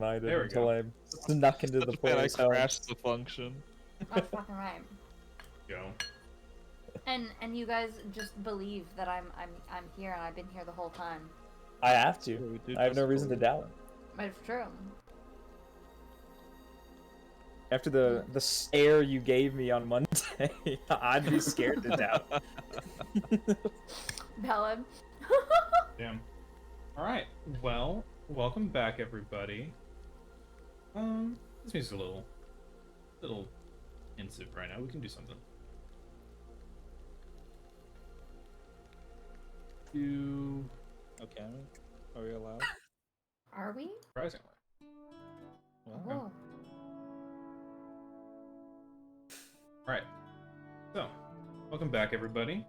I did There we until go. I snuck into the Such bad I player's home. crashed the function. That's fucking right. Go. And you guys just believe that I'm here and I've been here the whole time. I have to. Yeah, we did I have no just reason to believe. doubt it. But it's true. After the stare you gave me on Monday, I'd be scared to doubt. Bella. Damn. Alright, well, welcome back, everybody. This music's a little instant right now. We can do something. Okay, are we allowed? Are we? Surprisingly. Well, Oh. Alright. So, welcome back, everybody.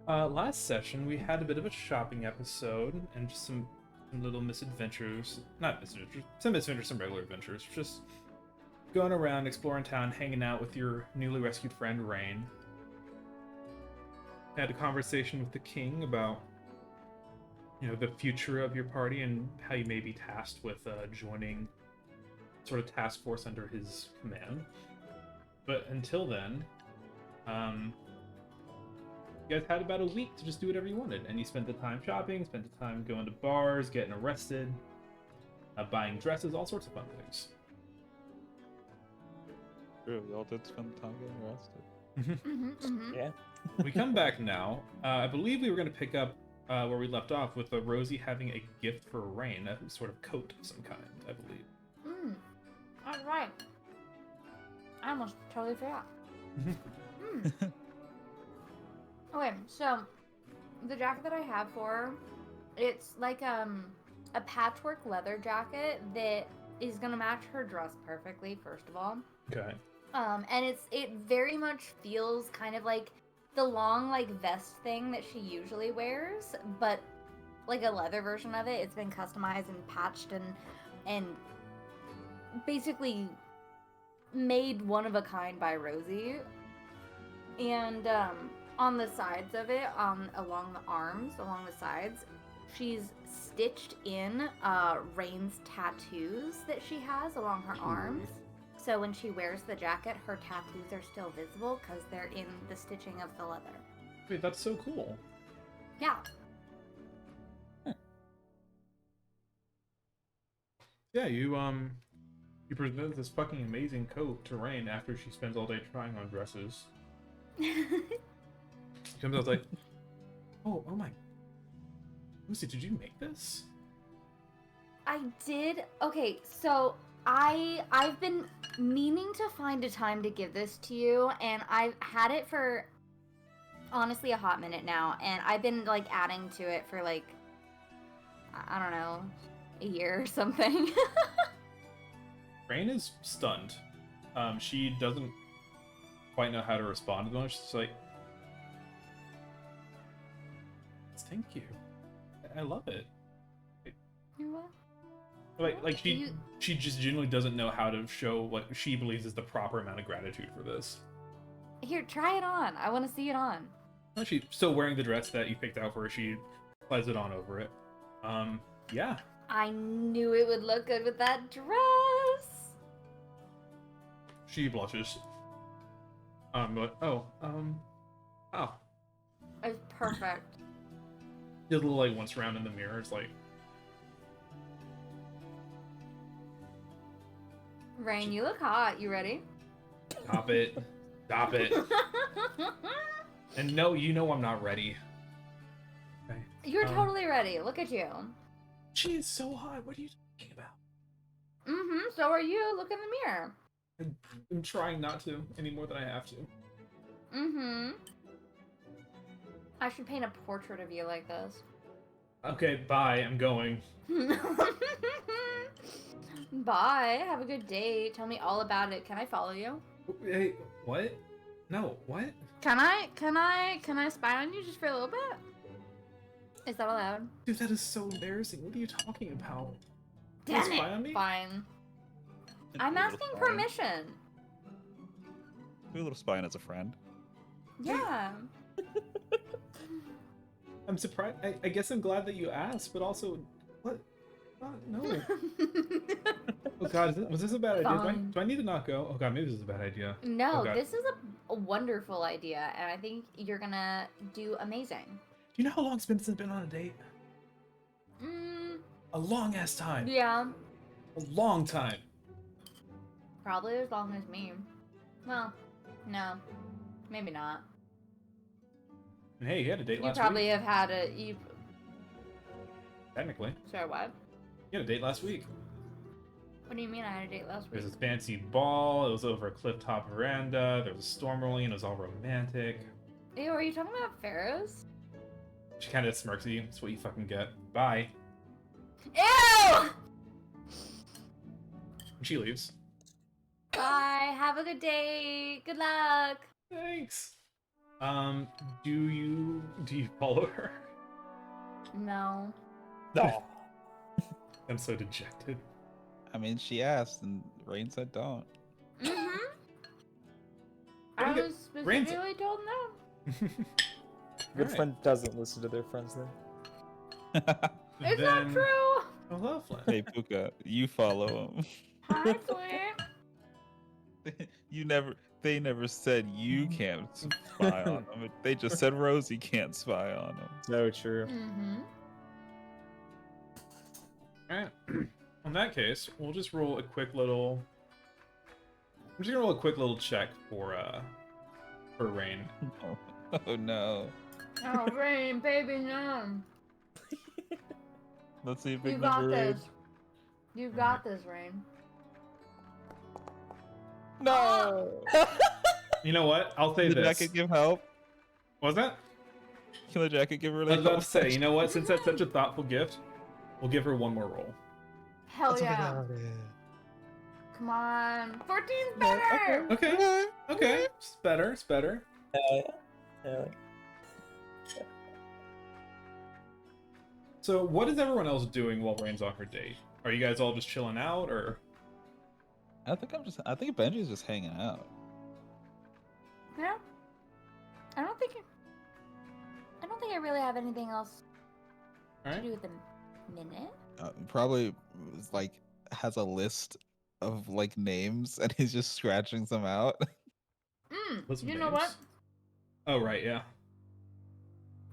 Last session, we had a bit of a shopping episode, and just some little misadventures. Not misadventures, some misadventures, some regular adventures. Just going around, exploring town, hanging out with your newly rescued friend, Rain. Had a conversation with the king about, the future of your party and how you may be tasked with joining sort of task force under his command. But until then, you guys had about a week to just do whatever you wanted, and you spent the time shopping, spent the time going to bars, getting arrested, buying dresses, all sorts of fun things. true, we all did spend time getting arrested. Yeah. We come back now. I believe we were going to pick up where we left off with Rosie having a gift for Rain, a sort of coat of some kind, I believe. All right. I almost totally forgot. Okay, so the jacket that I have for her, it's like a patchwork leather jacket that is gonna match her dress perfectly, first of all. Okay. And it very much feels kind of like the long vest thing that she usually wears, but like a leather version of it. It's been customized and patched and basically made one of a kind by Rosie. And on the sides of it, along the arms, along the sides, she's stitched in Rain's tattoos that she has along her arms. So when she wears the jacket, her tattoos are still visible because they're in the stitching of the leather. Wait, that's so cool. Yeah. Yeah, you present this fucking amazing coat to Rain after she spends all day trying on dresses. She comes out like, oh my, Lucy, did you make this? I did. Okay, so I've been meaning to find a time to give this to you, and I've had it for honestly a hot minute now, and I've been adding to it for I don't know, a year or something. Rain is stunned. She doesn't quite know how to respond to the moment. She's like, thank you. I love it. You're welcome. Like she just genuinely doesn't know how to show what she believes is the proper amount of gratitude for this. Here, try it on. I want to see it on. She's still wearing the dress that you picked out for her. She applies it on over it. Yeah. I knew it would look good with that dress. She blushes. Oh. It's perfect. Does a little once around in the mirror. It's like, Rain, you look hot. You ready? stop it. Stop it. And no, you know I'm not ready. Okay. You're totally ready. Look at you. She is so hot. What are you talking about? So are you. Look in the mirror. I'm trying not to any more than I have to. I should paint a portrait of you like this. Okay, bye. I'm going. Bye. Have a good day. Tell me all about it. Can I follow you? Hey, what? No, what? Can I spy on you just for a little bit? Is that allowed? Dude, that is so embarrassing. What are you talking about? Damn You spy on me? Fine. Do I'm a little asking spying. permission. Do a little spying as a friend. Yeah. I'm surprised. I guess I'm glad that you asked, but also, what? No. Oh god, was this a bad idea? Fine. Do I need to not go? Oh god, maybe this is a bad idea. No, God. this is a wonderful idea, and I think you're gonna do amazing. Do you know how long Spencer's been on a date? Mm, A long ass time. yeah, A long time. probably as long as me. Well, no, maybe not. And hey, you had a date You last probably week. have had a you. Technically, Sorry, what? you had a date last week. What do you mean I had a date last There week? was this fancy ball. It was over a cliff top veranda. There was a storm rolling, and it was all romantic. Ew, are you talking about Ferris? She kind of smirks at you. That's what you fucking get. Bye. Ew! And she leaves. Bye. Have a good day. Good luck. Thanks. Do you follow her? No. No. I'm so dejected. I mean, she asked, and Rain said don't. Mm-hmm. I Rain- was Rain's- specifically told no. Good Alright. friend doesn't listen to their friends then. It's not Then- true. Oh, lovely. Hey, Puka, you follow him. Hi, Sweet. They never said you can't spy on him. They just said Rosie can't spy on him. So true. Mm-hmm. Alright. In that case, we'll just roll a quick little. I'm just gonna roll a quick little check for Rain. Oh no. Oh, Rain, baby, no. Let's see if You big got number this. is. You got this, Rain. No. You know what? I'll say Can the this. jacket give help? What was that? Can the jacket give her I like was about to say, you know what? Since that's such a thoughtful gift, we'll give her one more roll. Hell yeah. Come on. 14's better. Okay. Okay. It's better. It's better. Yeah. So, what is everyone else doing while Rain's on her date? Are you guys all just chilling out, or? I think Benji's just hanging out. Yeah. I don't think I really have anything else All to right. do with the minute. Probably is, like has a list of like names and he's just scratching some out. Listen, You know names. what? Oh right, yeah.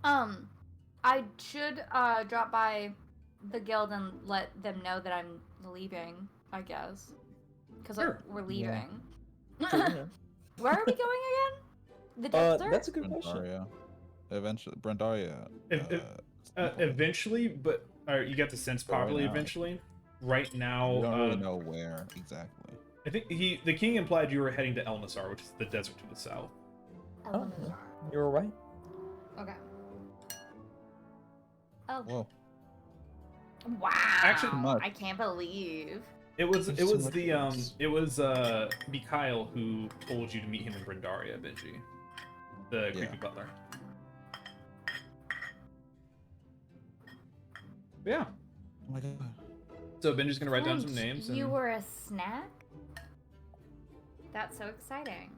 I should drop by the guild and let them know that I'm leaving, I guess. Because Sure. we're leaving. Sure, yeah. Where are we going again? The desert? That's a good question. Brendaria. Eventually, Brendaria. Eventually, but you get the sense But right probably now- eventually. Right now, we don't really know where exactly. I think the king implied you were heading to Elmasar, which is the desert to the south. Oh, yeah. You were right. Okay. Oh, Whoa. wow. Actually- Much. I can't believe. It was There's it so was much the names. it was Mikhail who told you to meet him in Brendaria, Benji, the Yeah. creepy butler. Yeah. Oh my god. So Benji's gonna write down some French, names. You and... were a snack? That's so exciting.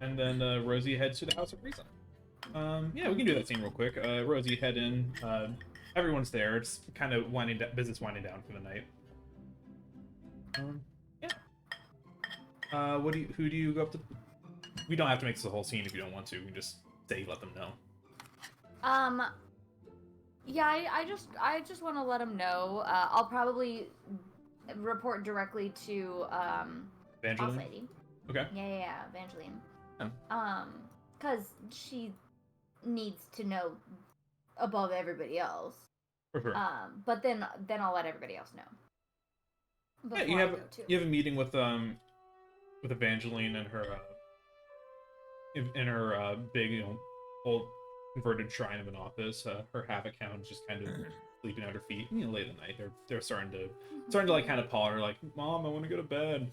And then Rosie heads to the House of Reason. Yeah, we can do that scene real quick. Rosie, head in. Everyone's there. It's kind of business winding down for the night. Yeah. Who do you go up to? We don't have to make this a whole scene if you don't want to. We can just say let them know. Yeah, I just want to let them know. I'll probably report directly to Boss Evangeline. Lady. Okay. Yeah, Evangeline. Oh. Cause she needs to know above everybody else. For sure. But then I'll let everybody else know. Yeah, before I go, too. you have a meeting with Evangeline and her in her big old converted shrine of an office. Her Havoc Hound is just kind of sleeping at her feet. Late at night, they're starting to like kind of paw her like, "Mom, I want to go to bed."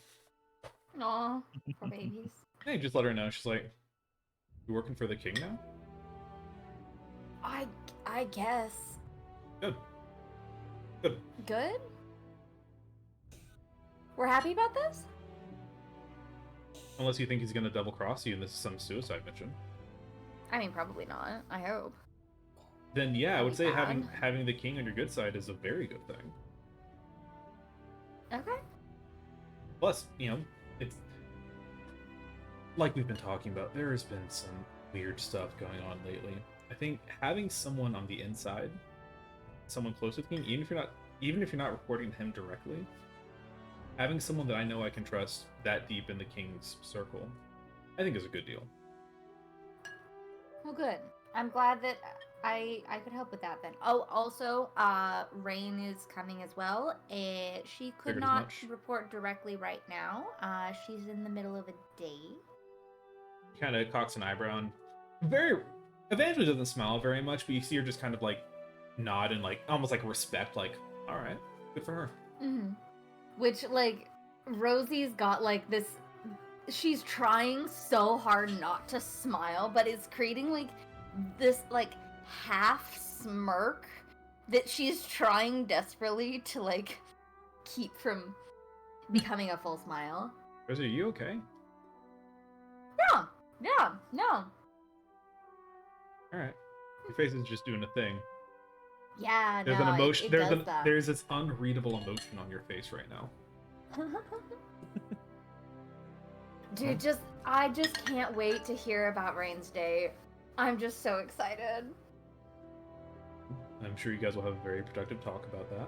Aw, poor babies. Hey, just let her know. She's like, "You working for the king now?" I guess. Good. Good. Good? We're happy about this? Unless you think he's gonna double cross you and this is some suicide mission. I mean, probably not. I hope. then yeah, I would say That'd be having the king on your good side is a very good thing. Okay. Plus, it's like we've been talking about, there has been some weird stuff going on lately. I think having someone on the inside, someone close to the king, even if you're not reporting to him directly, having someone that I know I can trust that deep in the king's circle, I think is a good deal. Well, good. I'm glad that I could help with that then. Oh, also, Rain is coming as well. She could Figured as not much. report directly right now. She's in the middle of a date. Kind of cocks an eyebrow and Evangeline doesn't smile very much, but you see her just kind of like nod and like almost like respect, like, all right, good for her. Mm-hmm. Which, like, Rosie's got like this. She's trying so hard not to smile, but it's creating like this like half smirk that she's trying desperately to like keep from becoming a full smile. Rosie, are you okay? No. All right. Your face is just doing a thing. Yeah, There's no, an emotion. it does that. There's this unreadable emotion on your face right now. Dude, I just can't wait to hear about Rain's Day. I'm just so excited. I'm sure you guys will have a very productive talk about that.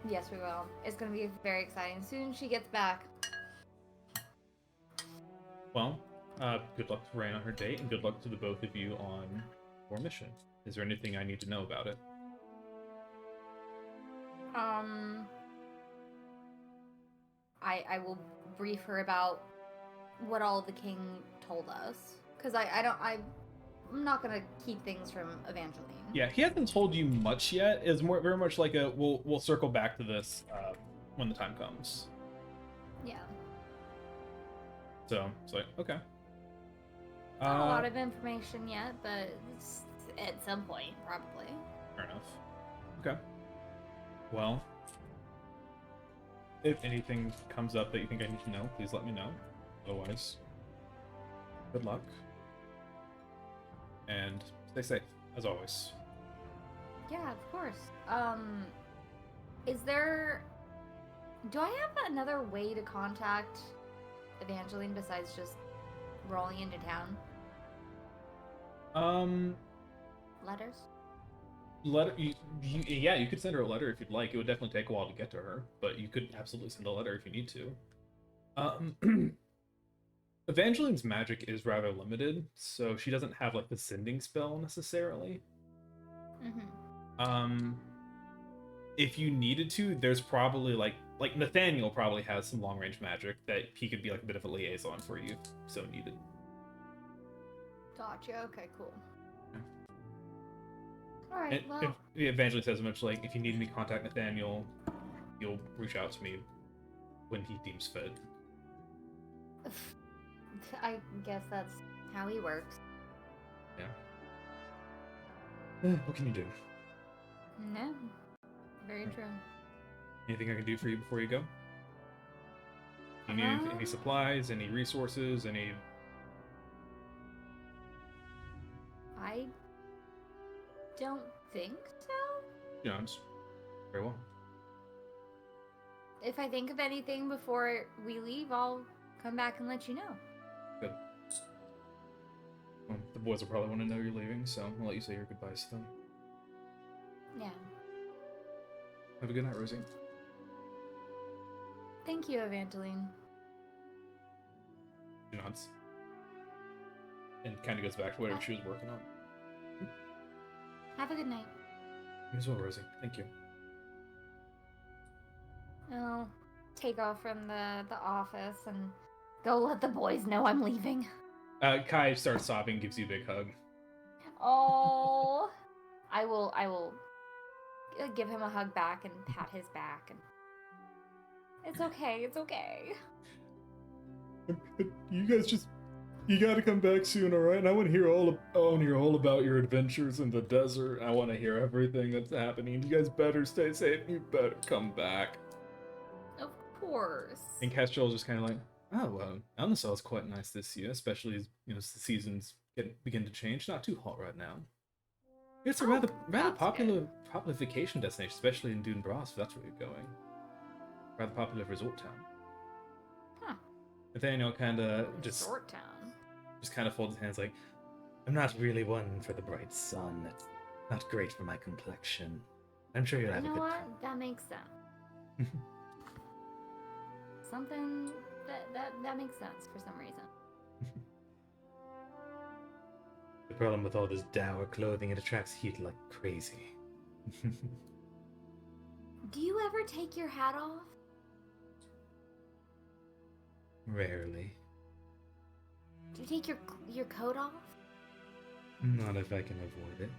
Yes, we will. It's gonna be very exciting. Soon she gets back. Well, good luck to Rain on her date, and good luck to the both of you on your mission. Is there anything I need to know about it? I will brief her about what all the king told us, because I'm not gonna keep things from Evangeline. Yeah, he hasn't told you much yet. It's more very much like a we'll circle back to this when the time comes. Yeah. So it's like, okay. Not a lot of information yet, but at some point, probably. Fair enough. Okay. Well, if anything comes up that you think I need to know, please let me know. Otherwise, good luck. And stay safe, as always. Yeah, of course. Do I have another way to contact Evangeline besides just rolling into town? Letters? Yeah, you could send her a letter if you'd like. It would definitely take a while to get to her, but you could absolutely send a letter if you need to. Evangeline's magic is rather limited, so she doesn't have like the sending spell necessarily. Mm-hmm. If you needed to, there's probably like Nathaniel probably has some long range magic that he could be like a bit of a liaison for you, if so needed. Gotcha. Okay, cool. Yeah. All right. Well, If Evangeline says much like, if you need me to contact Nathaniel, you'll reach out to me when he deems fit. I guess that's how he works. Yeah. What can you do? No. Very true. Anything I can do for you before you go? You need any supplies, any resources, any... I don't think so. Jones. Very well. If I think of anything before we leave, I'll come back and let you know. Good. Well, the boys will probably want to know you're leaving, so I'll let you say your goodbyes to them. Yeah. Have a good night, Rosie. Thank you, Evangeline. She nods. And kind of goes back to whatever she was working on. Have a good night. You as well, Rosie. Thank you. I'll take off from the office and go let the boys know I'm leaving. Kai starts sobbing, gives you a big hug. Oh, I will give him a hug back and pat his back, and it's okay. You guys you gotta come back soon, alright? And I want to hear all about your adventures in the desert. I want to hear everything that's happening. You guys better stay safe. You better come back. Of course. And Castrol's just kind of like, oh, well, Elnasal is quite nice this year, especially as, the seasons begin to change. Not too hot right now. It's a Oh, rather that's popular vacation destination, especially in Dune Bras, if that's where you're going. Rather popular resort town. Huh. Nathaniel kind of just Resort town. kind of folds his hands like, I'm not really one for the bright sun. That's not great for my complexion. I'm sure you'll You have a know good what? time. That makes sense. Something that makes sense for some reason. The problem with all this dour clothing, it attracts heat like crazy. Do you ever take your hat off? Rarely. Do you take your coat off? Not if I can avoid it.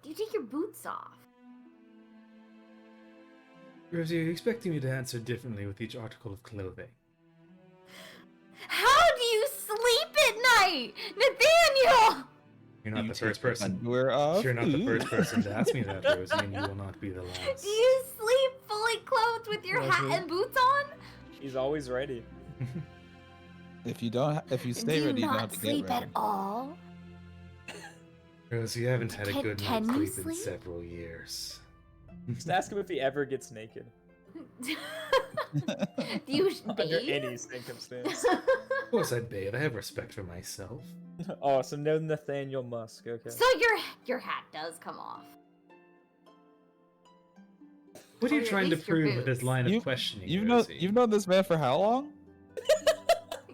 Do you take your boots off? Rosie, are you expecting me to answer differently with each article of clothing? How do you sleep at night, Nathaniel? You're not You the take first your person. underwear off? You're not the Ooh. first person to ask me that, Rosie, and you will not be the last. Do you sleep fully clothed with your hat Rosie. and boots on? He's always ready. If you stay do you ready, you don't not have to get sleep ready. at all? Rosie, I haven't had a Can- good can night's you sleep in sleep? several years. Just ask him if he ever gets naked. Do you Under bathe? any circumstance. Of course I'd bathe. I have respect for myself. Oh, so no Nathaniel Musk. Okay. So your hat does come off. What are Or you at trying to least your prove with this boots. line of You- questioning, You've Rosie? known this man for how long?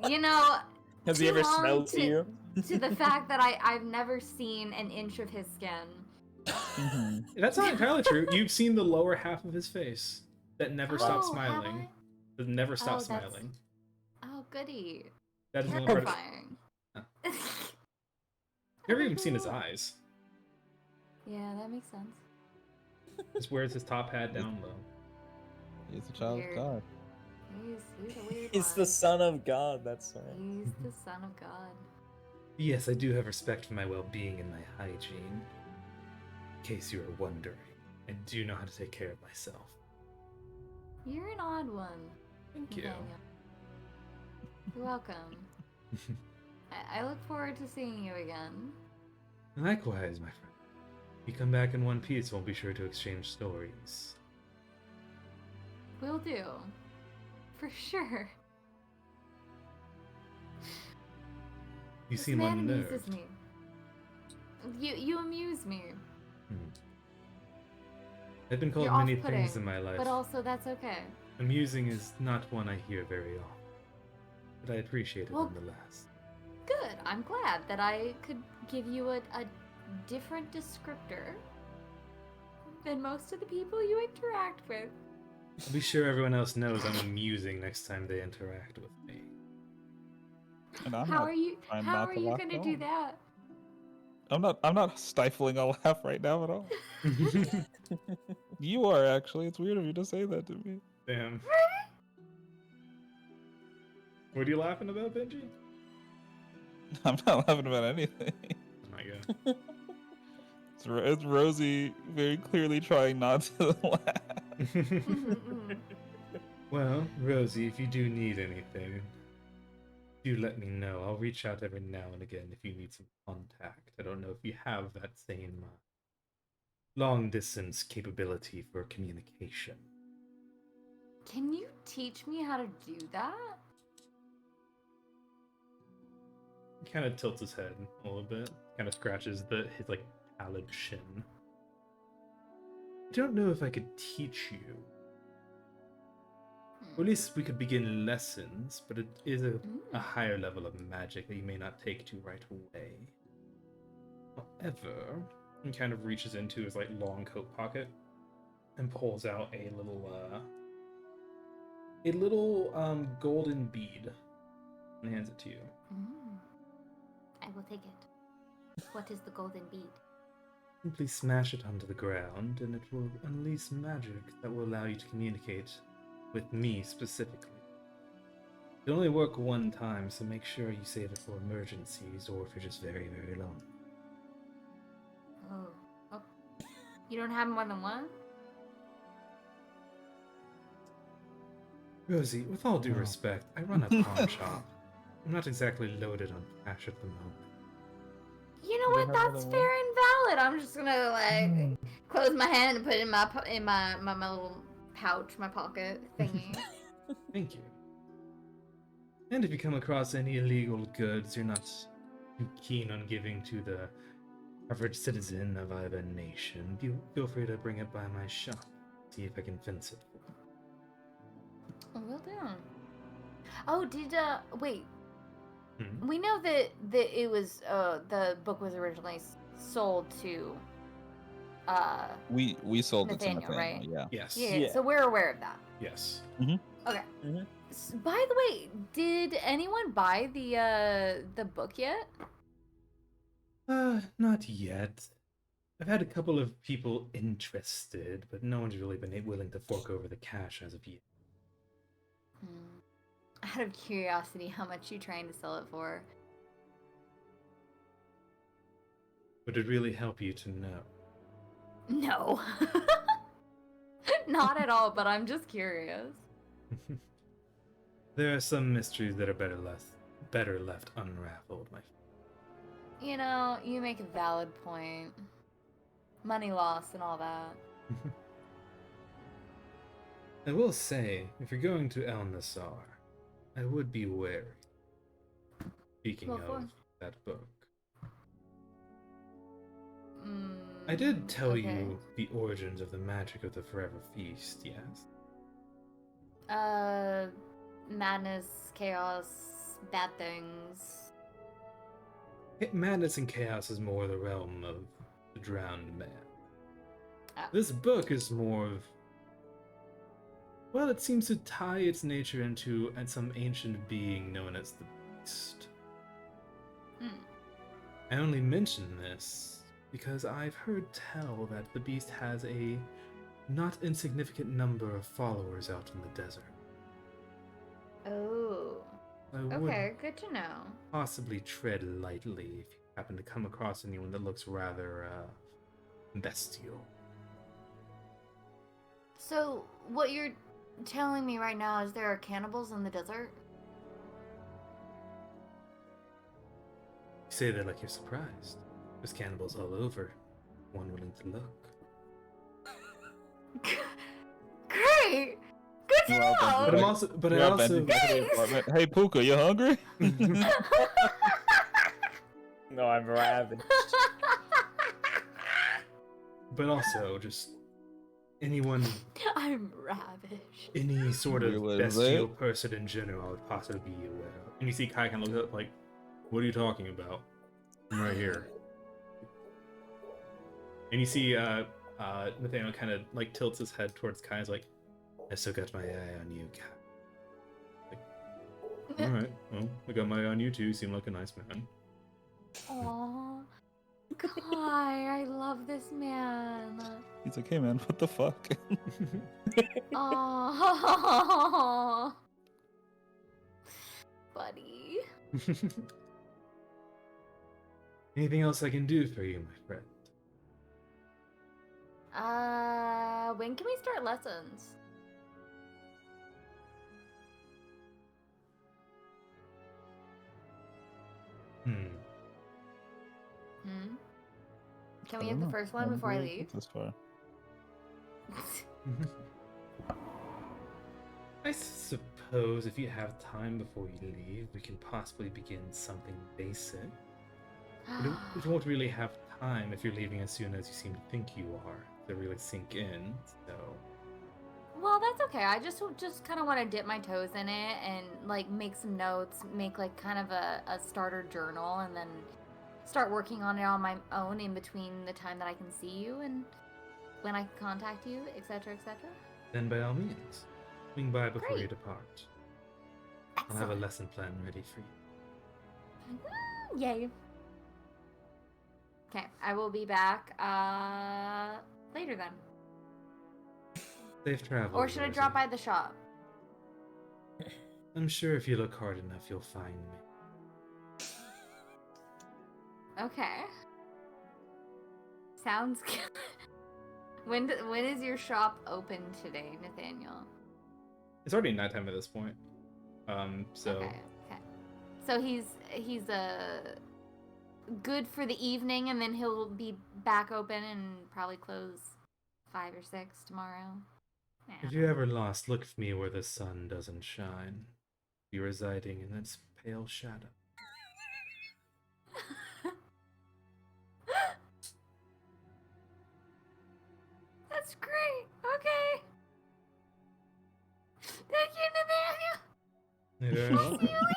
You know, Has he too ever long smelled to you? to the fact that I've never seen an inch of his skin. Mhm. That's not entirely true. You've seen the lower half of his face that never stops Oh, have smiling. That never stops that's- smiling. Oh, goody. That is the only part of it. Terrifying. You've never even seen his eyes. Yeah, that makes sense. Just wears his top hat down low. He's a child of Weird. God. He's a weird He's the one. son of God. That's right. He's the son of God. Yes, I do have respect for my well-being and my hygiene. In case you were wondering, I do know how to take care of myself. You're an odd one. Thank you. Nathaniel. You're welcome. I look forward to seeing you again. Likewise, my friend. If you come back in one piece, we'll be sure to exchange stories. Will do. For sure. You This seem man unnerved. amuses me. You amuse me. I've been called You're many off-putting, things in my life. But also, that's okay. Amusing is not one I hear very often. But I appreciate it Well- nonetheless. Good. I'm glad that I could give you a different descriptor than most of the people you interact with. I'll be sure everyone else knows I'm amusing next time they interact with me. And I'm How not, are you? trying How not are to you laugh gonna at do all. that? I'm not stifling a laugh right now at all. You are actually. It's weird of you to say that to me. Damn. What are you laughing about, Benji? I'm not laughing about anything. Oh my god. It's Rosie very clearly trying not to laugh. Mm-mm. Well, Rosie, if you do need anything, do let me know. I'll reach out every now and again if you need some contact. I don't know if you have that same long distance capability for communication. Can you teach me how to do that? He kind of tilts his head a little bit, kind of scratches his like pallid shin. I don't know if I could teach you. Or at least we could begin lessons, but it is a higher level of magic that you may not take to right away. However, he kind of reaches into his like long coat pocket and pulls out a little golden bead and hands it to you. I will take it. What is the golden bead? Simply smash it onto the ground, and it will unleash magic that will allow you to communicate with me specifically. It only work one time, so make sure you save it for emergencies or if you're just very, very lonely. Oh. You don't have more than one? Rosie, with all due Oh. respect, I run a pawn shop. I'm not exactly loaded on cash at the moment. You know Do what? you have That's another fair and valid. I'm just gonna like close my hand and put it in my little pouch, my pocket thingy. Thank you. And if you come across any illegal goods you're not too keen on giving to the average citizen of either nation, feel free to bring it by my shop. See if I can fence it for you. Will do. Oh, wait. Hmm? We know that it was the book was originally sold to We sold it to Nathaniel, Nathaniel, right? yeah. Yes. yeah, Yeah. so we're aware of that. Yes. Okay. Mhm. By the way, did anyone buy the book yet? Not yet. I've had a couple of people interested, but no one's really been willing to fork over the cash as of yet. Out of curiosity, how much you trying to sell it for? Would it really help you to know? No. Not at all, but I'm just curious. There are some mysteries that are better left unraveled, my friend. You know, you make a valid point. Money loss and all that. I will say, if you're going to El Nassar, I would be wary. Speaking What for? of that book, Mm, I did tell okay. you the origins of the magic of the Forever Feast, yes? Madness, chaos, bad things. Madness and chaos is more the realm of the drowned man. Oh. This book is more of... Well, it seems to tie its nature into some ancient being known as the Beast. Hmm. I only mention this because I've heard tell that the Beast has a not insignificant number of followers out in the desert. Oh. I would Okay, good to know. possibly tread lightly if you happen to come across anyone that looks rather, bestial. So, what you're telling me right now is there are cannibals in the desert? You say that like you're surprised. There's cannibals all over. One willing to look. Great! Good to Well, know! But I'm also, but I Yeah, also, Benji, back to the Thanks. apartment. Hey Puka, you hungry? No, I'm ravaged. but also just anyone, I'm ravished. any sort of What is bestial it? person in general would possibly be aware of. And you see Kai kind of look up like, what are you talking about? I'm right here. And you see Nathaniel kind of like tilts his head towards Kai, is like, I still got my eye on you, Kai. Like, alright, well, I got my eye on you too, you seem like a nice man. Aww. Kai, I love this man. He's like, hey man, what the fuck? Aww. Buddy. Anything else I can do for you, my friend? When can we start lessons? Hmm. Can we have the first one before I leave? This far. I suppose if you have time before you leave, we can possibly begin something basic. But it won't really have time if you're leaving as soon as you seem to think you are to really sink in, so... Well, that's okay. I just kind of want to dip my toes in it and like make some notes, make like kind of a starter journal, and then start working on it on my own in between the time that I can see you and when I can contact you, etc., etc. Then by all means, swing by before you Great. depart. I'll have a lesson plan ready for you. Yay. Okay, I will be back later then. Safe travels. Or should I drop by the shop? I'm sure if you look hard enough, you'll find me. Okay. Sounds good. When is your shop open today, Nathaniel? It's already nighttime at this point. So... Okay. So he's good for the evening, and then he'll be back open and probably close 5 or 6 tomorrow. If you ever lost, look for me where the sun doesn't shine. Be residing in its pale shadow. That's great. Okay. Thank you, Nathaniel. You're very I'll see welcome. you later.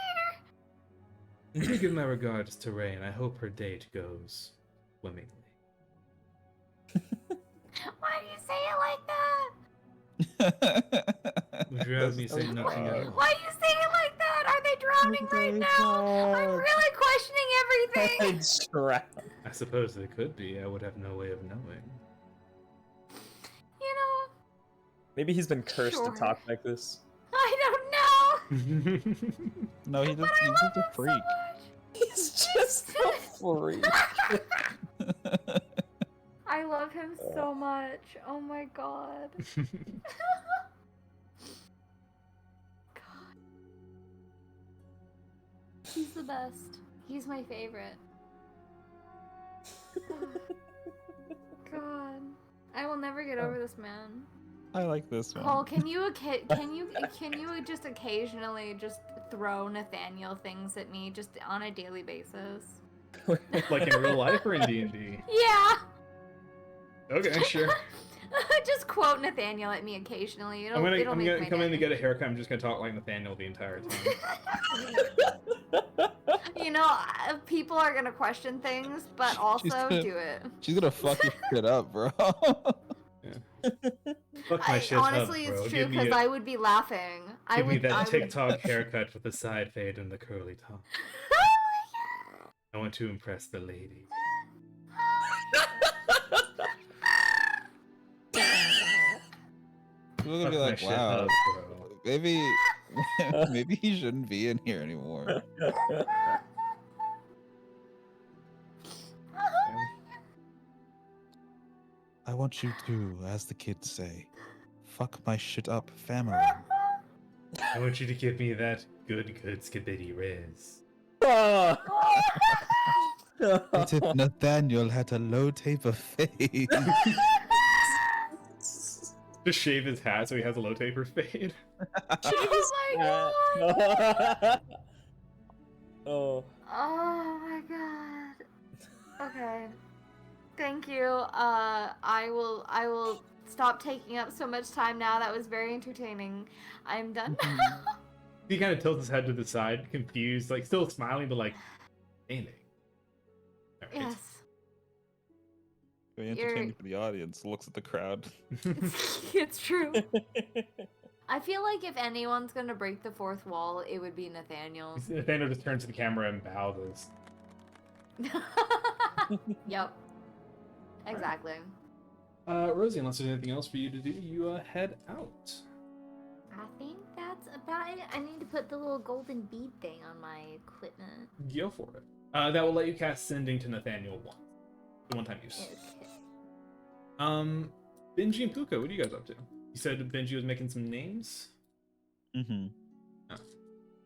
And do give my regards to Rain. I hope her date goes swimmingly. Why do you say it like that? Would you have me say nothing at all? Why do you say it like that? Are they drowning right now? I'm really questioning everything. It's trapped. I suppose it could be. I would have no way of knowing. You know, Maybe he's been cursed Sure. to talk like this. I don't know. No, he's But I just love a him freak. so much. He's just a freak. I love him so much. Oh my god. God. He's the best. He's my favorite. God. I will never get over this man. I like this one. Cole, can you just occasionally just throw Nathaniel things at me just on a daily basis? Like in real life or in D&D? Yeah. Okay, sure. Just quote Nathaniel at me occasionally. It'll, I'm gonna it'll make my come in to day. get a haircut. I'm just gonna talk like Nathaniel the entire time. You know, people are gonna question things, but also gonna- do it. She's gonna fuck your shit up, bro. Fuck my shit Honestly, up, bro. it's true Give me, because I would be laughing. give me that I would... TikTok haircut with the side fade and the curly top. I want to impress the lady. People are Fuck gonna be my like, shit wow, up, bro. maybe maybe he shouldn't be in here anymore. I want you to, as the kids say, fuck my shit up family. I want you to give me that good skibidi riz. What if Nathaniel had a low taper face? Just shave his hat so he has a low taper fade. Oh my god! Oh. Oh my god. Okay. Thank you. I will stop taking up so much time now. That was very entertaining. I'm done. He kind of tilts his head to the side, confused, like still smiling, but like, aiming. Yes. Very You're- entertaining for the audience. Looks at the crowd. It's true. I feel like if anyone's gonna break the fourth wall, it would be Nathaniel. Nathaniel just turns to the camera and bows. Yep. Exactly. Rosie, unless there's anything else for you to do, you head out. I think that's about it. I need to put the little golden bead thing on my equipment. Go for it. That will let you cast Sending to Nathaniel once. The one-time use. Okay. Benji and Puka, what are you guys up to? You said Benji was making some names? Mm-hmm.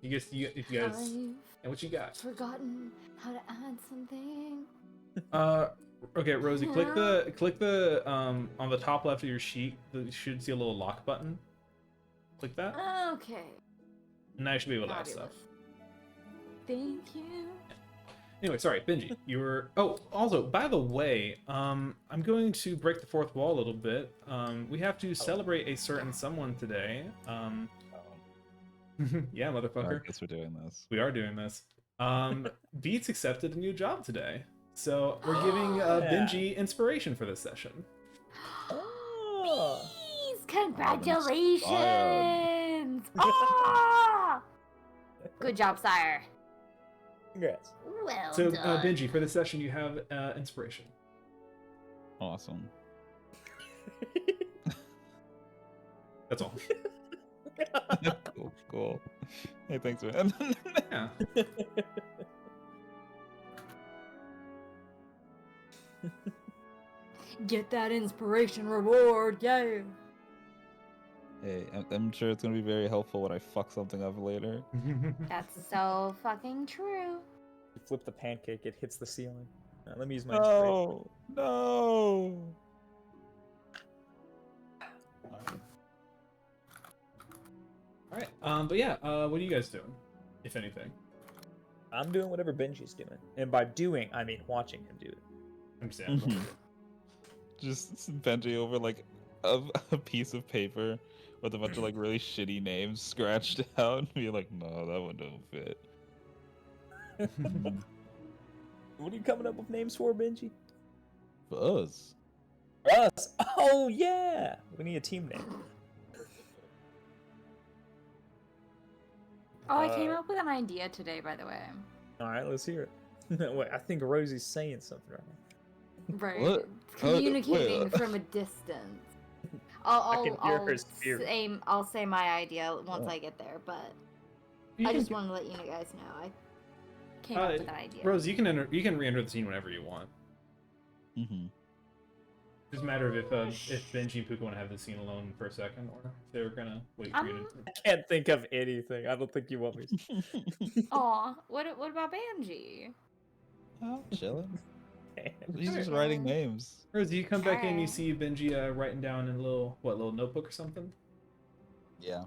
If you guys... I've And what you got? forgotten how to add something. Okay, Rosie, click the on the top left of your sheet. You should see a little lock button. Click that, Okay. and now you should be able to add Fabulous. stuff. Thank you. Anyway, sorry, Benji. You were. Oh, also, by the way, I'm going to break the fourth wall a little bit. We have to celebrate a certain someone today. Yeah, I motherfucker. guess we're doing this. We are doing this. Beats accepted a new job today, so we're giving Benji inspiration for this session. Oh. Please, congratulations! Ah! Good job, sire. Congrats. Well So, done. Benji, for this session, you have inspiration. Awesome. That's all. Cool. Hey, thanks, man. Yeah. Get that inspiration reward, yeah. Hey, I'm sure it's gonna be very helpful when I fuck something up later. That's so fucking true. You flip the pancake, it hits the ceiling. Let me use my inspiration. No, no. All right. But yeah. What are you guys doing, if anything? I'm doing whatever Benji's doing, and by doing, I mean watching him do it. Understandable. Just Benji over like a piece of paper with a bunch of like really shitty names scratched out and be like, no, that one don't fit. What are you coming up with names for, Benji? For us. Us. Oh yeah, we need a team name. Oh, I came up with an idea today, by the way. All right, let's hear it. Wait, I think Rosie's saying something right now. Right. What? Communicating wait. from a distance. I can hear her spirit. I'll say my idea once Oh. I get there, but You I can- just wanted to let you guys know I came up with an idea. Rose, you can re-enter the scene whenever you want. Mm-hmm. Just a matter of if Benji and Puka want to have the scene alone for a second, or if they're gonna wait for you to. I can't think of anything. I don't think you want me to. Aw, what about Banji? Chilling. Damn. He's just Alright. writing names. Rose, you come back in, you Alright. see Benji writing down in a little notebook or something. Yeah.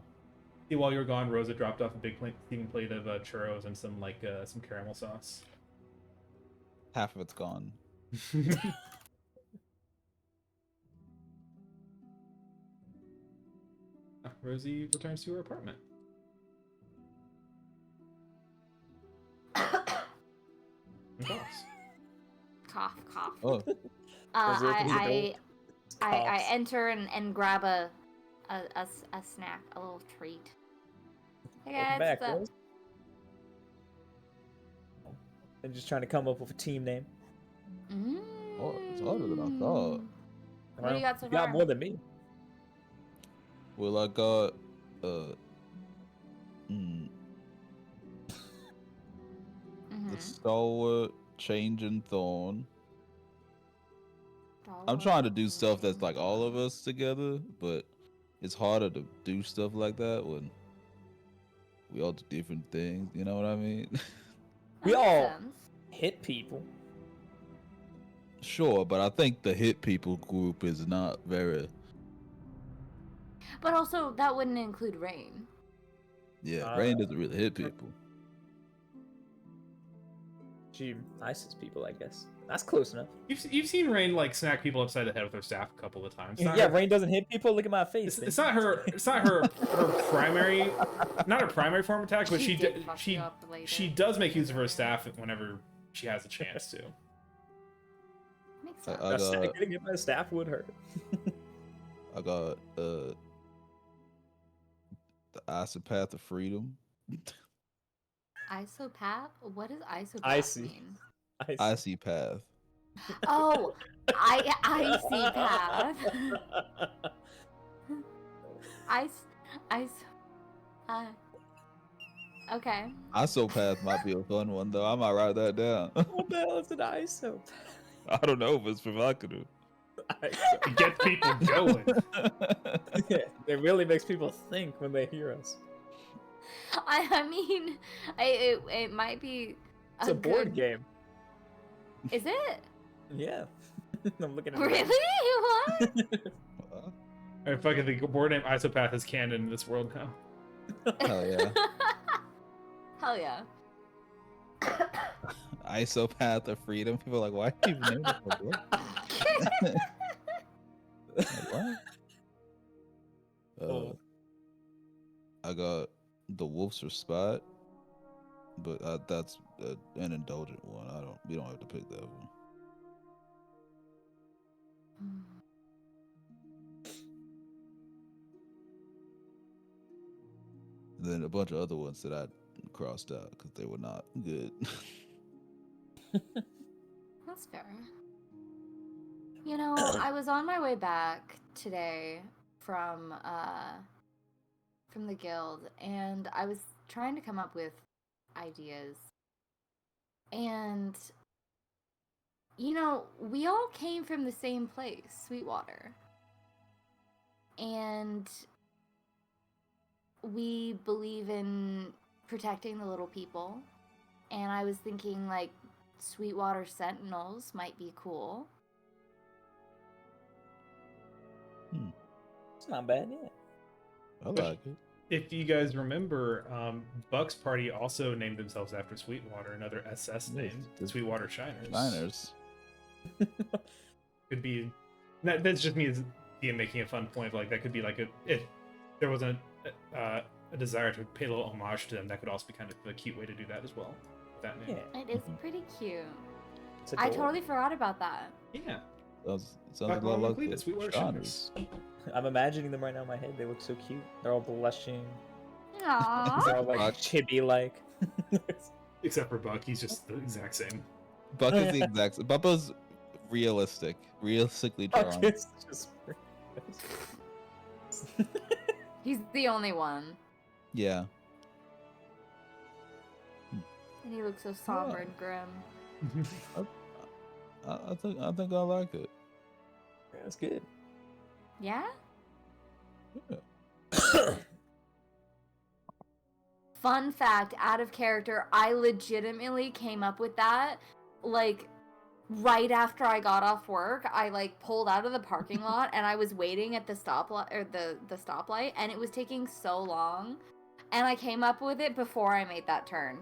See, while you were gone, Rosa dropped off a big steaming plate of churros and some some caramel sauce. Half of it's gone. Rosie returns to her apartment. And coughs. Cough, cough. Oh, Was there a I Coughs. enter and grab a snack, a little treat. Hey Welcome guys, back, what's up? Rose. I'm just trying to come up with a team name. Oh, it's harder than I thought. What do you got so You got far? more than me. well, I got mm, the stalwart, changing thorn. I'm trying to do stuff that's like all of us together, but it's harder to do stuff like that when we all do different things. You know what I mean? We That makes all- sense. Hit people. Sure, but I think the hit people group is not very. But also, that wouldn't include Rain. Yeah, Rain doesn't really hit people. She ices people, I guess. That's close enough. You've seen Rain like smack people upside the head with her staff a couple of times. It's not Yeah, her- Rain doesn't hit people. Look at my face. It's not her. It's not her primary, not her primary form of attack, but She did fuck you up later. she does make use of her staff whenever she has a chance to. Makes I- sense. I A got- getting hit by a staff would hurt. I got the Isopath of Freedom. Isopath? What does isopath Icy. mean? Icy Path. Oh, icy path. Ice. Okay. Isopath might be a fun one though. I might write that down. What the hell is an ISO? I don't know if it's provocative. It gets people going. It really makes people think when they hear us. I mean, it might be. It's a board good- game. Is it Yeah. I'm looking at really? What? I fucking the board name Isopath is canon in this world now. Hell yeah. Hell yeah. Isopath of Freedom. People are like, why do you even name it like that? Like, what? Oh. I got the Wolf's Spot, but that's an indulgent one. We don't have to pick that one. Then a bunch of other ones that I crossed out because they were not good. That's fair. You know, I was on my way back today from the guild, and I was trying to come up with ideas. And you know, we all came from the same place, Sweetwater. And we believe in protecting the little people. And I was thinking like Sweetwater Sentinels might be cool. It's not bad, yeah. I like it. If you guys remember, Buck's party also named themselves after Sweetwater, another SS name, the Sweetwater Shiners. Liners. Could be that's just me as DM making a fun point. Like that could be like if there was a desire to pay a little homage to them, that could also be kind of a cute way to do that as well. With that name. Yeah. It is pretty cute. It's I adorable. totally forgot about that. Yeah. Sounds Buck like a lot Long and like Cletus, the Sweetwater Shiners. I'm imagining them right now in my head. They look so cute. They're all blushing. Aww. They're all like Buck. chibi-like. Except for Buck, he's just the exact same. Buck is the exact. Bubba's realistically drawn. It's just... He's the only one. Yeah. And he looks so somber and grim. I think I like it. That's good. Yeah? Yeah. Fun fact, out of character, I legitimately came up with that like right after I got off work. I like pulled out of the parking lot and I was waiting at the stoplight or the stoplight, and it was taking so long, and I came up with it before I made that turn.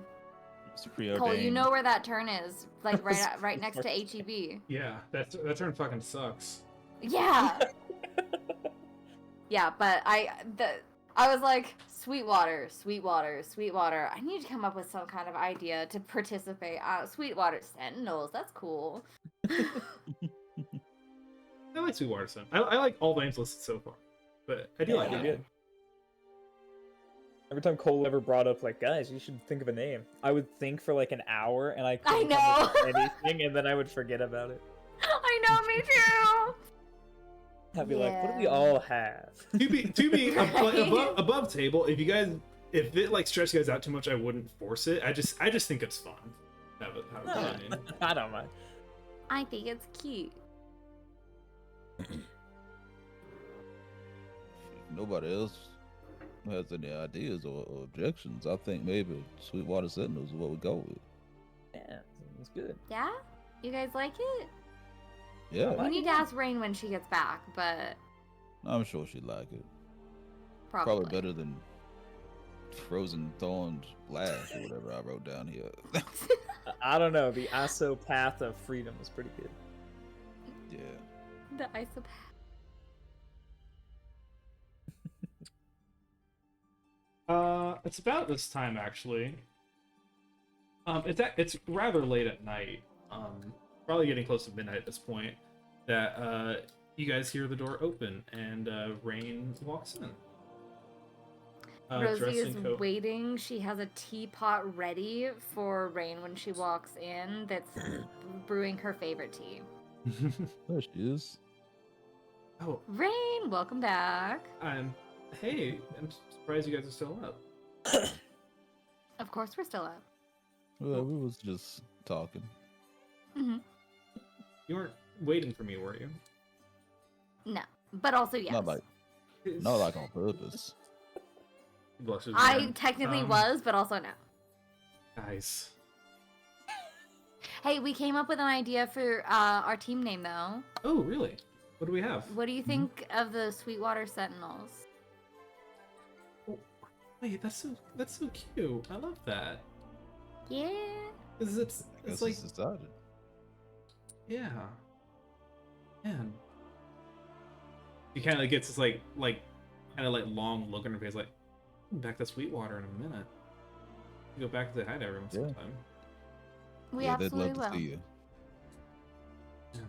It's preordained. Cole, you know where that turn is, like right next to HEB. Yeah, that turn fucking sucks. Yeah. Yeah, but I was like, Sweetwater. I need to come up with some kind of idea to participate. Sweetwater Sentinels, that's cool. I like Sweetwater Sun. I like all the names listed so far, but I do Yeah, like they're it. good. Every time Cole ever brought up, like, guys, you should think of a name, I would think for like an hour, and I couldn't come up with anything, and then I would forget about it. I know, me too. I'd be like, what do we Yeah. all have? To be above table. If it like stretched you guys out too much, I wouldn't force it. I just think it's fun. Have an opinion. I don't mind. I think it's cute. Nobody else has any ideas or objections. I think maybe Sweetwater Sentinels is what we go with. Yeah, it's good. Yeah? You guys like it? Yeah, We need to ask Rain when she gets back, but I'm sure she'd like it. probably. Probably better than Frozen Thorns Lash or whatever I wrote down here. I don't know. The Aso Path of Freedom was pretty good. Yeah. The isopath. It's about this time actually. It's rather late at night. Probably getting close to midnight at this point. That you guys hear the door open and Rain walks in. Rosie Dressed is in coat. waiting. She has a teapot ready for Rain when she walks in that's brewing her favorite tea. There she is. Oh, Rain, welcome back. hey, I'm surprised you guys are still up. Of course we're still up. Well, we was just talking. Hmm. You weren't waiting for me, were you? No, but also yes. Not like on purpose. Blushes I again. technically Um, was, but also no. Nice. Hey, we came up with an idea for our team name though. Oh, really? What do we have? What do you think of the Sweetwater Sentinels? Wait, that's so cute. I love that. Yeah. 'Cause it's Guess like it's decided. yeah. Man. He kind of gets this like kind of like long look on her face, like back to Sweetwater in a minute. You go back to the hi to everyone Yeah. sometime. We Yeah, they'd absolutely love to will. see you. Yeah.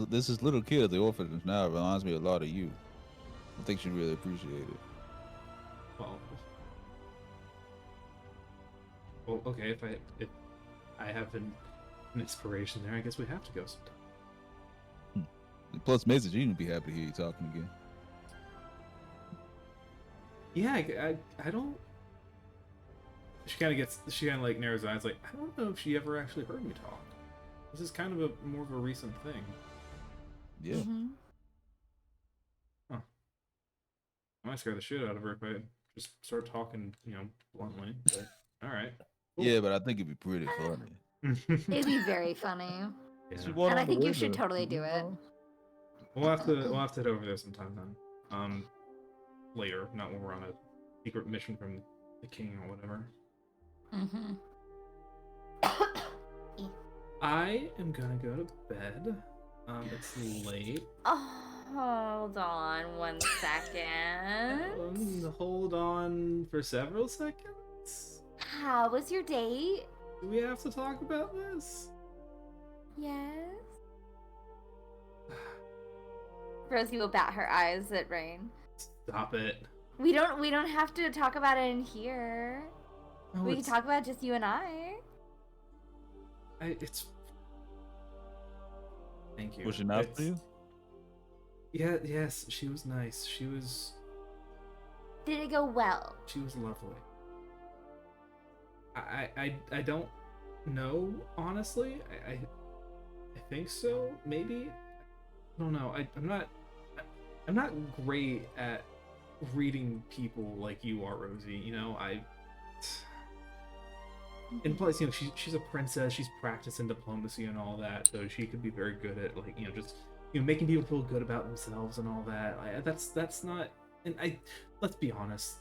This is little kid at the orphanage now reminds me a lot of you. I think she'd really appreciate it. Well, okay. If I have an inspiration there, I guess we have to go sometime. Plus, Mason, you would be happy to hear you talking again. Yeah, I don't. She kind of like narrows her eyes, like I don't know if she ever actually heard me talk. This is kind of more of a recent thing. Yeah. Mhm. I might scare the shit out of her if I just start talking, bluntly. But all right. Yeah, but I think it'd be pretty funny. It'd be very funny. Yeah. She won And I on the think you should winner, totally do you it. know? We'll have to head over there sometime then. Later, not when we're on a secret mission from the king or whatever. Mm-hmm. I am gonna go to bed. It's late. Hold on 1 second. Hold on for several seconds. How was your date? Do we have to talk about this? Yes. Rosie will bat her eyes at Rain. Stop it. We don't have to talk about it in here. No, We can talk about just you and I. It's. Thank you. Was she nice for you? Yeah. Yes. She was nice. She was Did it go well? lovely. I don't know, honestly. I think so. Maybe. I don't know. I'm not great at reading people like you are, Rosie. You know, and plus, you know, she's a princess. She's practicing diplomacy and all that, so she could be very good at, like, you know, just, you know, making people feel good about themselves and all that. That's not. And let's be honest,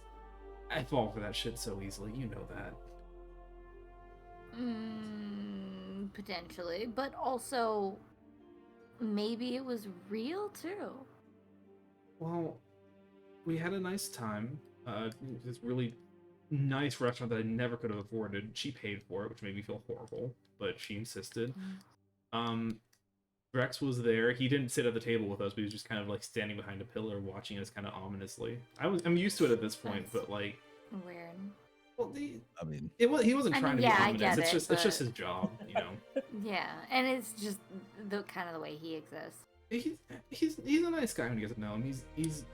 I fall for that shit so easily. You know that. Potentially, but also maybe it was real too. Well, we had a nice time. This really nice restaurant that I never could have afforded. She paid for it, which made me feel horrible, but she insisted. Rex was there. He didn't sit at the table with us, but he was just kind of like standing behind a pillar, watching us kind of ominously. I'm used to it at this point, but like, Weird. well, I mean, he wasn't I trying mean, to be yeah, I ominous. get It's it, just his job, you know. Yeah, and it's just the kind of the way he exists. He's a nice guy when you get to know him. He's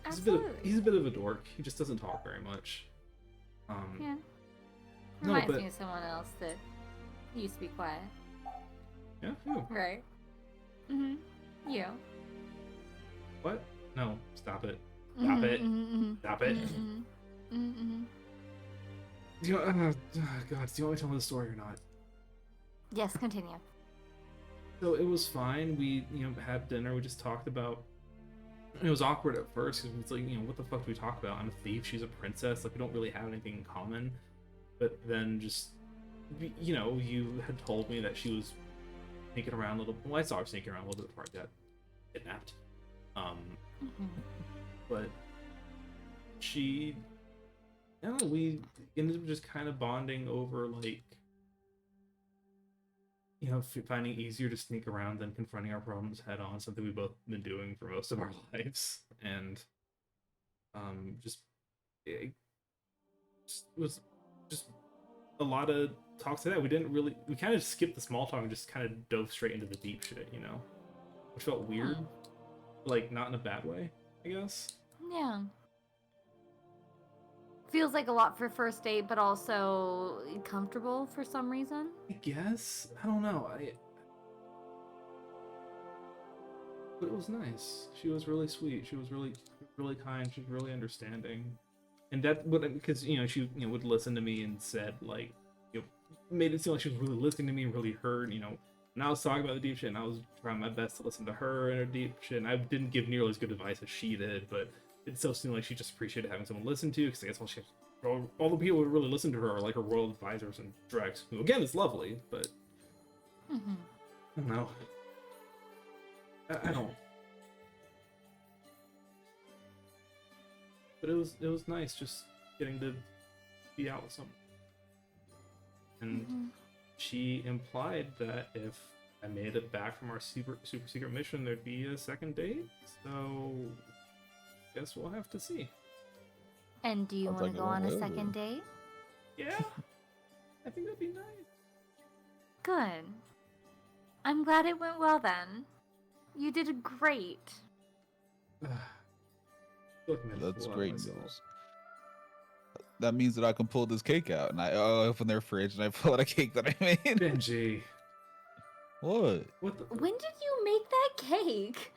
Absolutely. a bit of a dork. He just doesn't talk very much. Yeah. No, Reminds but me of someone else that used to be quiet. yeah, who? Right. Mm-hmm. You. What? No, stop it. Stop it. Stop it. Do you, God, do you want me to tell the story or not? Yes, continue. So it was fine. We, you know, had dinner. We just talked about. It was awkward at first because it's like, you know, what the fuck do we talk about? I'm a thief. She's a princess. Like, we don't really have anything in common. But then just, you know, you had told me that she was sneaking around a little. Well, I saw her sneaking around a little bit before I got kidnapped. But she, I don't know, we ended up just kind of bonding over, like, you know, finding it easier to sneak around than confronting our problems head on, something we've both been doing for most of our lives. And it was just a lot of talks to that. We kind of skipped the small talk and just kind of dove straight into the deep shit, you know, which felt weird, like not in a bad way, I guess. Yeah. Feels like a lot for first date, but also comfortable for some reason. I guess. I don't know. But it was nice. She was really sweet. She was really, really kind. She was really understanding. And that would, because, you know, she, you know, would listen to me and said, like, you know, made it seem like she was really listening to me and really heard, you know, when I was talking about the deep shit and I was trying my best to listen to her and her deep shit. And I didn't give nearly as good advice as she did, but it still seemed like she just appreciated having someone listen to, because I guess all the people who really listen to her are like her royal advisors and Drex, who again is lovely, but I don't know. I don't. But it was nice just getting to be out with someone. And she implied that if I made it back from our super secret mission, there'd be a second date. So guess we'll have to see. And do you Sounds want like to it go on went a well, second then. date? Yeah, I think that'd be nice. Good. I'm glad it went well then. You did great. That's great news. That means that I can pull this cake out, and I open their fridge and I pull out a cake that I made. Benji, What? what the? When did you make that cake?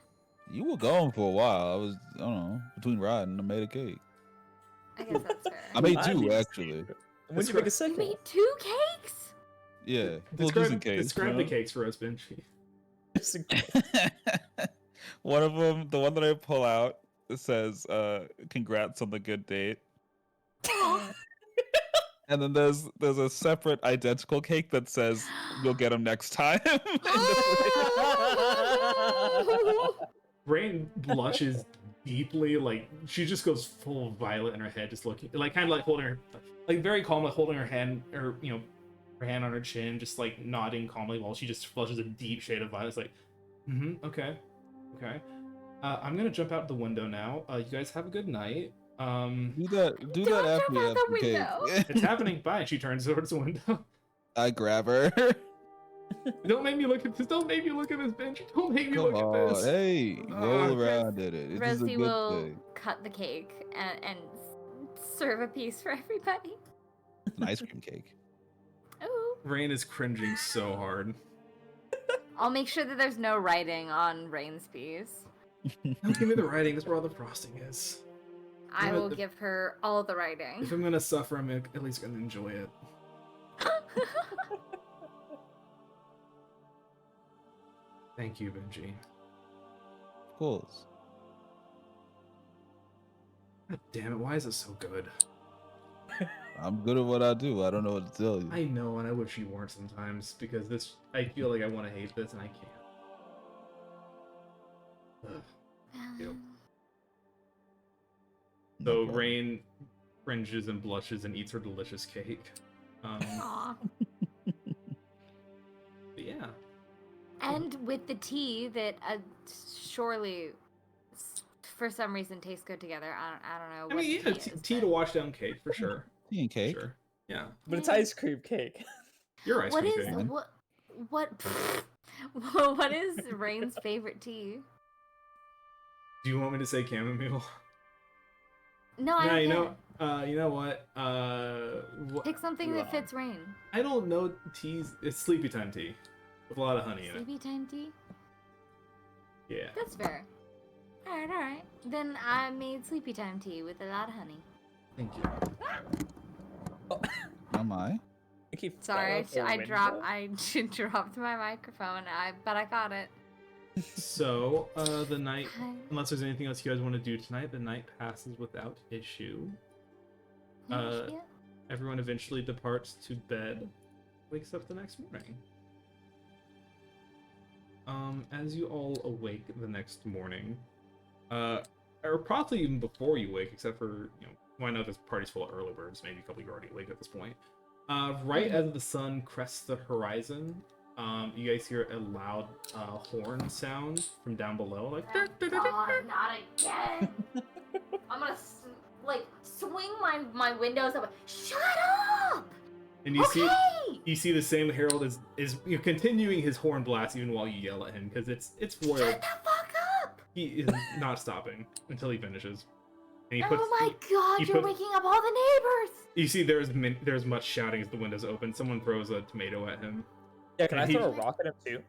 You were gone for a while. I don't know, between riding, I made a cake. I guess that's fair. I made I'd two, be actually. When did you make a You second? made 2 cakes? Yeah. Well, just in case. Describe you the know? cakes for us, Benji. Just in case. One of them, the one that I pull out, it says, "Congrats on the good date." And then there's a separate identical cake that says, "You'll get them next time." Rain blushes deeply, like she just goes full violet in her head, just looking, like kind of like holding her, like very calm, like holding her hand, or her hand on her chin, just like nodding calmly while she just flushes a deep shade of violet. It's like, okay. I'm gonna jump out the window now. You guys have a good night. Do that Don't after jump you out have the the cake. window. It's happening. Bye. She turns towards the window. I grab her. Don't make me look at this. Don't make me look at this, Benji. Don't make me Come look at on, this. hey, roll Ah. around in it. This is a Rosie good will thing. cut the cake and serve a piece for everybody. It's an ice cream cake. Ooh. Rain is cringing so hard. I'll make sure that there's no writing on Rain's piece. Don't give me the writing. That's where all the frosting is. I Yeah, will the- give her all the writing. If I'm gonna suffer, I'm at least gonna enjoy it. Thank you, Benji. Of course. God damn it! Why is it so good? I'm good at what I do. I don't know what to tell you. I know, and I wish you weren't sometimes, because this, I feel like I want to hate this, and I can't. Ugh. Yep. No So problem. Rain cringes and blushes and eats her delicious cake. Aw. But yeah. And with the tea that surely, for some reason, tastes good together. I don't know. I What mean, the yeah, tea is, tea to but- wash down cake for sure. Tea and cake. Sure. Yeah. But it's ice cream cake. Your ice What cream is cake. man. what is Rain's favorite tea? Do you want me to say chamomile? No, I No, don't you care. know. You know what? Pick something that fits Rain. I don't know teas. It's sleepy time tea with a lot of honey in it. Sleepy time tea. Yeah. That's fair. All right. Then I made sleepy time tea with a lot of honey. Thank you. Am I? I keep Sorry, falling out I the dropped. window. I dropped my microphone. But I got it. So, the night, Hi. unless there's anything else you guys want to do tonight, the night passes without issue. Yeah. Everyone eventually departs to bed, wakes up the next morning. As you all awake the next morning, or probably even before you wake, except for, well, I know this party's full of early birds, maybe a couple of you are already awake at this point. Right as the sun crests the horizon, you guys hear a loud horn sound from down below, like. God, not again! I'm gonna swing my windows up. Shut up! And you see. Okay! You see the same herald is continuing his horn blast even while you yell at him, because it's royal. Shut the fuck up! He is not stopping until he finishes. And he Oh puts, my god, he you're puts- waking up all the neighbors! You see there's much shouting as the windows open. Someone throws a tomato at him. Yeah, can I And he- throw a rock at him too?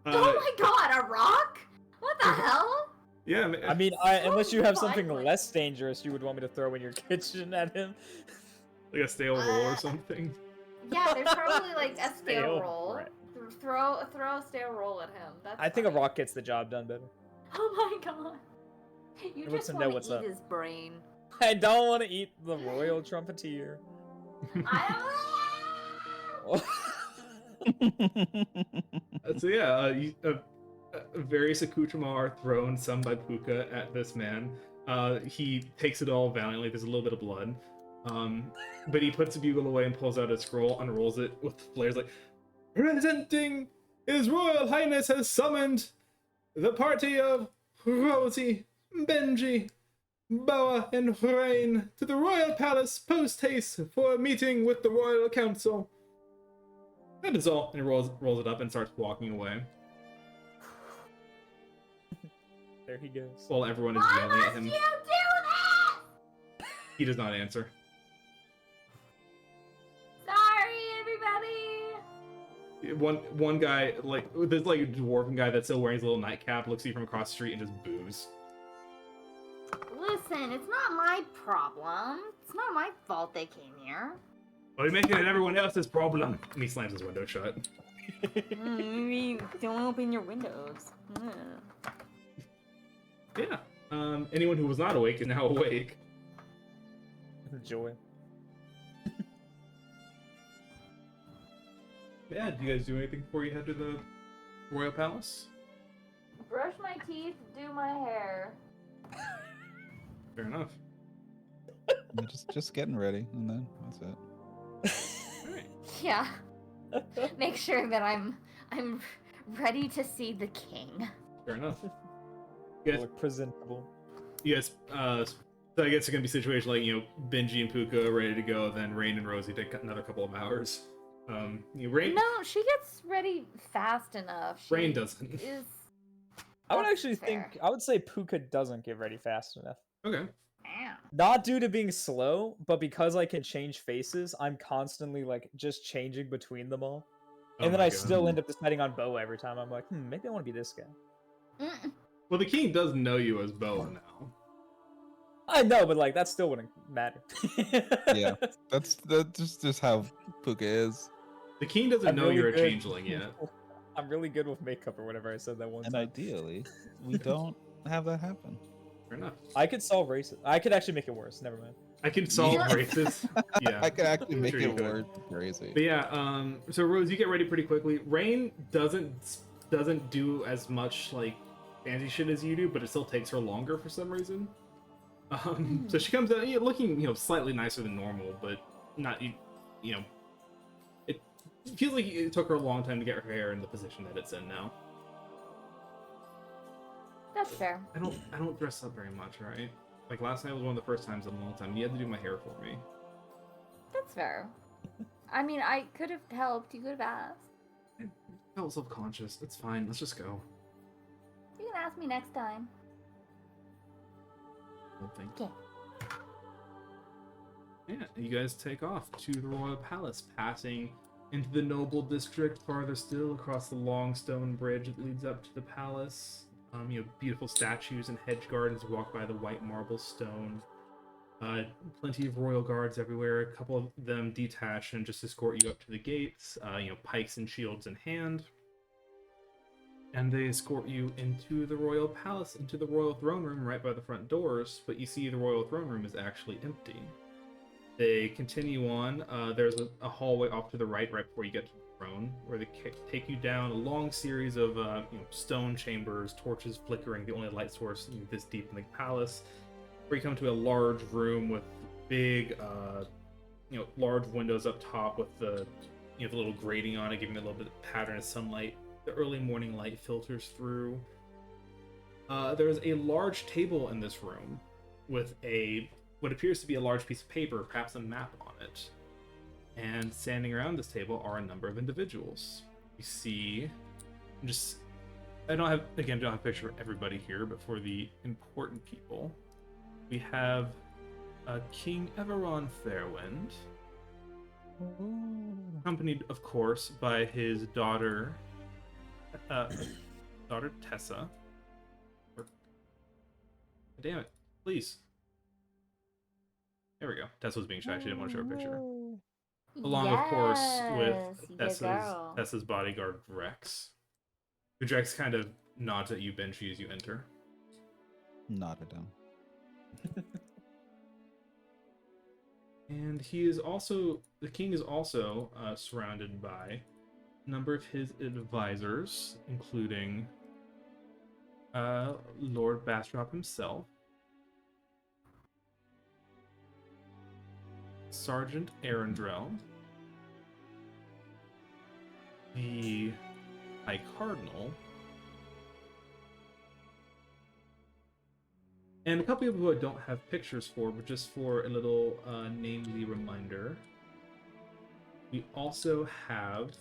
Oh my god, a rock? What the hell? Yeah, I mean, unless you have something violent. less dangerous, you would want me to throw in your kitchen at him. like a stale roll or something. Yeah, there's probably like a Stale stale roll. bread. Throw a stale roll at him. That's I think a funny. rock gets the job done better. Oh my god. You He wants just to know want what's to eat up. his brain. I don't want to eat the royal trumpeter. So yeah, various accoutrements are thrown, some by Puka, at this man. He takes it all valiantly. There's a little bit of blood. But he puts the bugle away and pulls out a scroll, unrolls it with flares like, "Presenting His Royal Highness has summoned the party of Rosie, Benji, Boa, and Rain to the Royal Palace post-haste for a meeting with the Royal Council." That is all. And he rolls it up and starts walking away There he goes. while everyone is Why yelling at must him. you do this? He does not answer. Sorry, everybody. One guy, there's a dwarven guy that's still wearing his little nightcap, looks at you from across the street and just boos. Listen, it's not my problem. It's not my fault they came here. Well, you're making it everyone else's problem. And he slams his window shut. Maybe don't open your windows. Yeah. Anyone who was not awake is now awake. Joy. Yeah, do you guys do anything before you head to the Royal Palace? Brush my teeth, do my hair. Fair enough. Yeah, just getting ready, and then that's it. Alright. Yeah. Make sure that I'm ready to see the king. Fair enough. You guys, Look presentable. so I guess it's gonna be a situation like, Benji and Puka are ready to go, then Rain and Rosie take another couple of hours. Rain No, she gets ready fast enough. She Rain doesn't. Is I would That's actually fair. I would say Puka doesn't get ready fast enough. Okay. Not due to being slow, but because I can change faces, I'm constantly like just changing between them all. Oh And then my I God. still end up deciding on Bo every time. I'm like, maybe I want to be this guy. Well, the king does know you as Boa now. I know, but like that still wouldn't matter. Yeah. That's just how Puka is. The king doesn't I'm know really you're a good. changeling yet. I'm really good with makeup or whatever I said that one And time. ideally, we don't have that happen. Fair enough. I could solve races. I could actually make it worse. Never mind. I can solve Yeah. races. Yeah. I could actually make Sure you it could. worse. Crazy. But yeah, so Rose, you get ready pretty quickly. Rain doesn't do as much like fancy shit as you do, but it still takes her longer for some reason. So she comes out looking slightly nicer than normal, but not it feels like it took her a long time to get her hair in the position that it's in now. That's fair. I don't dress up very much, right? Like last night was one of the first times in a long time. You had to do my hair for me. That's fair. I mean, I could have helped. You could have asked. I felt self-conscious. It's fine. Let's just go. You can ask me next time. Whole thing. Okay. Yeah, you guys take off to the Royal Palace, passing into the Noble District, farther still across the long stone bridge that leads up to the palace. Beautiful statues and hedge gardens walk by the white marble stone. Plenty of royal guards everywhere. A couple of them detach and just escort you up to the gates. Pikes and shields in hand. And they escort you into the royal palace, into the royal throne room right by the front doors. But you see the royal throne room is actually empty. They continue on. There's a hallway off to the right before you get to the throne, where they take you down a long series of stone chambers, torches flickering, the only light source this deep in the palace, where you come to a large room with big, large windows up top with the little grating on it, giving it a little bit of pattern of sunlight. The early morning light filters through. There's a large table in this room with what appears to be a large piece of paper, perhaps a map on it. And standing around this table are a number of individuals. You see, I don't have a picture of everybody here, but for the important people, we have King Everon Fairwind, accompanied, of course, by his daughter Tessa. Damn it, please. There we go. Tessa was being shy. She didn't want to show her picture. Along, of course, with Tessa's bodyguard, Rex. Rex kind of nods at you, Benji, as you enter. Not at him. And the king is also surrounded by a number of his advisors, including Lord Bastrop himself, Sergeant Arundrell, the High Cardinal, and a couple of people who I don't have pictures for, but just for a little namely reminder. We also have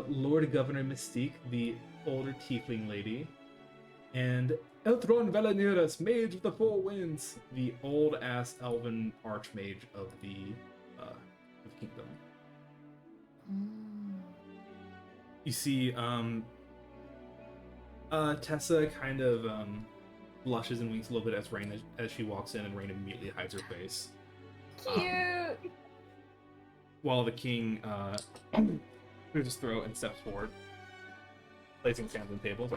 Lord Governor Mystique, the older tiefling lady, and Elthron Valeniras, Mage of the Four Winds, the old-ass elven archmage of the kingdom. You see, Tessa kind of blushes and winks a little bit as she walks in, and Rain immediately hides her face. Cute. while the king clears his throat and steps forward, placing hands on the table.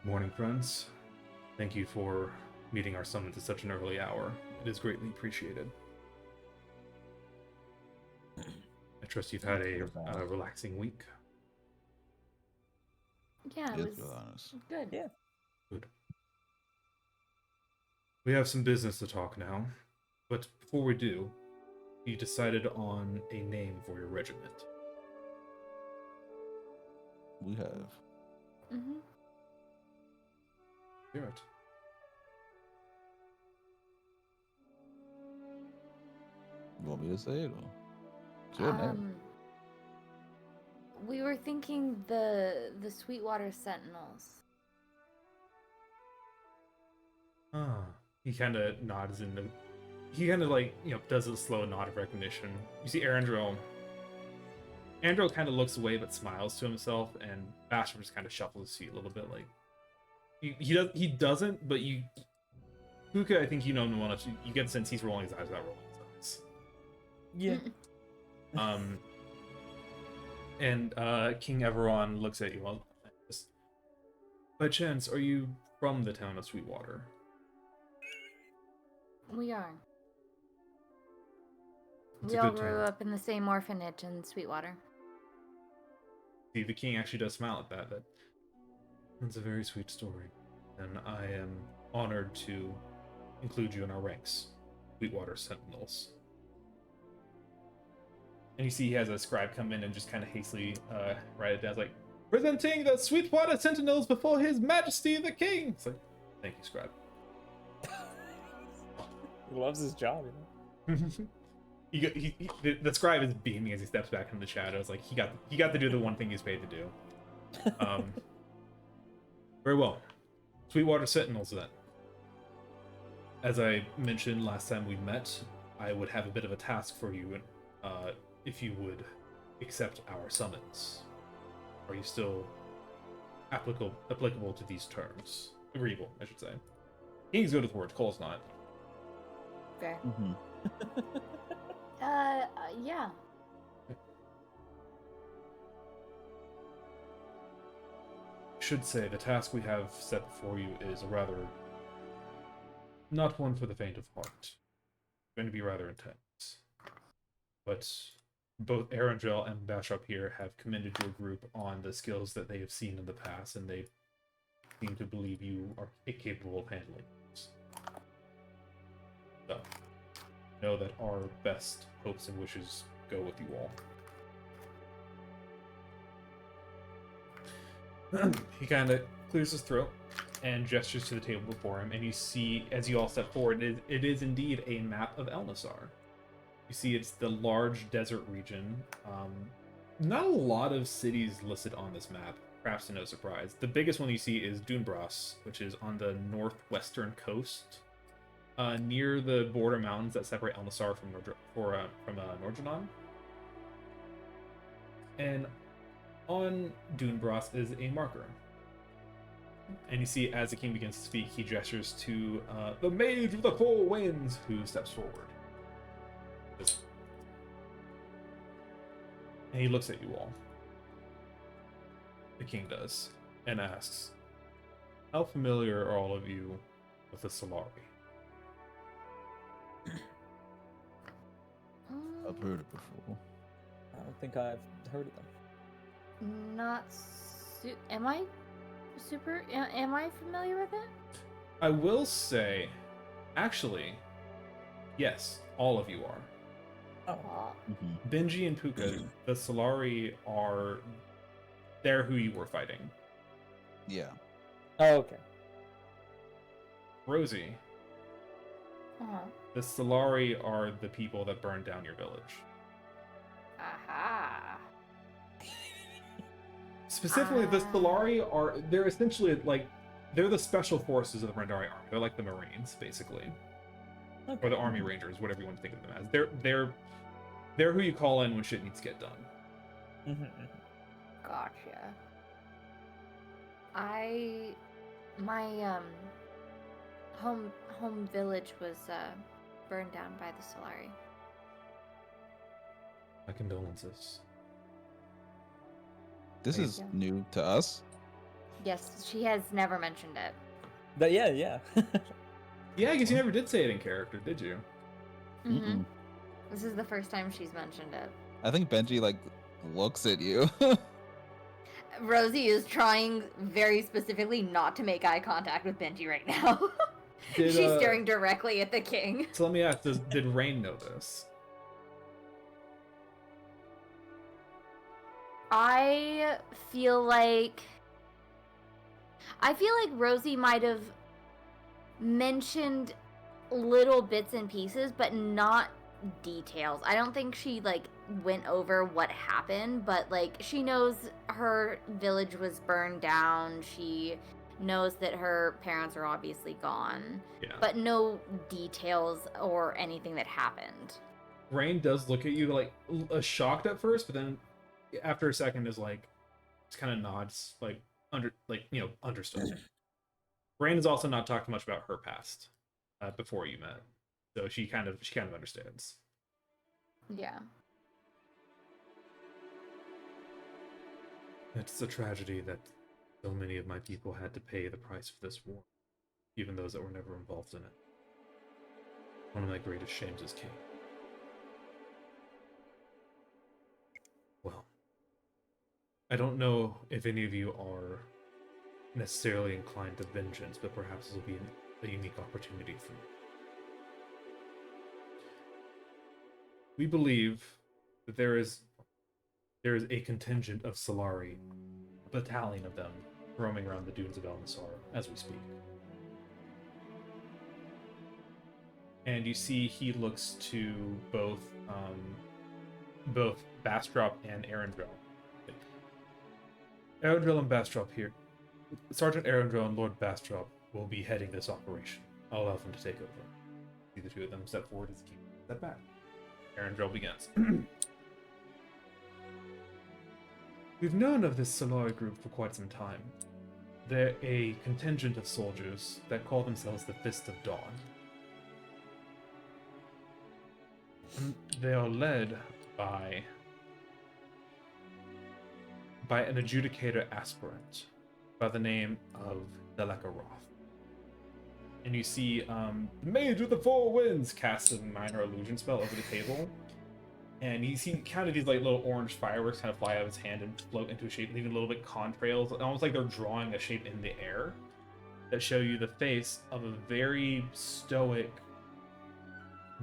Morning, friends. Thank you for meeting our summons at such an early hour. It is greatly appreciated. I trust you've had a relaxing week. Yeah, it Yes, was to be honest. good. Yeah. Good. We have some business to talk now, but before we do, you decided on a name for your regiment. We have. Mm-hmm. Hear it. You want me to say it? Or... It's your name. We were thinking the Sweetwater Sentinels. Ah. He kind of nods in the... He kind of does a slow nod of recognition. You see Arundel. Arundel kind of looks away but smiles to himself, and Basham just kind of shuffles his feet a little bit, like... He doesn't, but you... Puka, I think you know him well enough. You get the sense he's rolling his eyes without rolling his eyes. Yeah. And King Everon looks at you all. By chance, are you from the town of Sweetwater? We are. It's We a all good grew town. up in the same orphanage in Sweetwater. See, the king actually does smile at that. That's a very sweet story. And I am honored to include you in our ranks, Sweetwater Sentinels. And you see he has a scribe come in and just kind of hastily write it down. It's like, presenting the Sweetwater Sentinels before His Majesty the King! It's like, thank you, scribe. He loves his job, you know. The scribe is beaming as he steps back into the shadows. Like he got to do the one thing he's paid to do. Very well, Sweetwater Sentinels. Then, as I mentioned last time we met, I would have a bit of a task for you, if you would accept our summons. Are you still applicable to these terms? Agreeable, I should say. King's good with words. Cole's not. Fair. Mm-hmm. Yeah. Should say the task we have set before you is a rather not one for the faint of heart. It's going to be rather intense. But both Arundel and Bashop here have commended your group on the skills that they have seen in the past, and they seem to believe you are capable of handling this. So, know that our best hopes and wishes go with you all. He kind of clears his throat and gestures to the table before him, and you see, as you all step forward, it is indeed a map of Elnasar. You see it's the large desert region. Not a lot of cities listed on this map, perhaps to no surprise. The biggest one you see is Dunbras, which is on the northwestern coast, near the border mountains that separate Elnasar from Nordranon. And on Dunbras is a marker. And you see, as the king begins to speak, he gestures to the Mage of the Four Winds, who steps forward. And he looks at you all. The king does, and asks, how familiar are all of you with the Solari? I've heard it before. I don't think I've heard of them. Not am I am I familiar with it? I will say, actually, yes, all of you are. Oh. Mm-hmm. Benji and Puka, the Solari they're who you were fighting. Yeah. Oh, okay. Rosie, Uh-huh. the Solari are the people that burned down your village. Aha. Specifically, the Solari they're essentially they're the special forces of the Rendari army. They're like the Marines, basically. Okay. Or the Army Rangers, whatever you want to think of them as. They're who you call in when shit needs to get done. Mm-hmm. Gotcha. My home village was burned down by the Solari. My condolences. This Thank is you. new to us. Yes, she has never mentioned it. But yeah. Yeah, I guess you never did say it in character, did you? Mm-hmm. This is the first time she's mentioned it. I think Benji like looks at you. Rosie is trying very specifically not to make eye contact with Benji right now. Did, She's staring directly at the king. So let me ask: did Rain know this? I feel like Rosie might have mentioned little bits and pieces, but not details. I don't think she like went over what happened, but like she knows her village was burned down. She knows that her parents are obviously gone, Yeah. but no details or anything that happened. Rain does look at you like shocked at first, but then after a second is like, just kind of nods, like understood. Rain has also not talked much about her past before you met, so she kind of understands. Yeah. It's a tragedy that so many of my people had to pay the price for this war, even those that were never involved in it. One of my greatest shames is King. Well, I don't know if any of you are necessarily inclined to vengeance, but perhaps this will be a unique opportunity for you. We believe that there is a contingent of Solari, a battalion of them, roaming around the dunes of Elmassar as we speak. And you see he looks to both Bastrop and Arendelle. Arendelle and Bastrop here. Sergeant Arendelle and Lord Bastrop will be heading this operation. I'll allow them to take over. See the two of them step forward as keep step back. Arendelle begins. We've known of this Solari group for quite some time. They're a contingent of soldiers that call themselves the Fist of Dawn. They are led by an adjudicator aspirant by the name of Deleka Roth. And you see the Mage with the Four Winds cast a minor illusion spell over the table. And you see kind of these like little orange fireworks kind of fly out of his hand and float into a shape, leaving a little bit contrails, almost like they're drawing a shape in the air that show you the face of a very stoic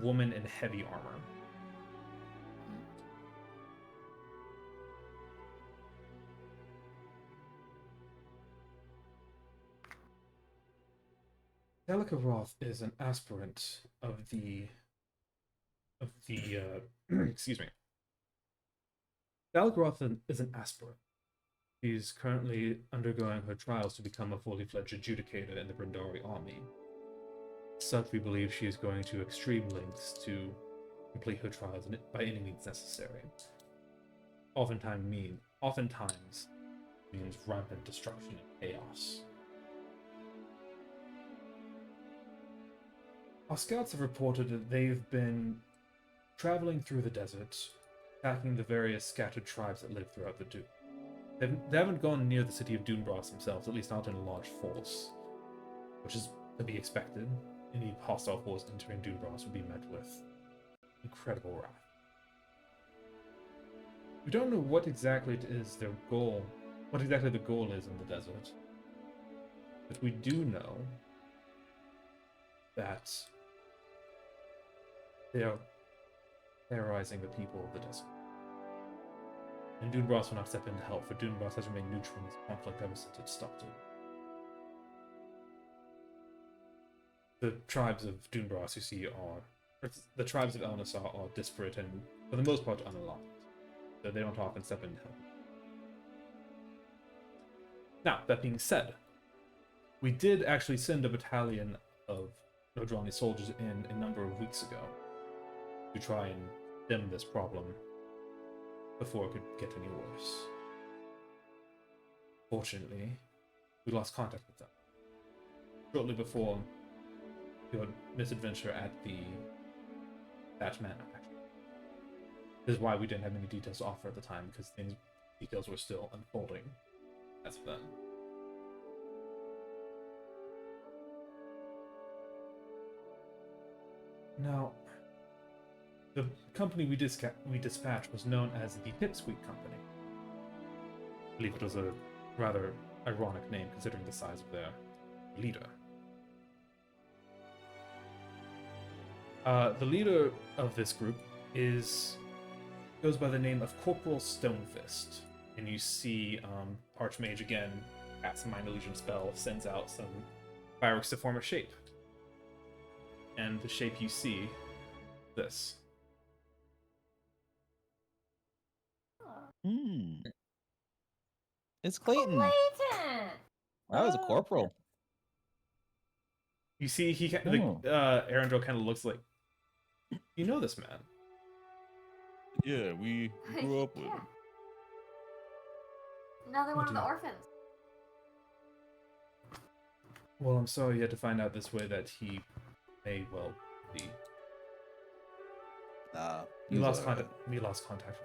woman in heavy armor. Deleka Roth is an aspirant of the excuse me. Deleka Roth is an aspirant. She's currently undergoing her trials to become a fully fledged adjudicator in the Brindari army. As such, we believe she is going to extreme lengths to complete her trials by any means necessary. Oftentimes means rampant destruction and chaos. Our scouts have reported that they've been traveling through the desert, attacking the various scattered tribes that live throughout the Dune. They haven't gone near the city of Dunebras themselves, at least not in a large force, which is to be expected. Any hostile force entering Dunebras would be met with incredible wrath. We don't know what exactly it is their goal, what exactly the goal is in the desert, but we do know that they are terrorizing the people of the desert. And Dunebras will not step in to help, for Dunebras has remained neutral in this conflict ever since it started. The tribes of Dunebras you see the tribes of Elmassar are disparate and, for the most part, unaligned. So they don't often step in to help. Now, that being said, we did actually send a battalion of Nodrani soldiers in a number of weeks ago to try and stem this problem before it could get any worse. Fortunately, we lost contact with them shortly before your misadventure at that manor, actually. This is why we didn't have many details to offer at the time, because details were still unfolding as of then. Now, the company we dispatched was known as the Pipsqueak Company. I believe it was a rather ironic name considering the size of their leader. The leader of this group goes by the name of Corporal Stonefist, and you see Archmage again casts a Mind Illusion spell, sends out some fireworks to form a shape, and the shape you see, this. It's Clayton. Clayton! I was a corporal. You see, Arendelle kind of looks like, you know this man. Yeah, we grew up with him. Another one of the dear. orphans. Well, I'm sorry you had to find out this way that he may well be. Nah, We he's lost alright. contact. We lost contact.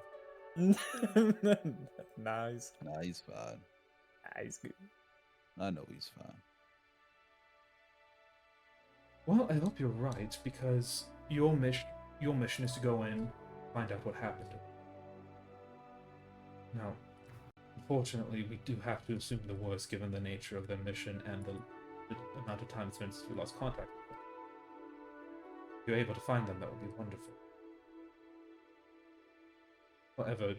Nice. Nah, he's fine. Nice. Good. I know he's fine. Well, I hope you're right, because your mission is to go in, find out what happened. Now, unfortunately, we do have to assume the worst given the nature of their mission and the amount of time spent since we lost contact with them. If you're able to find them, that would be wonderful. However,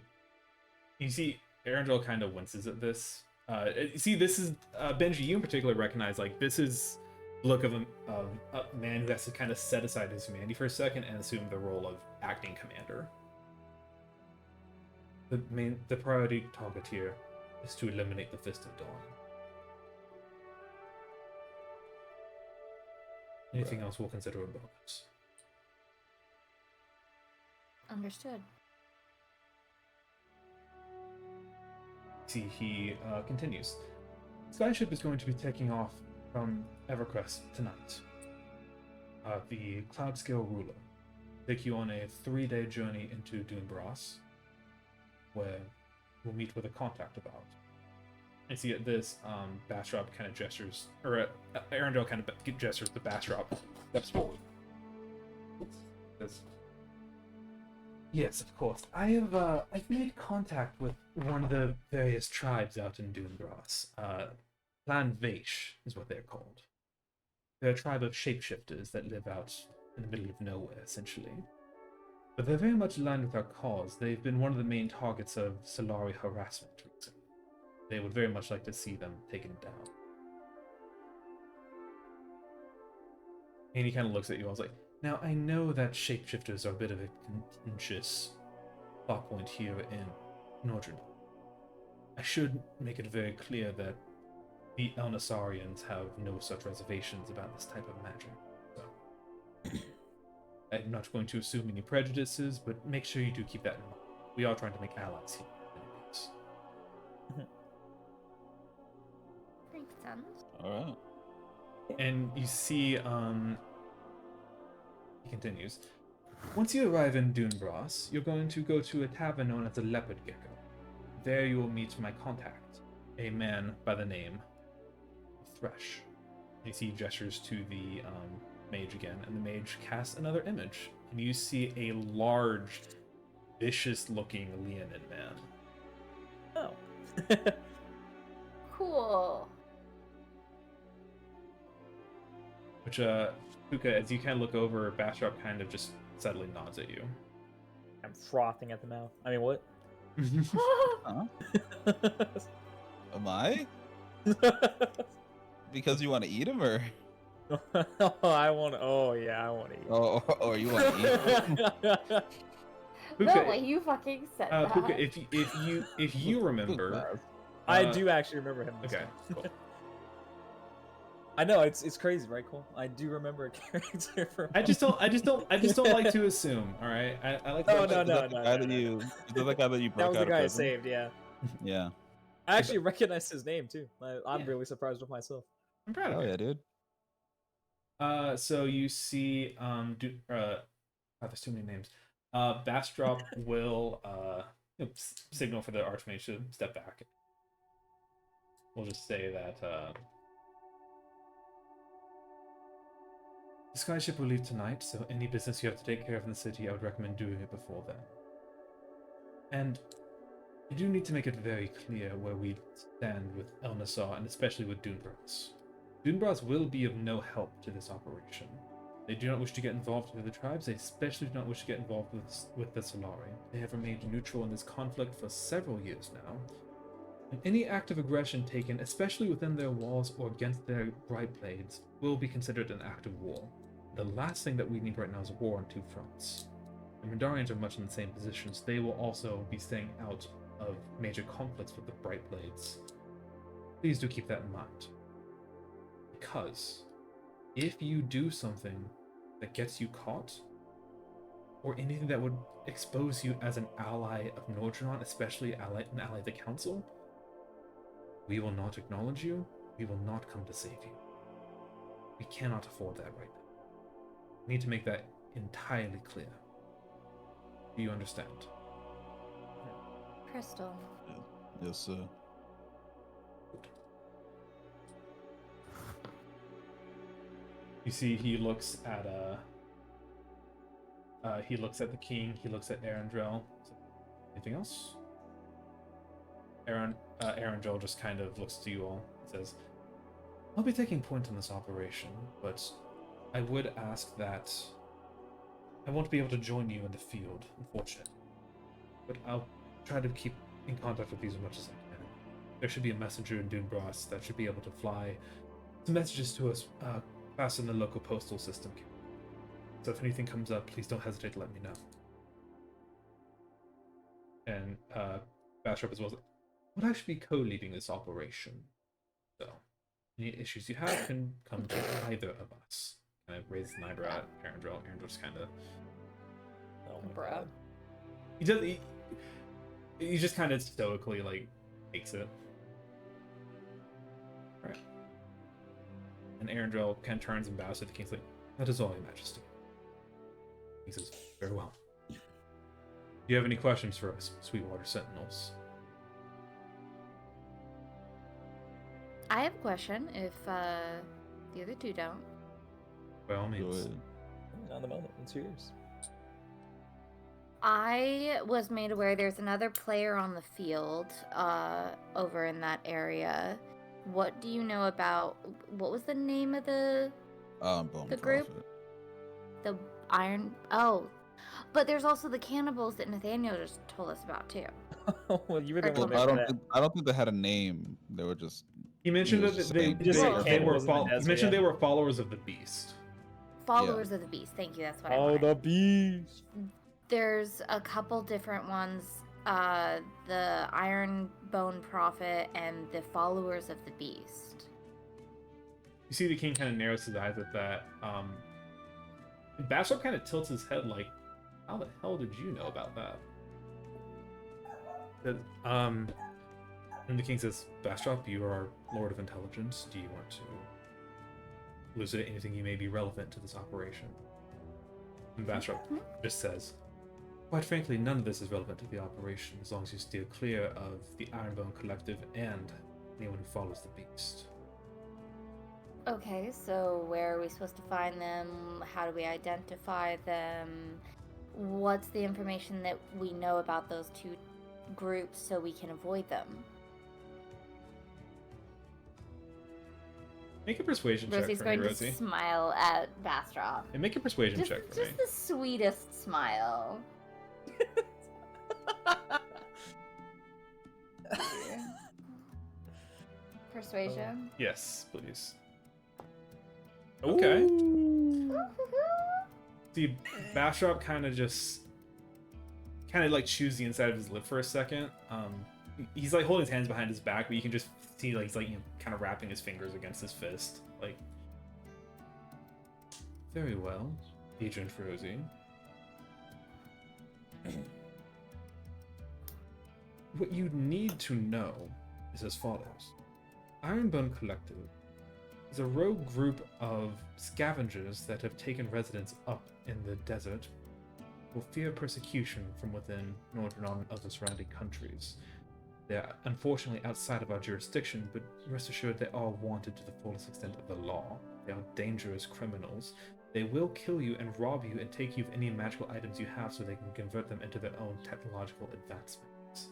you see, Arendelle kind of winces at this. You see, this is Benji. You in particular recognize this is the look of a man who has to kind of set aside his humanity for a second and assume the role of acting commander. The priority target here is to eliminate the Fist of Dawn. Anything else we'll consider a bonus. Understood. See, he continues. Skyship is going to be taking off from Evercrest tonight. The Cloudscale Ruler take you on a 3-day journey into Dunebras, where we'll meet with a contact about. And see at this, Bastrop kind of gestures, or Arendelle kind of gestures to Bastrop, steps forward. Says, yes, of course. I've made contact with one of the various tribes out in Dunebras. Clan Vaish is what they're called. They're a tribe of shapeshifters that live out in the middle of nowhere, essentially. But they're very much aligned with our cause. They've been one of the main targets of Solari harassment recently. They would very much like to see them taken down. And he kind of looks at you and was like, now, I know that shapeshifters are a bit of a contentious plot point here in Nordrhein. I should make it very clear that the Elnasarians have no such reservations about this type of magic. So, I'm not going to assume any prejudices, but make sure you do keep that in mind. We are trying to make allies here. Makes sense. Alright. And you see, he continues. Once you arrive in Dunebras, you're going to go to a tavern known as the Leopard Gecko. There you will meet my contact, a man by the name of Thresh. You see gestures to the mage again, and the mage casts another image, and you see a large, vicious-looking Leonid man. Oh. Cool. Which, Puka, as you kind of look over, Bastrop kind of just subtly nods at you. I'm frothing at the mouth. I mean, what? Huh? Am I? Because you want to eat him, or? I want. Oh yeah, I want to eat. Oh, you want to eat him? Puka, The way you fucking said that. Puka, if you remember, I do actually remember him. This okay, time. cool. I know it's crazy, right, Cole? I do remember a character from. I just don't like to assume. All right, I like. Oh, to no. Is that the guy that you That broke was out the guy of I prison? saved. Yeah, Yeah. I actually recognized his name too. I'm Yeah. really surprised with myself. I'm proud of Oh you. yeah, dude. So you see, there's too many names. Bastrop will signal for the Archmage to step back. We'll just say that the skyship will leave tonight, so any business you have to take care of in the city, I would recommend doing it before then. And you do need to make it very clear where we stand with Elnasar, and especially with Dunebras. Dunebras will be of no help to this operation. They do not wish to get involved with the tribes, they especially do not wish to get involved with the Solari. They have remained neutral in this conflict for several years now. And any act of aggression taken, especially within their walls or against their bright blades, will be considered an act of war. The last thing that we need right now is a war on two fronts. The Mindarians are much in the same positions. They will also be staying out of major conflicts with the bright blades. Please do keep that in mind. Because if you do something that gets you caught, or anything that would expose you as an ally of Nordron, especially an ally of the Council, we will not acknowledge you, we will not come to save you. We cannot afford that right now. We need to make that entirely clear. Do you understand? Crystal. Yes, sir. You see, he looks at the king. He looks at Arundel. Anything else? Arundel just kind of looks to you all and says, "I'll be taking point in this operation, but I would ask that I won't be able to join you in the field, unfortunately. But I'll try to keep in contact with you as much as I can. There should be a messenger in Dunebras that should be able to fly some messages to us faster than the local postal system can. So if anything comes up, please don't hesitate to let me know." And Bastrop as well says, "Would I should be co-leading this operation. So any issues you have can come to either of us." Kind of raises an eyebrow at Arundel. Arundel just kind of, Oh my Bruh. god. he does he just kind of stoically like takes it. Alright. And Arundel kind of turns and bows to the king. He's like, "That is all, Your Majesty." He says, "Very well. Do you have any questions for us, Sweetwater Sentinels?" I have a question if the other two don't. By all Go means. ahead. On the moment, it's yours. I was made aware there's another player on the field over in that area. What do you know about, what was the name of the Bone The group? Prophet. the Iron? Oh, but there's also the cannibals that Nathaniel just told us about too. Well, you were the Or one Well, that I don't think they had a name. They were just He mentioned was that just they, saying- they, Just like they were cannibals in the he desert, mentioned yeah. they were followers of the beast. Followers of the Beast. Thank you. That's what I Oh, wanted. the beast. There's a couple different ones. The Iron Bone Prophet and the Followers of the Beast. You see the king kind of narrows his eyes at that. Bastrop kind of tilts his head like, "How the hell did you know about that?" And the king says, "Bastrop, you are Lord of Intelligence. Do you want to elucidate anything you may be relevant to this operation?" And Bastrop just says, "Quite frankly, none of this is relevant to the operation as long as you steer clear of the Ironbone Collective and anyone who follows the beast." Okay, so where are we supposed to find them? How do we identify them? What's the information that we know about those two groups so we can avoid them? Make a persuasion check Rosie's for me, going Rosie. to smile at Bastrop. And make a persuasion Just, check for me. just the sweetest smile. Persuasion. Yes, please. Okay. Ooh. See, Bastrop kind of like chews the inside of his lip for a second. He's like holding his hands behind his back, but you can just see like he's like kind of wrapping his fingers against his fist. Like, very well, Agent Rosie. What you need to know is as follows: Ironbone Collective is a rogue group of scavengers that have taken residence up in the desert will fear persecution from within Northern and other surrounding countries. They are unfortunately outside of our jurisdiction, but rest assured they are wanted to the fullest extent of the law. They are dangerous criminals. They will kill you and rob you and take you of any magical items you have so they can convert them into their own technological advancements.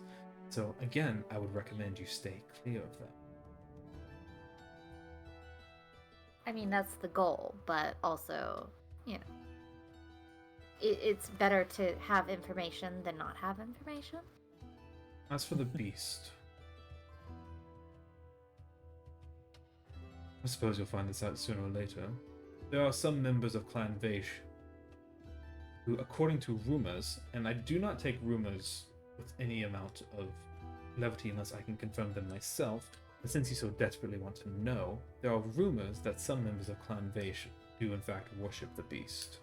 So again, I would recommend you stay clear of them. I mean, that's the goal, but also, it's better to have information than not have information. As for the beast, I suppose you'll find this out sooner or later. There are some members of Clan Vaish who, according to rumors, and I do not take rumors with any amount of levity unless I can confirm them myself, but since you so desperately want to know, there are rumors that some members of Clan Vaish do in fact worship the beast.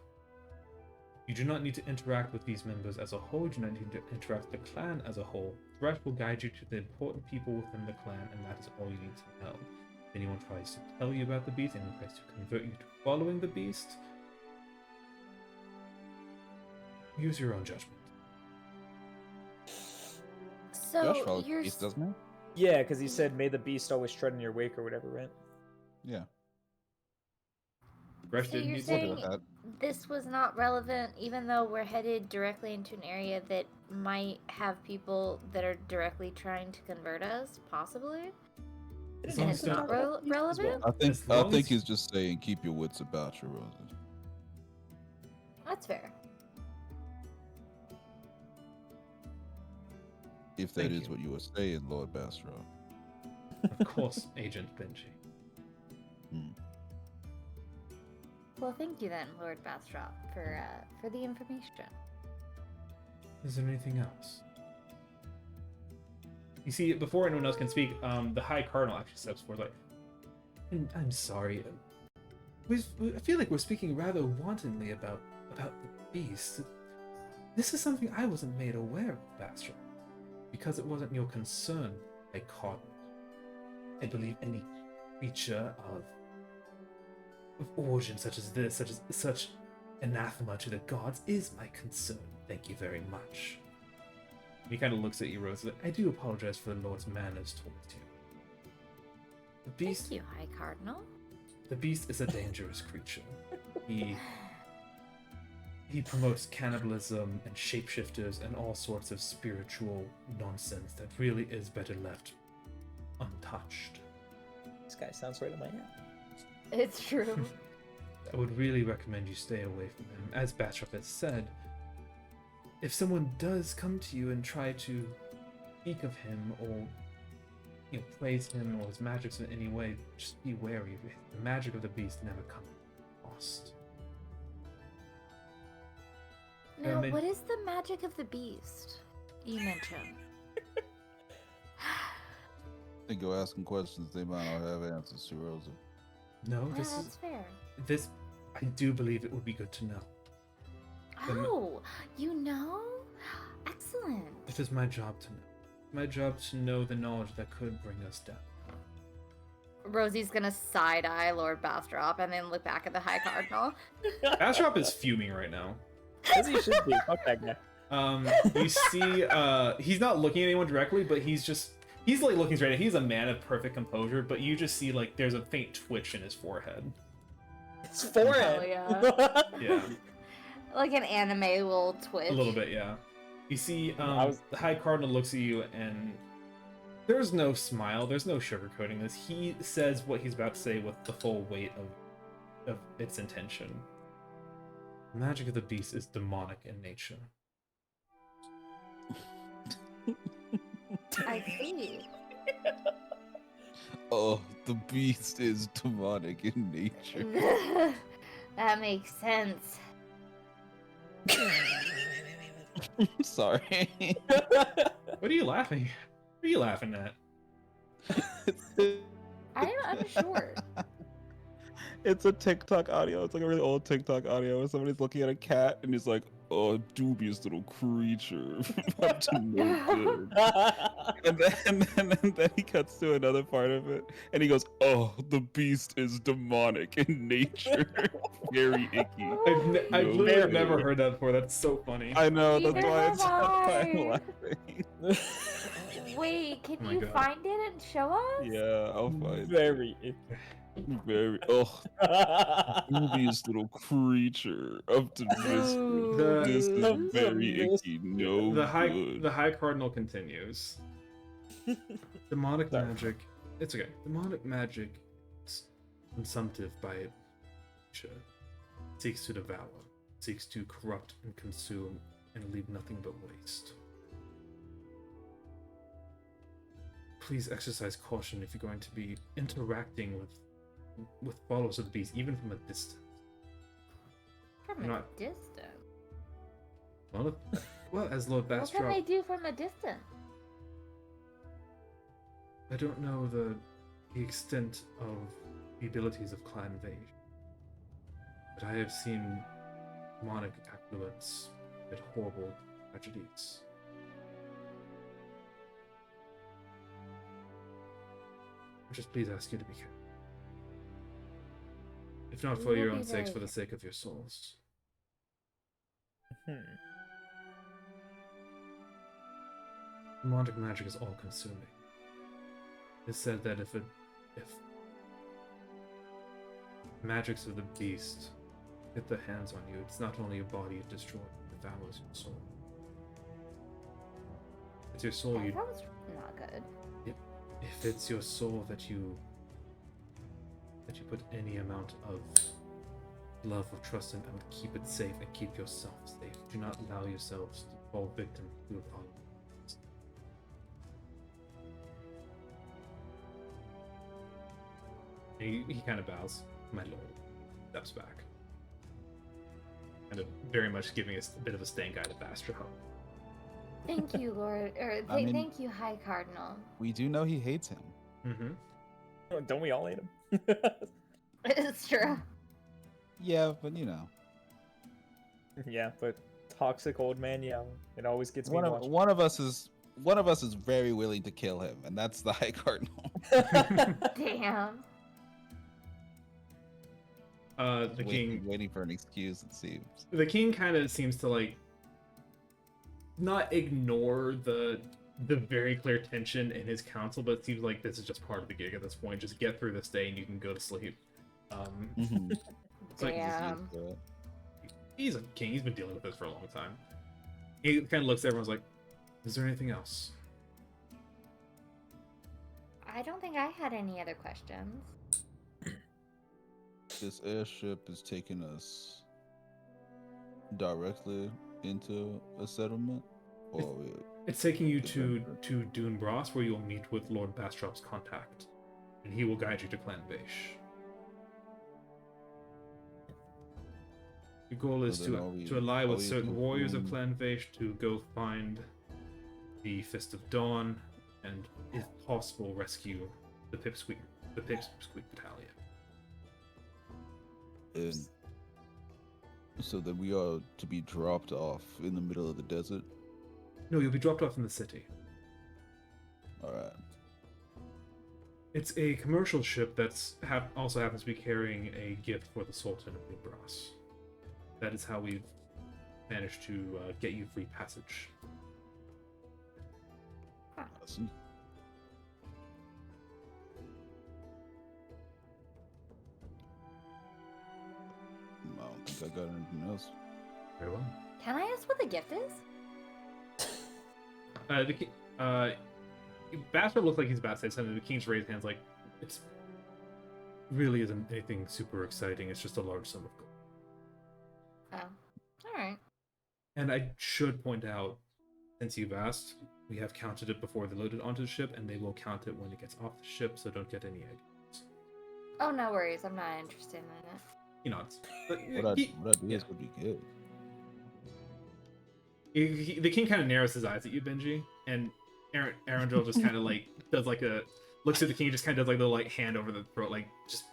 You do not need to interact with these members as a whole, you do not need to interact with the clan as a whole. Thresh will guide you to the important people within the clan, and that is all you need to know. If anyone tries to tell you about the beast, anyone tries to convert you to following the beast, use your own judgment. So Josh follows you're Beast, doesn't he? Yeah, because he said, "May the beast always tread in your wake" or whatever, right? Yeah. Thresh So didn't you're use We'll it. go saying with that. this was not relevant, even though we're headed directly into an area that might have people that are directly trying to convert us, possibly? As And long it's as not don't- relevant? I think As long as- he's just saying keep your wits about you, Rosie. That's fair. If that Thank is you. what you were saying, Lord Bastrop. Of course, Agent Benji. Well, thank you then, Lord Bastrop, for the information. Is there anything else? You see, before anyone else can speak, the High Cardinal actually steps forward, like, I'm sorry. I feel like we're speaking rather wantonly about the beast. This is something I wasn't made aware of, Bastrop. Because it wasn't your concern, I caught it. I believe any creature of origin such as this, such anathema to the gods, is my concern. Thank you very much. He kind of looks at you, Rose. Like, I do apologize for the Lord's manners towards you. The beast, Thank you, High Cardinal. the beast is a dangerous creature. He promotes cannibalism and shapeshifters and all sorts of spiritual nonsense that really is better left untouched. This guy sounds right in my head. It's true. I would really recommend you stay away from him. As Bastrop has said, if someone does come to you and try to speak of him or praise him or his magics in any way, just be wary. The magic of the beast never comes lost. Now, then- what is the magic of the beast you mentioned? I think you're asking questions they might not have answers to, Rosie. No, Yeah, this that's is fair. this. I do believe it would be good to know. Then- Oh, you know? Excellent. It is my job to know. My job to know the knowledge that could bring us down. Rosie's gonna side eye Lord Bastrop and then look back at the High Cardinal. Bastrop is fuming right now. As he should be. Fuck that guy. You see, he's not looking at anyone directly, but he's like looking straight. He's a man of perfect composure, but you just see like there's a faint twitch in his forehead. It's forehead. Oh, yeah. Yeah, Like an anime will twitch. a little bit. Yeah. You see, I was- the High Cardinal looks at you, and there's no smile. There's no sugarcoating this. He says what he's about to say with the full weight of its intention. The magic of the beast is demonic in nature. I see. Oh, the beast is demonic in nature. That makes sense. Sorry. What are you laughing? What are you laughing at? I'm unsure. It's a TikTok audio. It's like a really old TikTok audio where somebody's looking at a cat and he's like, "Oh, dubious little creature, up to no good." And then he cuts to another part of it, and he goes, "Oh, the beast is demonic in nature, very icky." I've No literally good. never heard that before. That's so funny. I know. Neither That's why have it's that's why I'm I. laughing. Wait, can Oh my you God. find it and show us? Yeah, I'll find it. Very. Very. Oh, dubious little creature up to mischief. The- This is Up to very icky. mischief. No good. The High Cardinal continues. Demonic Sorry. magic. It's okay. Demonic magic is consumptive by nature. Seeks to devour, seeks to corrupt and consume, and leave nothing but waste. Please exercise caution if you're going to be interacting with followers of the beast, even from a distance. From a Not- distance. Well, as Lord What can they Bastrop, do from a distance? I don't know the extent of the abilities of Clan Vage, but I have seen demonic affluence at horrible tragedies. I just please ask you to be careful. If not We for will your be own sakes, very for the sake of your souls. Hmm. Demonic magic is all-consuming. It's said that if magics of the beast hit their hands on you, it's not only your body it destroys, it devours your soul. It's your soul That you sounds not good. if it's your soul that you put any amount of love or trust in, I would keep it safe and keep yourself safe. Do not allow yourselves to fall victim to a problem. He kind of bows, my lord, steps back. Kind of very much giving us a bit of a stank eye to Bastrop. Thank you, Lord. I mean- Thank you, High Cardinal. We do know he hates him. Mm-hmm. Don't we all hate him? It's true. Yeah, but you know, Yeah, but toxic old man yelling. It always gets me one of watching. one of us is very willing to kill him, and that's the High Cardinal. Damn. The king waiting for an excuse, it seems. the king kind of seems to like not ignore the very clear tension in his council, but it seems like this is just part of the gig at this point. Just get through this day and you can go to sleep. Mhm. It's like Damn. he's a king. He's been dealing with this for a long time. He kind of looks at everyone's like, "Is there anything else?" I don't think I had any other questions. This airship is taking us directly into a settlement, or It's taking you Adventure. to Dune Bras, where you'll meet with Lord Bastrop's contact, and he will guide you to Clan Vaish. Your goal is So then are we- to ally are with we certain warriors of confirmed- Clan Vaish to go find the Fist of Dawn, and if possible, rescue the Pipsqueak Battalion. and so then we are to be dropped off in the middle of the desert. No, you'll be dropped off in the city. All right. It's a commercial ship that's also happens to be carrying a gift for the Sultan of Dune Bras. That is how we've managed to get you free passage. Listen. I don't think I got anything else. Very well. Can I ask what the gift is? The king, Bastrop looks like he's about to say something. The king's raised hands like, it's really isn't anything super exciting. It's just a large sum of gold. Oh, all right. And I should point out, since you've asked, we have counted it before they loaded onto the ship, and they will count it when it gets off the ship, so don't get any ideas. Oh, no worries. I'm not interested in it. He nods. But What he- ideas would be good? the king kind of narrows his eyes at you, Benji, and Arundel just kind of like does like a looks at the king, just kind of does like the like hand over the throat, like just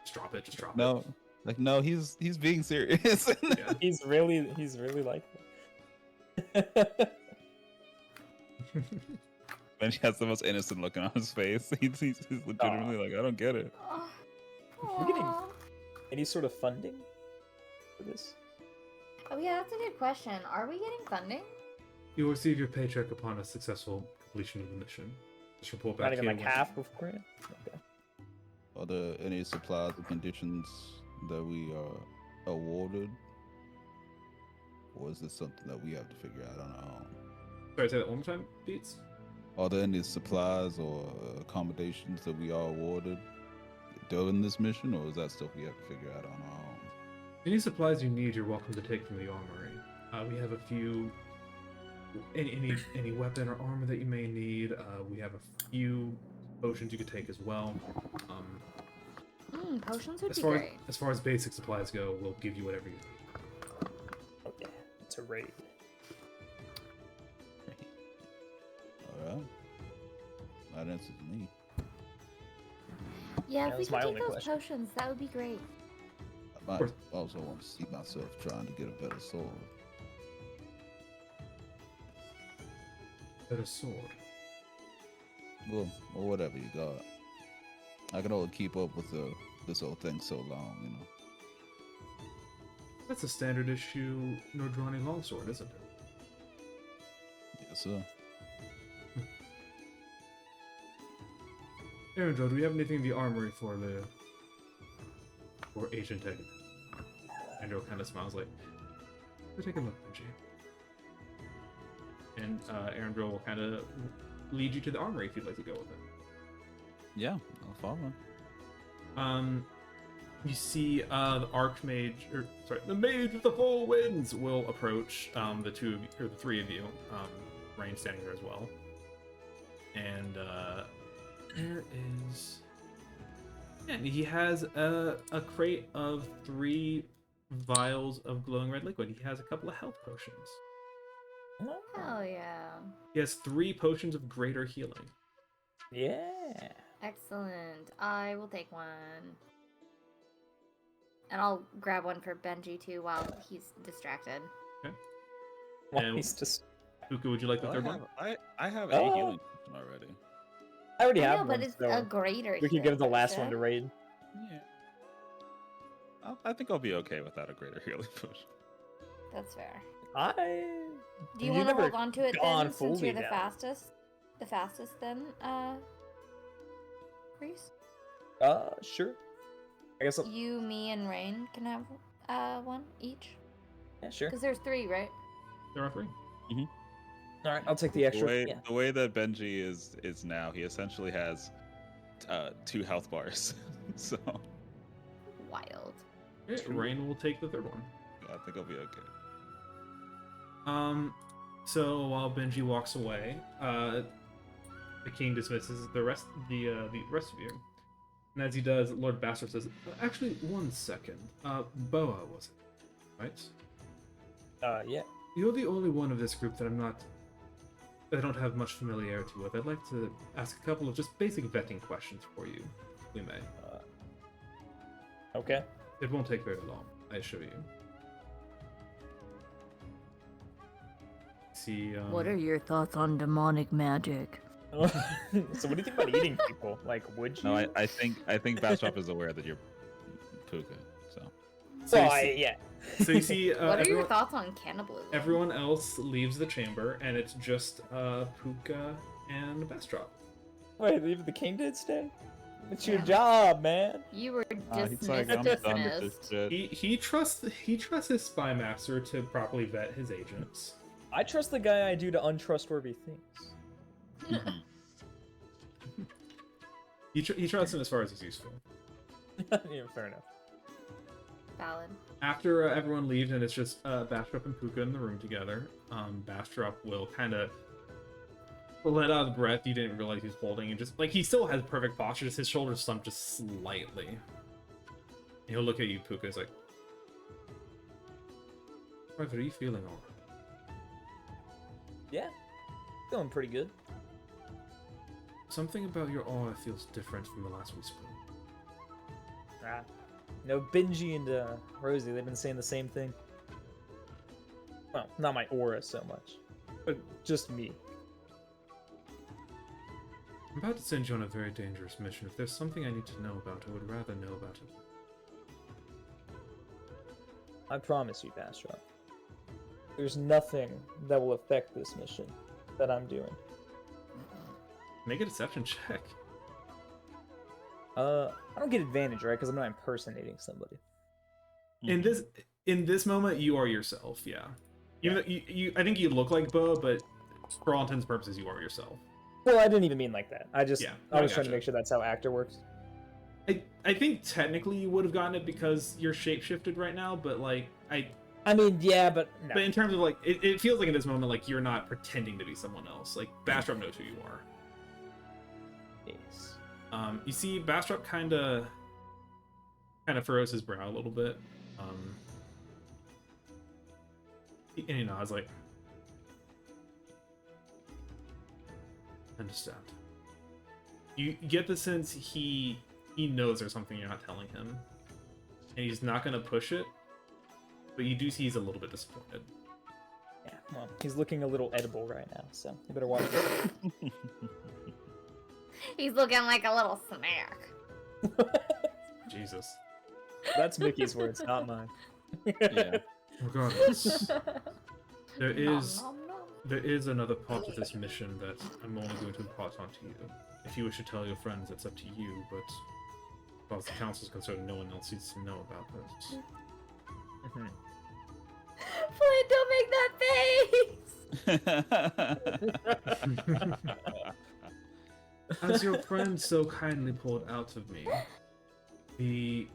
Just drop it. Just drop No, like no, he's being serious. it. Yeah. He's really like that. And he has the most innocent look on his face. He's legitimately like, I don't get it. We're getting- Aw. Any sort of funding for this? Oh yeah, that's a good question. Are we getting funding? You will receive your paycheck upon a successful completion of the mission. Just report back Not even here like once- half beforehand? Okay. Are there any supplies or conditions that we are awarded? Or is this something that we have to figure out on our own? Sorry, say that one more time, Beats. Are there any supplies or accommodations that we are awarded during this mission, or is that stuff we have to figure out on our own? Any supplies you need, you're welcome to take from the armory. We have a few. Any weapon or armor that you may need. We have a few potions you could take as well. Potions would As be far great. as far as basic supplies go, we'll give you whatever you need. Oh yeah, it's a raid. All right. That answers me. Yeah, That if we was could my take only those question. potions, that would be great. I might course. also want to see myself trying to get a better sword. Better sword. Well, or whatever you got. I can only keep up with this whole thing so long, you know. That's a standard issue Nordrani longsword, isn't it? Yes, sir. Erendro, do we have anything in the armory for Agent Egg? Andrew kind of smiles like, take a look, Benji. And Erendro will kind of lead you to the armory if you'd like to go with it. Yeah, I'll follow. You see the Archmage, or sorry, the Mage of the Four Winds will approach the two of you, or the three of you. Rain standing there as well. And there is, yeah, he has a crate of 3 vials of glowing red liquid. He has a couple of health potions. Hell yeah. He has 3 potions of greater healing. Yeah. Excellent. I will take one. And I'll grab one for Benji too while he's distracted. Well, And- he's just. Uka, would you like the third one? I have Oh. a healing potion already. I already I have know, but one, it's so a greater we could healing give the last one potion. to raid. Yeah. I think I'll be okay without a greater healing potion. That's fair. I. Do you You've want to never hold on to it gone then, since fully you're the down. fastest? The fastest then, Reese? Sure. I guess. You, me, and Rain can have one each? Yeah, sure. Because there's 3, right? There are 3. All right, I'll take the The extra. way, Yeah. the way that Benji is now, he essentially has 2 health bars. So Wild. Okay, Rain will take the third one. I think I'll be okay. So while Benji walks away, the king dismisses the rest of you. And as he does, Lord Bastard says, actually, one second. Boa, was it? Right? Yeah. You're the only one of this group that I don't have much familiarity with. I'd like to ask a couple of just basic vetting questions for you, if we may. Okay. It won't take very long, I assure you. See, What are your thoughts on demonic magic? So what do you think about eating people? Like, would you? No, I think Bastrop is aware that you're Puka. So So Well, you see, yeah. so you see What are your everyone, thoughts on cannibalism? everyone else leaves the chamber, and it's just Puka and Bastrop. Wait, even the king did stay? It's your Yeah. job, man. You were he's like, dismissed. I'm done with this shit. He trusts his spy master to properly vet his agents. I trust the guy I do to untrustworthy things. He trusts him as far as he's useful. Yeah, fair enough. Valid. After everyone leaves and it's just Bastrop and Puka in the room together, Bastrop will kind of let out a breath you didn't realize he's holding, and just like he still has perfect posture, just his shoulders slump just slightly. And he'll look at you, Puka, is like, "Private, are you feeling alright?" Yeah. Feeling pretty good. Something about your aura feels different from the last we spoke. Ah. Benji and Rosie, they've been saying the same thing. Well, not my aura so much, but just me. I'm about to send you on a very dangerous mission. If there's something I need to know about, I would rather know about it. I promise you, Bastrop. There's nothing that will affect this mission that I'm doing. Make a deception check. I don't get advantage, right? Because I'm not impersonating somebody. In this moment, you are yourself. Yeah. Even though you I think you look like Bo, but for all intents and purposes, you are yourself. Well, I didn't even mean like that. I was trying gotcha. to make sure that's how actor works. I think technically you would have gotten it because you're shapeshifted right now, but like I mean, yeah, but no. But in terms of like, it feels like in this moment, like you're not pretending to be someone else. Like Bastrop knows who you are. Yes. You see, Bastrop kind of furrows his brow a little bit. And he nods like, understand. You get the sense he knows there's something you're not telling him, and he's not gonna push it. But you do see he's a little bit disappointed. Yeah, well, he's looking a little edible right now, so you better watch it. He's looking like a little snack. Jesus. That's Mickey's words, not mine. Yeah. Regardless, there Nom, is nom, nom. there is another part of this mission that I'm only going to impart onto you. If you wish to tell your friends, it's up to you, but as far as the council is concerned, no one else needs to know about this. Mhm. Flint, don't make that face! As your friend so kindly poured out of me, the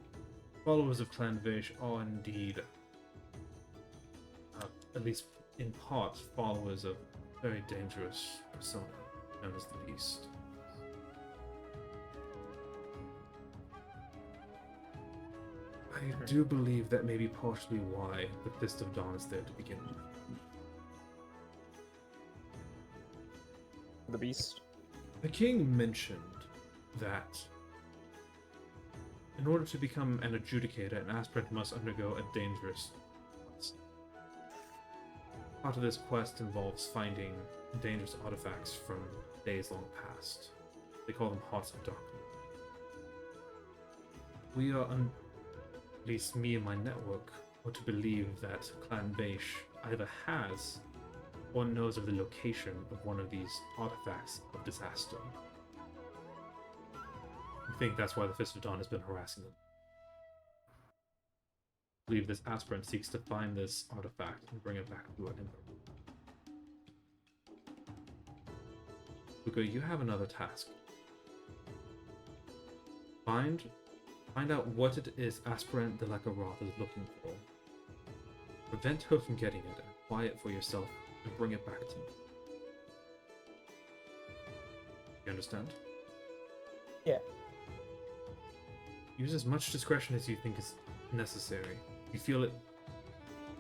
followers of Clan Vaish are indeed, at least in part, followers of a very dangerous persona known as the Beast. I do believe that may be partially why the Fist of Dawn is there to begin with. The Beast. The king mentioned that in order to become an adjudicator, an aspirant must undergo a dangerous quest. Part of this quest involves finding dangerous artifacts from days long past. They call them Hearts of Darkness. We are, at least me and my network, are to believe that Clan Vaish either has or knows of the location of one of these artifacts of disaster. I think that's why the Fist of Dawn has been harassing them. I believe this aspirant seeks to find this artifact and bring it back to our emperor. Luca, you have another task. Find out what it is Aspirant de la Carotte is looking for. Prevent her from getting it, and buy it for yourself, and bring it back to me. You understand? Yeah. Use as much discretion as you think is necessary. If you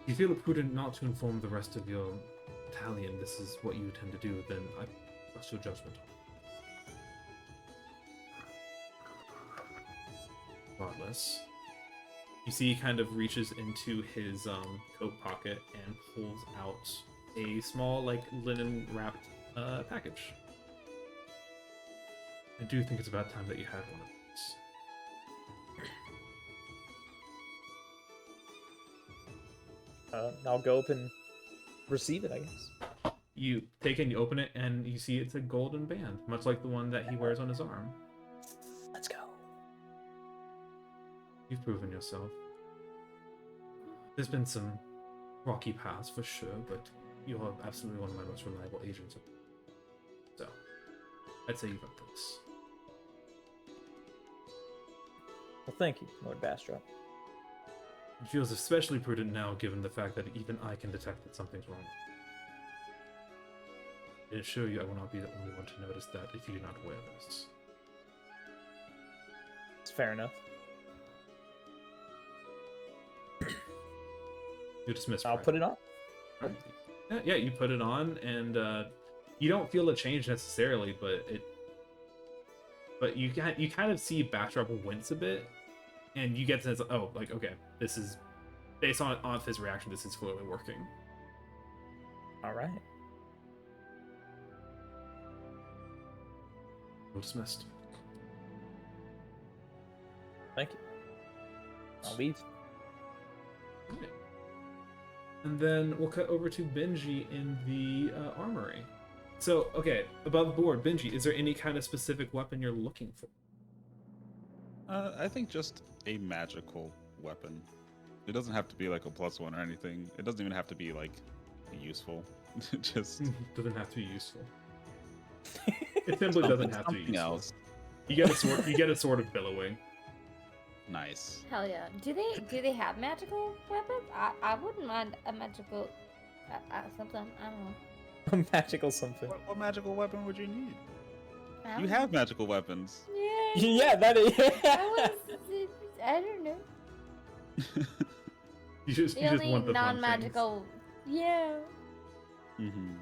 feel it prudent not to inform the rest of your battalion this is what you intend to do, then I trust your judgment. Regardless, you see he kind of reaches into his coat pocket and pulls out a small, like, linen wrapped package. I do think it's about time that you had one of these. I'll go up and receive it, I guess. You take it and you open it, and you see it's a golden band, much like the one that he wears on his arm. Let's go. You've proven yourself. There's been some rocky paths for sure, but you're absolutely one of my most reliable agents. So, I'd say you've got this. Well, thank you, Lord Bastrop. It feels especially prudent now, given the fact that even I can detect that something's wrong. I assure you I will not be the only one to notice that if you do not wear this. It's fair enough. You're dismissed. I'll Private. put it on. Yeah, you put it on, and you don't feel a change necessarily, but you kind of see Bastrop wince a bit, and you get the sense, oh, like, okay, this is based on his reaction. This is clearly working. All right. Dismissed. Thank you. I'll leave. And then we'll cut over to Benji in the armory. So, okay, above board, Benji, is there any kind of specific weapon you're looking for? I think just a magical weapon. It doesn't have to be like a +1 or anything. It doesn't even have to be like useful. Just Doesn't have to be useful. It simply doesn't have to be something useful. else. You get a sword. You get a sword of billowing. Nice. Hell yeah. Do they have magical weapons? I wouldn't mind a magical something. I don't know. Magical something. What magical weapon would you need? I You don't have know. magical weapons. Yeah. Yeah, that is. I don't know. You just The want only the fun things. non-magical. Yeah. Mm-hmm.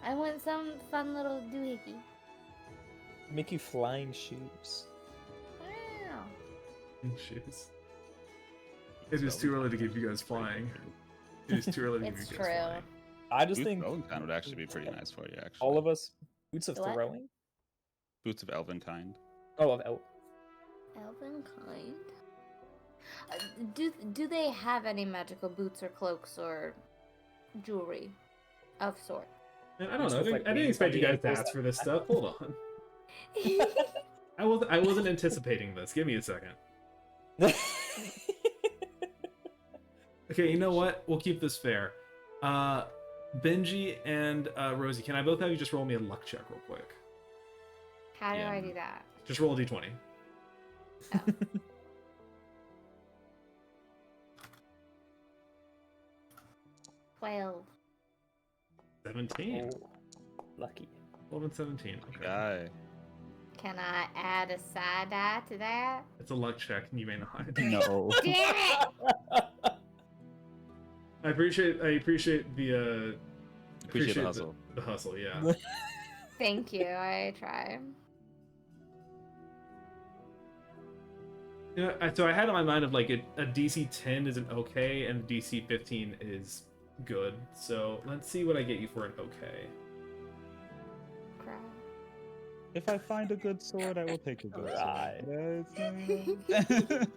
I want some fun little doohickey. Make you flying shoes. Wow. Shoes. It is too early to give you guys flying. It is too early to give It's you guys true. flying. I just Boots think of Elvenkind would actually be pretty nice for you, actually. all of us boots of What? throwing. Boots of Elvenkind. Oh, of elf. Elven kind. Do they have any magical boots or cloaks or jewelry of sort? Man, I don't Just know. with, like, I didn't wings expect on you the guys to ankles. ask for this stuff. Hold on. I wasn't anticipating this. Give me a second. Okay, you know what? We'll keep this fair. Benji and Rosie, can I both have you just roll me a luck check real quick? How do Yeah. I do that? Just roll a d20. Oh. 12. 17. Oh, lucky. 12 and 17. Okay. Guy. Can I add a side die to that? It's a luck check, and you may not. No. Damn it! I appreciate the Appreciate the hustle. The hustle, yeah. Thank you. I try. You know, so I had in my mind of like a DC 10 is an okay and a DC 15 is good. So let's see what I get you for an okay. Cry. If I find a good sword, I will take a good Right. sword.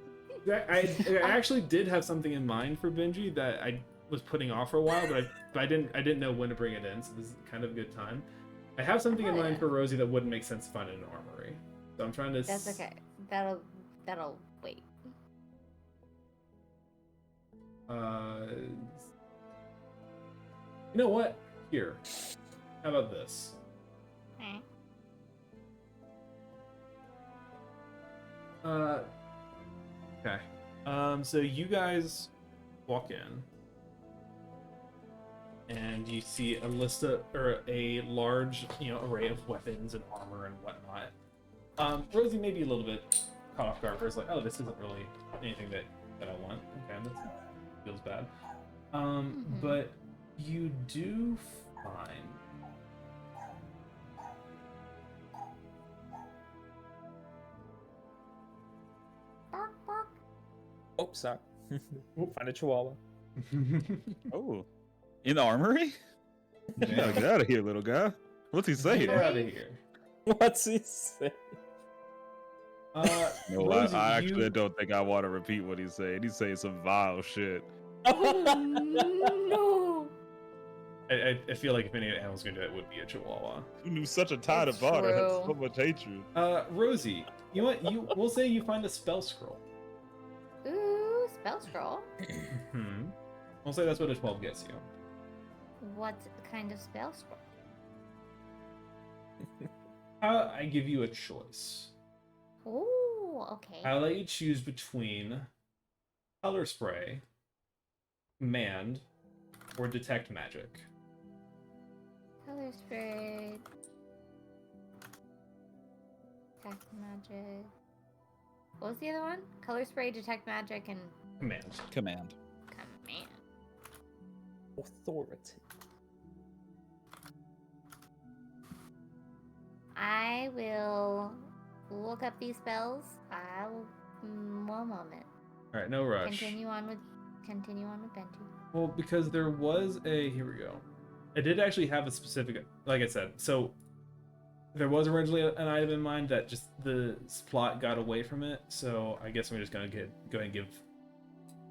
I actually did have something in mind for Benji that I was putting off for a while, but I didn't know when to bring it in. So this is kind of a good time. I have something in Oh, mind yeah. for Rosie that wouldn't make sense to find in an armory. So I'm trying to. That's okay. That'll wait. You know what? Here. How about this? Eh. Okay. So you guys walk in, and you see a list of, or a large, array of weapons and armor and whatnot. Rosie may be a little bit caught off guard. First, like, oh, this isn't really anything that I want. Okay, that feels bad. But you do find. Bark, bark. Oh, sorry. Find a chihuahua. Oh. In the armory? Yeah, get out of here, little guy. What's he saying? Get out of here. What's he say? No, Rosie, I actually don't think I want to repeat what he's saying. He's saying some vile shit. No. I feel like if any animal's gonna do it, it would be a chihuahua. You knew such a tie to It's bond. It had true. so much hatred. Rosie, you know what? We'll say you find a spell scroll. Ooh, spell scroll. We'll say that's what a 12 gets you. What kind of spell scroll? I give you a choice. Ooh, okay. I'll let you choose between color spray, command, or detect magic. Color spray. Detect magic. What was the other one? Color spray, detect magic, and Command. Command. command. Authority. I will look up these spells. One moment. All right, no rush. Continue on with Benji. Well, because there was a here we go. I did actually have a specific, like I said. So there was originally an item in mind that just the plot got away from it. So I guess I'm just gonna go ahead and give,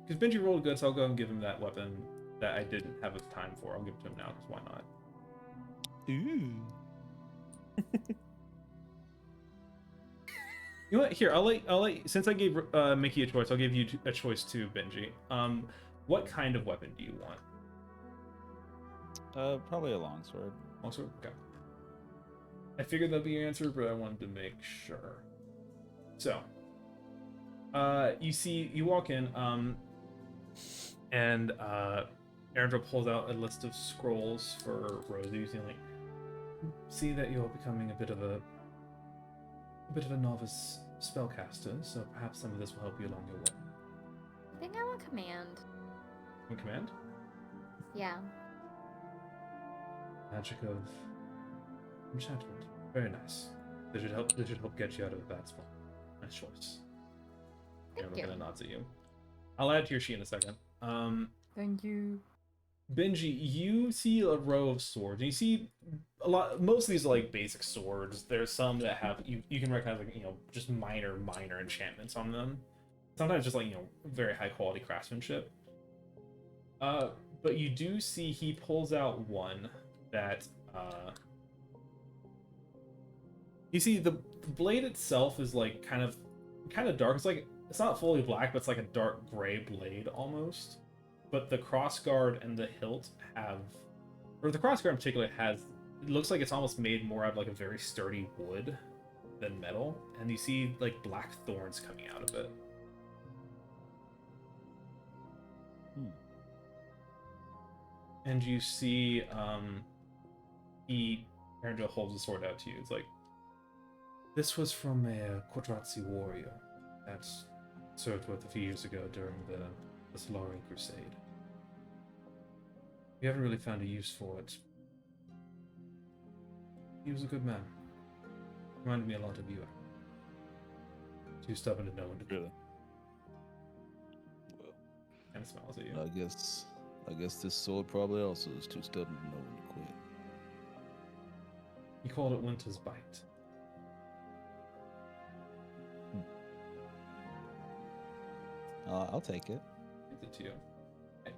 because Benji rolled good, so I'll go and give him that weapon that I didn't have a time for. I'll give it to him now because why not? Ooh. You know what? Here, I'll let since I gave Mickey a choice, I'll give you a choice too, Benji. What kind of weapon do you want? Probably a longsword. Also, okay. I figured that'd be your answer, but I wanted to make sure. So, you walk in, and Erendra pulls out a list of scrolls for Rosie. You see that you're becoming a bit of a novice spellcaster, so perhaps some of this will help you along your way. I think I want command. In command? Yeah. Magic of enchantment. Very nice. This should help get you out of a bad spot. Nice choice. Thank Erendra you. kind of nods at you. I'll add to your sheet in a second. Thank you. Benji, you see a row of swords. And you see most of these are like basic swords. There's some that have you can recognize like just minor enchantments on them. Sometimes just like very high quality craftsmanship. But you do see he pulls out one that you see the blade itself is like kind of dark. It's not fully black, but it's like a dark gray blade almost. But the crossguard and the hilt the crossguard in particular it looks like it's almost made more out of like a very sturdy wood than metal. And you see like black thorns coming out of it. And you see Erendra holds the sword out to you. It's like, this was from a Quadrazi warrior that served with a few years ago during the Solari Crusade. We haven't really found a use for it. He was a good man. Reminded me a lot of you. Too stubborn to know when to Really? Well, and smiles at you. I guess this sword probably also is too stubborn to know when to quit. He called it Winter's Bite. I'll take it. Gives it to you. Okay.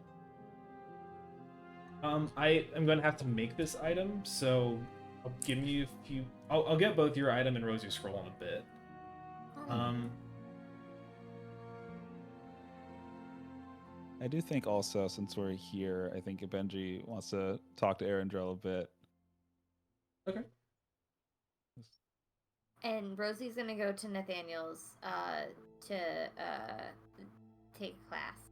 I am going to have to make this item, so I'll give you a few. I'll get both your item and Rosie's scroll in a bit. I do think also, since we're here, I think Benji wants to talk to Erendrell a bit. Okay. And Rosie's gonna go to Nathaniel's to take class.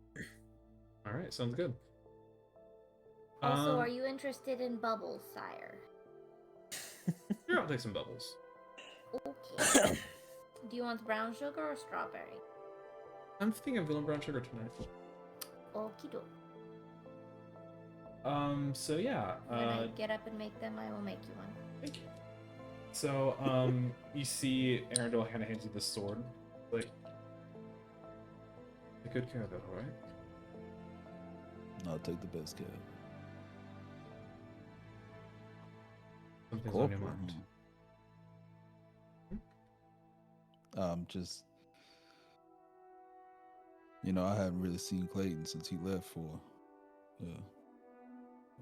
All right, sounds good. Also, are you interested in bubbles, sire? Sure, I'll take some bubbles. Okay. Do you want brown sugar or strawberry? I'm thinking of villain brown sugar tonight. Okie doke. So yeah. When I get up and make them, I will make you one. Thank you. So, you see Erendel kind of hands you the sword. Like, take good care of that, alright? I'll take the best care. Something's on your Corporal, mind. Just I hadn't really seen Clayton since he left for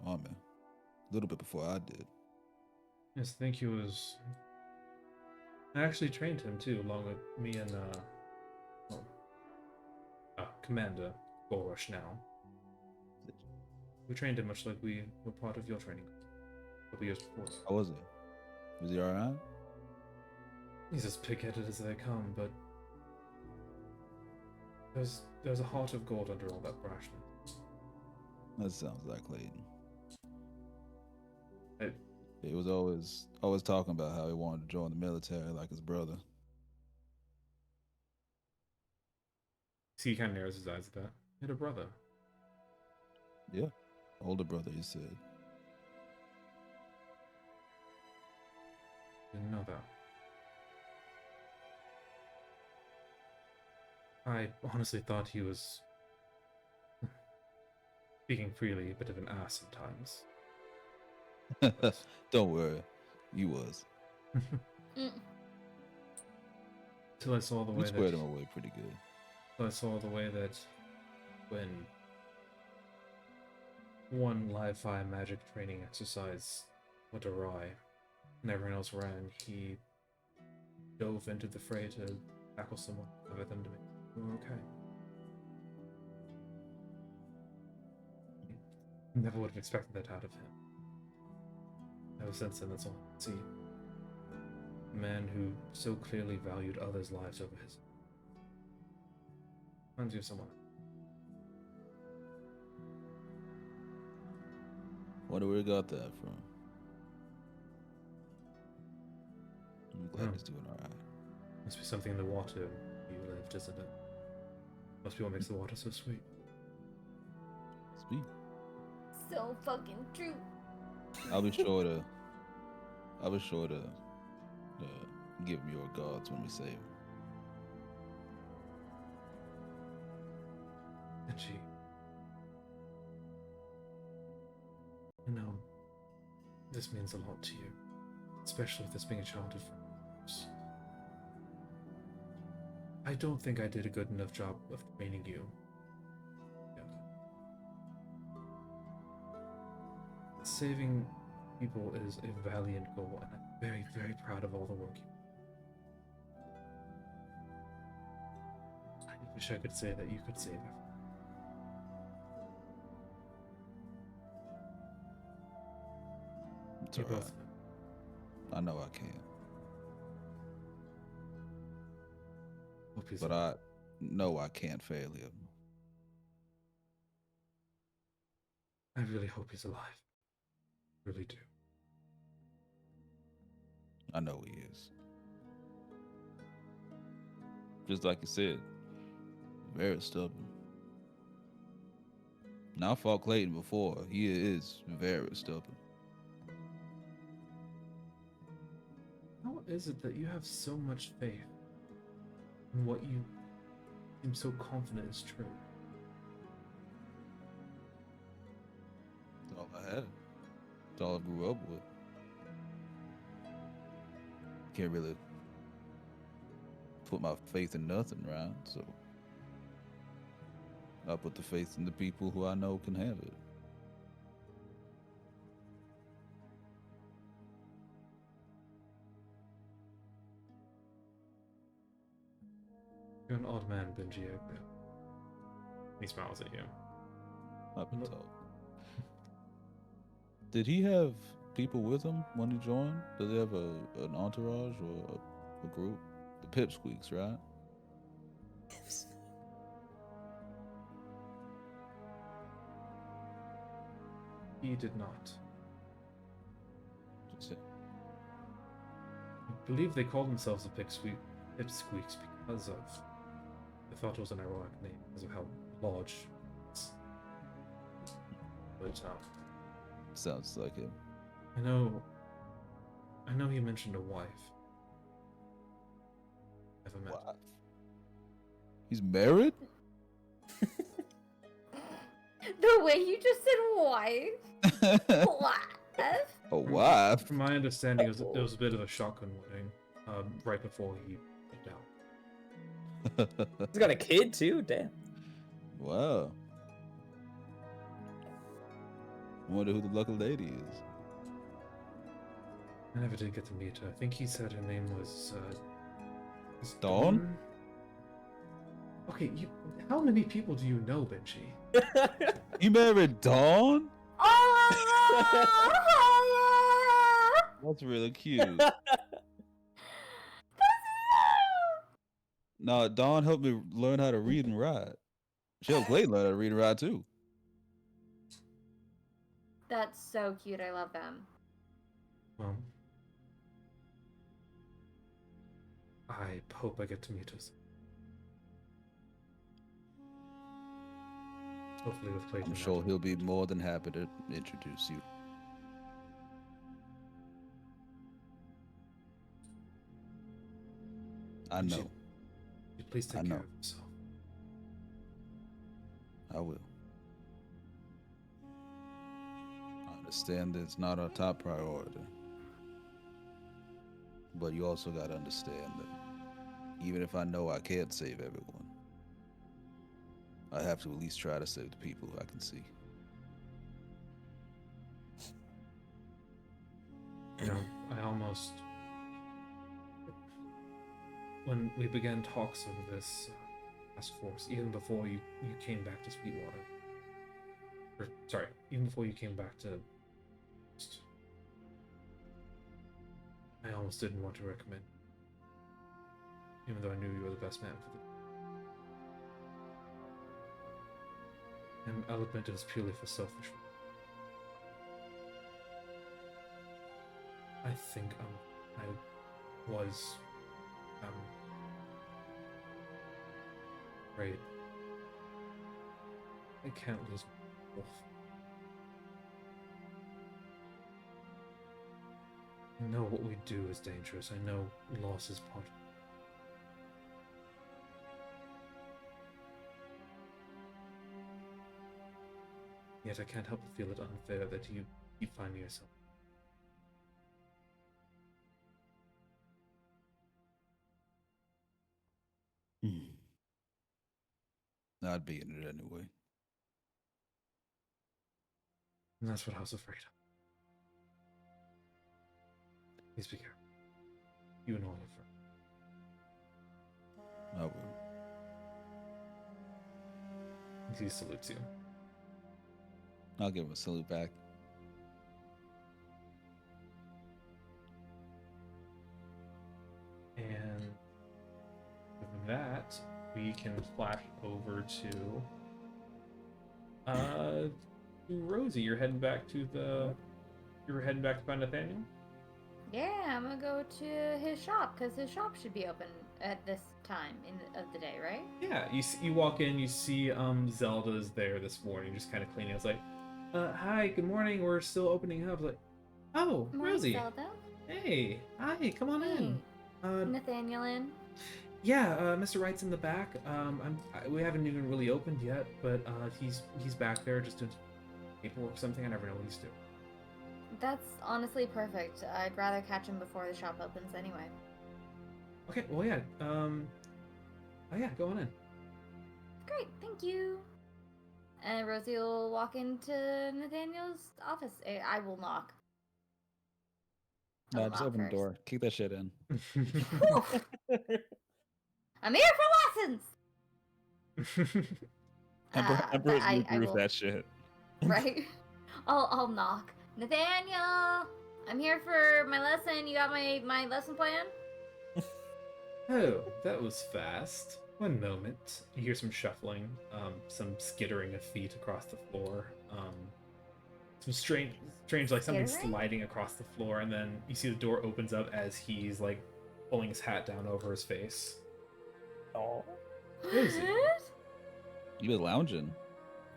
army. A little bit before I did. Yes, I think he was. I actually trained him too, along with me and Commander Gorosh now. We trained him much like we were part of your training a couple years before. How was he? Was he alright? He's as pig-headed as they come, but there's a heart of gold under all that brashness. That sounds like Clayton. It, He was always talking about how he wanted to join the military like his brother. See, he kind of narrows his eyes at that. He had a brother. Yeah. Older brother, he said. Didn't know that. I honestly thought he was, speaking freely, a bit of an ass sometimes. Don't worry, you was. Mm. Till I saw the We way squared that him away pretty good. till I saw the way that when one live fire magic training exercise went awry and everyone else ran, he dove into the fray to tackle someone, cover them to make sure okay. Never would have expected that out of him. Ever since then, that's all I can see. A man who so clearly valued others' lives over his. Reminds you of someone. Wonder where he got that from. I'm glad Hmm. he's doing alright. Must be something in the water you lived, isn't it? Must be what makes the water so sweet. Sweet. So fucking true. I'll be sure to give him your regards when we save him. And she. You know, this means a lot to you, especially with this being a childhood friend of yours. I don't think I did a good enough job of training you. yet. Saving people is a valiant goal, and I'm very, very proud of all the work you. I wish I could say that you could save everyone. It's You alright. both. I know I can. Hope he's But I know I can't fail him. I really hope he's alive. Really do. I know he is. Just like you said, very stubborn. Now I fought Clayton before. He is very stubborn. How is it that you have so much faith in what you seem so confident is true? That's all I had. That's all I grew up with. Can't really put my faith in nothing, right? So I put the faith in the people who I know can have it. You're an odd man, Benji. He smiles at you. I've been told. Did he have people with him when he joined? Does he have an entourage or a group? The Pipsqueaks, right? He did not. Just say- I believe they called themselves the Pipsqueaks because of. I thought it was an ironic name because of how large. It's. But Sounds like him. I know he mentioned a wife. Never met. What? He's married? The way you just said wife. What? A wife? From my understanding, it was a bit of a shotgun wedding, right before he moved out. He's got a kid too. Damn. Wow. I wonder who the lucky lady is. I never did get to meet her. I think he said her name was Dawn? Okay, how many people do you know, Benji? You married Dawn? Oh, That's really cute. No, Dawn helped me learn how to read and write. She helped Clayton learn how to read and write too. That's so cute. I love them. Well, I hope I get to meet her. Hopefully with Clayton. I'm sure he'll be more than happy to introduce you. I know. Please take I care know. of yourself. I will. I understand that it's not our top priority. But you also got to understand that even if I know I can't save everyone, I have to at least try to save the people I can see. You know, I almost... When we began talks of this task force, even before you came back to Sweetwater, or sorry, even before you came back to, I almost didn't want to recommend, even though I knew you were the best man for the. And element is purely for selfish. I think I was afraid. I can't lose my wolf. I know what we do is dangerous. I know loss is part of it. Yet I can't help but feel it unfair that you keep finding yourself. I'd be in it anyway. And that's what I was afraid of. Please be careful. You and all your friends. I will. He salutes you. I'll give him a salute back. And with that, we can flash over to Rosie. You're heading back to find Nathaniel? Yeah, I'm gonna go to his shop because his shop should be open at this time of the day, right? Yeah, you walk in, you see Zelda's there this morning, just kind of cleaning. It's like, hi, good morning. We're still opening up. Like, oh, Morning, Rosie. Zelda. Hey, hi, come on in. Nathaniel in. Yeah, Mr. Wright's in the back. We haven't even really opened yet, but he's back there just doing paperwork or something. I never know what he's doing. That's honestly perfect. I'd rather catch him before the shop opens anyway. Okay, well yeah. Oh yeah, go on in. Great, thank you. And Rosie will walk into Nathaniel's office. I will knock. I No, will just knock open the first. door. Kick that shit in. Whew. I'm here for lessons. Emperor But has I approved will, that shit. right? I'll knock. Nathaniel, I'm here for my lesson. You got my lesson plan? Oh, that was fast. One moment. You hear some shuffling, some skittering of feet across the floor. Some strange, like something Skittering? sliding across the floor, and then you see the door opens up as he's like pulling his hat down over his face. Oh. Rosie. What? He was lounging.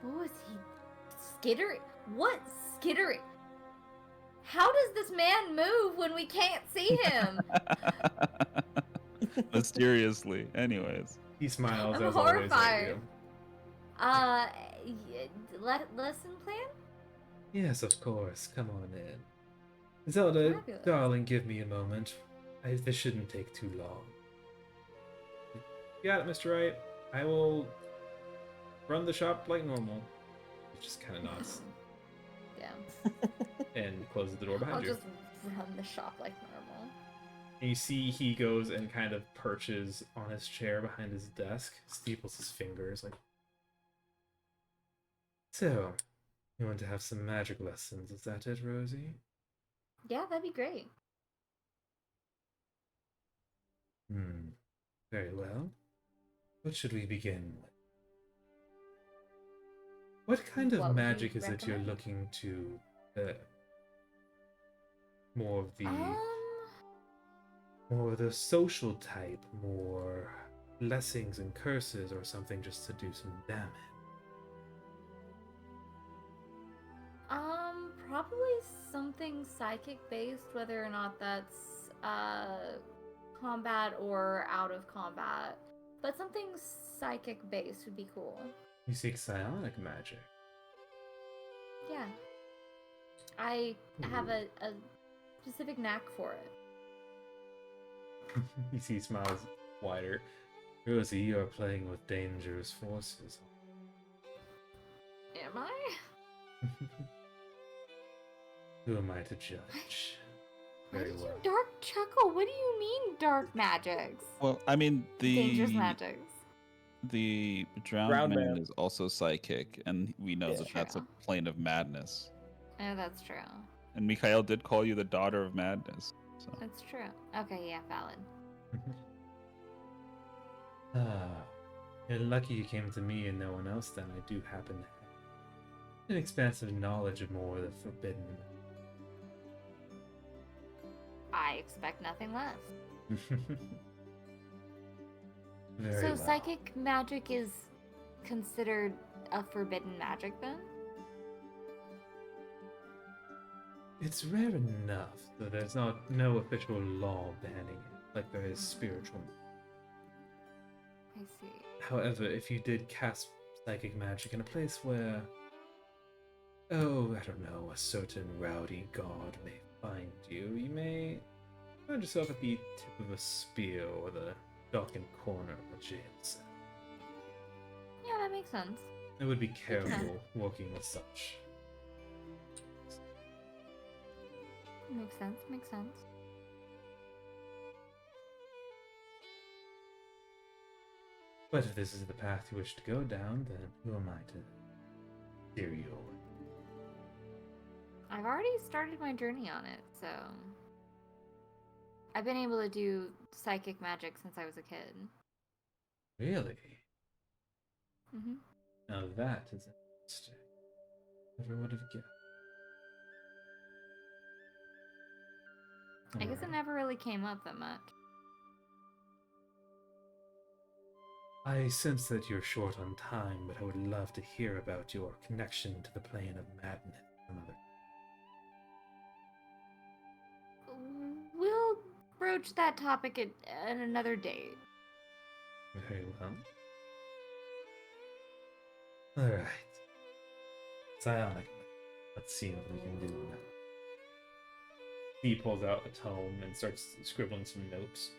What was he skittering? What skittering? How does this man move when we can't see him? Mysteriously. Anyways. He smiles I'm as always at horrified. you. Lesson plan? Yes, of course. Come on in. Zelda, Fabulous. darling, give me a moment. This shouldn't take too long. You got it, Mr. Wright. I will run the shop like normal. He just kind of nods Yeah. and closes the door I'll behind you. just run the shop like normal. And you see he goes and kind of perches on his chair behind his desk, steeples his fingers like. So, you want to have some magic lessons, is that it, Rosie? Yeah, that'd be great. Very well. What should we begin with? What kind What of would you magic is it you're recommend? looking to more of the more of the social type, more blessings and curses, or something just to do some damage? Probably something psychic based, whether or not that's combat or out of combat. But something psychic based would be cool. You seek psionic magic. Yeah. I have a specific knack for it. You see, he smiles wider. Rosie, you are playing with dangerous forces. Am I? Who am I to judge? Why Very did well. you dark chuckle? What do you mean dark magics? Well, I mean, Dangerous magics. the drowned Drowned man man. is also psychic, and we know Yeah. that that's a True. plane of madness. Oh, that's true. And Mikhail did call you the daughter of madness. So That's true. Okay, yeah, valid. You're lucky you came to me and no one else, then. I do happen to have an expansive knowledge of more of the forbidden. I expect nothing less. Very So well. psychic magic is considered a forbidden magic then? It's rare enough that there's no official law banning it, like there is spiritual. I see. However, if you did cast psychic magic in a place where, oh, I don't know, a certain rowdy god may find you, you may find yourself at the tip of a spear or the darkened corner of a jail cell. Yeah, that makes sense. I would be careful working with such. Makes sense, makes sense. But if this is the path you wish to go down, then who am I to steer you away? I've already started my journey on it, so I've been able to do psychic magic since I was a kid. Really? Hmm. Now that is interesting. Never would have guessed. I guess it never really came up that much. I sense that you're short on time, but I would love to hear about your connection to the plane of madness, mother. We'll broach that topic at another date. Very well. Alright. Psionic. Let's see what we can do now. He pulls out a tome and starts scribbling some notes.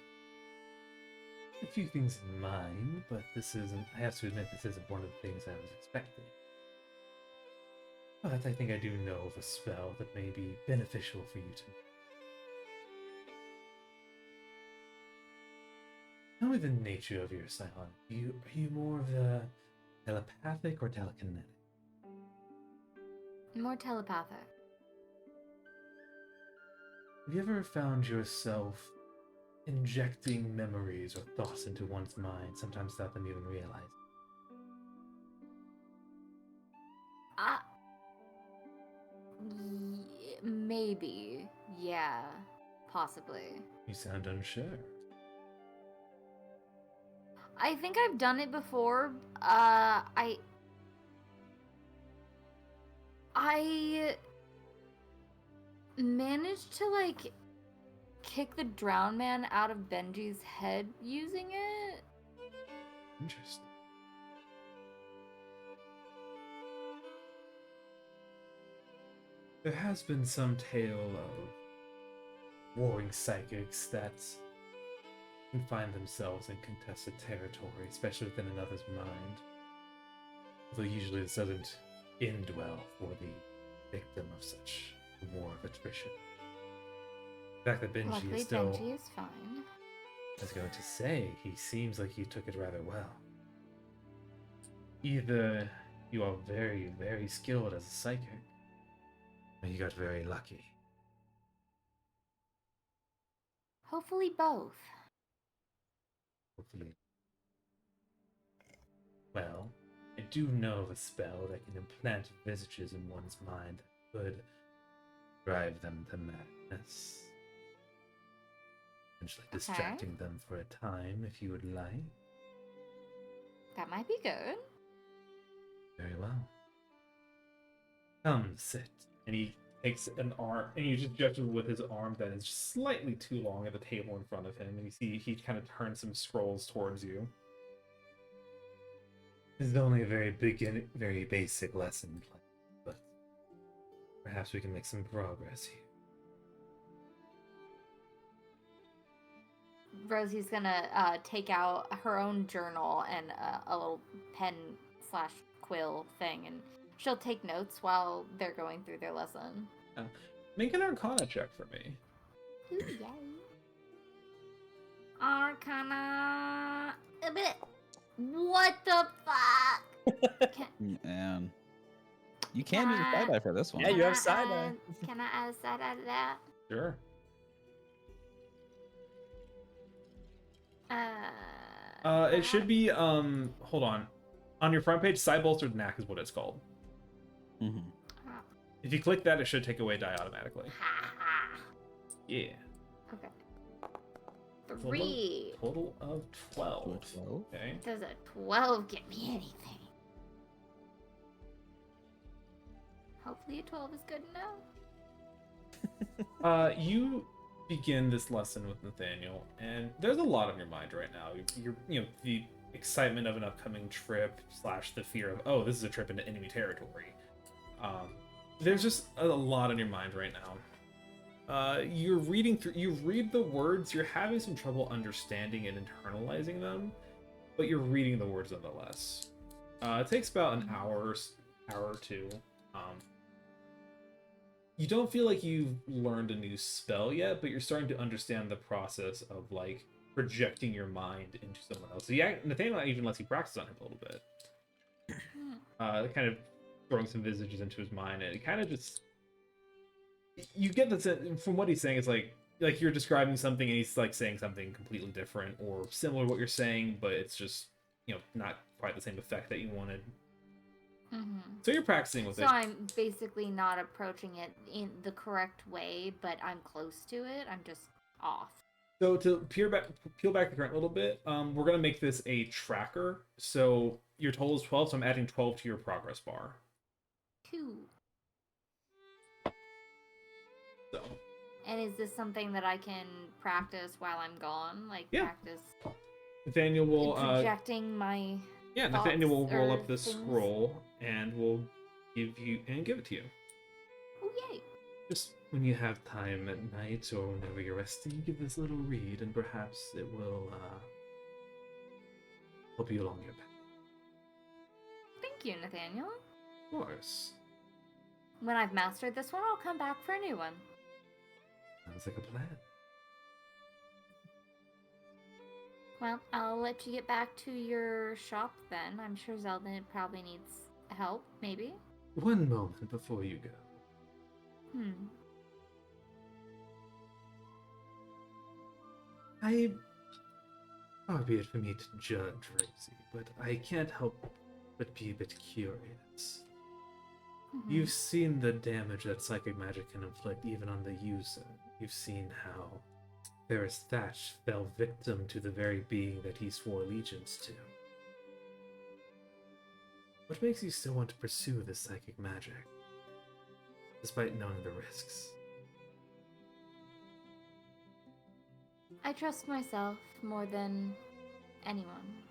A few things in mind, but this isn't, I have to admit, this isn't one of the things I was expecting. But I think I do know of a spell that may be beneficial for you to. Tell me the nature of your psion. Are you more of a telepathic or telekinetic? More telepathic. Have you ever found yourself injecting memories or thoughts into one's mind, sometimes without them even realizing? Maybe. Yeah. Possibly. You sound unsure. I think I've done it before. I managed to, like, kick the drowned man out of Benji's head using it. Interesting. There has been some tale of warring psychics that can find themselves in contested territory, especially within another's mind. Although usually this doesn't end well for the victim of such a war of attrition. The fact that Benji Luckily, is still... Benji is fine. I was going to say, he seems like he took it rather well. Either you are very, very skilled as a psychic, or you got very lucky. Hopefully both. Hopefully. Well, I do know of a spell that can implant visages in one's mind that could drive them to madness. Potentially distracting them for a time, if you would like. That might be good. Very well. Come, sit. And he takes an arm, and he just gestures with his arm that is slightly too long at the table in front of him. And you see he kind of turns some scrolls towards you. This is only a very basic lesson plan, but perhaps we can make some progress here. Rosie's gonna take out her own journal and a little pen slash quill thing, and she'll take notes while they're going through their lesson. Make an Arcana check for me. Ooh, yay. Arcana. A bit. What the fuck? And you can use a side eye for this one. Yeah, you have side eye. Can I add a side eye to that? Sure. It should be hold on. On your front page, side bolstered knack is what it's called. Mm-hmm. If you click that, it should take away die automatically. Ha ha. Yeah. Okay. 3. Total of 12. 12. Okay. Does a 12 get me anything? Hopefully a 12 is good enough. You begin this lesson with Nathaniel, and there's a lot on your mind right now. You're the excitement of an upcoming trip / the fear of, oh, this is a trip into enemy territory. There's just a lot on your mind right now. You're reading through. You read the words. You're having some trouble understanding and internalizing them, but you're reading the words nonetheless. It takes about an hour or two. You don't feel like you've learned a new spell yet, but you're starting to understand the process of like projecting your mind into someone else. So yeah, Nathaniel even lets you practice on him a little bit. Kind of throwing some visages into his mind, and it kind of just you get the sense from what he's saying. It's like you're describing something, and he's like saying something completely different or similar to what you're saying, but it's just not quite the same effect that you wanted. Mm-hmm. So you're practicing with it. So I'm basically not approaching it in the correct way, but I'm close to it. I'm just off. So to peel back the curtain a little bit, we're gonna make this a tracker. So your total is 12, so I'm adding 12 to your progress bar. 2. So And is this something that I can practice while I'm gone? Like Yeah. practice Nathaniel will projecting my Nathaniel will thoughts roll or up this things? scroll and we'll give it to you. Oh yay. Just when you have time at night or whenever you're resting, give this a little read, and perhaps it will help you along your path. Thank you, Nathaniel. Of course. When I've mastered this one, I'll come back for a new one. Sounds like a plan. Well, I'll let you get back to your shop then. I'm sure Zelda probably needs help, maybe. One moment before you go. Far be it for me to judge Rosie, but I can't help but be a bit curious. Mhm. You've seen the damage that psychic magic can inflict even on the user. You've seen how Ferris Thatch fell victim to the very being that he swore allegiance to. What makes you still want to pursue this psychic magic, despite knowing the risks? I trust myself more than anyone.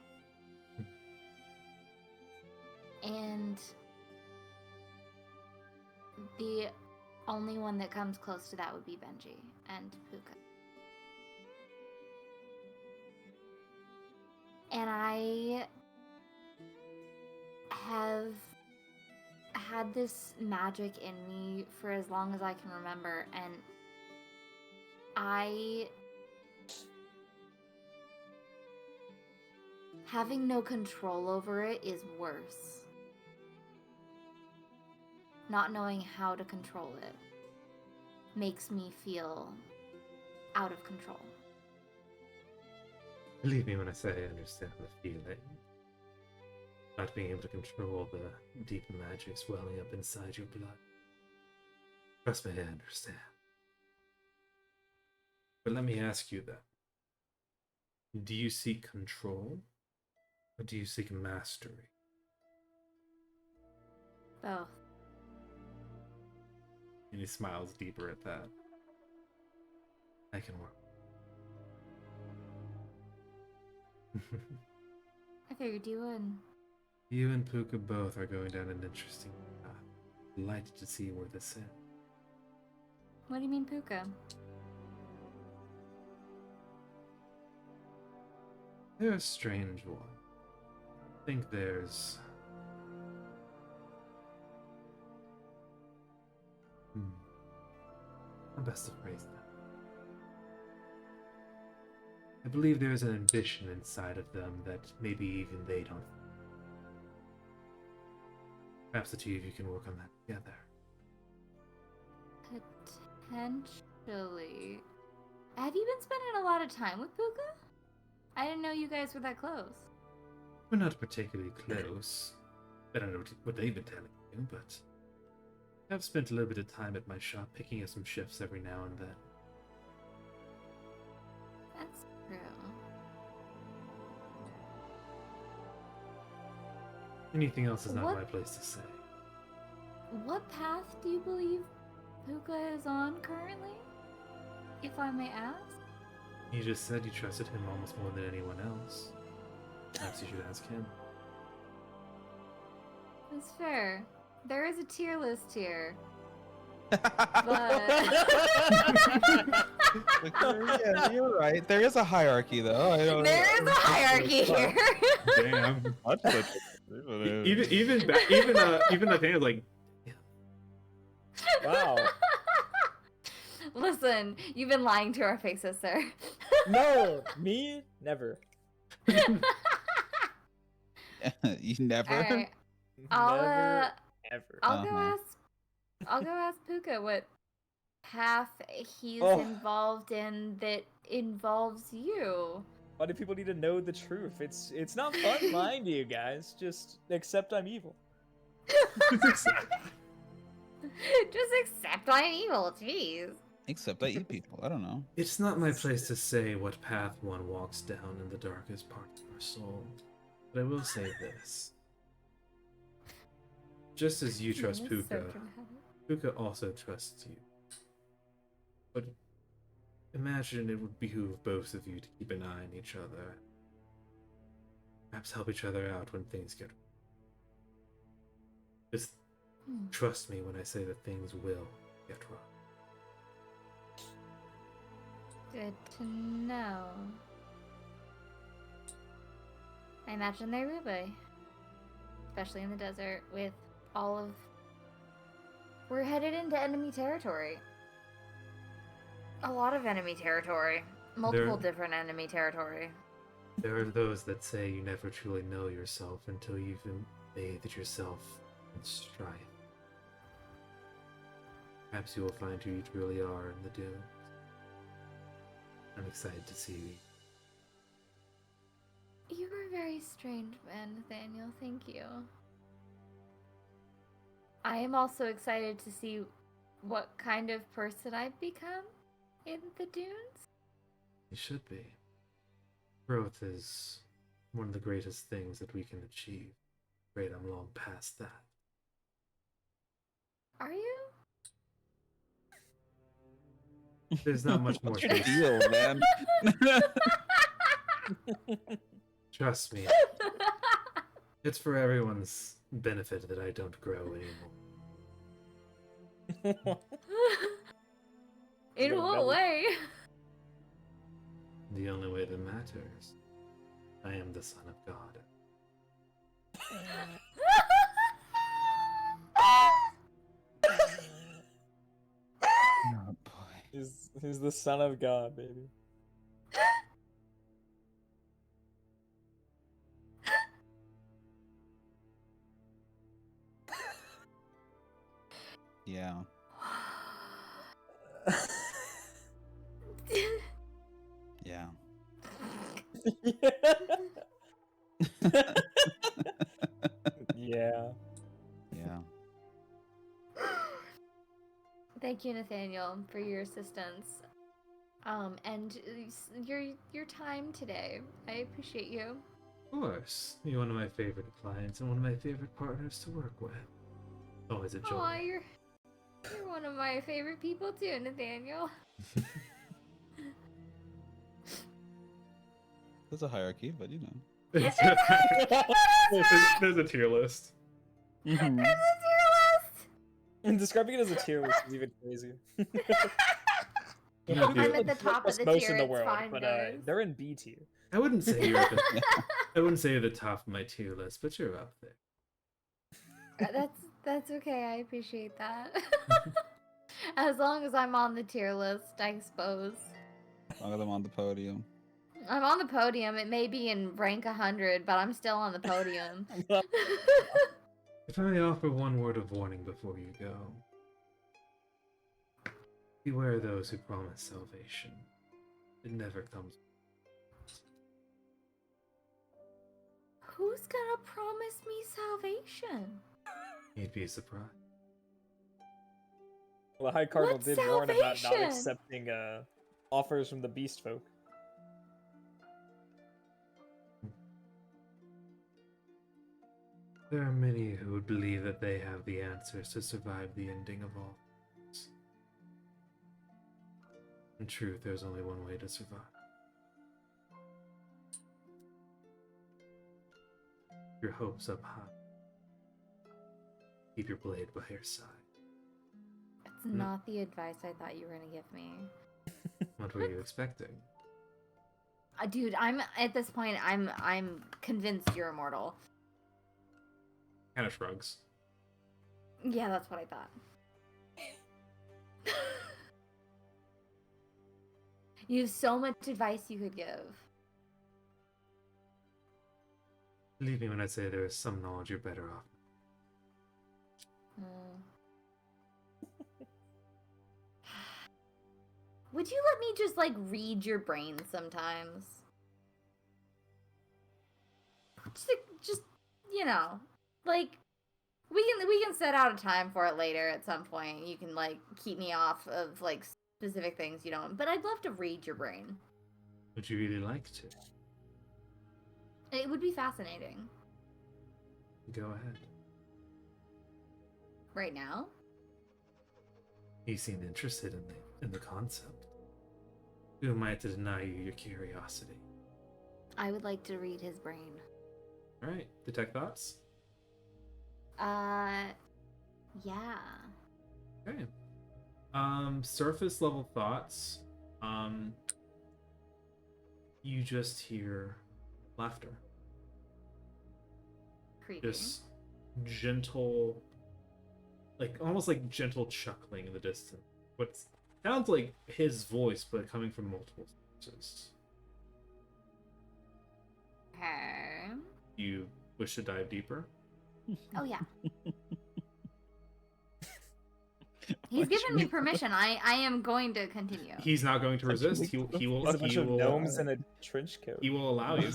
And the only one that comes close to that would be Benji and Puka. And I have had this magic in me for as long as I can remember, and having no control over it is worse. Not knowing how to control it makes me feel out of control. Believe me when I say I understand the feeling. Not being able to control the deep magic swelling up inside your blood. Trust me, I understand. But let me ask you then. Do you seek control? Or do you seek mastery? Both. And he smiles deeper at that. I can work. I figured you would. You and Puka both are going down an interesting path. Delighted to see where this ends. What do you mean, Puka? They're a strange one. I think there's... How best to phrase that? I believe there is an ambition inside of them that maybe even they don't. Perhaps the two of you can work on that together. Potentially. Have you been spending a lot of time with Puka? I didn't know you guys were that close. We're not particularly close. I don't know what they've been telling you, but I've spent a little bit of time at my shop picking up some shifts every now and then. That's true. Anything else is not What- my place to say. What path do you believe Puka is on currently? If I may ask? You just said you trusted him almost more than anyone else. Perhaps you should ask him. That's fair. There is a tier list here. Yeah, you're right. There is a hierarchy, though. I don't. There is a hierarchy here. Damn. Much better, but, Even Nathaniel's like, Wow. Listen, you've been lying to our faces, sir. No, me never. you never. Alright, I'll Never, ever. I'll go Uh-huh. ask. I'll go ask Puka what path he's Oh. involved in that involves you. Why do people need to know the truth? It's not fun lying to you guys. Just accept I'm evil. Just accept I'm evil, jeez. Except I eat people. I don't know. It's not my place to say what path one walks down in the darkest parts of our soul, but I will say this. Just as you trust Yes, Puka, so dramatic. Puka also trusts you. But imagine it would behoove both of you to keep an eye on each other. Perhaps help each other out when things get... Just Hmm. trust me when I say that things will get wrong. Good to know. I imagine they will be. Especially in the desert with all of... We're headed into enemy territory. A lot of enemy territory. Multiple different enemy territory. There are those that say you never truly know yourself until you've bathed yourself in strife. Perhaps you will find who you truly are in the dunes. I'm excited to see you. You are a very strange man, Nathaniel. Thank you. I am also excited to see what kind of person I've become in the dunes. You should be. Growth is one of the greatest things that we can achieve. Great, I'm long past that. Are you? There's not much more What's your space. deal, man? Trust me. It's for everyone's benefit that I don't grow anymore. In Yeah, what that way? The only way that matters. I am the Son of God. Oh boy. He's the son of God, baby. Yeah. Yeah. Yeah. Yeah. Thank you, Nathaniel, for your assistance. And your time today. I appreciate you. Of course. You're one of my favorite clients and one of my favorite partners to work with. Always a joy. Aw, you're one of my favorite people too, Nathaniel. There's a hierarchy, but you know. There's a tier list. Mhm. There's a tier list. And describing it as a tier list is even crazier. Yeah, I'm dude. at the top of the Most tier. in the It's world, fine, but guys. they're in B tier. I wouldn't say you're at the, I wouldn't say you're the top of my tier list, but you're up there. That's okay. I appreciate that. As long as I'm on the tier list, I suppose. As long as I'm on the podium. I'm on the podium. It may be in rank 100, but I'm still on the podium. If I may offer one word of warning before you go, beware those who promise salvation. It never comes. Who's gonna promise me salvation? You'd be surprised. Well, the High Cardinal What did warn about not salvation? accepting offers from the Beast Folk. There are many who would believe that they have the answers to survive the ending of all things. In truth, there's only one way to survive. Your hopes up high. Keep your blade by your side. It's not the advice I thought you were gonna give me. What were you expecting? Dude, I'm at this point. I'm convinced you're immortal. Kind of shrugs. Yeah, that's what I thought. You have so much advice you could give. Believe me when I say there is some knowledge you're better off. Hmm. Would you let me just like read your brain sometimes? Just you know, like we can set out a time for it later at some point. You can like keep me off of like specific things you don't. But I'd love to read your brain. Would you really like to? It would be fascinating. Go ahead. Right now? You seem interested in the concept. Who am I to deny you your curiosity? I would like to read his brain. All right, detect thoughts. Yeah. Okay. Surface level thoughts. You just hear laughter. Creepy. Just gentle, like almost like gentle chuckling in the distance. What sounds like his voice, but coming from multiple sources. Okay. You wish to dive deeper? Oh yeah. He's given me permission. I am going to continue. He's not going to resist. He will. There's a bunch He of will. gnomes in a trench coat. He will allow you.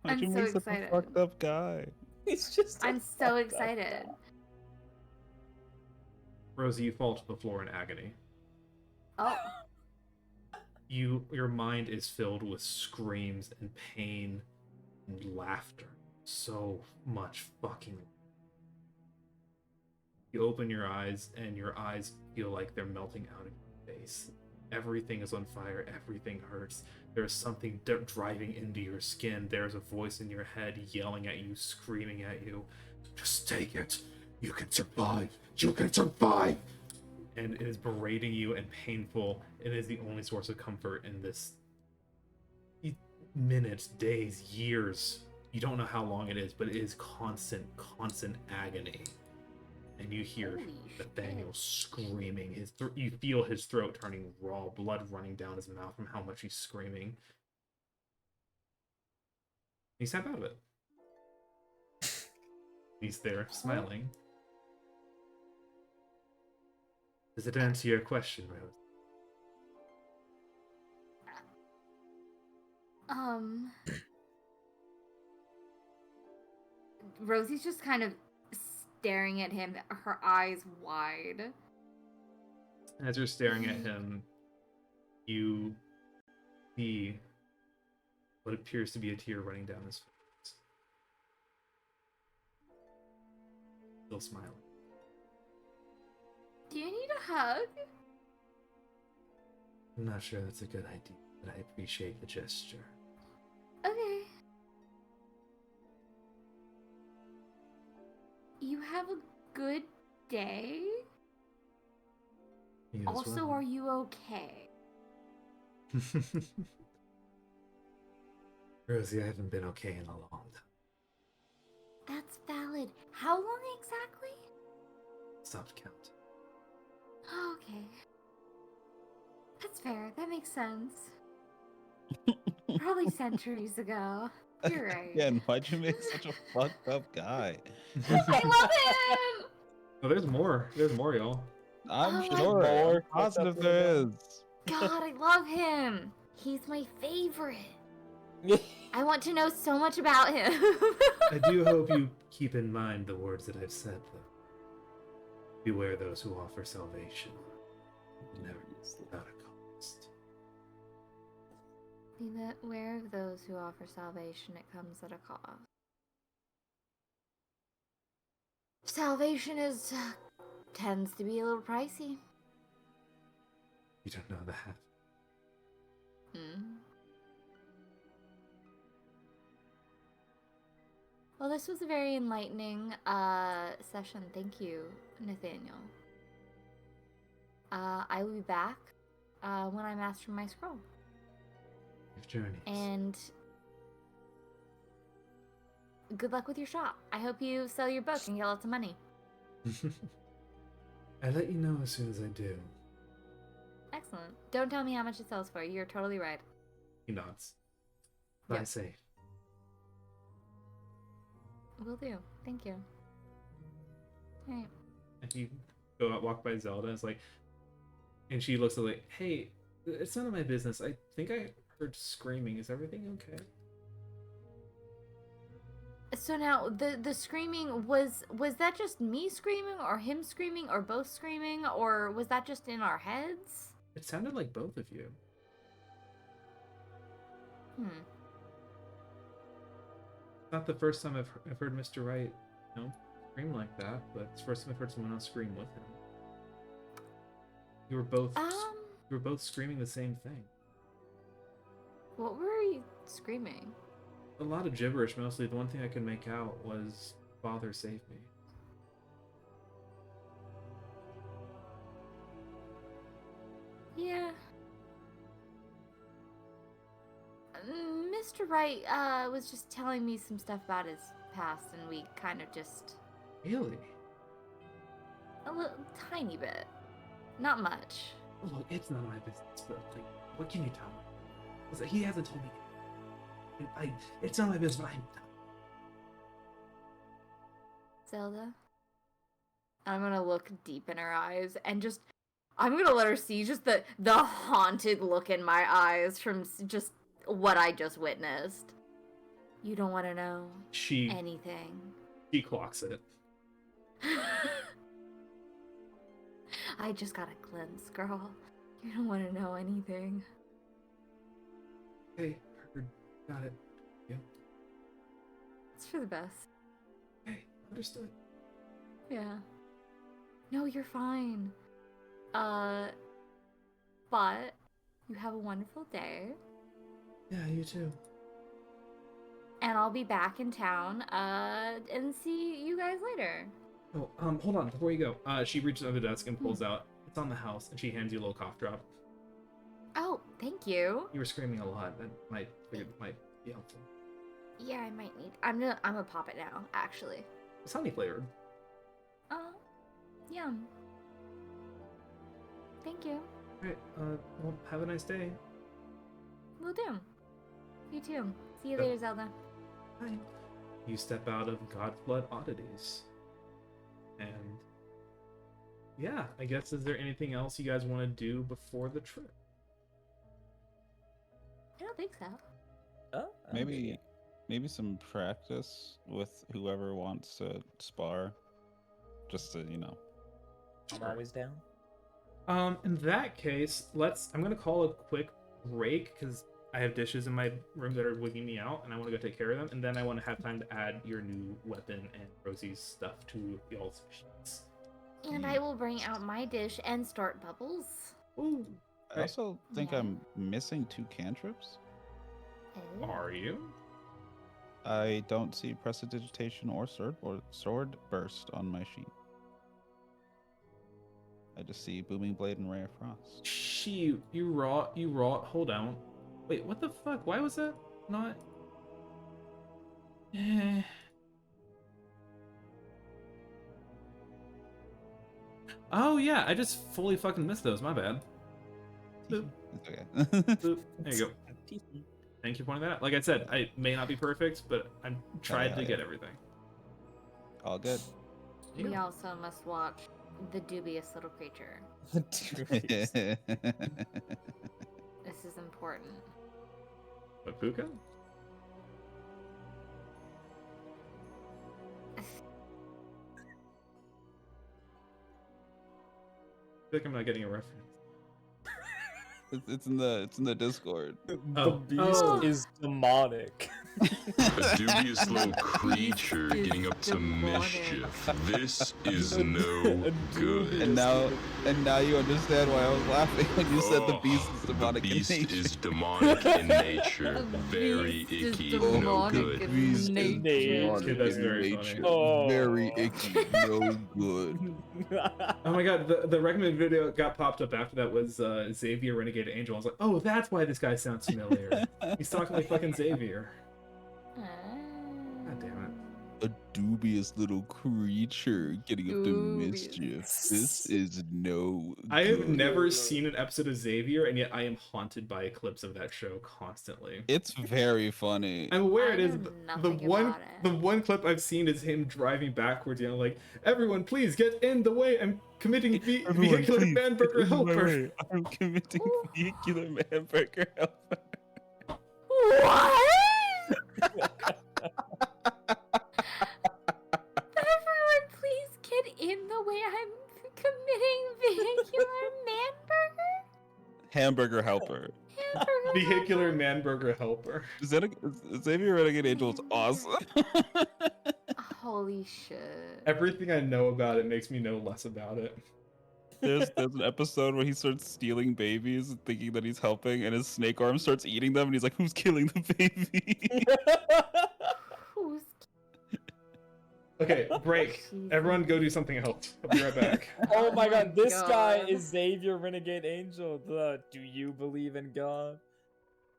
I'm Imagine so being such excited. a fucked up guy. He's just. a I'm so fucked up excited. guy. Rosie, you fall to the floor in agony. Oh. Your mind is filled with screams and pain and laughter. So much fucking. You open your eyes and your eyes feel like they're melting out of your face. Everything is on fire. Everything hurts. There's something driving into your skin. There's a voice in your head yelling at you, screaming at you. Just take it. You can survive. You can survive. And it is berating you and painful. It is the only source of comfort in this minutes, days, years. You don't know how long it is, but it is constant agony. And you hear Holy Nathaniel shit. screaming. You feel his throat turning raw, blood running down his mouth from how much he's screaming. He snapped out of it. He's there, smiling. Does it answer your question, Rose? Rosie's just kind of staring at him, her eyes wide. As you're staring at him, you see what appears to be a tear running down his face. Still smiling. Do you need a hug? I'm not sure that's a good idea, but I appreciate the gesture. Okay. you have a good day? You as Also, well. are you okay? Rosie, I haven't been okay in a long time. That's valid. How long exactly? Stopped counting. Oh, okay. That's fair. That makes sense. Probably centuries ago. You're right. Again, why'd you make such a fucked up guy? I love him! Oh, there's more. There's more, y'all. I'm Oh, I- sure. More I'm positive fucked up there little is. God, I love him. He's my favorite. guy. I want to know so much about him. I do hope you keep in mind the words that I've said, though. Beware those who offer salvation. Never without a cost. Beware of those who offer salvation, it comes at a cost. Salvation tends to be a little pricey. You don't know that. Hmm. Well, this was a very enlightening session. Thank you, Nathaniel. I will be back when I master my scroll. Safe journeys. And good luck with your shop. I hope you sell your book and get lots of money. I'll let you know as soon as I do. Excellent. Don't tell me how much it sells for. You're totally right. He nods. Fly Yep. safe. Will do. Thank you. Alright. And you go out, walk by Zelda, and it's like, and she looks at like, hey, it's none of my business. I think I heard screaming. Is everything okay? So now the screaming was that just me screaming or him screaming or both screaming or was that just in our heads? It sounded like both of you. Not the first time I've heard Mr. Wright, scream like that, but it's the first time I've heard someone else scream with him. You were both screaming the same thing. What were you screaming? A lot of gibberish, mostly. The one thing I could make out was "Father, save me." Yeah. Mr. Wright was just telling me some stuff about his past and we kind of just Really? a little tiny bit. Not much. Look, it's none of my business, but like, what can you tell me? It's like, he hasn't told me. It's none of my business, but Zelda. I'm gonna look deep in her eyes and just I'm gonna let her see just the haunted look in my eyes from just what I just witnessed. You don't want to know she anything. clocks it. I just got a glimpse, girl. You don't want to know anything. Hey, heard, got it. Yeah. It's for the best. Hey, understood. Yeah. No, you're fine. But you have a wonderful day. Yeah, you too. And I'll be back in town, and see you guys later. Oh, hold on, before you go. She reaches under the desk and pulls out, it's on the house, and she hands you a little cough drop. Oh, thank you. You were screaming a lot, that might be helpful. Yeah, I might need. I'm gonna pop it now, actually. It's honey flavored. Oh, yum. Thank you. Alright, well, have a nice day. Will do. You too. See you Yep. later, Zelda. Bye. You step out of Godblood Oddities. And yeah, I guess, is there anything else you guys want to do before the trip? I don't think so. Oh, Maybe some practice with whoever wants to spar, just to I'm always down. In that case, I'm gonna call a quick break because I have dishes in my room that are wigging me out, and I want to go take care of them. And then I want to have time to add your new weapon and Rosie's stuff to y'all's sheets. And I will bring out my dish and start bubbles. Ooh, I also think Yeah. I'm missing 2 cantrips. Oh. are you? I don't see prestidigitation or sword burst on my sheet. I just see booming blade and ray of frost. Shoot, you raw. Hold on. Wait, what the fuck? Why was that not? Eh. Oh yeah, I just fully fucking missed those. My bad. Boop. It's okay. Boop. There you go. Thank you for pointing that out. Like I said, I may not be perfect, but I'm tried yeah, to yeah. get everything. All good. We also must watch The Dubious Little Creature. Dubious. This is important. What, Puka? I feel like I'm not getting a reference. It's in the Discord. The Oh. beast Oh. is demonic. A dubious little creature Beast getting up is to demonic. mischief. This is no good. And now you understand why I was laughing when you said the beast is demonic The in beast nature. is demonic in nature. The Very beast is icky. No demonic good. in Beast is nature. demonic Dude, that's in very nature. funny. Oh. Very icky. No good. Oh my god, the recommended video that got popped up after that was Xavier Renegade Angel. I was like, oh, that's why this guy sounds familiar. He's talking like fucking Xavier. God damn it. A dubious little creature getting up to Dubious. mischief. This is no I have good. never seen an episode of Xavier, and yet I am haunted by clips of that show constantly. It's very funny. I'm aware I it is. know The nothing one, about it. the one clip I've seen is him driving backwards. You know, like everyone, please get in the way. I'm committing vehicular manburger helper. I'm committing vehicular manburger helper. What? Everyone, please get in the way. I'm committing vehicular manburger. Hamburger helper. Hamburger Vehicular manburger helper. Xavier Renegade Angel is awesome. Holy shit. Everything I know about it makes me know less about it. There's an episode where he starts stealing babies, thinking that he's helping, and his snake arm starts eating them, and he's like, "Who's killing the baby?" Who's Okay, break. Jesus. Everyone, go do something else. I'll be right back. Oh my god, this guy God. is Xavier Renegade Angel. The Do you believe in God?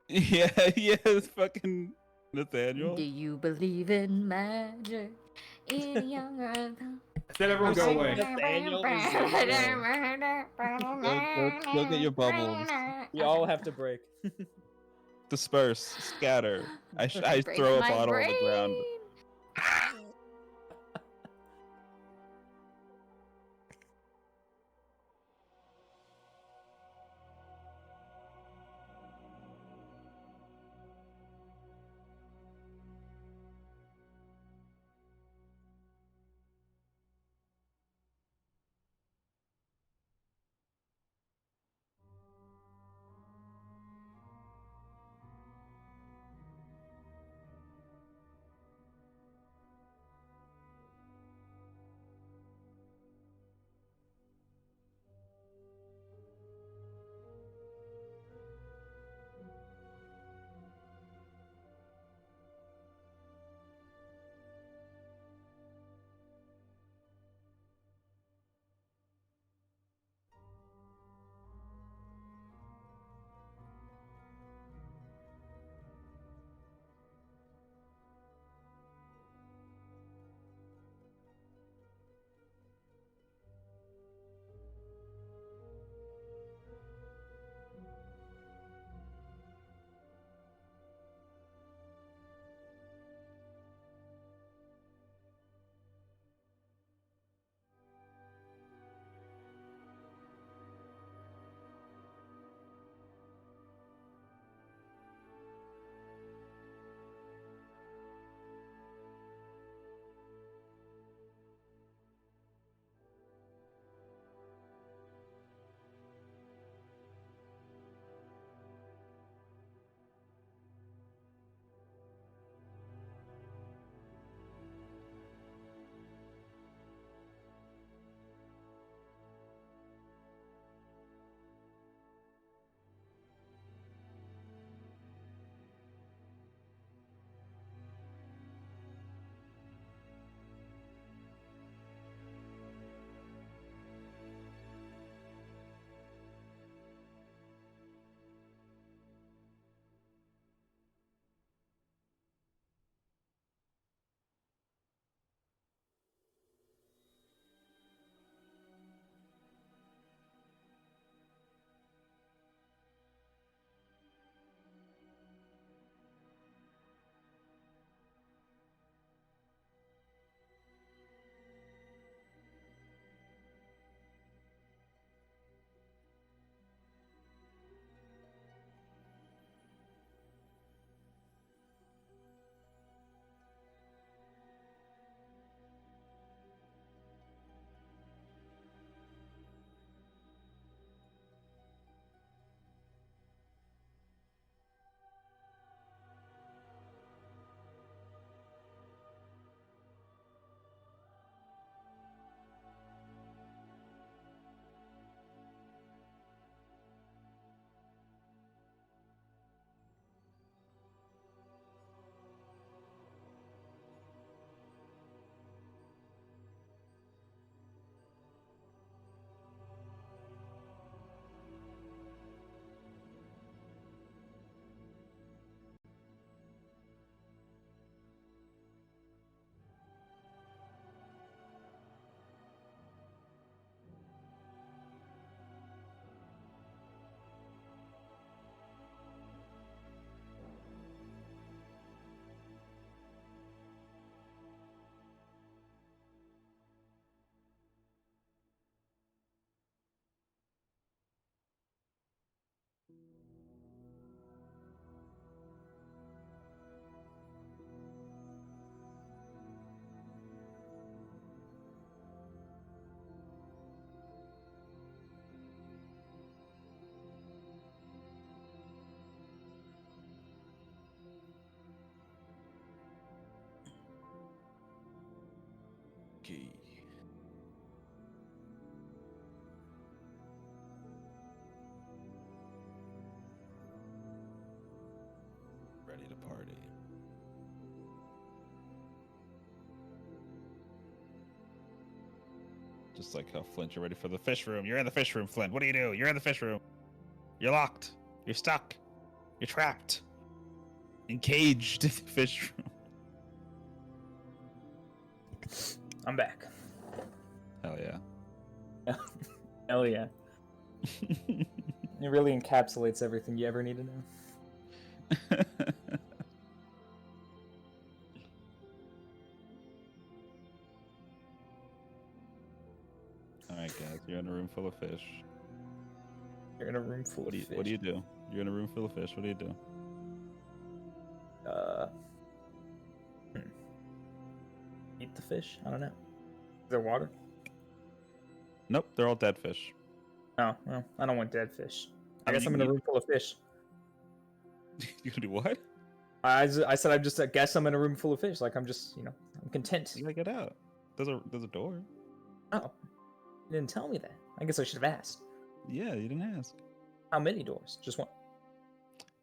yeah, it's fucking Nathaniel. Do you believe in magic? in younger? I said everyone go saying away. Nathaniel is Go get your bubbles. We all have to break. Disperse, scatter. I Break throw a my bottle on the ground. brain. party. Just like how Flint, you're ready for the fish room. You're in the fish room, Flint. What do you do? You're in the fish room. You're locked. You're stuck. You're trapped. Encaged in the fish room. I'm back. Hell yeah. Hell yeah. It really encapsulates everything you ever need to know. Alright guys, you're in a room full of fish. You're in a room full of fish. What do you do? You're in a room full of fish. What do you do? Eat the fish? I don't know. Is there water? Nope, they're all dead fish. Oh, well, I don't want dead fish. I mean, guess you I'm in a can room full of fish. You gonna do what? I said I guess I'm in a room full of fish. Like I'm just, I'm content. You gotta get out. There's a door. Oh, you didn't tell me that. I guess I should have asked. Yeah, you didn't ask. How many doors? Just one.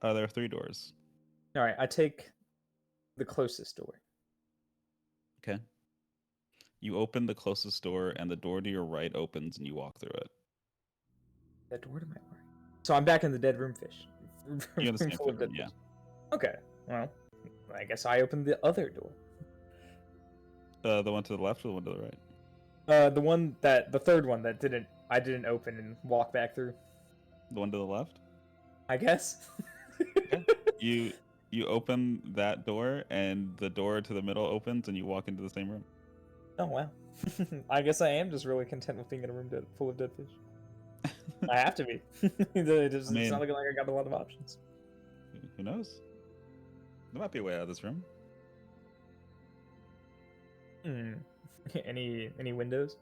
There are 3 doors. All right, I take the closest door. Okay. You open the closest door, and the door to your right opens, and you walk through it. That door to my right. So I'm back in the dead room fish. You're in the same Room full of room, dead yeah. fish. Okay. Well, I guess I opened the other door. The one to the left or the one to the right? The third one that I didn't open and walk back through. The one to the left? I guess. You open that door, and the door to the middle opens, and you walk into the same room. Oh wow. I guess I am just really content with being in a room full of dead fish. I have to be. It's not looking like I got a lot of options. Who knows? There might be a way out of this room. Any windows?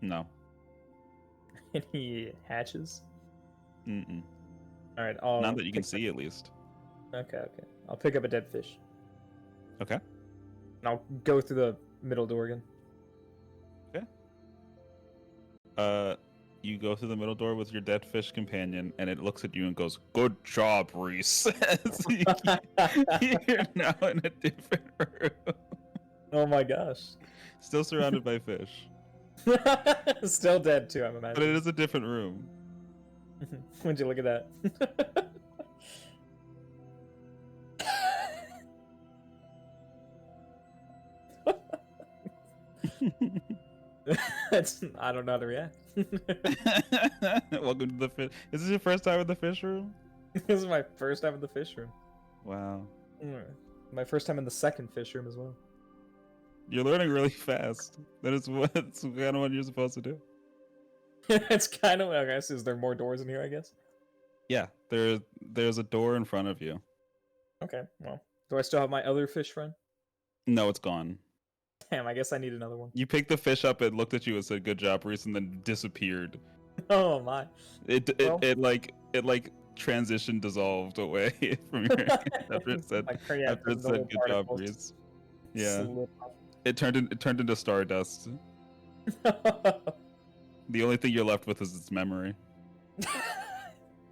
No. Any hatches? Mm-mm. All right. I'll Not that you can pick see, at least. Okay. I'll pick up a dead fish. Okay. And I'll go through the middle door again. You go through the middle door with your dead fish companion, and it looks at you and goes, "Good job, Reese." You're now in a different room. Oh my gosh. Still surrounded by fish. Still dead too, I'm But imagining. it is a different room. Would you look at that? I don't know how to react. Welcome to the fish. Is this your first time in the fish room? This is my first time in the fish room. Wow. My first time in the second fish room as well. You're learning really fast. That is what's kind of what you're supposed to do. It's kind of, I guess, is there more doors in here, I guess? Yeah, there's a door in front of you. Okay, well, do I still have my other fish friend? No, it's gone. Damn, I guess I need another one. You picked the fish up, it looked at you and said, "Good job, Reese," and then disappeared. Oh my. It Well. transition dissolved away from your hand after it said, Like, yeah, after it the little said, "Good job, particles Reese." Yeah, slip it turned into stardust. off. The only thing you're left with is its memory.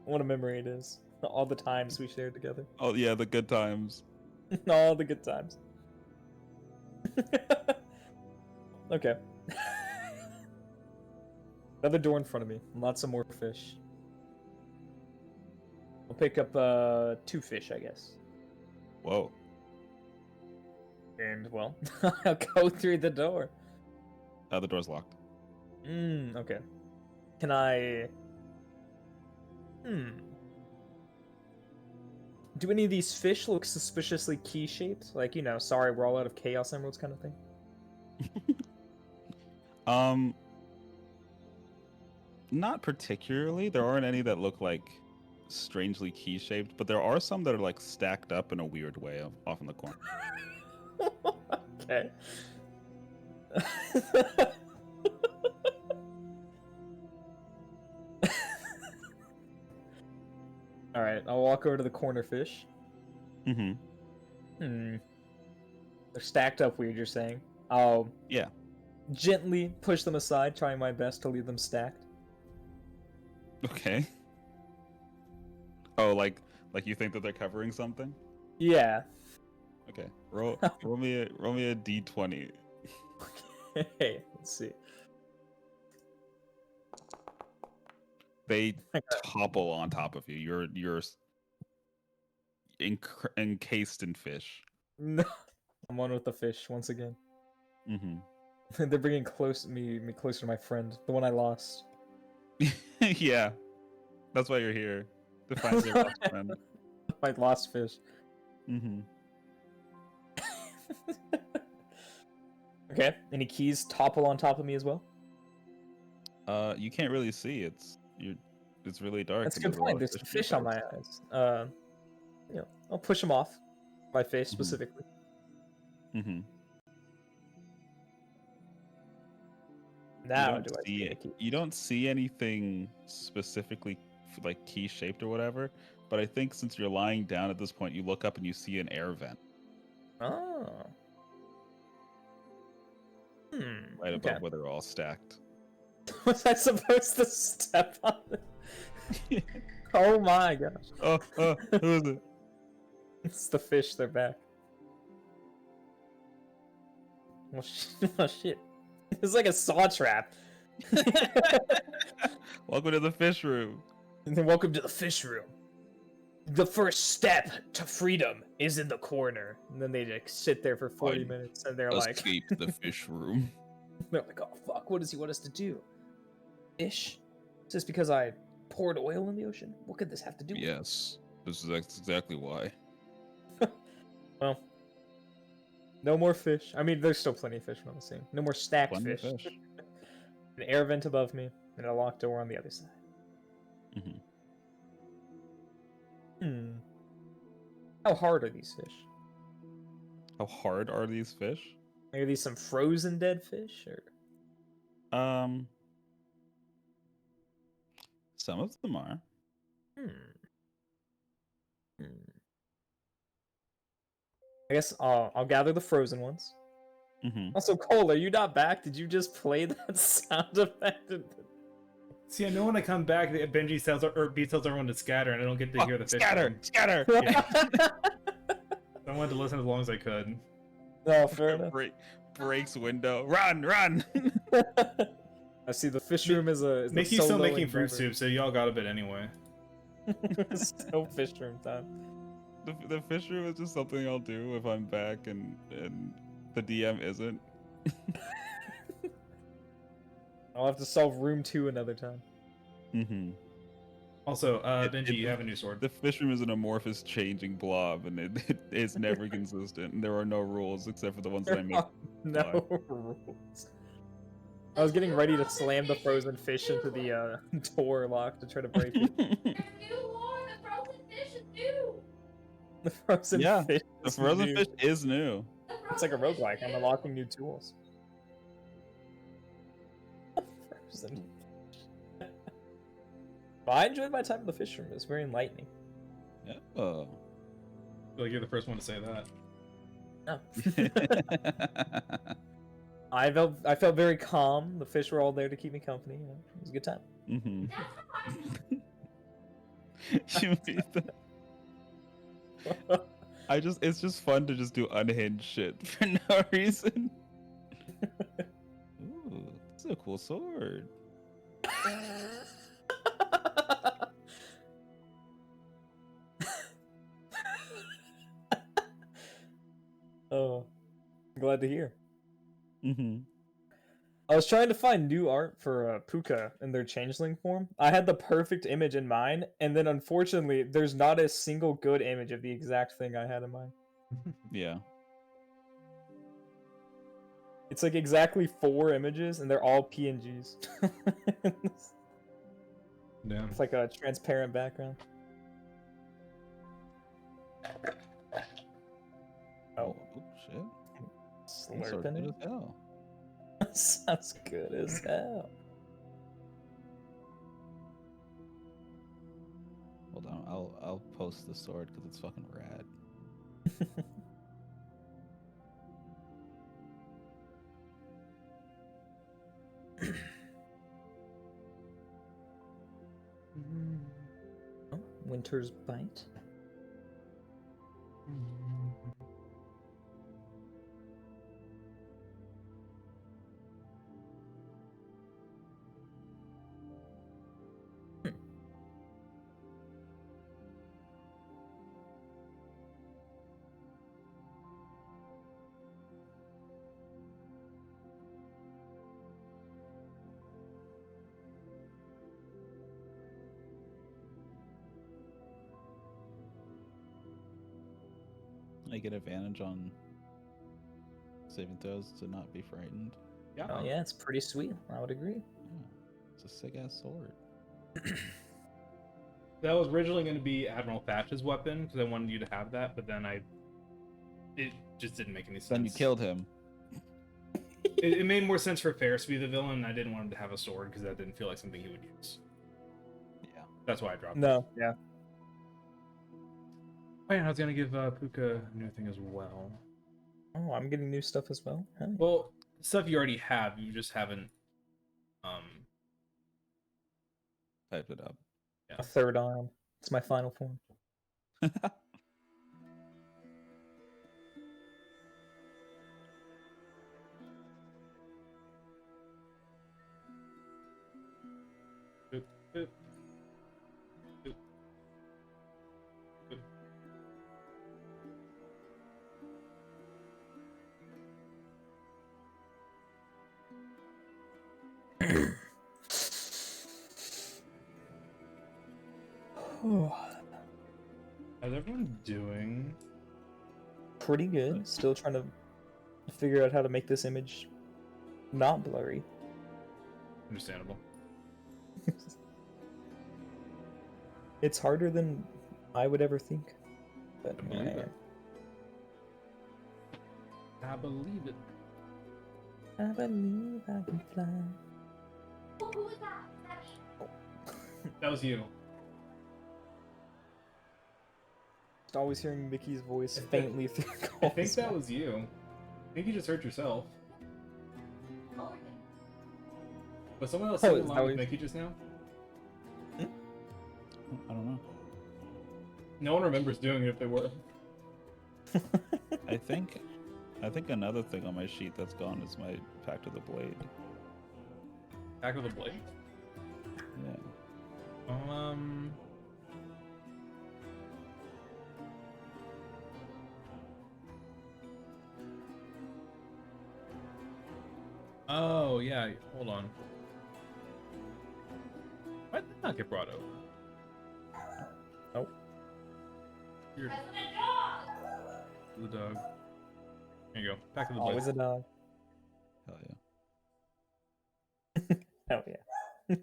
What a memory it is. All the times we shared together. Oh yeah, the good times. All the good times. Okay. Another door in front of me. Lots of more fish. I'll pick up 2 fish, I guess. Whoa. And, well, I'll go through the door. The door's locked. Okay. Can I... Do any of these fish look suspiciously key-shaped? Like, sorry, we're all out of Chaos Emeralds kind of thing? Not particularly. There aren't any that look like strangely key-shaped, but there are some that are like stacked up in a weird way off in the corner. Okay. Alright, I'll walk over to the corner fish. Mm-hmm. They're stacked up weird, you're saying? I'll Yeah. gently push them aside, trying my best to leave them stacked. Okay. Oh, like you think that they're covering something? Yeah. Okay. Roll me a d20. Hey, let's see. They topple on top of you. You're encased in fish. No. I'm one with the fish once again. Mm-hmm. They're bringing me closer to my friend, the one I lost. Yeah. That's why you're here. To find your lost friend. My lost fish. Mm-hmm. Okay. Any keys topple on top of me as well? You can't really see. It's really dark. That's a and good a lot point. of There's fish fish on my eyes. I'll push them off. My face Mhm. specifically. Mm-hmm. Now do I see the key? You don't see anything specifically like key shaped or whatever, but I think since you're lying down at this point, you look up and you see an air vent Oh. right Okay. above where they're all stacked. Was I supposed to step on it? Oh my gosh. Oh, who is it? It's the fish, they're back. Oh shit. It's like a saw trap. Welcome to the fish room. And then welcome to the fish room. The first step to freedom is in the corner. And then they just sit there for 40 Fine. minutes and they're like, Escape the fish room. they're like, oh fuck, what does he want us to do? Fish? Is this because I poured oil in the ocean? What could this have to do with it? Yes, that's exactly why. Well, no more fish. I mean, there's still plenty of fish on the scene. No more stacked Plenty of fish. fish. An air vent above me and a locked door on the other side. Mm-hmm. How hard are these fish? How hard are these fish? Are these some frozen dead fish or? Some of them are. I guess I'll gather the frozen ones. Mm-hmm. Also, Cole, are you not back? Did you just play that sound effect? See, I know when I come back, Benji tells everyone to scatter, and I don't get to hear the fish. Scatter! sound. Scatter! I wanted to listen as long as I could. No, fair enough. Breaks window. Run! Run! I see the fish room is a. Make you still making fruit soup, so y'all got a bit anyway. Still fish room time. The fish room is just something I'll do if I'm back and the DM isn't. I'll have to solve room 2 another time. Mm-hmm. Also, Benji, you have a new sword. The fish room is an amorphous, changing blob, and it's never consistent. And there are no rules except for the ones that I make. No rules. I was getting ready to slam the frozen fish into the door lock to try to break it. The frozen Yeah, fish. The is frozen new. fish is new. It's like a roguelike. I'm unlocking new tools. Frozen fish. Well, I enjoyed my time in the fish room. It was very enlightening. Yeah. I feel like you're the first one to say that. Oh. I felt very calm. The fish were all there to keep me company. You know, it was a good time. Mm-hmm. You made that. It's just fun to just do unhinged shit for no reason. Ooh, this is a cool sword. Oh, glad to hear. Mm-hmm. I was trying to find new art for Puka in their changeling form. I had the perfect image in mind, and then unfortunately, there's not a single good image of the exact thing I had in mind. Yeah. It's like exactly 4 images, and they're all PNGs. Damn. It's like a transparent background. Oh, shit. These are slurping good it. as hell. Sounds good as hell. Hold on, I'll post the sword because it's fucking rad. Oh, Winter's Bite. I get advantage on saving throws to not be frightened. Yeah. Oh yeah, it's pretty sweet. I would agree. Yeah, it's a sick ass sword. That was originally going to be Admiral Thatch's weapon because I wanted you to have that, but then it just didn't make any sense. Then you killed him. It made more sense for Ferris to be the villain, and I didn't want him to have a sword because that didn't feel like something he would use. Yeah. That's why I dropped it. No, yeah. Oh, yeah, I was going to give Puka a new thing as well. Oh, I'm getting new stuff as well. Hey. Well, stuff you already have, you just haven't. Typed it up. A third arm. It's my final form. Boop, boop. Boop. Boop. How's everyone doing? Pretty good. Still trying to figure out how to make this image not blurry. Understandable. It's harder than I would ever think. But I believe yeah, it. I believe it. I believe I can fly. Who was that? Was that me? That was you. Just always hearing Mickey's voice I think- faintly through I calls. think that was you. I think you just hurt yourself. Oh, Was someone else Oh, singing is along that with what- Mickey just now? I don't know. No one remembers doing it if they were. I think another thing on my sheet that's gone is my Pact of the Blade. Back with the blade. Yeah. Oh yeah. Hold on. Why did that not get brought over? Nope. You're the dog. There you go. Back to the blade. Always a dog. Hell yeah. Hell yeah.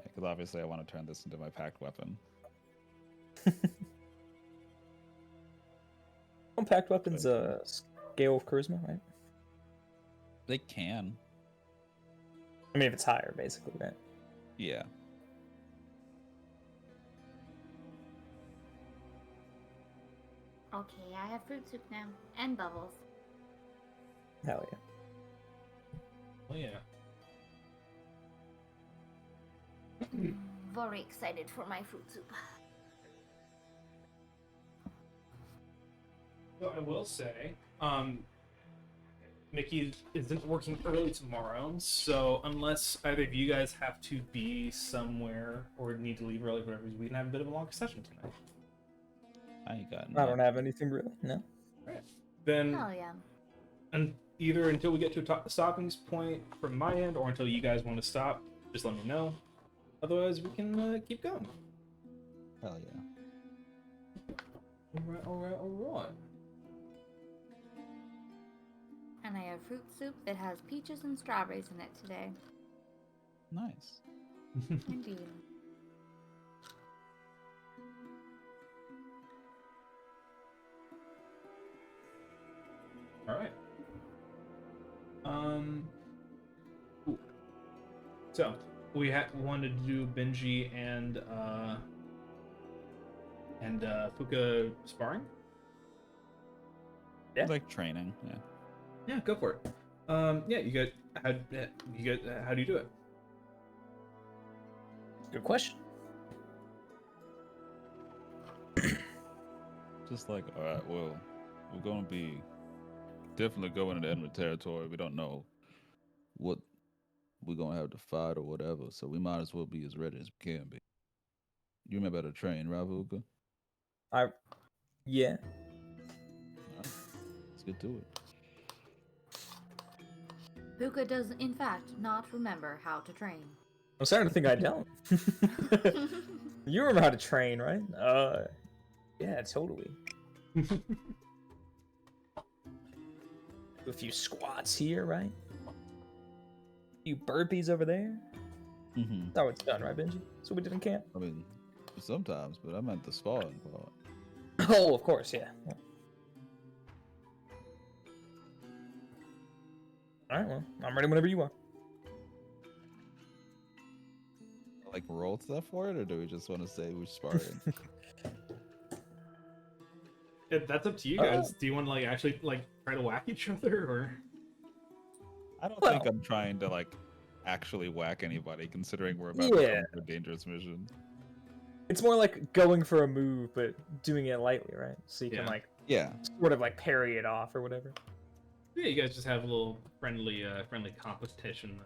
Because obviously I want to turn this into my packed weapon. Compact weapons, scale of charisma, right? They can. I mean, if it's higher, basically, right? Yeah. okay, I have fruit soup now. And bubbles. Hell yeah. Oh yeah. Very excited for my fruit soup. So I will say, Mickey isn't working early tomorrow, so unless either of you guys have to be somewhere or need to leave early for whatever reason, we can have a bit of a longer session tonight. I ain't got I don't have anything really, no. Then, Hell yeah. and either until we get to a stopping point from my end, or until you guys want to stop, just let me know. Otherwise, we can keep going. Hell yeah. Alright. And I have fruit soup that has peaches and strawberries in it today. Nice. Indeed. Alright. Ooh. So, we wanted to do Benji and Fuka sparring? Yeah. Like training. Yeah. Yeah, go for it. Yeah, you get how do you do it? Good question. Just like, all right, well, we're gonna be definitely going into enemy territory. We don't know what we're gonna have to fight or whatever, so we might as well be as ready as we can be. You remember how to train, right, Vuka? Yeah. Let's get to it. Puka does, in fact, not remember how to train. I'm starting to think I don't. You remember how to train, right? Yeah, totally. A few squats here, right? A few burpees over there. Mm-hmm. That's how it's done, right, Benji? That's what we did in camp. I mean, sometimes, but I meant the sparring part. Oh, of course, yeah. All right, well, I'm ready whenever you are. Like roll stuff for it, or do we just want to say we're sparring? Yeah, that's up to you guys. Do you want to like actually like try to whack each other, or? I don't think I'm trying to like actually whack anybody, considering we're about to go into a dangerous mission. It's more like going for a move, but doing it lightly, right? So you can like Yeah. sort of like parry it off or whatever. Yeah, you guys just have a little friendly competition.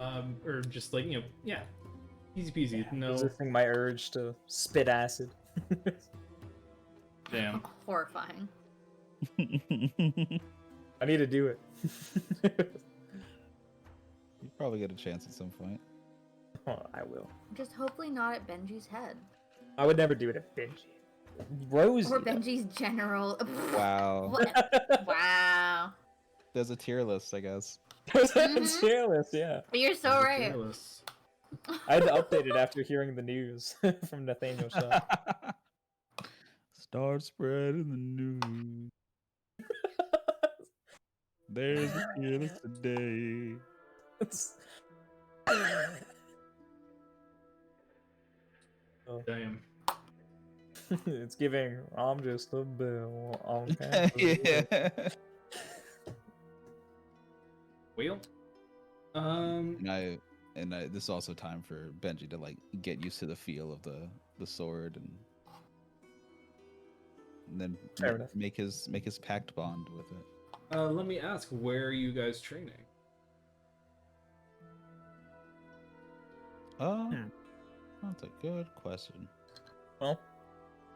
Or just like, yeah, easy peasy. Yeah, No, resisting my urge to spit acid. damn. Horrifying. I need to do it. You probably get a chance at some point. Oh, I will. Just hopefully not at Benji's head. I would never do it at Benji. Rosie. Or Benji's general. Wow. What? Wow. There's a tier list, I guess. It's fearless, yeah. You're so right. Careless. I had to update it after hearing the news from Nathaniel Shaw. Start spreading the news. There's a tier list today. It's... Oh, Damn. it's giving. I'm just a bill on campus. Yeah. Well, And this is also time for Benji to like get used to the feel of the sword and then Fair enough. make his pact bond with it. let me ask, where are you guys training? Oh, that's a good question. Well,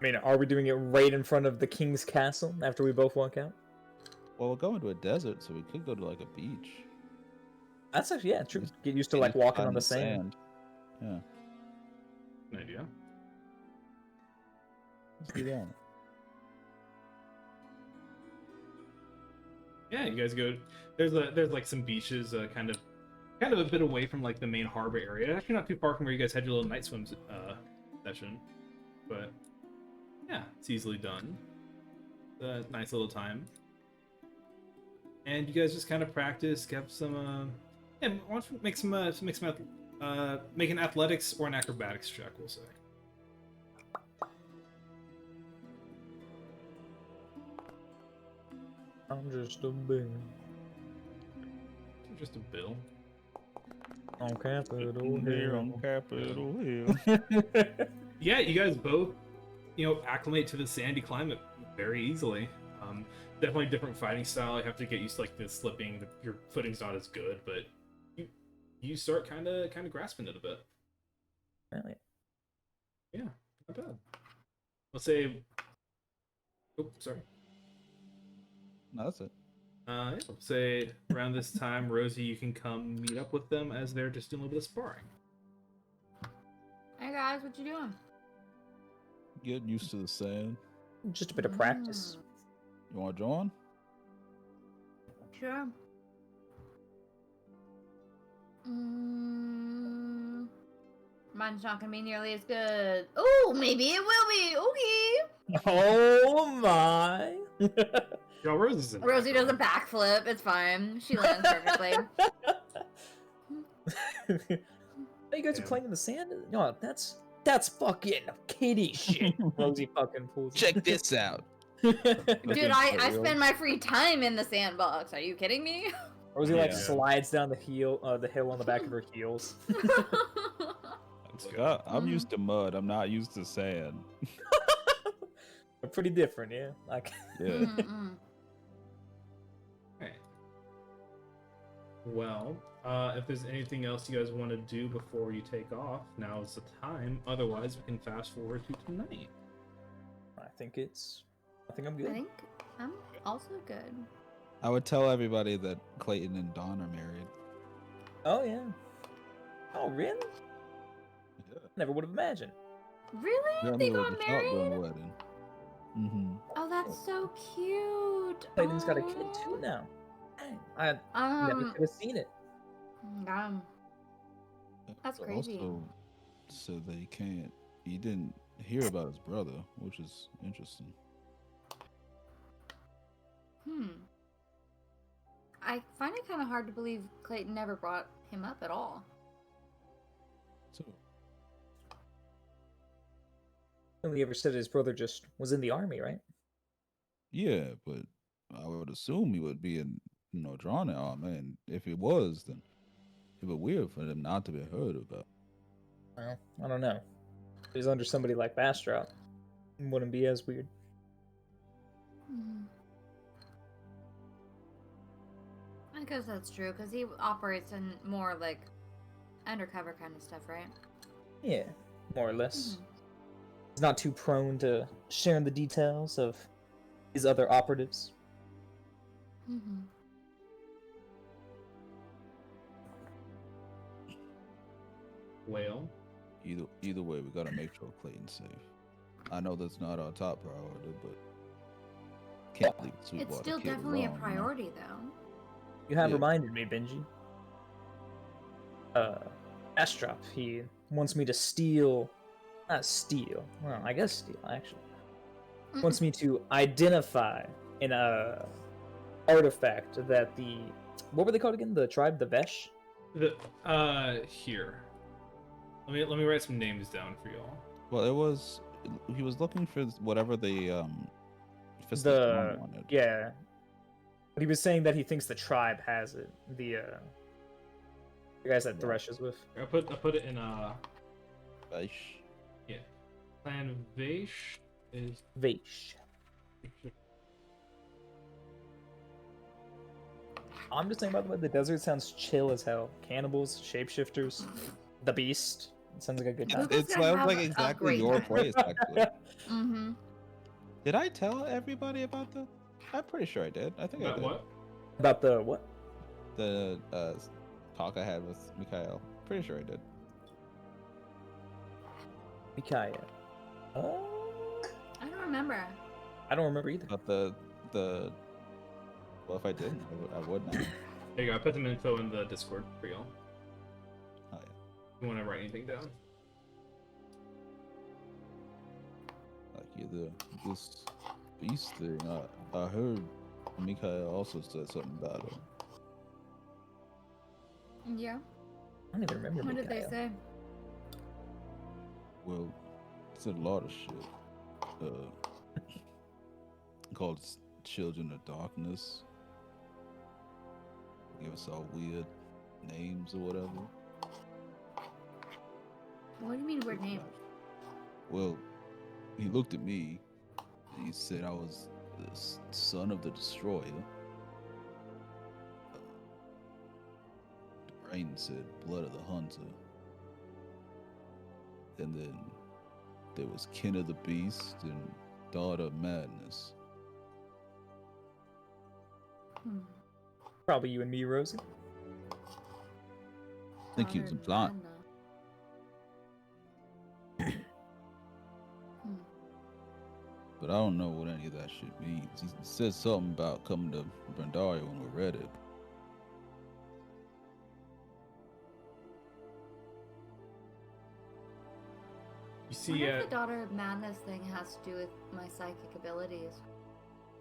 I mean, are we doing it right in front of the king's castle after we both walk out? Well, we're going to a desert, so we could go to like a beach. That's actually, yeah, true. Get used to Get like used to walking on finding the sand. Yeah, An idea. let's do that. Yeah, you guys go. There's like some beaches, kind of a bit away from like the main harbor area. Actually, not too far from where you guys had your little night swim session, but yeah, it's easily done. Nice little time. And you guys just kind of practice, get some. Yeah, why don't you make make an athletics or an acrobatics check, we'll say. I'm just a bill Just a bill. on Capitol Here on Hill. Capitol Hill. Yeah, you guys both, acclimate to the sandy climate very easily. Definitely different fighting style. You have to get used to like the slipping. Your footing's not as good, but you start kind of grasping it a bit. Really? Yeah, not bad. Let's say. Oh, sorry. No, that's it. Yeah, let's say around this time, Rosie, you can come meet up with them as they're just doing a little bit of sparring. Hey guys, what you doing? Getting used to the sand. Just a bit of practice. You want to join? Sure. Mine's not gonna be nearly as good. Oh, maybe it will be. Okay. Oh my! Yo, Rosie's in. Rosie does a backflip. It's fine. She lands perfectly. You guys are playing in the sand? No, that's fucking kitty shit. Rosie fucking pulls. Check this out. Dude, I For real? spend my free time in the sandbox. Are you kidding me? Or was he like Yeah. slides down the hill on the back of her heels? Let's Like, go. I'm used to mud. I'm not used to sand. They're pretty different, yeah. Like, Yeah. Mm-mm. Okay. Well, if there's anything else you guys want to do before you take off, now is the time. Otherwise, we can fast forward to tonight. I think I'm I good. think I'm also good. I would tell everybody that Clayton and Dawn are married. Oh yeah. Oh really? Yeah. Never would have imagined. Really? Yeah, They we were got just out during married? the wedding. Mm-hmm. Oh, that's so cute. Clayton's got a kid too Aw. now. Dang, I never could have seen it. Um, That's crazy. Also said that he didn't hear about his brother, which is interesting. I find it kind of hard to believe Clayton never brought him up at all. So, Only ever said his brother just was in the army, right? yeah, but I would assume he would be drawn in army, and if he was, then it would be weird for him not to be heard about. Well, I don't know. If he's under somebody like Bastrop, it wouldn't be as weird. I guess that's true, because he operates in more like undercover kind of stuff, right? Yeah, more or less. He's not too prone to sharing the details of his other operatives. Mm-hmm. Well, Either way, we gotta make sure Clayton's safe. I know that's not our top priority, but can't leave the Sweetwater It's still kid definitely a alone, priority, though. You have Yeah. reminded me, Benji. Bastrop, he wants me to steal. Not steal. Well, I guess steal, actually. Wants me to identify an artifact that the. What were they called again? The tribe, the Vesh? here. Let me write some names down for y'all. Well, he was looking for whatever the Fist of The Dawn wanted. yeah. But he was saying that he thinks the tribe has it. The guys that Thresh is with. I put it in Aish. Clan Vaish is Vesh. I'm just saying, by the way, the desert sounds chill as hell. Cannibals, shapeshifters, the beast. It sounds like a good time. Luca's It gonna sounds have like a exactly great your time. place, actually. Mm-hmm. Did I tell everybody about that? I'm pretty sure I did. I think I about did. what? About the what? The talk I had with Mikhail. Pretty sure I did. Micaiah. I don't remember. I don't remember either. But the well, if I didn't, I would now. There you go. I put some info in the Discord for y'all. Oh yeah. You want to write anything down? Like this beast thing. I heard Mikhail also said something about it. Yeah. I don't even remember. What did they Micaiah. say? Well, he said a lot of shit. Called us Children of Darkness. Give us all weird names or whatever. What do you mean weird names? Well, he looked at me. And he said I was the son of the Destroyer. The brain said blood of the hunter. And then there was kin of the beast and daughter of madness. Probably you and me, Rosie. I think he was implying. But I don't know what any of that shit means. He said something about coming to Brandaria when we're ready. You I see, wonder if the Daughter of Madness thing has to do with my psychic abilities.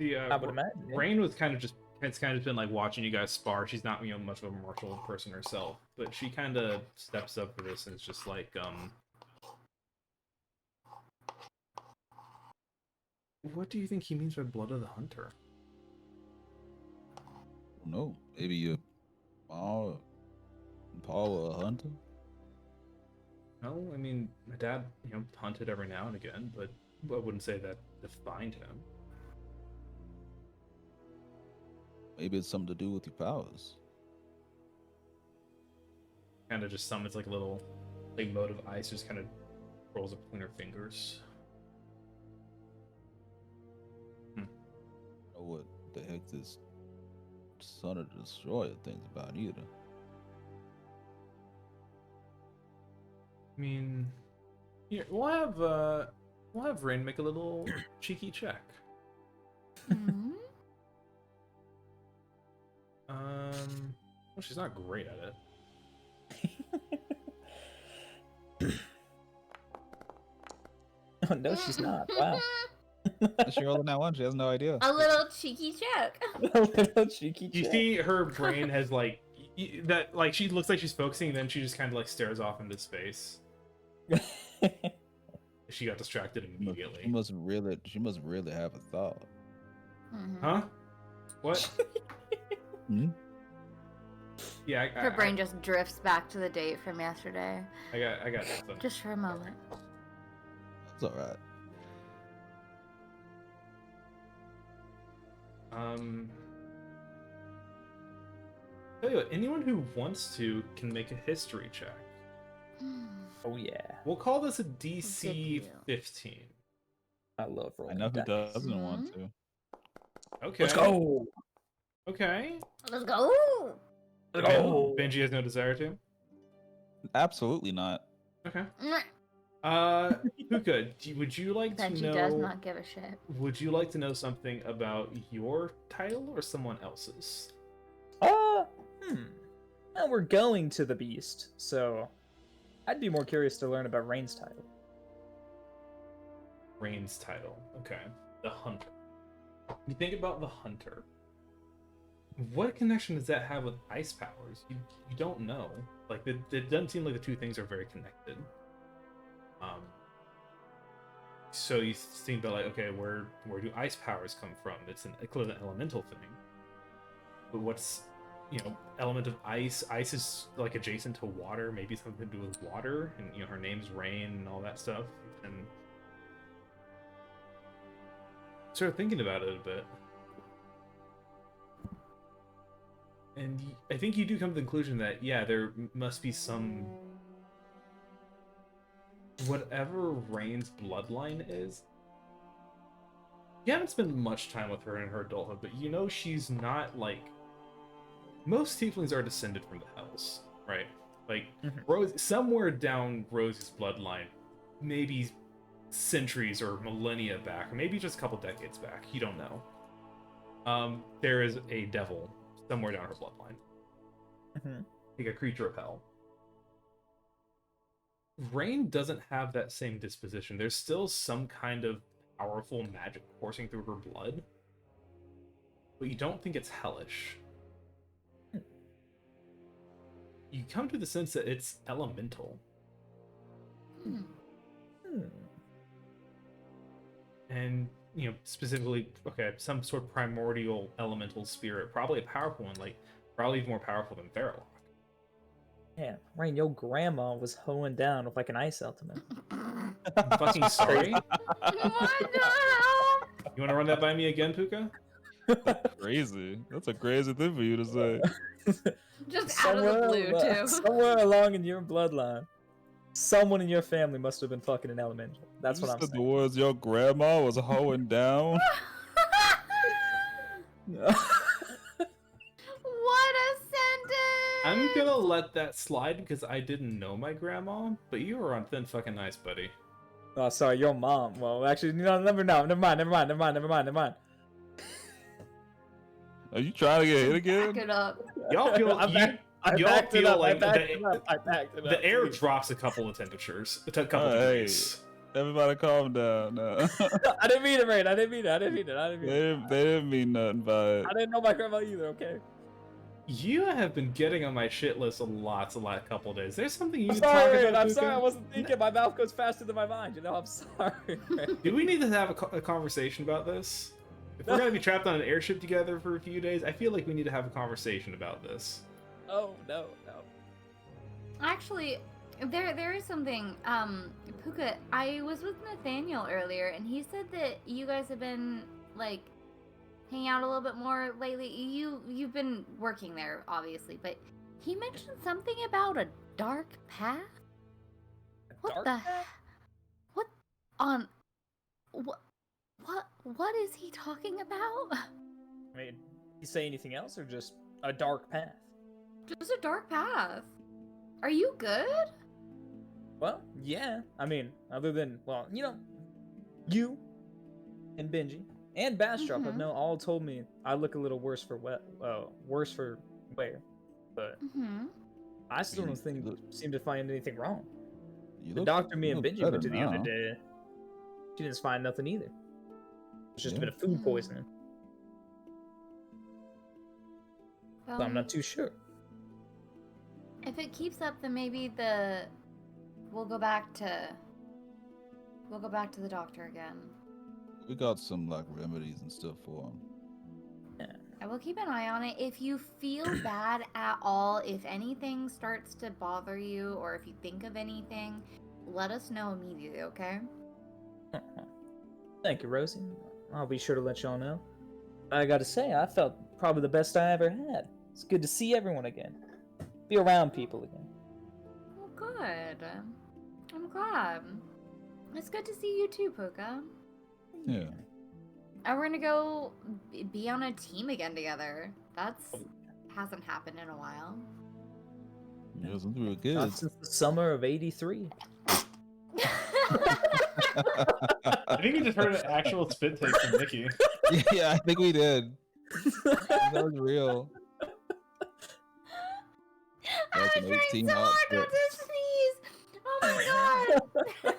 I would imagine. Yeah. Rain was kind of just. It's kind of been like watching you guys spar. She's not, much of a martial person herself, but she kind of steps up for this, and it's just like, What do you think he means by blood of the hunter? No, maybe your mom, Paul, a hunter. No, I mean, my dad, hunted every now and again, but I wouldn't say that defined him. Maybe it's something to do with your powers. Kind of just summons like a little mote of ice, just kind of rolls up between her fingers. I don't know what the heck this Son of the Destroyer thing's about either. I mean, here we'll have Rain make a little cheeky check. Hmm? Well, she's not great at it. Oh no, she's not. Wow. She rolling that one. She has no idea. A little cheeky check. A little cheeky You check. see, her brain has that she looks like she's focusing, and then she just kind of stares off into space. She got distracted immediately. She must really have a thought. Mhm. Huh? What? Hmm? Yeah, Her brain just drifts back to the date from yesterday. I got something. Just for a moment. It's all right. Tell you what, anyone who wants to can make a history check. Oh yeah. We'll call this a Good DC deal. 15. I love I rolling. know who dice. doesn't want to. Okay. Let's go. Okay. Let's go. Let's go. Benji has no desire to. Absolutely not. Okay. Mwah. Puka, would you like to Benji know? does not give a shit. Would you like to know something about your title or someone else's? Well, we're going to the Beast, so I'd be more curious to learn about Rain's title. Rain's title. Okay. The Hunter. You think about the Hunter. What connection does that have with ice powers? You don't know. Like, it doesn't seem like the two things are very connected. So you think about, like, okay, where do ice powers come from? It's an equivalent elemental thing. But what's, element of ice? Ice is, like, adjacent to water. Maybe something to do with water. And, her name's Rain and all that stuff. And start thinking about it a bit. And I think you do come to the conclusion that, yeah, there must be some... Whatever Rain's bloodline is... You haven't spent much time with her in her adulthood, but she's not, like... Most tieflings are descended from the Hells, right? Like, Rose, somewhere down Rose's bloodline, maybe centuries or millennia back, or maybe just a couple decades back, you don't know. There is a devil somewhere down her bloodline. Like a creature of hell. Rain doesn't have that same disposition. There's still some kind of powerful magic coursing through her blood, but you don't think it's hellish. You come to the sense that it's elemental. And, specifically, okay, some sort of primordial elemental spirit, probably a powerful one, like, probably even more powerful than Farrell. Yeah, Rain, your grandma was hoeing down with like an ice ultimate. I'm fucking sorry. What the hell? You want to run that by me again, Puka? Crazy. That's a crazy thing for you to say. Just out of the blue, too. Somewhere along in your bloodline, someone in your family must have been fucking an elemental. That's You what I'm said the saying. words your grandma was hoeing down. What a sentence! I'm gonna let that slide because I didn't know my grandma, but you were on thin fucking ice, buddy. Oh, sorry, your mom. Well, actually, never mind. Are you trying to get hit again? Back it up. Y'all feel I y'all backed it feel up, like I backed it up. the air drops a couple of temperatures, a couple of Hey. degrees. Everybody calm down now. I didn't mean it, Rain. I didn't mean it. They didn't mean nothing by it. I didn't know my grandma either, okay? You have been getting on my shit list a lot the last couple of days. There's something you I'm need to talk sorry, about, I'm sorry. Puka? I wasn't thinking. My mouth goes faster than my mind. You know, I'm sorry. Do we need to have a conversation about this? If we're gonna be trapped on an airship together for a few days, I feel like we need to have a conversation about this. Oh no. Actually, there is something. Puka, I was with Nathaniel earlier, and he said that you guys have been like hanging out a little bit more lately. You've been working there, obviously, but he mentioned something about a dark path. What Dark the? path? What on? What is he talking about? I mean, you say anything else or just a dark path? Just a dark path. Are you good? Well, yeah. I mean, other than, well, you know, you and Benji and Bastrop have Mhm. all told me I look a little worse for worse for wear, but Mm-hmm. I still don't seem to find anything wrong. You The look, doctor me you and look Benji better went to the other now. day, she didn't find nothing either. It's just a Yeah. bit of food poisoning, Well, so I'm not too sure. if it keeps up, then maybe we'll go back to the doctor again. We got some like remedies and stuff for him. I will keep an eye on it. If you feel bad at all, if anything starts to bother you, or if you think of anything, let us know immediately, okay? Thank you, Rosie. I'll be sure to let y'all know. I gotta say, I felt probably the best I ever had. It's good to see everyone again. Be around people again. Well, good. I'm glad. It's good to see you too, Puka. Yeah. And we're gonna go be on a team again together. That's hasn't happened in a while. Yeah, since we were kids. Not since the summer of '83. I think you just heard an actual spit take from Nikki. Yeah, I think we did. That was real. I Back was in trying 18 so hard outfit. not to sneeze. Oh my god.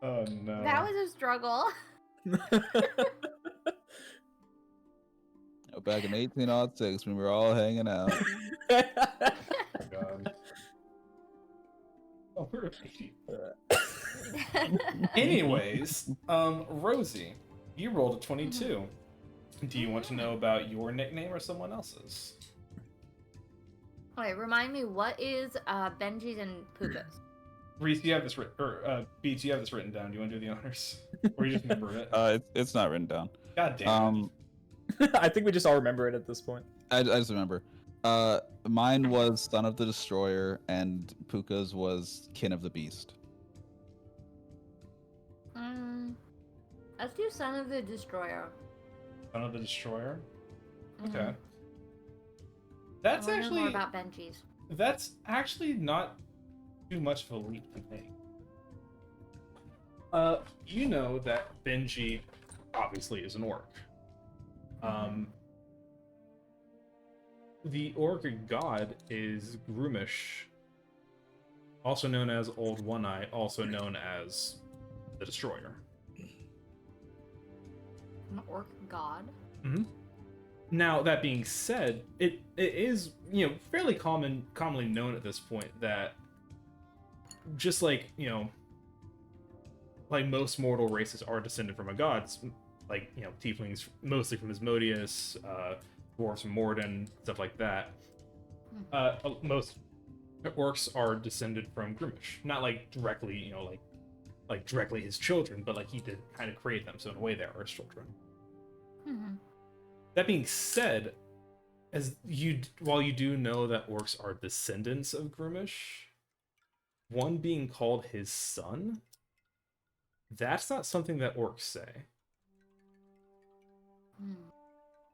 Oh no. That was a struggle. Back in 1806 when we were all hanging out. God. Oh, we're Anyways, Rosie, you rolled a 22. Do you want to know about your nickname or someone else's? Okay, remind me, what is Benji's and Puka's? Reese, you have this written, or Beats, you have this written down. Do you want to do the honors, or you just remember it? It's not written down. God damn. I think we just all remember it at this point. I just remember. Mine was Son of the Destroyer, and Puka's was Kin of the Beast. Let's do Son of the Destroyer. Son of the Destroyer. Mhm. Okay. I That's wanna know more actually about Benji's. that's actually not too much of a leap to make. You know that Benji obviously is an orc. The orc god is Grumish, also known as Old One Eye, also known as the Destroyer. An orc god. Now, that being said, it is, you know, fairly commonly known at this point that just like, you know, like most mortal races are descended from a god, like, you know, tieflings mostly from Asmodeus, dwarves from Morden, stuff like that. Most orcs are descended from Grumish. Not like directly, you know, like directly his children, but like he did kind of create them, so in a way they are his children. That being said, while you do know that orcs are descendants of Grumish, one being called his son, that's not something that orcs say.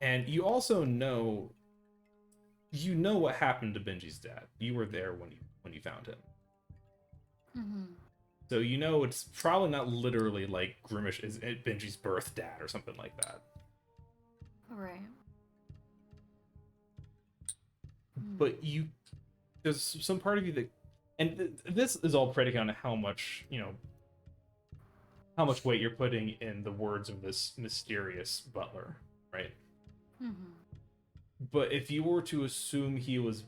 And you also know, what happened to Benji's dad. You were there when you found him. So you know it's probably not literally like Grumish is Benji's birth dad or something like that. Right. But there's some part of you that, and this is all predicated on how much, you know, how much weight you're putting in the words of this mysterious butler, right? But if you were to assume he was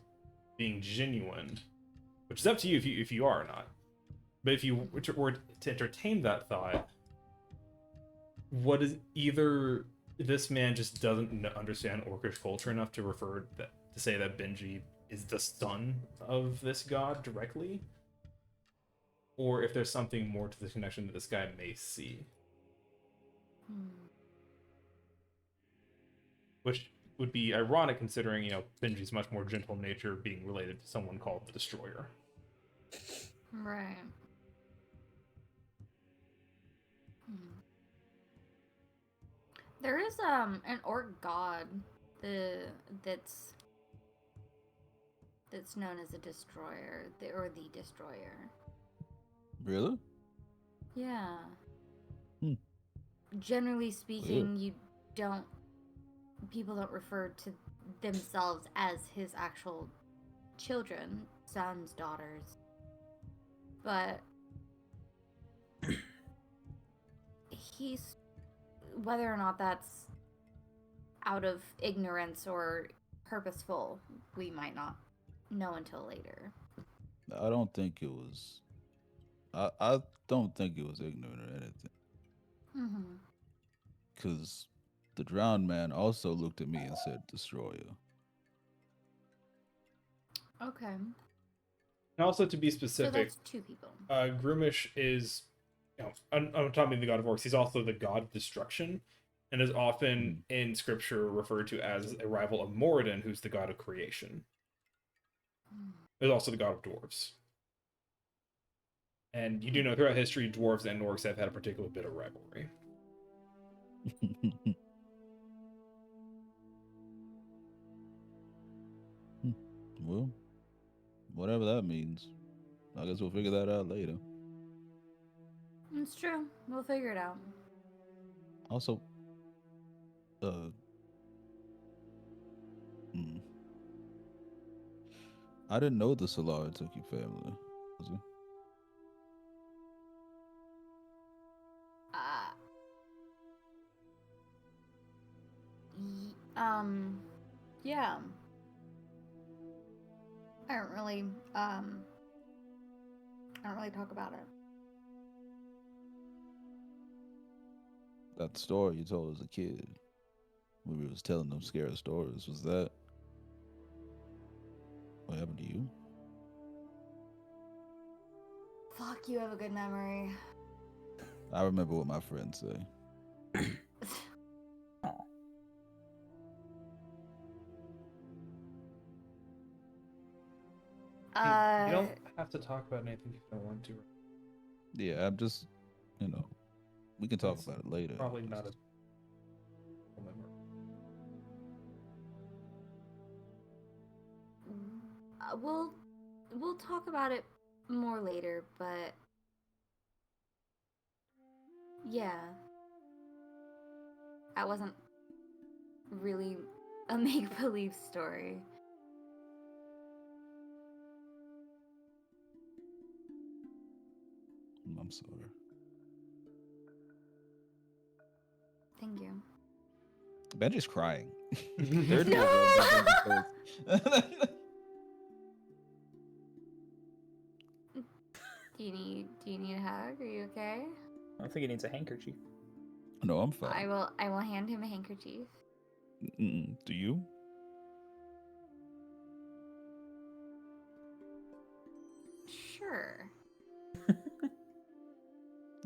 being genuine, which is up to you if you are or not, but if you were to entertain that thought, what is either this man just doesn't understand Orcish culture enough to say that Benji is the son of this god directly, or if there's something more to the connection that this guy may see, which would be ironic considering, you know, Benji's much more gentle nature being related to someone called the Destroyer. Right. There is an orc god that's known as a destroyer, or the destroyer. Really? Yeah. Hmm. Generally speaking, people don't refer to themselves as his actual children, sons, daughters. But he's, whether or not that's out of ignorance or purposeful, we might not know until later. I don't think it was. I don't think it was ignorant or anything. Mm-hmm. Because the drowned man also looked at me and said, "Destroyer." Okay. And also, to be So specific, that's two people. Grumish is, you know, on top of the god of orcs, he's also the god of destruction, and is often in scripture referred to as a rival of Moradin, who's the god of creation. Is also the god of dwarves. And you do know throughout history, dwarves and orcs have had a particular bit of rivalry. Well, whatever that means. I guess we'll figure that out later. It's true. We'll figure it out. Also, I didn't know the Solara took your family. Was it? Yeah. I don't really talk about it. That story you told as a kid, when we was telling them scary stories, was that what happened to you? Fuck, you have a good memory. I remember what my friends say. You don't have to talk about anything if you don't want to. Yeah, I'm just, we can talk It's about it later. Probably not a memory. We'll talk about it more later, but yeah, that wasn't really a make-believe story. I'm sorry. Thank you. Benji's crying. No! Do you need a hug? Are you okay? I don't think he needs a handkerchief. No, I'm fine. I will hand him a handkerchief. Do you? Sure.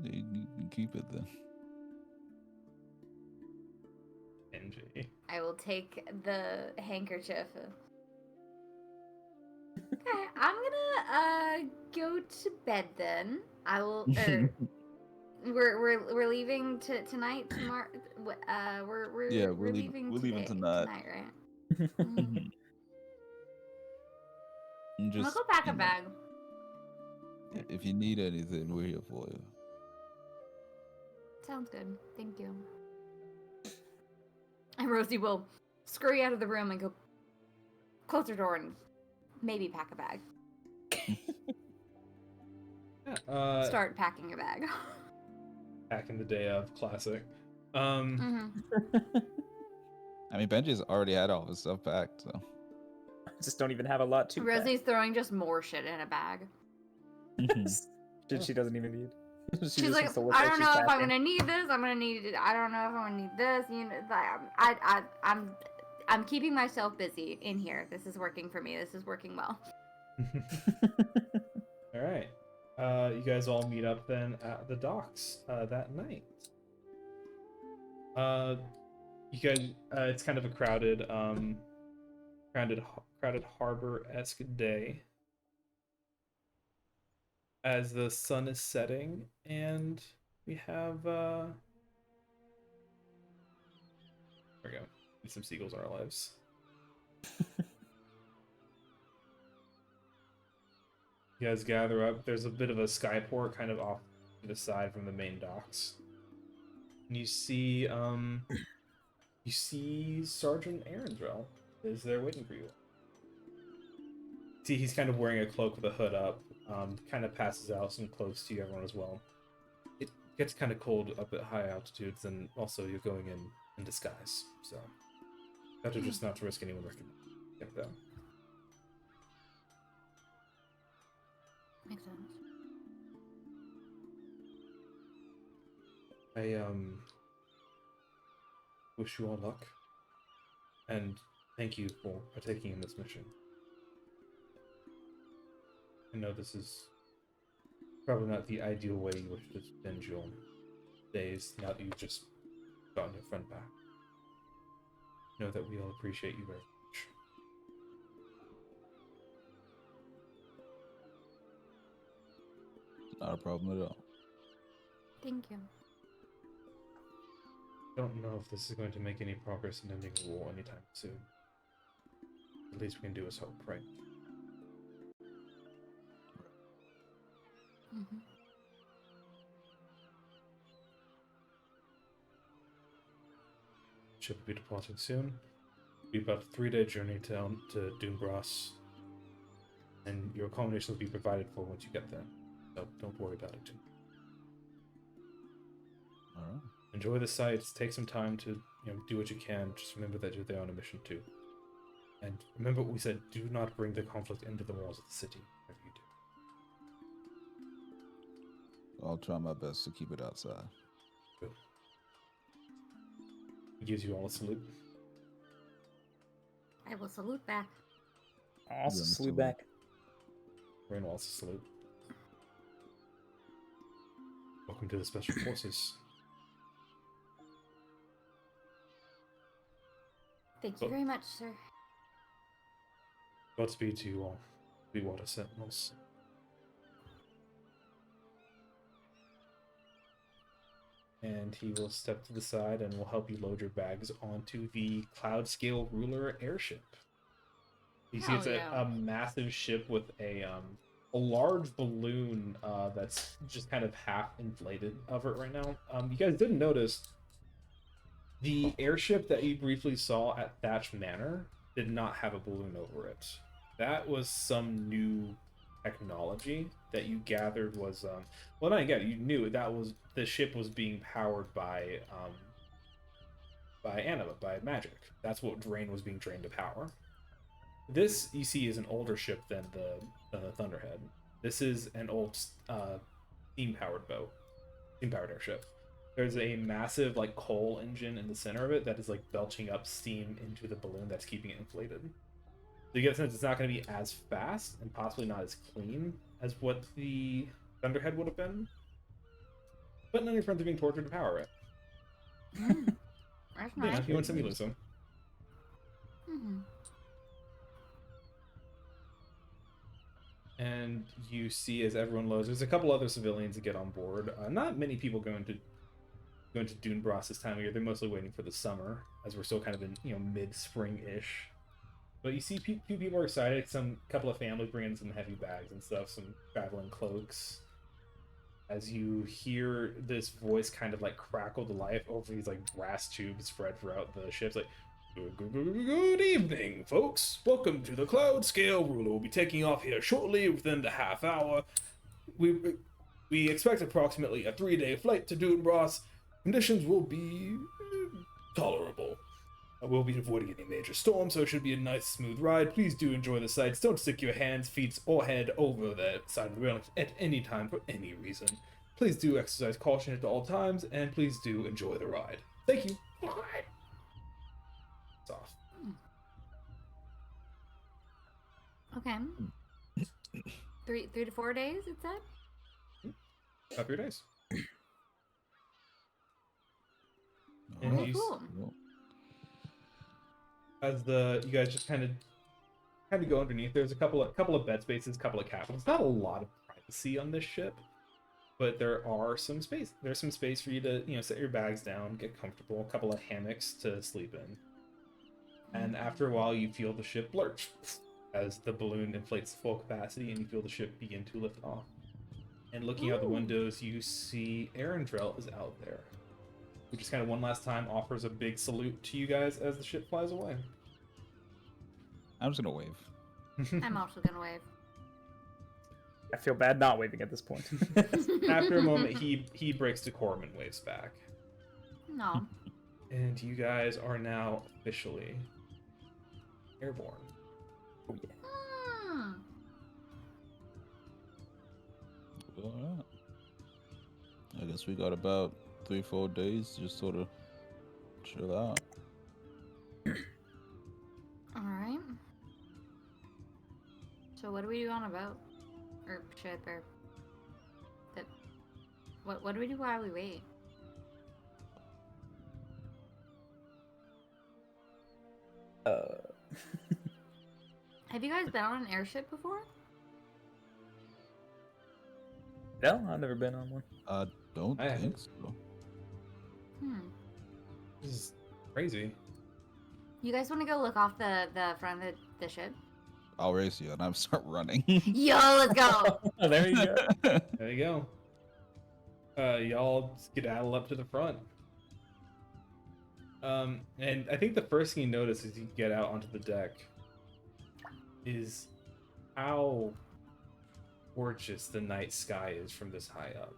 You can keep it then. NJ. I will take the handkerchief. Okay, I'm gonna go to bed then. I will. We're leaving tonight. Tomorrow. We're leaving. We're leaving tonight. Right? Mm. I'm gonna Just, go pack a bag. If you need anything, we're here for you. Sounds good. Thank you. And Rosie will scurry out of the room and go close her door and maybe pack a bag. Start packing a bag. Back in the day of classic. Mm-hmm. I mean, Benji's already had all of his stuff packed, so. Just don't even have a lot to pack. Rosie's throwing just more shit in a bag. Shit she doesn't even need. She She's just like, wants to look I like don't she's know if I'm packing. gonna need this. I'm gonna need it. I don't know if I'm gonna need this. You know, like, I'm keeping myself busy in here. This is working for me. This is working well. All right. You guys all meet up then at the docks that night. You guys, it's kind of a crowded harbor-esque day as the sun is setting, and we have there we go. Need some seagulls in our lives. You guys gather up. There's a bit of a skyport kind of off to the side from the main docks. And you see Sergeant Aaronsrel is there waiting for you. See, he's kind of wearing a cloak with a hood up. Kind of passes out some cloaks to everyone as well. It gets kind of cold up at high altitudes, and also you're going in disguise, so better just not to risk anyone recognizing you, though. Makes sense. I wish you all luck, and thank you for partaking in this mission. I know this is probably not the ideal way you wish to spend your days now that you've just gotten your friend back. Know that we all appreciate you very much. Not a problem at all. Thank you. Don't know if this is going to make any progress in ending the war anytime soon. The least we can do is hope, right? Mm-hmm. Ship will be departing soon. It'll be about a 3-day journey down to Dunbras, and your accommodation will be provided for once you get there. So don't worry about it too. All right. Enjoy the sights. Take some time to do what you can. Just remember that you're there on a mission too. And remember what we said: do not bring the conflict into the walls of the city. Whatever you do. I'll try my best to keep it outside. Good. He gives you all a salute. I will salute back. I'll Yeah, salute Mr. back. Rain will also salute. Welcome to the Special Forces. Thank you very much, sir. Godspeed to you all. Be water sentinels. And he will step to the side and will help you load your bags onto the Cloud Scale Ruler airship. You see, it's a massive ship with a large balloon that's just kind of half inflated of it right now. You guys didn't notice the airship that you briefly saw at Thatch Manor did not have a balloon over it. That was some new technology that you gathered was well, not again, you knew that was the ship was being powered by anima, by magic. That's what Drain was being trained to power. This you see is an older ship than the Thunderhead. This is an old steam-powered boat, steam-powered airship. There's a massive like coal engine in the center of it that is like belching up steam into the balloon that's keeping it inflated. So you get a sense it's not going to be as fast and possibly not as clean as what the Thunderhead would have been. But none of your friends are being tortured to power it. That's Yeah, nice. if you want some, you lose some. Mm-hmm. And you see as everyone loads, there's a couple other civilians that get on board. Not many people going to Dunbras this time of year. They're mostly waiting for the summer, as we're still kind of in mid-spring-ish. But you see few people are excited. Some couple of families bring in some heavy bags and stuff, some traveling cloaks. As you hear this voice kind of like crackle to life over these like brass tubes spread throughout the ships, like, good evening, folks. Welcome to the Cloud Scale Ruler. We'll be taking off here shortly, within the half hour. We expect approximately a 3-day flight to Dunbras. Conditions will be tolerable. We'll be avoiding any major storms, so it should be a nice, smooth ride. Please do enjoy the sights. Don't stick your hands, feet, or head over the side of the rail at any time for any reason. Please do exercise caution at all times, and please do enjoy the ride. Thank you. It's off. Okay. 3 to 4 days, it said? Have your days. All Okay, right. cool. Well, As you guys just kind of go underneath, there's a couple of bed spaces, couple of cabins. Not a lot of privacy on this ship, but there's some space for you to set your bags down, get comfortable. A couple of hammocks to sleep in, and after a while, you feel the ship lurch as the balloon inflates to full capacity, and you feel the ship begin to lift off. And looking out the windows, you see Arendrell is out there, who just kind of one last time offers a big salute to you guys as the ship flies away. I'm just gonna wave. I'm also gonna wave. I feel bad not waving at this point. After a moment, he breaks decorum and waves back. No. And you guys are now officially airborne. Oh, yeah. Hmm. All right. I guess we got about 3-4 days, just sort of chill out. Alright. So what do we do on a boat? Or ship, or... What do we do while we wait? Have you guys been on an airship before? No, I've never been on one. I don't I think haven't. so. Hmm. This is crazy. You guys want to go look off the front of the ship? I'll race you and I'm start running. Yo, let's go! There you go. There you go. Y'all skedaddle up to the front. And I think the first thing you notice as you get out onto the deck is how gorgeous the night sky is from this high up.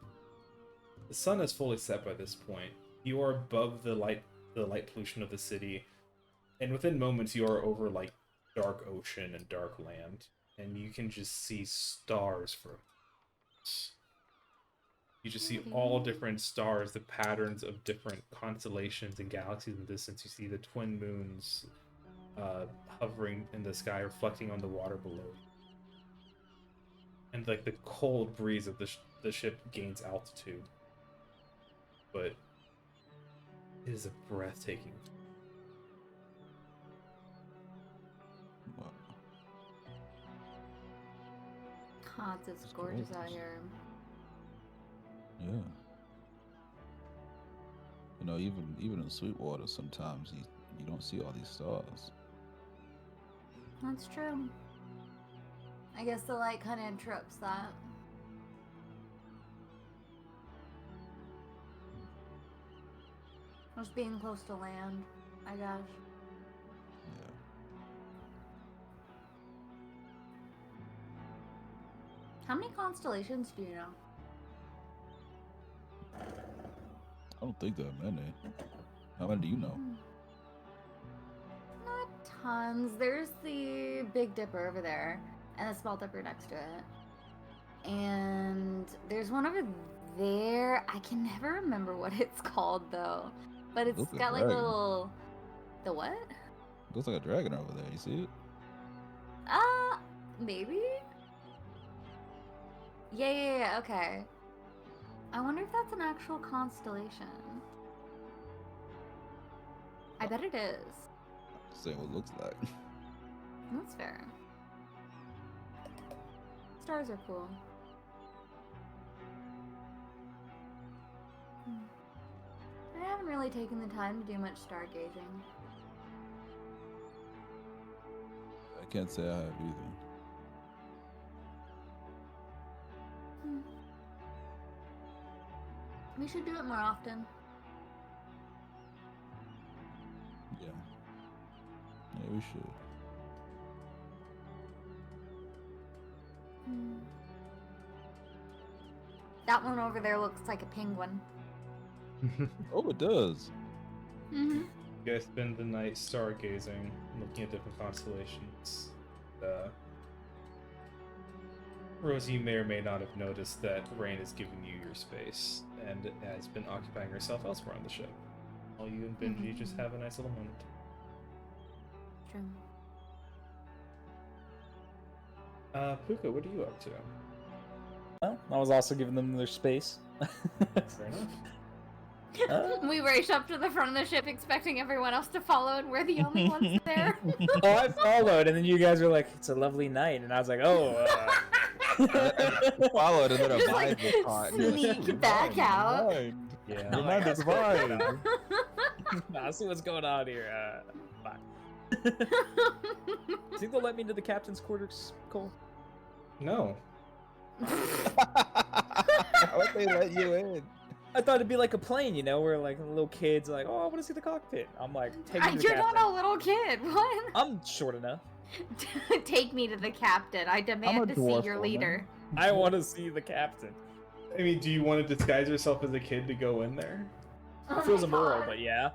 The sun is fully set by this point. You are above the light pollution of the city, and within moments you are over like dark ocean and dark land, and you can just see stars for you just see all different stars, the patterns of different constellations and galaxies in the distance. You see the twin moons hovering in the sky, reflecting on the water below. And like the cold breeze of the ship gains altitude. But it is a breathtaking. Wow. God, it's gorgeous out here. Yeah. You know, even in Sweetwater, sometimes you don't see all these stars. That's true. I guess the light kind of interrupts that. Just being close to land, I guess. Yeah. How many constellations do you know? I don't think there are many. How many do you know? Not tons. There's the Big Dipper over there, and the Small Dipper next to it. And there's one over there. I can never remember what it's called though. But it's Looks like got like a dragon. little... The what? Looks like a dragon over there. You see it? Maybe? Yeah, okay. I wonder if that's an actual constellation. I bet it is. Just saying what it looks like. That's fair. Stars are cool. I haven't really taken the time to do much stargazing. I can't say I have either. We should do it more often. Yeah. Yeah, we should. That one over there looks like a penguin. Oh, it does. Mm-hmm. You guys spend the night stargazing, looking at different constellations. Rosie, you may or may not have noticed that Rain has given you your space and has been occupying herself elsewhere on the ship. While you and Benji just have a nice little moment. True. Puka, what are you up to? Well, I was also giving them their space. Fair enough. We race up to the front of the ship expecting everyone else to follow, and we're the only ones there. Oh, I followed, and then you guys were like, "It's a lovely night," and I was like, "Oh." Followed and then a Just, like, vibe was caught. and you're like, sneak "Your back mind, out." your mind. Yeah. Your mind is mine. Nah, I see what's going on here. Bye. Think they'll let me into the captain's quarters, Cole? No. How would they let you in? I thought it'd be like a plane, you know, where like little kids are like, "Oh, I want to see the cockpit." I'm like, "Take me to the You're captain." not a little kid. What? I'm short enough. Take me to the captain. I demand to see dwarf your woman. leader. I want to see the captain. I mean, do you want to disguise yourself as a kid to go in there? Oh It feels my immoral, God. but yeah.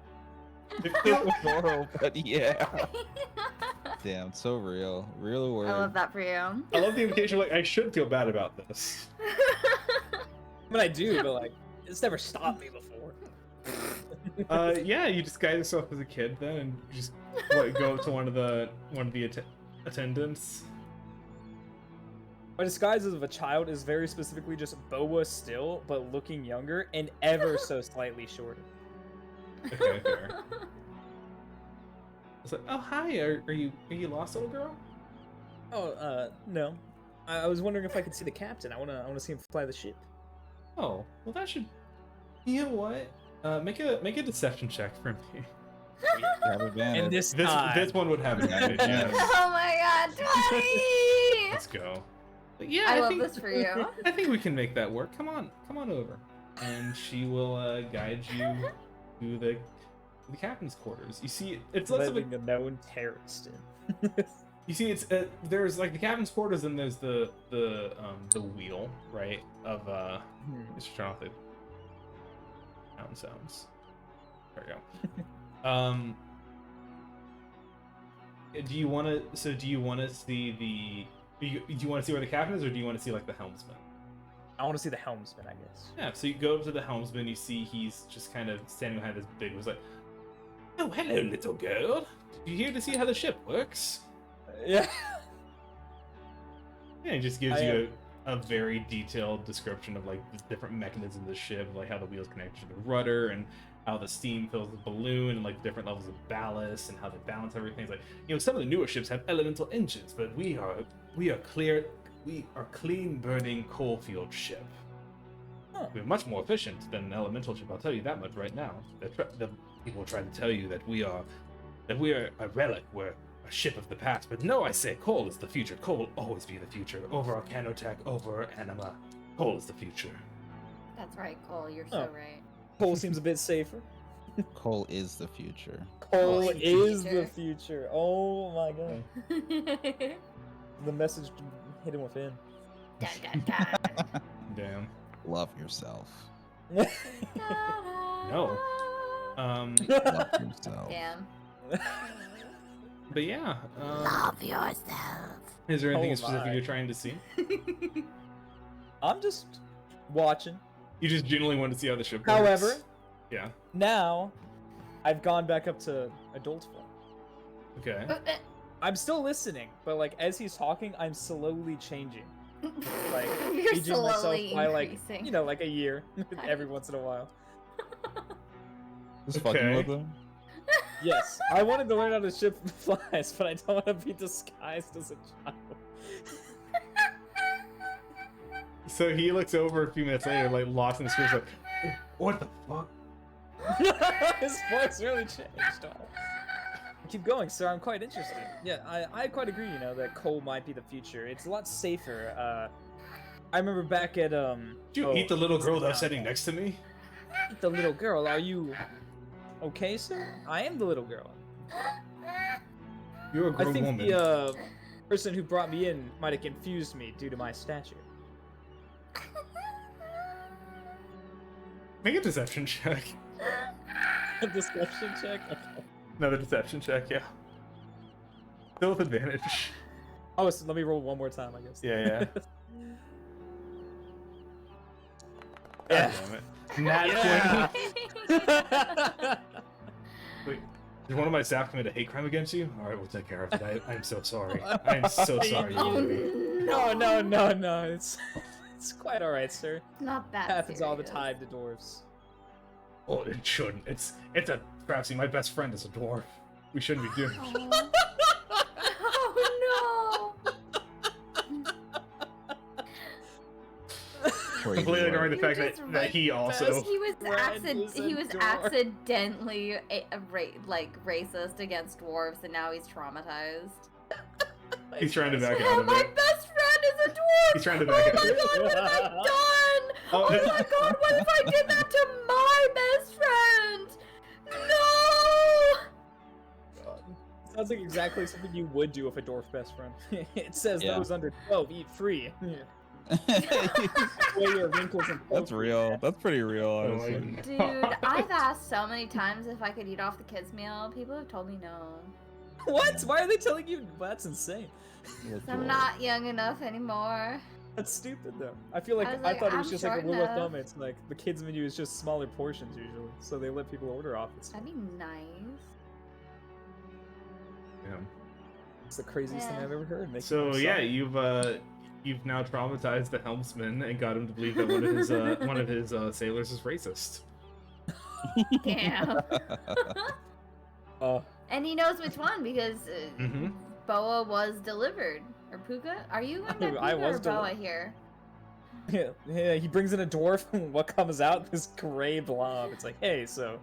Moral, but yeah. Damn, so real. Real word. I love that for you. I love the implication, like, I should feel bad about this. I mean, I do, but like, it's never stopped me before. Yeah, you disguise yourself as a kid then and just go up to one of the attendants. My disguise of a child is very specifically just Boa still, but looking younger and ever so slightly shorter. Okay, fair. It's like, oh hi, are you lost, little girl? Oh, no. I was wondering if I could see the captain. I wanna see him fly the ship. Oh, well that should. You know what? Make a deception check for me. Have advantage. And this This time, one would have advantage. Yeah. Yes. Oh my God, 20! Let's go. But yeah, I love think, this for you. I think we can make that work. Come on over, and she will guide you to the captain's quarters. You see, it's less of a letting a known terrorist in. You see, it's there's like the captain's quarters, and there's the wheel, right? Of just turn off the sounds. There we go. Do you want to? So do you want to see the? Do you want to see where the captain is, or do you want to see like the helmsman? I want to see the helmsman, I guess. Yeah. So you go up to the helmsman. You see he's just kind of standing behind this big. Was like, oh hello, little girl. You here to see how the ship works? Yeah. Yeah, it just gives I you a very detailed description of like the different mechanisms of the ship, like how the wheels connect to the rudder and how the steam fills the balloon and like different levels of ballast and how they balance everything. It's like, you know, some of the newer ships have elemental engines, but we are clean burning coal field ship. Huh. We're much more efficient than an elemental ship. I'll tell you that much right now. The people try to tell you that we are a relic. We're a ship of the past, but no, I say coal is the future. Coal will always be the future. Over Arcanotech, over Anima, coal is the future. That's right, Cole. You're Oh. so right. Coal seems a bit safer. Coal is the future. Coal is the is future. the future. Oh my god. The message hidden within. Dun, dun, dun. Damn. Love yourself. No. Love yourself. Damn. But yeah. Love yourself. Is there anything Oh specific my. you're trying to see? I'm just watching. You just genuinely want to see how the ship works. However, Yeah. now I've gone back up to adult form. Okay. I'm still listening, but like as he's talking, I'm slowly changing. Like You're aging myself slowly by like increasing. like a year every once in a while. Just fucking Okay. with them. Yes, I wanted to learn how the ship flies, but I don't want to be disguised as a child. So he looks over a few minutes later, like lost in the screen, like, what the fuck? His voice really changed. Oh. Keep going, sir. I'm quite interested. Yeah, I quite agree. You know that coal might be the future. It's a lot safer. I remember back at Did you eat the little girl that was no. sitting next to me? The little girl. Are you okay, sir? I am the little girl. You're a I grown think woman. the person who brought me in might have confused me due to my stature. Make a deception check. A deception check. Okay. Another deception check, yeah. Still with advantage. Oh, so let me roll one more time, I guess. Yeah. Yeah. Damn it. Nat Yeah. 20. Wait, did one of my staff commit a hate crime against you? Alright, we'll take care of it. I'm so sorry. I'm so sorry. Oh, Yumi. No. It's quite alright, sir. Not that Happens all the serious. time to dwarves. Oh, it shouldn't. It's a Crapsy, my best friend is a dwarf. We shouldn't be doing Oh. Oh Crazy completely work. ignoring the You fact just that he no! also. He was Red is a he was dwarf. accidentally racist against dwarves, and now he's traumatized. He's trying to back out of My it. best friend is a dwarf. He's trying to back Oh out my of it. god, what have I done? Oh, Oh my god, what if I did that to my best friend? No! Sounds like exactly something you would do with a dwarf best friend. It says Yeah. those under 12 eat free. Wear your wrinkles and That's real. That's pretty real, Oh my honestly. God. Dude, I've asked so many times if I could eat off the kids' meal. People have told me no. What? Why are they telling you? Well, that's insane. That's I'm cool. not young enough anymore. That's stupid though. I feel like I I, was like, thought it was I'm just like a short rule of enough. thumb. It's like the kids menu is just smaller portions usually, so they let people order off. That'd be nice. It's the craziest thing Yeah. I've ever heard. Makes So me yeah, sorry. you've now traumatized the helmsman and got him to believe that one of his sailors is racist. Damn. Uh, And he knows which one because Mm-hmm. Boa was delivered. Or Puka? Are you going by I Puka was or Boa deli- here? yeah, he brings in a dwarf, and what comes out? This gray blob. It's like, hey, so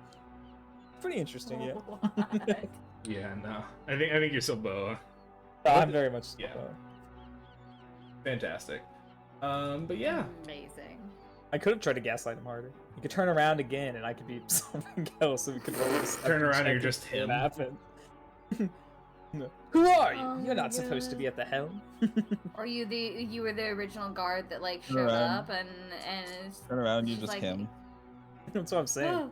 pretty interesting, yeah. What? Yeah, no, I think you're still Boa. I'm very much. Yeah. Fantastic. But yeah, Amazing. I could have tried to gaslight him harder. He could turn around again, and I could be something else, and we could roll this. Turn around and you're just him. No. Who are you? Oh You're my not supposed to be at the helm. Or you were the original guard that like showed Right. up and it's Turn around, you she's just like, him. That's what I'm saying.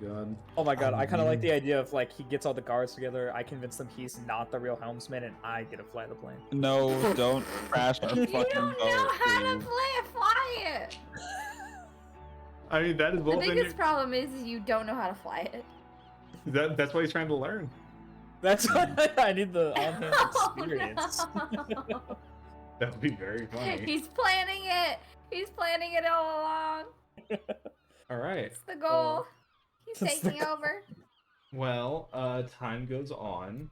God. Oh my god, I kind of like Mm. the idea of like he gets all the guards together. I convince them he's not the real helmsman, and I get to fly the plane. No, don't crash our You fucking don't know boat, how to please. fly it. I mean that is The both. in biggest problem is you don't know how to fly it. that's why he's trying to learn. That's why I need the on-hand experience. Oh, no. That would be very funny. He's planning it. He's planning it all along. All right. It's the goal. He's It's the taking over. Well, time goes on.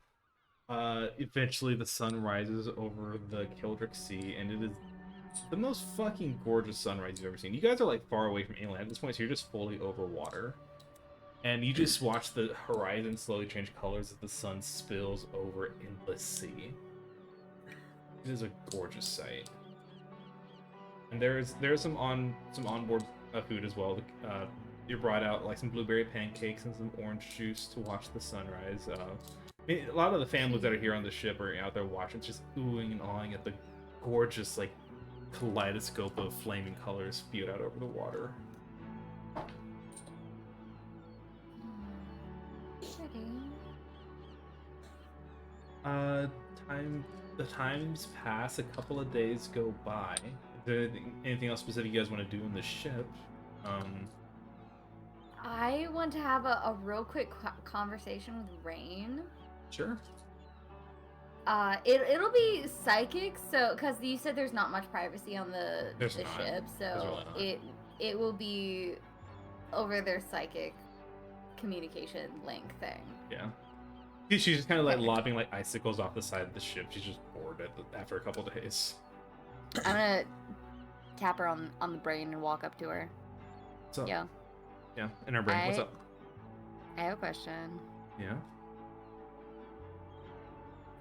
Eventually the sun rises over the Kildrick Sea, and it is the most fucking gorgeous sunrise you've ever seen. You guys are like far away from any land at this point, so you're just fully over water. And you just watch the horizon slowly change colors as the sun spills over endless sea. It is a gorgeous sight. And there's some onboard food as well. You brought out like some blueberry pancakes and some orange juice to watch the sunrise. I mean, a lot of the families that are here on the ship are out there watching, just oohing and awing at the gorgeous like kaleidoscope of flaming colors spewed out over the water. Pretty. The times pass. A couple of days go by. Is there anything else specific you guys want to do in the ship? I want to have a real quick conversation with Rain. Sure. It'll be psychic, so because you said there's not much privacy on the There's not. ship, There's so really not. it will be over their psychic communication link thing. Yeah. She's just kind of like lobbing like icicles off the side of the ship. She's just bored after a couple days. I'm gonna tap her on the brain and walk up to her. What's up? Yeah, Yeah. In her brain. What's I- up? I have a question. Yeah.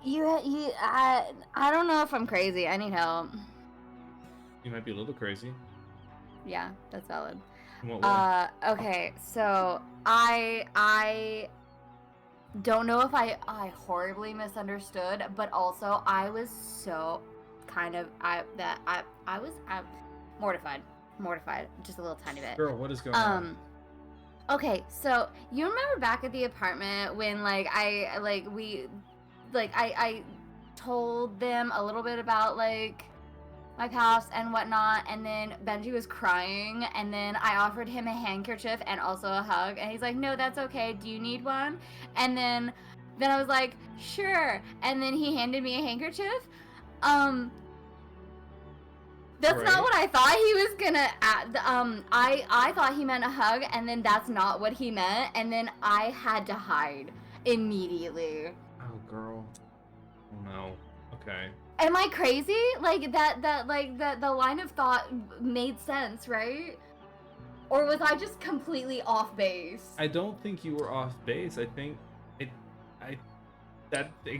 I don't know if I'm crazy. I need help. You might be a little crazy. Yeah, that's valid. In what way? Okay, so I don't know if I horribly misunderstood, but also I was so kind of I was mortified, just a little tiny bit. Girl, what is going on? Okay, so you remember back at the apartment when I told them a little bit about like my past and whatnot, and then Benji was crying, and then I offered him a handkerchief and also a hug, and he's like, "No, that's okay. Do you need one?" And then I was like, "Sure," and then he handed me a handkerchief. That's Right. not what I thought he was gonna add. I thought he meant a hug, and then that's not what he meant, and then I had to hide immediately. Oh, girl. Oh, no. Okay. Am I crazy? Like the line of thought made sense, right? Or was I just completely off base? I don't think you were off base. I think I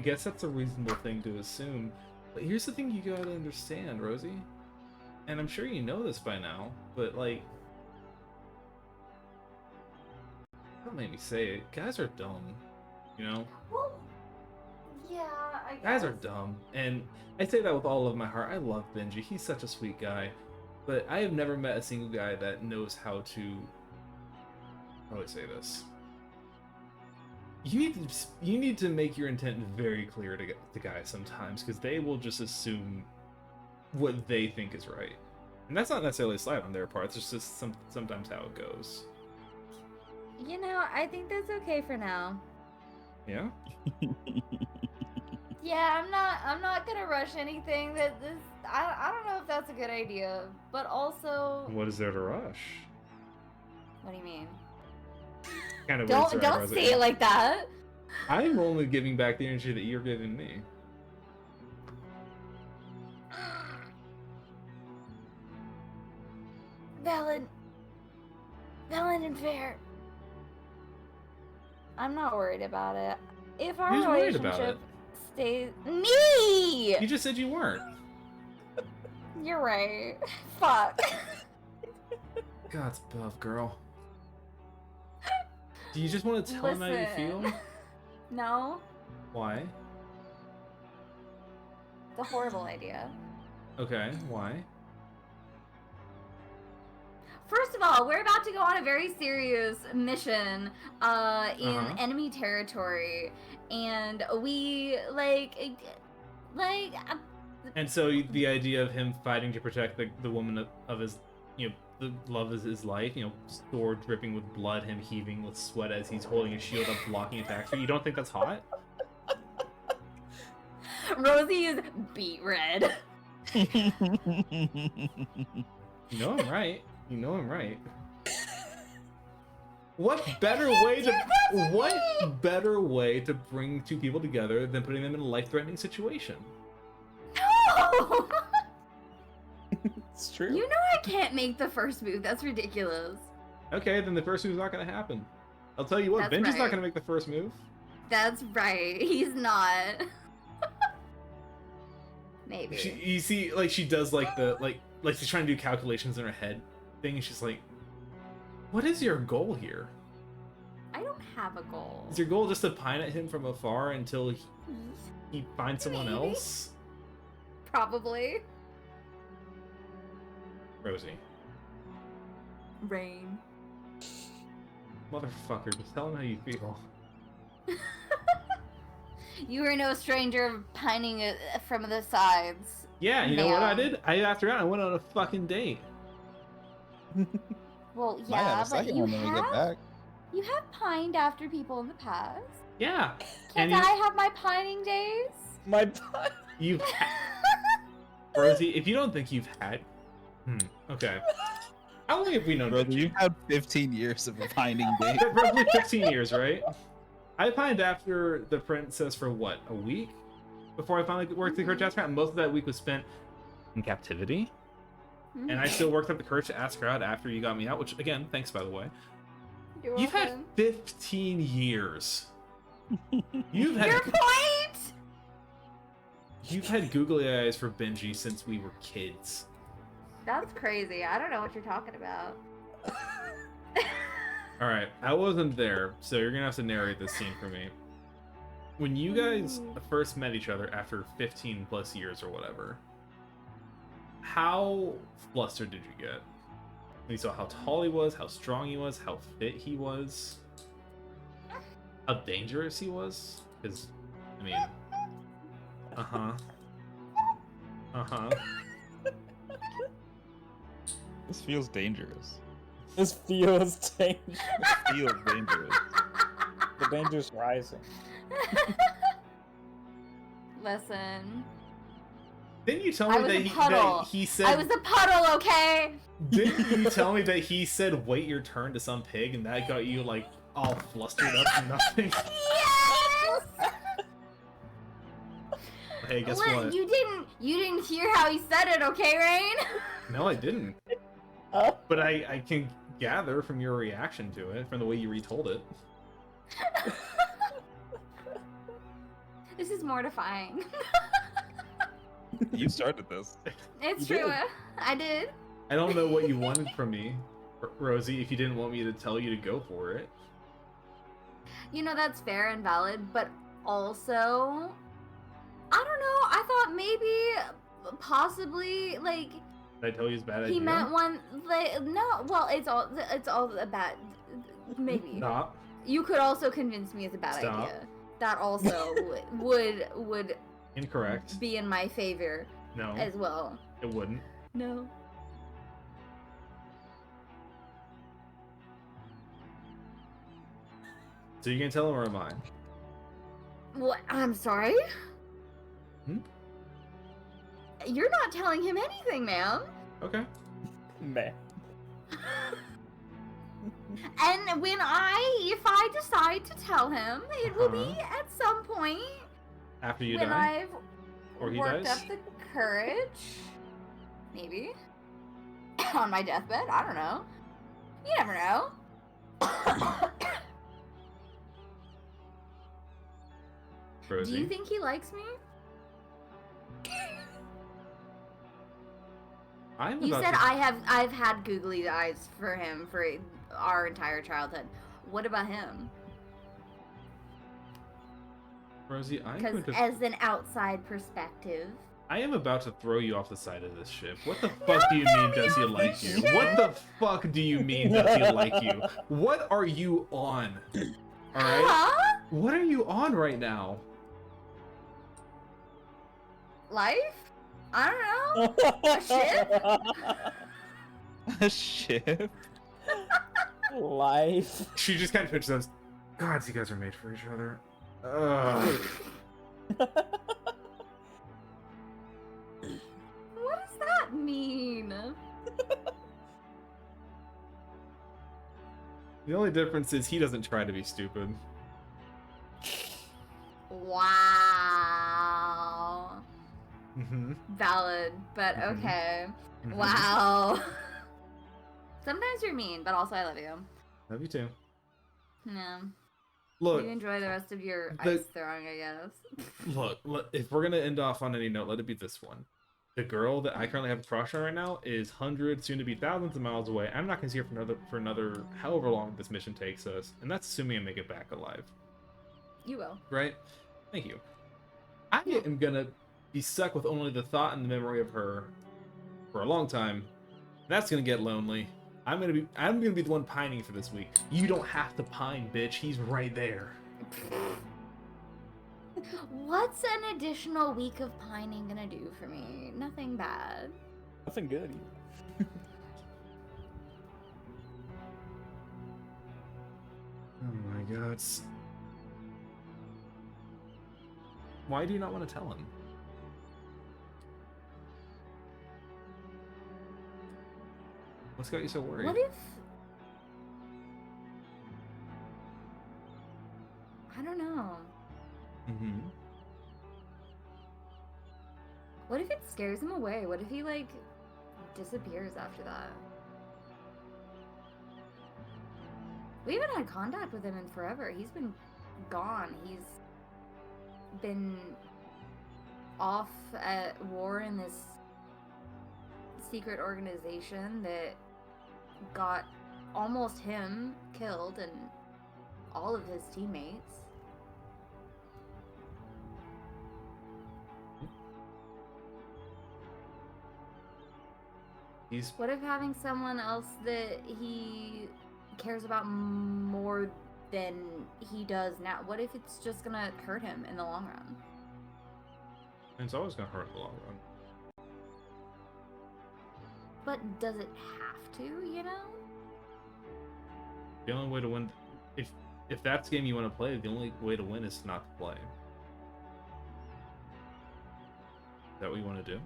guess that's a reasonable thing to assume. But here's the thing you gotta understand, Rosie. And I'm sure you know this by now, but like, don't make me say it. Guys are dumb, you know? Well, yeah, I guess. Guys are dumb. And I say that with all of my heart. I love Benji. He's such a sweet guy. But I have never met a single guy that knows how to... How do I say this? You need to make your intent very clear to guys sometimes, because they will just assume what they think is right. And that's not necessarily a slight on their part. It's just sometimes how it goes. You know, I think that's okay for now. Yeah? Yeah, I'm not gonna rush anything. I don't know if that's a good idea, but also, What is there to rush? what do you mean? Kind of Don't say it like that. I'm only giving back the energy that you're giving me. Valid and fair. I'm not worried about it. If our Who's worried about relationship it? stays, me. You just said you weren't. You're right. Fuck. God's above, girl. Do you just want to tell him how you feel? Listen. No, Why? it's a horrible idea. Okay, why? First of all, we're about to go on a very serious mission in enemy territory, and we And so the idea of him fighting to protect the woman of his, you know, the love of his life, you know, sword dripping with blood, him heaving with sweat as he's holding a shield up blocking attacks. You don't think that's hot? Rosie is beet red. You know I'm right. You know I'm right. What better way to bring two people together than putting them in a life-threatening situation? No! It's true. You know I can't make the first move. That's ridiculous. Okay, then the first move's not gonna happen. I'll tell you what, That's Benji's not right. gonna make the first move. That's right. He's not. Maybe. You see, like she does like the like she's trying to do calculations in her head thing, and she's like, "What is your goal here? I don't have a goal. Is your goal just to pine at him from afar until he finds someone Maybe. else?" Probably. Rosie, Rain. motherfucker, just tell him how you feel. You were no stranger of pining from the sides. Yeah, you know what I Ma'am. did? After that, I went on a fucking date. Well, Might have yeah, a but second you one when we get back. have pined after people in the past. Yeah, Can't And you- I have my pining days? My butt. you've Rosie. If you don't think you've had, okay. How long have we known? Brother, Benji? you had 15 years of a finding day. Roughly 15 years, right? I pined after the princess for what, a week? Before I finally worked the courage to ask her out, and most of that week was spent in captivity. And I still worked up the courage to ask her out after you got me out, which, again, thanks by the way. You're You've had welcome. 15 years. You've had Your point. you've had googly eyes for Benji since we were kids. That's crazy. I don't know what you're talking about. All right, I wasn't there, so you're gonna have to narrate this scene for me. When you guys first met each other after 15 plus years or whatever, how flustered did you get? When you saw how tall he was, how strong he was, how fit he was, how dangerous he was. Because, I mean, This feels dangerous. This feels dangerous. Feels dangerous. The danger's rising. Listen, Didn't you tell I me was that a he, puddle. that he said? I was a puddle, okay? Didn't you tell me that he said, "Wait your turn" to some pig, and that got you like all flustered up and nothing? Yes! Hey, guess Look, what? you didn't hear how he said it, okay, Rain? No, I didn't. Oh. But I can gather from your reaction to it, from the way you retold it. This is mortifying. You started this. It's You true. did. I did. I don't know what you wanted from me, Rosie, if you didn't want me to tell you to go for it. You know, that's fair and valid, but also, I don't know. I thought maybe, possibly, like, Did I tell you it's a bad he idea? meant one, like, no, well, it's all a bad, maybe. Stop. You could also convince me it's a bad Stop. idea. That also would Incorrect. be in my favor No, as well. it wouldn't. No. So you can tell him or am I? What? I'm sorry? Hmm? You're not telling him anything, ma'am. Okay. Man. And if I decide to tell him, it will be at some point After you when die? I've Or he worked dies? up the courage. Maybe. On my deathbed, I don't know. You never know. Rosie? Do you think he likes me? I'm You about said to... I've had googly eyes for him for our entire childhood. What about him? Rosie, I'm Because going to... as an outside perspective, I am about to throw you off the side of this ship. What the fuck do you mean does he like you? What the fuck do you mean does he like you? What are you on? Alright? huh? What are you on right now? Life? I don't know. A ship? A ship? Life. She just kind of pitches us. God, you guys are made for each other. Ugh. What does that mean? The only difference is he doesn't try to be stupid. Wow. Mm-hmm. Valid, but Mhm. okay. Wow. Sometimes you're mean, but also I love you. Love you too. Yeah. Look, You enjoy the rest of your the- ice throwing, I guess. look, if we're gonna end off on any note, let it be this one. The girl that I currently have a crush on right now is hundreds, soon to be thousands of miles away. I'm not gonna see her for another however long this mission takes us, and that's assuming I make it back alive. You will. Right? Thank you. I am gonna be stuck with only the thought and the memory of her for a long time. That's gonna get lonely. I'm gonna be the one pining for this week. You don't have to pine, bitch. He's right there. What's an additional week of pining gonna do for me? Nothing bad. Nothing good either. Oh my god. Why do you not want to tell him? What's got you so worried? What if... I don't know. Mm-hmm. What if it scares him away? What if he, like, disappears after that? We haven't had contact with him in forever. He's been gone. He's been off at war in this secret organization that got almost him killed and all of his teammates. He's What if having someone else that he cares about more than he does now? What if it's just gonna hurt him in the long run? it's always gonna hurt in the long run. But does it have to, you know? The only way to win, if that's the game you want to play, the only way to win is not to play. Is that what you want to do?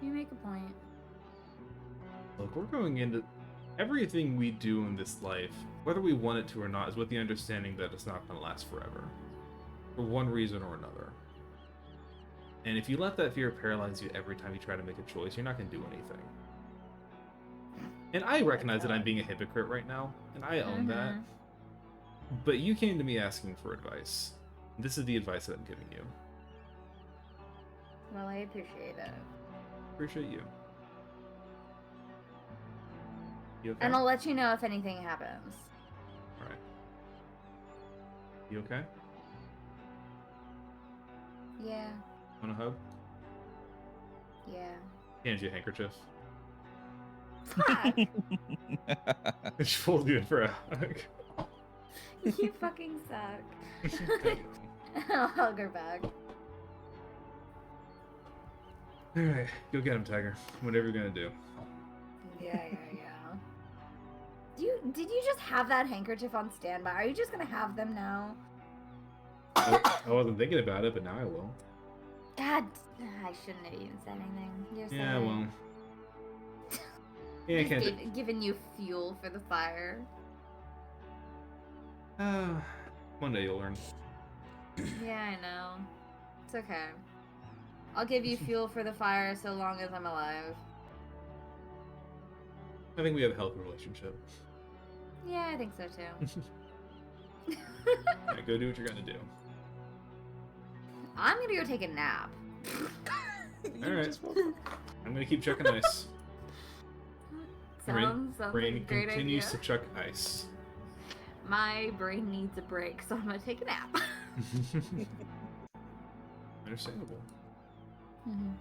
You make a point. Look, we're going into everything we do in this life, whether we want it to or not, is with the understanding that it's not going to last forever, for one reason or another. And if you let that fear paralyze you every time you try to make a choice, you're not going to do anything. And I recognize that I'm being a hypocrite right now, and I own that. But you came to me asking for advice. This is the advice that I'm giving you. Well, I appreciate it. Appreciate you. You okay? And I'll let you know if anything happens. Alright. You okay? Yeah, Want a hug? yeah. Hand you a handkerchief. Fuck! She pulled you in for a hug. You fucking suck. I'll hug her back. Alright, go get him, Tiger. Whatever you're gonna do. Yeah. Did you just have that handkerchief on standby? Are you just gonna have them now? I wasn't thinking about it, but now I will. God, I shouldn't have even said anything. You're Yeah, sorry. well. Yeah, I Just can't. giving you fuel for the fire. One day you'll learn. Yeah, I know. It's okay. I'll give you fuel for the fire so long as I'm alive. I think we have a healthy relationship. Yeah, I think so too. Alright, go do what you're gonna do. I'm gonna go take a nap. Alright. I'm gonna keep chucking ice. Sounds like a Brain great continues idea. to chuck ice. My brain needs a break, so I'm gonna take a nap. Understandable. Mhm.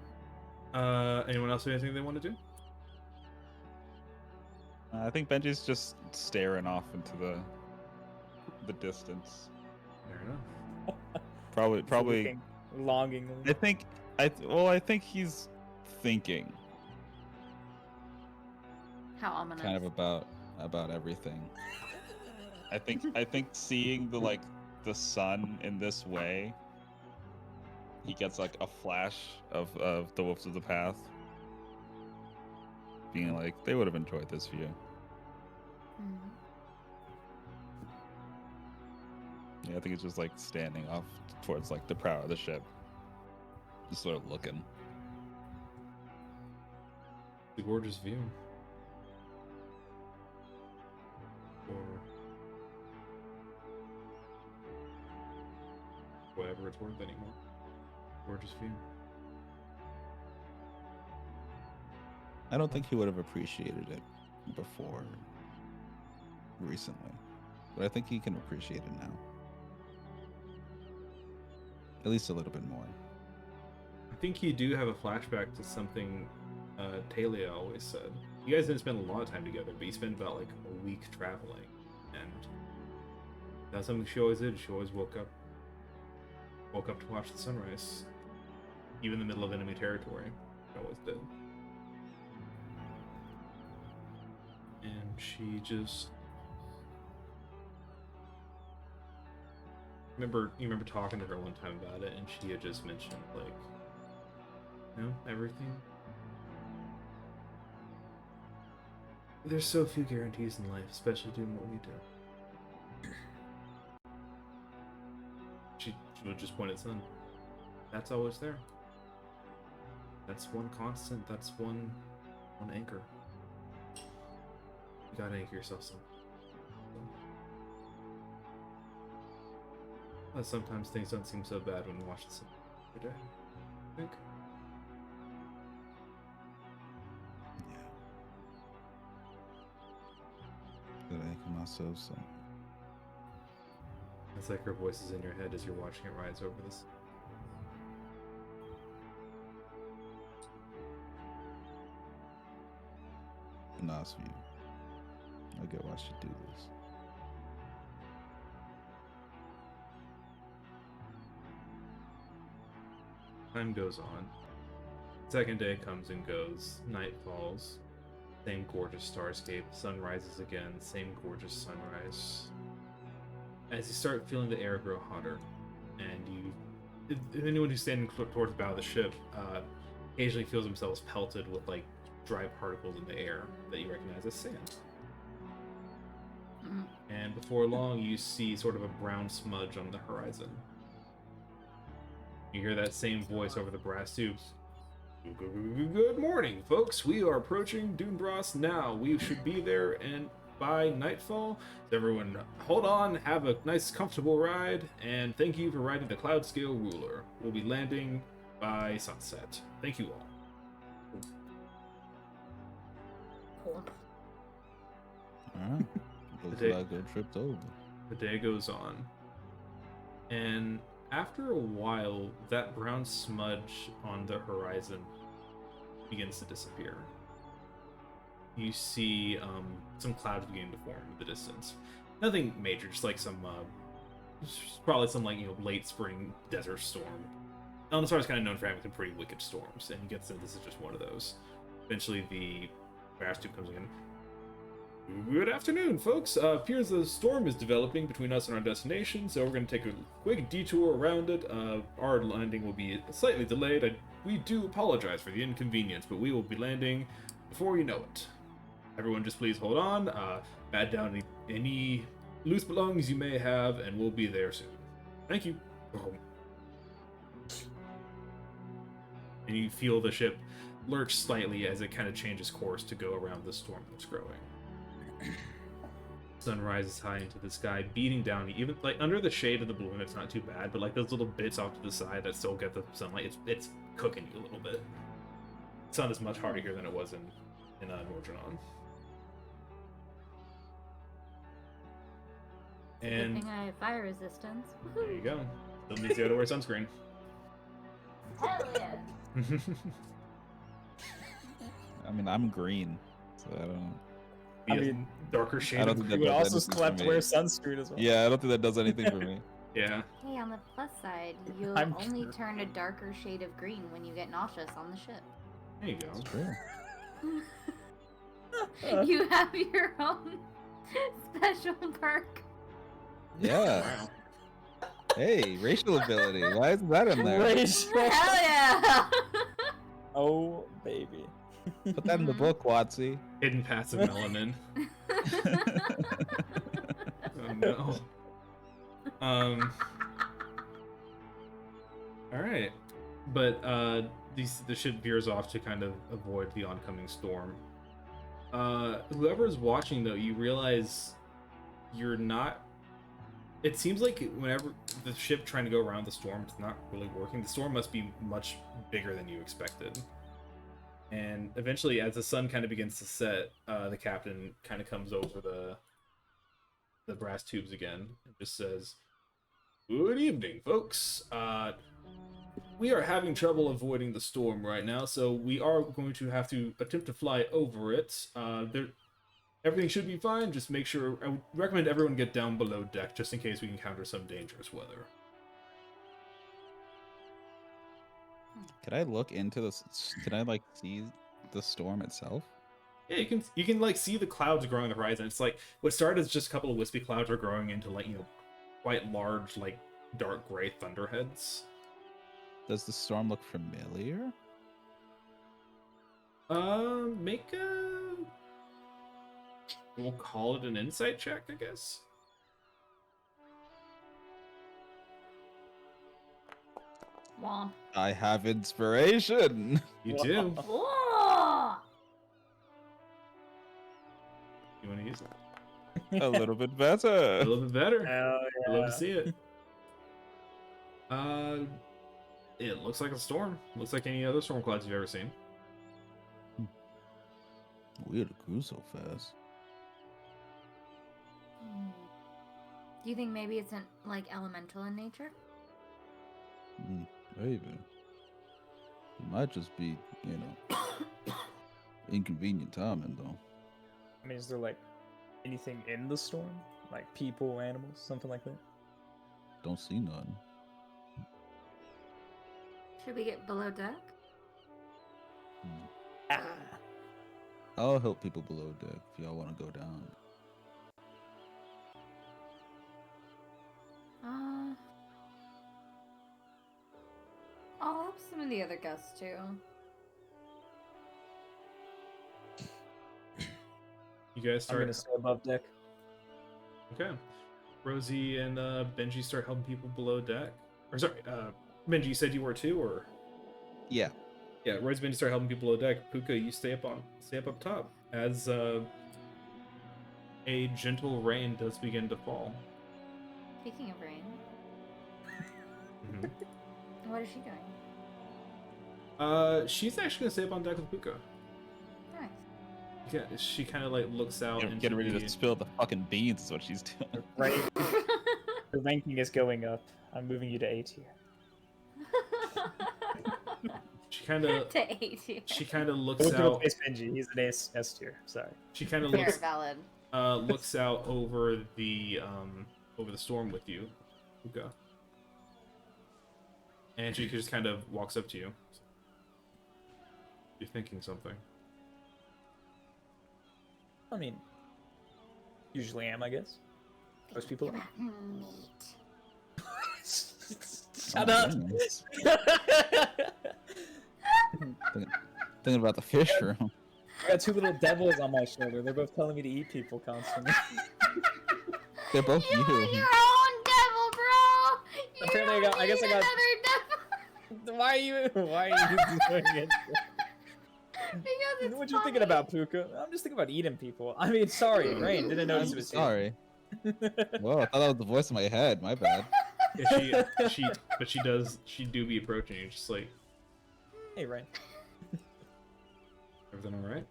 Anyone else have anything they want to do? I think Benji's just staring off into the distance. Fair enough. Probably. Looking longingly. I think he's thinking How ominous. kind of about everything. I think seeing the sun in this way, he gets like a flash of the Wolves of the Path, being like, they would have enjoyed this view. Mhm. Yeah, I think it's just like standing off towards like the prow of the ship, just sort of looking. The gorgeous view. Or whatever it's worth anymore. Gorgeous view. I don't think he would have appreciated it before recently, but I think he can appreciate it now. At least a little bit more. I think you do have a flashback to something Talia always said. You guys didn't spend a lot of time together, but you spent about like a week traveling, and that's something she always did. She always woke up to watch the sunrise, even in the middle of enemy territory. She always did. And she just you remember talking to her one time about it, and she had just mentioned like, everything. There's so few guarantees in life, especially doing what we do. She would just point at sun. That's always there. That's one constant. That's one anchor. You gotta anchor yourself somewhere. But sometimes things don't seem so bad when you watch the sun every day. I think. Yeah. Did I anchor myself? So That It's like her voice is in your head as you're watching it rise over this. Nice view. I get why I should do this. Time goes on. Second day comes and goes. Night falls. Same gorgeous starscape. Sun rises again. Same gorgeous sunrise. As you start feeling the air grow hotter, and anyone who's standing towards the bow of the ship occasionally feels themselves pelted with like dry particles in the air that you recognize as sand. And before long, you see sort of a brown smudge on the horizon. You hear that same voice over the brass tubes. Good morning, folks. We are approaching Dunbras now. We should be there and by nightfall. So everyone, hold on, have a nice, comfortable ride, and thank you for riding the Cloud Scale Ruler. We'll be landing by sunset. Thank you all. Cool. Alright. Looks day- like a trip's over. The day goes on, and after a while, that brown smudge on the horizon begins to disappear. You see some clouds beginning to form in the distance. Nothing major, just like some, probably some like late spring desert storm. Elnasar is kind of known for having some pretty wicked storms, and you get the sense this is just one of those. Eventually, the brass tube comes in. Good afternoon, folks. Appears the storm is developing between us and our destination, so we're going to take a quick detour around it. Our landing will be slightly delayed. We do apologize for the inconvenience, but we will be landing before you know it. Everyone just please hold on, bat down any loose belongings you may have, and we'll be there soon. Thank you. And you feel the ship lurch slightly as it kind of changes course to go around the storm that's growing. Sun rises high into the sky, beating down. Even like under the shade of the balloon, it's not too bad, but like those little bits off to the side that still get the sunlight, it's cooking you a little bit. The sun is much harder here than it was in Nordrenon. Good And thing I have fire resistance. there you go. Still needs you to wear sunscreen. Hell yeah. I mean, I'm green, so I don't. Be I a mean, darker shade. I don't of think green. that we does also anything slept for wear me. sunscreen as well. Yeah, I don't think that does anything for me. Yeah. Hey, on the plus side, you'll I'm only true. turn a darker shade of green when you get nauseous on the ship. There you go. It's true. You have your own special perk. Yeah. Wow. Hey, racial ability. Why isn't that in there? Racial- Hell yeah! Oh baby. Put that in the book, Watsy. Hidden passive melanin. Oh no. All right, but the ship veers off to kind of avoid the oncoming storm. Whoever's watching though, you realize you're not. It seems like whenever the ship trying to go around the storm, it's not really working. The storm must be much bigger than you expected. And eventually, as the sun kind of begins to set, the captain kind of comes over the brass tubes again and just says, "Good evening, folks. We are having trouble avoiding the storm right now, so we are going to have to attempt to fly over it. Everything should be fine. Just make sure. I would recommend everyone get down below deck just in case we encounter some dangerous weather." Can I look into this? Can I like see the storm itself? Yeah, you can like see the clouds growing on the horizon. It's like what started as just a couple of wispy clouds are growing into like quite large like dark gray thunderheads. Does the storm look familiar? Make a. We'll call it an insight check, I guess. Womp. I have inspiration. You do. Whoa! You want to use it? A little bit A better. little bit better. Hell I'd love to see it. It looks like a storm. Looks like any other storm clouds you've ever seen. Weird to cruise so fast. Do you think maybe it's like elemental in nature? Maybe. It might just be, inconvenient timing, though. I mean, is there like anything in the storm? Like people, animals, something like that? Don't see none. Should we get below deck? Ah. I'll help people below deck if y'all want to go down. I'll help some of the other guests too. You guys I'm start. gonna stay above deck. Okay. Rosie and Benji start helping people below deck. Or sorry, Benji, you said you were too, or? Yeah. Yeah, Rosie and Benji start helping people below deck. Puka, you stay up top as a gentle rain does begin to fall. Speaking of rain, Mhm. what is she doing? She's actually gonna stay up on deck with Puka. Nice. Yeah, she kind of like looks out into Getting ready the... to spill the fucking beans is what she's doing. Right. The ranking is going up. I'm moving you to A tier. She kind of To 80. she kind of We'll looks go out. face Benji. He's an S tier. Sorry. She kind of Fair, looks valid. looks out over the storm with you, Puka. And she just kind of walks up to you. You're thinking something. I mean, usually am, I guess. Most people are. Shut up. Thinking about the fish room. I got two little devils on my shoulder. They're both telling me to eat people constantly. They're both You're you. your own devil, bro! You Apparently I don't got- I guess need I got- another devil! Why are you doing it? Because it's What you thinking about, Puka? I'm just thinking about eating people. I mean, sorry, Rain. Didn't notice it was you. Sorry. Well, I thought that was the voice in my head. My bad. Yeah, she do be approaching you, just like, Hey, Rain. everything all right?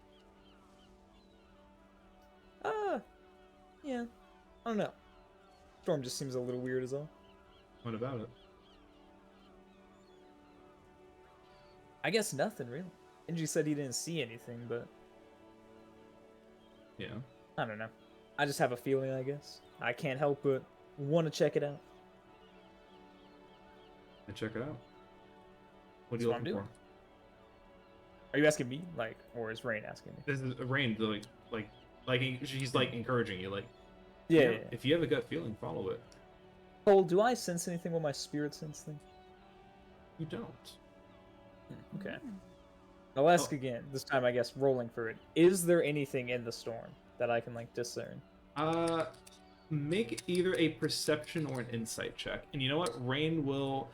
Yeah. I don't know. Storm just seems a little weird as all. What about it? I guess nothing really. Benji said he didn't see anything, but Yeah. I don't know. I just have a feeling, I guess. I can't help but want to check it out. And check it out. What are you That's what I'm looking for? doing. Are you asking me, like, or is Rain asking me? This is Rain, she's like encouraging you, like, Yeah. you know, yeah, yeah. if you have a gut feeling, follow it. Cole, do I sense anything with my spirit sense thing? You don't. Okay. I'll ask again. This time, I guess, rolling for it. Is there anything in the storm that I can, like, discern? Make either a perception or an insight check. And you know what? Rain will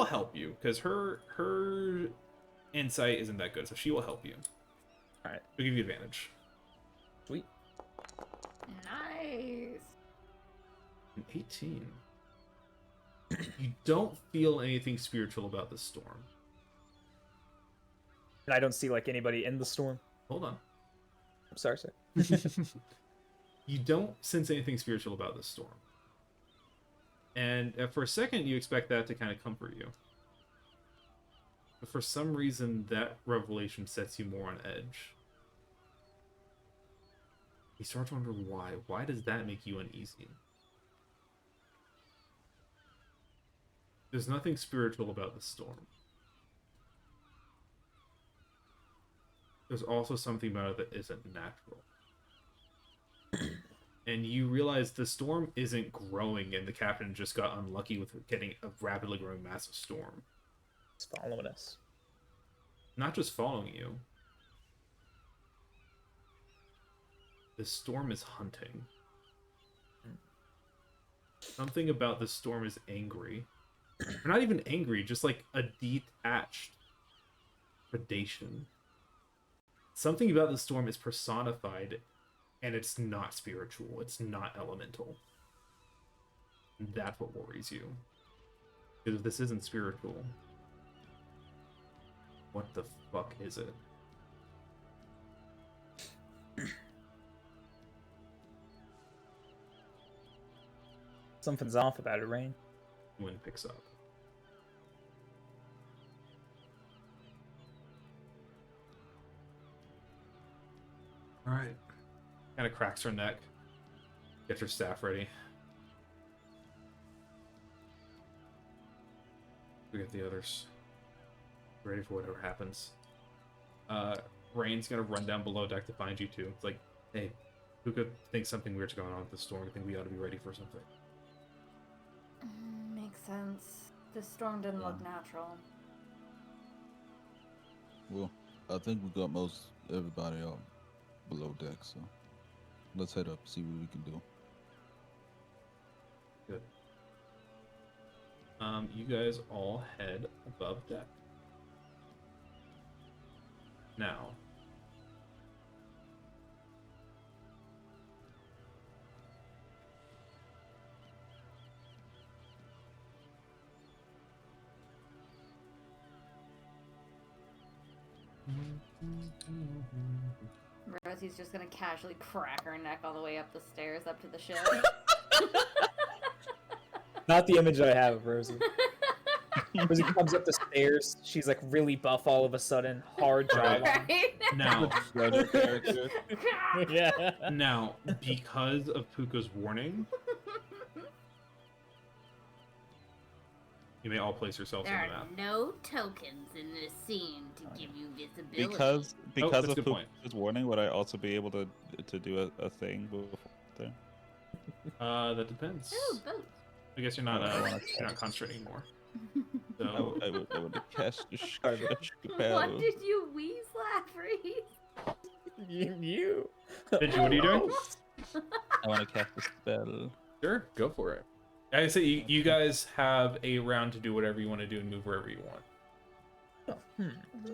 help you because her insight isn't that good, so she will help you. Alright. She'll give you advantage. Sweet. Nice. An 18. You don't feel anything spiritual about the storm. And I don't see, like, anybody in the storm. Hold on. I'm sorry. You don't sense anything spiritual about this storm. And for a second, you expect that to kind of comfort you. But for some reason, that revelation sets you more on edge. You start to wonder why. Why does that make you uneasy? There's nothing spiritual about the storm. There's also something about it that isn't natural. And you realize the storm isn't growing and the captain just got unlucky with getting a rapidly growing massive storm. It's following us. Not just following you. The storm is hunting. Something about the storm is angry. Or not even angry, just like a detached predation. Something about the storm is personified, and it's not spiritual. It's not elemental. And that's what worries you. Because if this isn't spiritual, what the fuck is it? Something's off about it, Rain. Wind picks up. All right. Kind of cracks her neck. Get her staff ready. We get the others ready for whatever happens. Rain's gonna run down below deck to find you two. It's like, hey, Puka thinks something weird's going on with the storm. I think we ought to be ready for something. Makes sense. The storm didn't look natural. Well, I think we got most everybody out below deck, so let's head up, see what we can do. Good. You guys all head above deck. Now. Rosie's just gonna casually crack her neck all the way up the stairs up to the ship. Not the image I have of Rosie. Rosie comes up the stairs. She's like really buff all of a sudden, hard jawline. Right? Now. Yeah. Now, because of Puka's warning, you may all place yourselves There on the are map. no tokens in this scene to give you visibility. Because that's a of good point. Puka's warning, would I also be able to do a thing before there? That depends. Oh, both. I guess you're not concentrating anymore. So, I would cast a What spell. did you wheeze, Lavery? You. Benji, what are you doing? I want to cast a spell. Sure, go for it. I say you guys have a round to do whatever you want to do and move wherever you want.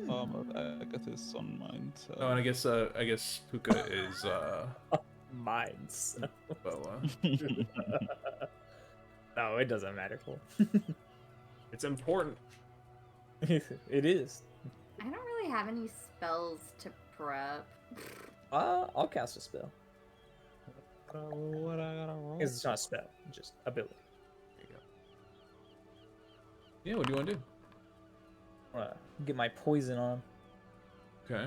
Of Agathis on mine. So. Oh, and I guess Puka is Mines. Boa. No, it doesn't matter. It's important. It is. I don't really have any spells to prep. I'll cast a spell. What I gotta roll? It's not a spell, just ability. Yeah, what do you want to do? Get my poison on. Okay.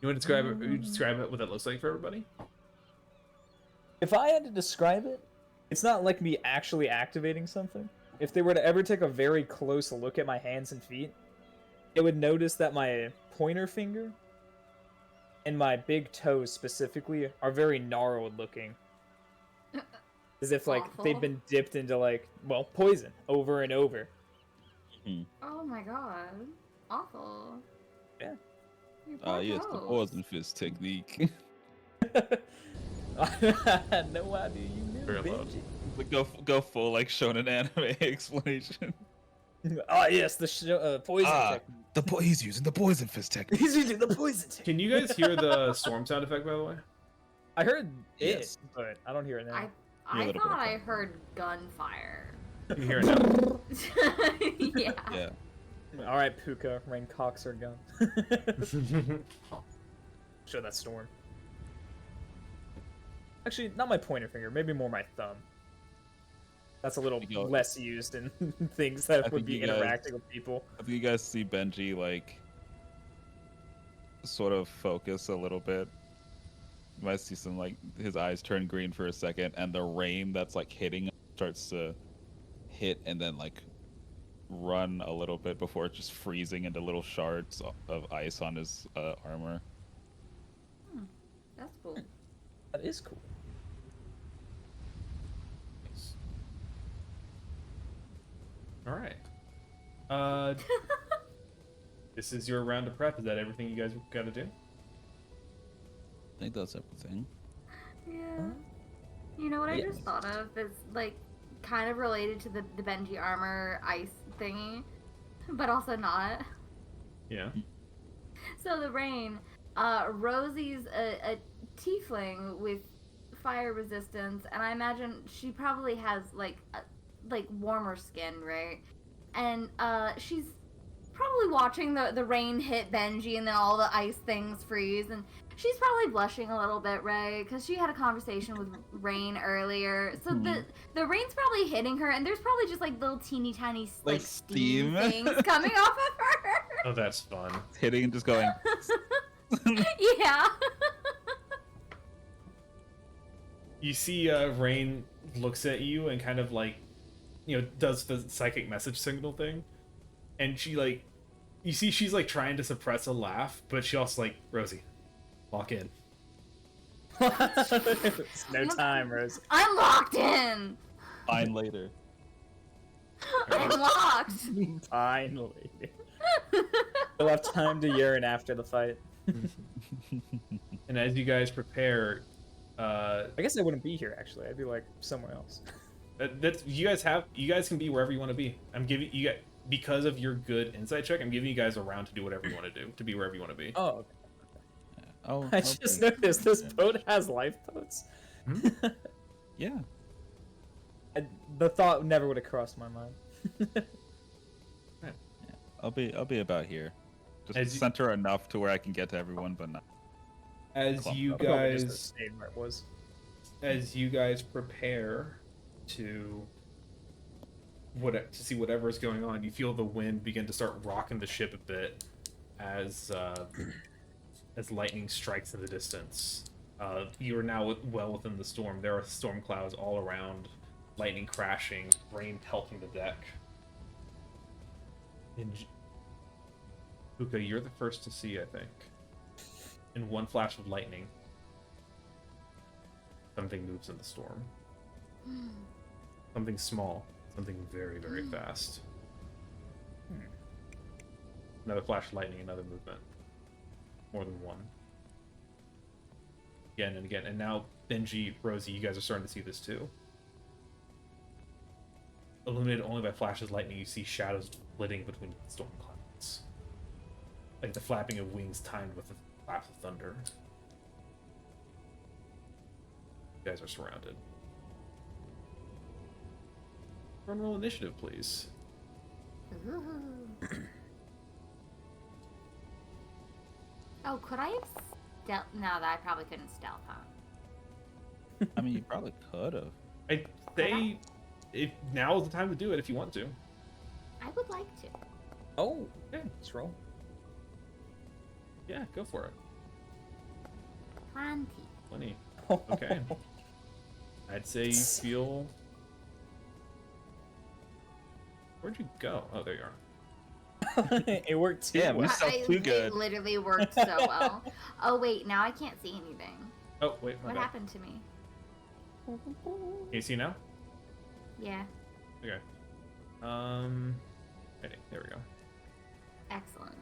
You want to describe it what that looks like for everybody? If I had to describe it, it's not like me actually activating something. If they were to ever take a very close look at my hands and feet, they would notice that my pointer finger and my big toes specifically are very gnarled looking. As if like they've Awful. been dipped into like, well, poison over and over. Oh my god. Awful. Yeah. Your poor Yes, the toes. poison fist technique. I had no idea you knew, Very loud. Benji. go full like shonen anime explanation. Oh yes, the poison technique. He's using the poison fist technique. He's using the poison technique. Can you guys hear the storm sound effect, by the way? I heard Yes. it, but I don't hear it now. I little bit thought of I fun. heard gunfire. You hear it now? Yeah. Yeah. All right, Puka, rain cocks her gun. Show that storm. Actually, not my pointer finger. Maybe more my thumb. That's a little You go- less used in things that I would think be you guys- interacting with people. I think you guys see Benji like sort of focus a little bit. You might see some like his eyes turn green for a second, and the rain that's like hitting him starts to hit and then like run a little bit before it's just freezing into little shards of ice on his armor. That's cool. That is cool. All right. This is your round of prep. Is that everything you guys got to do? I think that's everything. Yeah. You know what I Yeah. just thought of is like kind of related to the Benji armor ice thingy, but also not. Yeah. So the rain, Rosie's a tiefling with fire resistance, and I imagine she probably has like warmer skin, right? And she's probably watching the rain hit Benji, and then all the ice things freeze, and she's probably blushing a little bit, Ray, because she had a conversation with Rain earlier. So the rain's probably hitting her, and there's probably just like little teeny tiny like steam things coming off of her. Oh, that's fun. Hitting and just going. Yeah. You see, Rain looks at you and kind of like, does the psychic message signal thing, and she like, you see she's like trying to suppress a laugh, but she also like, Rosie, lock in. It's no time, Rose. I'm locked in. Fine later. I'm locked. Finally. We'll have time to yearn after the fight. And as you guys prepare, I guess I wouldn't be here actually. I'd be like somewhere else. that's you guys can be wherever you want to be. I'm giving you guys, because of your good insight check, I'm giving you guys a round to do whatever you want to do, to be wherever you want to be. Oh, okay. Oh, I just noticed this boat has lifeboats. Yeah. The thought never would have crossed my mind. I'll be about here. Just As you- center enough to where I can get to everyone, but not. As you I'll probably just have guys stayed where it was. as you guys prepare to see whatever is going on, you feel the wind begin to start rocking the ship a bit as lightning strikes in the distance. You are now well within the storm. There are storm clouds all around, lightning crashing, rain pelting the deck. And Puka, you're the first to see, I think. In one flash of lightning, something moves in the storm. Something small, something very, very fast. Another flash of lightning, another movement. More than one. Again and again. And now, Benji, Rosie, you guys are starting to see this too. Illuminated only by flashes of lightning, you see shadows flitting between storm clouds. Like the flapping of wings timed with the flaps of thunder. You guys are surrounded. Run roll initiative, please. Oh, could I have stealth? No, that I probably couldn't stealth, huh? I mean, you probably could have. I'd say if now is the time to do it if you want to. I would like to. Oh, Yeah, let's roll. yeah, go for it. Plenty. 20. Okay. I'd say you feel. Where'd you go? Oh, there you are. It worked too Damn, well. we felt too It good. literally worked so well. Oh wait, now I can't see anything. Oh, wait, my What bad. happened to me? Can you see now? Yeah, Okay. Okay, there we go. excellent.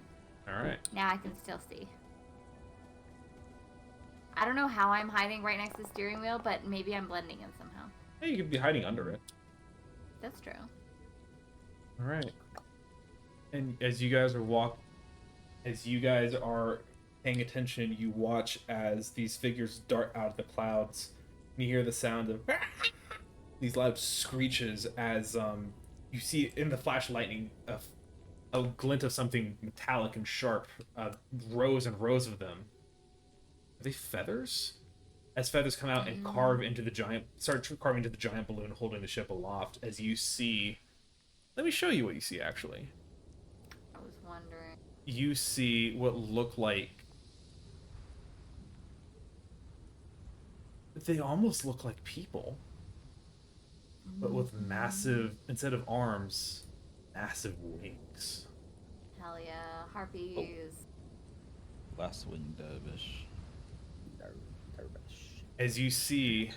Alright. Now I can still see. I don't know how I'm hiding right next to the steering wheel, but maybe I'm blending in somehow. Hey, you could be hiding under it. That's true. Alright. And as you guys are paying attention, you watch as these figures dart out of the clouds. And you hear the sound of these loud screeches as you see in the flash of lightning a glint of something metallic and sharp, rows and rows of them. Are they feathers? As feathers come out and start carving into the giant balloon holding the ship aloft, as you see. Let me show you what you see, actually. I was wondering. You see what look like. They almost look like people, but with massive, instead of arms, massive wings. Hell yeah, harpies. Last wing dervish. As you see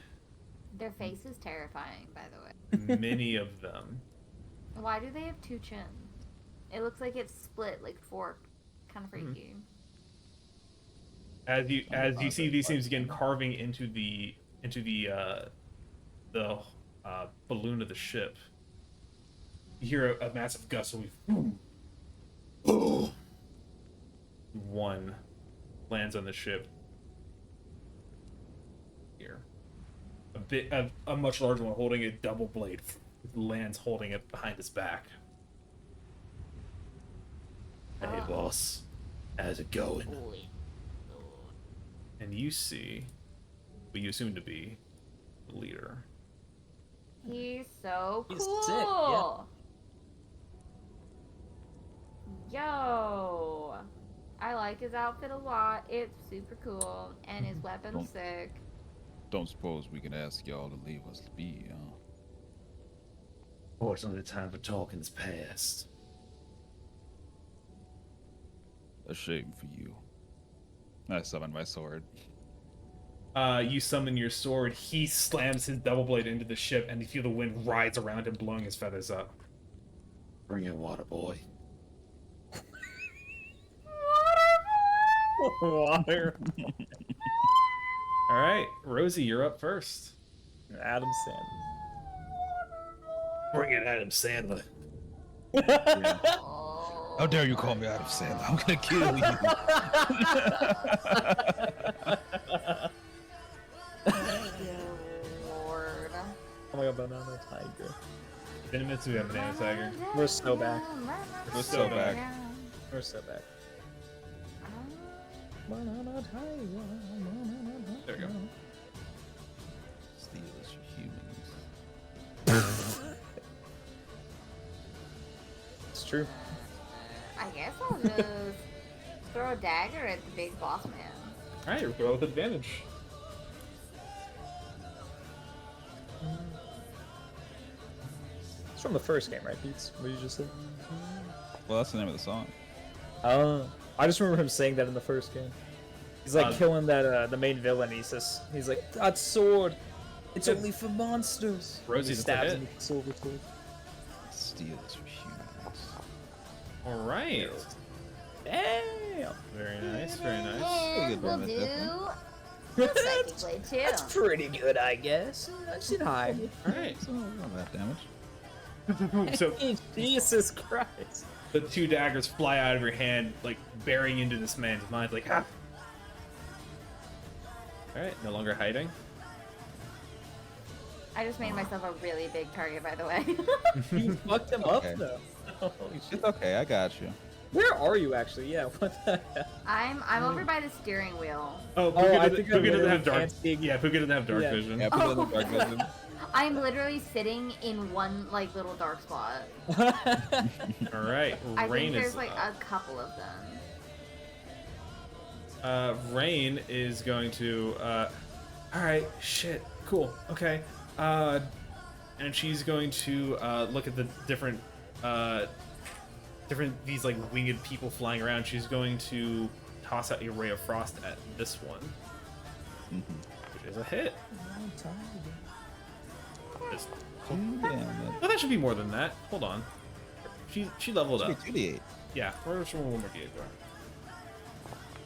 Their face is terrifying, by the way. many of them. Why do they have two chins? It looks like it's split, like forked. Kind of freaky. As you see these things again carving into the balloon of the ship, you hear a massive gust of wind. One lands on the ship. Here, a much larger one holding a double blade lands, holding it behind his back. Hey, boss, how's it going? and you see what you assume to be the leader. He's so He's cool. sick, Yo, I like his outfit a lot. It's super cool, and his weapon's Don't- sick. Don't suppose we can ask y'all to leave us be, huh? Fortunately, the time for talking's past. A shame for you. I summoned my sword. You summon your sword. He slams his double blade into the ship, and you feel the wind rides around him, blowing his feathers up. Bring it, water boy. Water. All right, Rosie, you're up first. Adam Sandler. Bring it, Adam Sandler. How dare you call me Adam Sandler? I'm gonna kill you. Lord. Oh my god, banana tiger. Venomous, we have Banana Tiger. We're so back. We're so back. We're so back. Banana tiger. There we go. Steal is for humans. It's true. I guess I'll just throw a dagger at the big boss man. All right, roll with advantage. It's from the first game, right, Beats? What you just said? Well, that's the name of the song. I just remember him saying that in the first game. He's like Uh, killing that the main villain. He's like, that sword, it's Yeah. only for monsters. Rosie, he that's a stabs hit. him with the silver sword. Steal is for humans. All right. Damn. Very nice, very nice. And good we'll damage, definitely. do psychic blade too. That's pretty good, I guess. I should hide. All right. So, not that damage. So Jesus Christ. the two daggers fly out of your hand, like bearing into this man's mind, like ah. All right, no longer hiding. I just made myself a really big target, by the way. You fucked him Okay. up though. Holy shit. It's okay, I got you. Where are you actually? Yeah, what the hell? I'm over by the steering wheel. Oh, Oh, I think I Puka doesn't have literally dark. can't see- Yeah, Puka doesn't have dark Yeah. vision. Yeah, put it in the dark vision. I'm literally sitting in one like little dark spot. All right, I Rain think there's is like up. a couple of them. Rain is going to. All right, shit, cool, okay. And she's going to look at the different these like winged people flying around. She's going to toss out a ray of frost at this one, which is a hit. Just- Damn, Oh, that should be more than that. Hold on. She leveled up. that should be 2d8. Yeah, where's one more D8 there?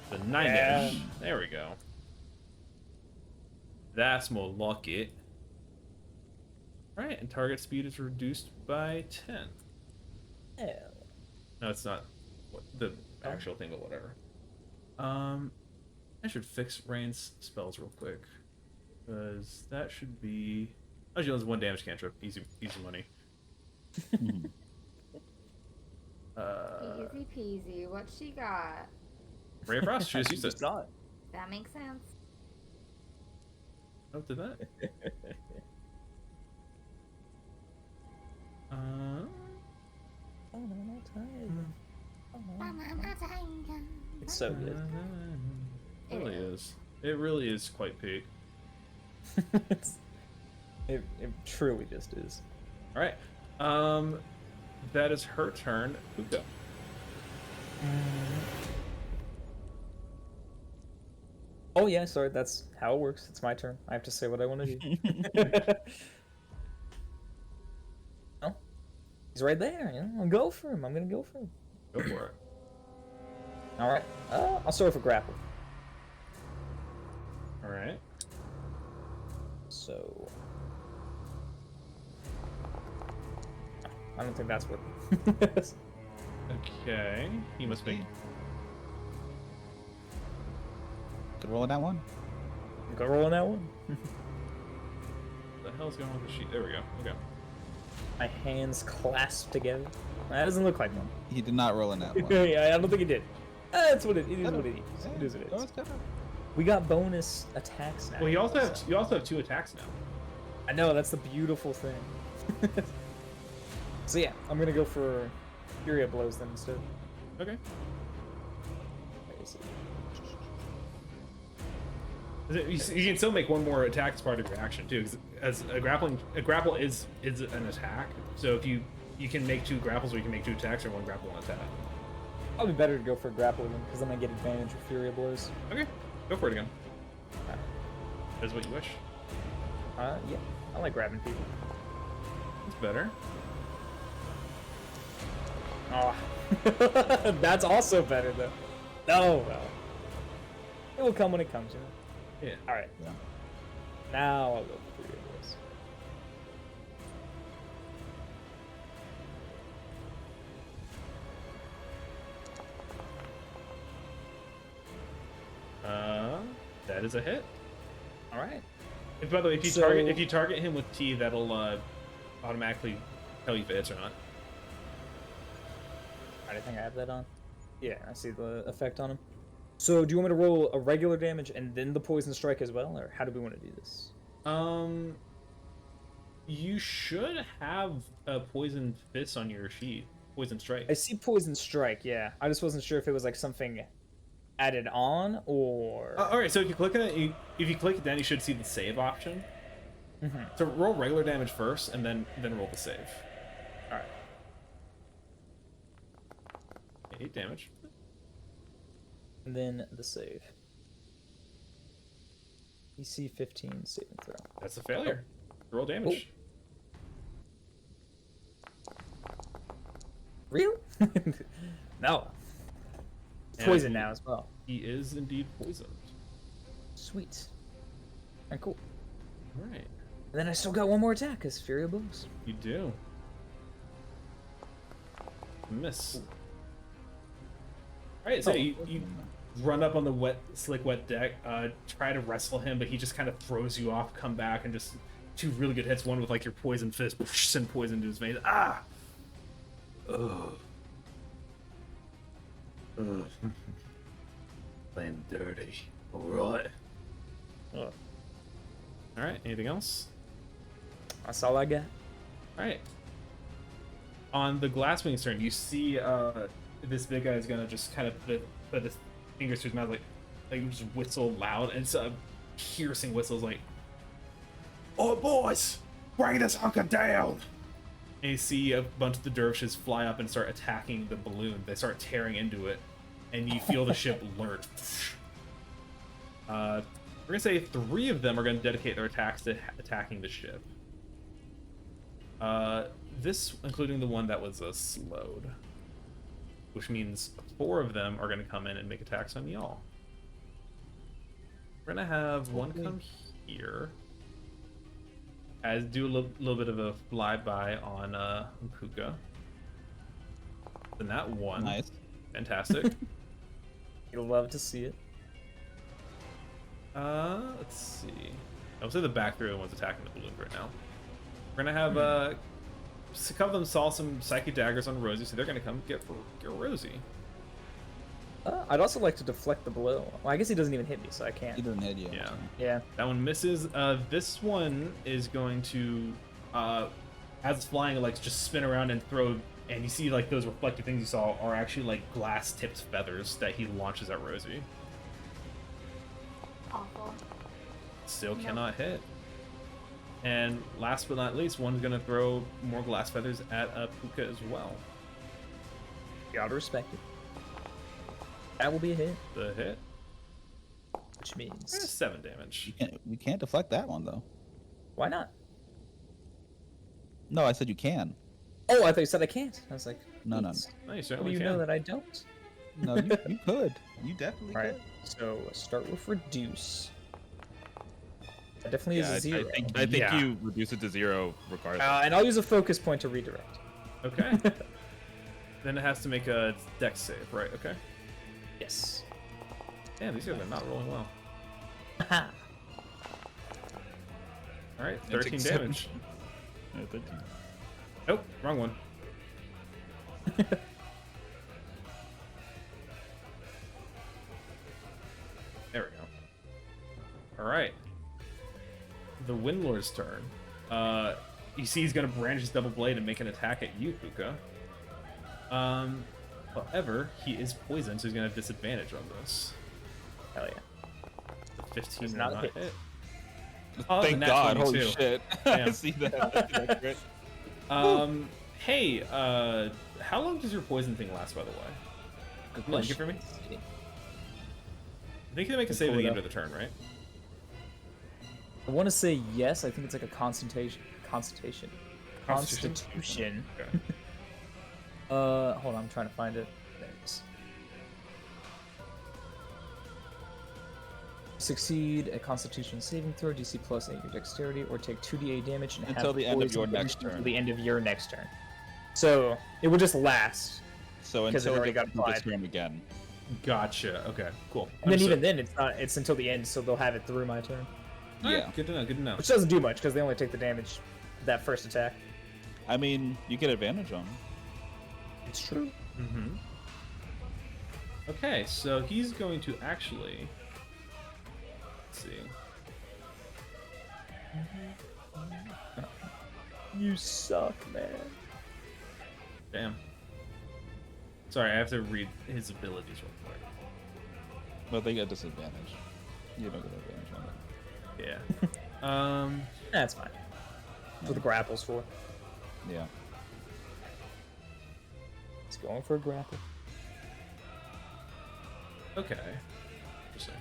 The 9 Yeah. damage. There we go. That's more like it. Alright, and target speed is reduced by 10. Hell. No, it's not the actual thing, but whatever. I should fix Rain's spells real quick. Because that should be... Oh, she does 1 damage cantrip. Easy money. Easy peasy. What she got? Ray of Frost, she just used it. Saw it. That makes sense. Oh, did that? It's so good. It really is. It really is quite peak. it truly just is. All right. That is her turn. Puka. Oh yeah, sorry, that's how it works. It's my turn. I have to say what I want to do. Oh, he's right there. You know, I'll go for him. I'm gonna go for him. Go for it. All right. I'll start with a grapple. All right. So I don't think that's what. Okay. He must be. Good roll on that one. Go roll on that one. What the hell's going on with the sheet? There we go. Okay. My hands clasped together. That doesn't look like one. He did not roll on that one. Yeah, I don't think he did. That's what it is. What it is. It is what it Oh, is. it's good. We got bonus attacks now. Well, you also have so- 2 attacks now. I know, that's the beautiful thing. So yeah, I'm gonna go for Fury of Blows then instead. Okay. Where is it? You can still make one more attack as part of your action too, 'cause as a grapple is an attack. So if you can make 2 grapples, or you can make 2 attacks, or 1 grapple, 1 attack. Probably better to go for a grapple then, because then I get advantage with Fury of Blows. Okay, go for it again. That's what you wish. Yeah, I like grabbing people. That's better. Oh, that's also better though. No, well, it will come when it comes. You know? Yeah. All right. Yeah. Now I'll go for Fury of Blows. That is a hit. All right. And by the way, if So- you target him with T, that'll automatically tell you if it hits or not. I think I have that on. Yeah, I see the effect on him. So, do you want me to roll a regular damage and then the poison strike as well, or how do we want to do this? You should have a poison fist on your sheet. Poison strike. I see poison strike. Yeah, I just wasn't sure if it was like something added on or. All right, so if you click on it, if you click it down, you should see the save option. So roll regular damage first, and then roll the save. All right. 8 damage. And then the save. DC 15 saving throw. That's a failure. Roll damage. Real? No. It's poison now as well. He is indeed poisoned. Sweet. And cool. All right, And then I still got one more attack because Fury of Blows. you do. Miss. All right, so you run up on the slick wet deck, try to wrestle him, but he just kind of throws you off, come back, and just 2 really good hits, one with like your poison fist, send poison to his veins. Ah! Ugh. Ugh. Playing dirty. Alright. All right, anything else? That's all I got. All right. On the Glasswing's turn, you see this big guy is gonna just kind of put his fingers to his mouth, like just whistle loud, and it's a piercing whistle. It's like, "Oh boys, bring this hunker down!" And you see a bunch of the dervishes fly up and start attacking the balloon. They start tearing into it, and you feel the ship lurch. We're gonna say 3 of them are gonna dedicate their attacks to attacking the ship. This, including the one that was slowed, which means 4 of them are going to come in and make attacks on y'all. We're going to have one come here, as do a little bit of a flyby on Puka. And that one, Nice. fantastic. You'll love to see it. Let's see. I would say the back 3 are the ones attacking the balloon right now. We're gonna have a couple of them saw some psychic daggers on Rosie, so they're gonna come get Rosie. I'd also like to deflect the blow. Well, I guess he doesn't even hit me, so I He can't. doesn't hit you. Yeah. Yeah. That one misses. This one is going to, as it's flying, like just spin around and throw. And you see like those reflective things you saw are actually like glass-tipped feathers that he launches at Rosie. Awful. Still cannot hit. And last but not least, one's gonna throw more glass feathers at Puka as well. Gotta respect it. That will be a hit, The hit, which means 7 damage. We can't deflect that one though. why not? No, I said you can. Oh, I thought you said I can't. I was like, No, no, please. No, you How do certainly you can. know that I don't? No, you could. You definitely All right. could. So start with reduce. That definitely Yeah, is a 0. I think Yeah. you reduce it to 0 regardless. And I'll use a focus point to redirect. Okay. Then it has to make a dex save, right? Okay. Yes. Damn, these guys are not rolling well. Aha. All right, It 13 takes damage. Yeah, 13. Nope, wrong one. There we go. All right. The Windlord's turn. You see he's gonna brandish his double blade and make an attack at you, Puka. However, he is poisoned, so he's gonna have disadvantage on this. Hell yeah. 15 Does will not not hit. hit. Oh, Thank nat God! 22. Holy shit! Damn. I see that. That's great. Hey, how long does your poison thing last, by the way? Good Come on, give question. it for me. I think they make a Can save at pull the it end up. of the turn, right? I want to say yes. I think it's like a constitution. Constitution? Constitution. Okay. Hold on. I'm trying to find it. There it is. Succeed a Constitution saving throw, DC plus 8 your dexterity, or take 2d8 damage and Until have the end of poison your damage next until turn. the end of your next turn. So it will just last. So 'Cause it until already it got gets applied. turn again. Gotcha. Okay, cool. And then Understood. even then, it's not. It's until the end, so they'll have it through my turn, Alright, Yeah. good to know. Good to know. which doesn't do much because they only take the damage that first attack. I mean, you get advantage on. It's true. Mm-hmm. Okay, so he's going to actually. Let's see. You suck, man. Damn. Sorry, I have to read his abilities real quick. But they get disadvantage. You don't get advantage on it. Yeah. That's fine. That's what the grapple's for. Yeah. He's going for a grapple. Okay. Interesting.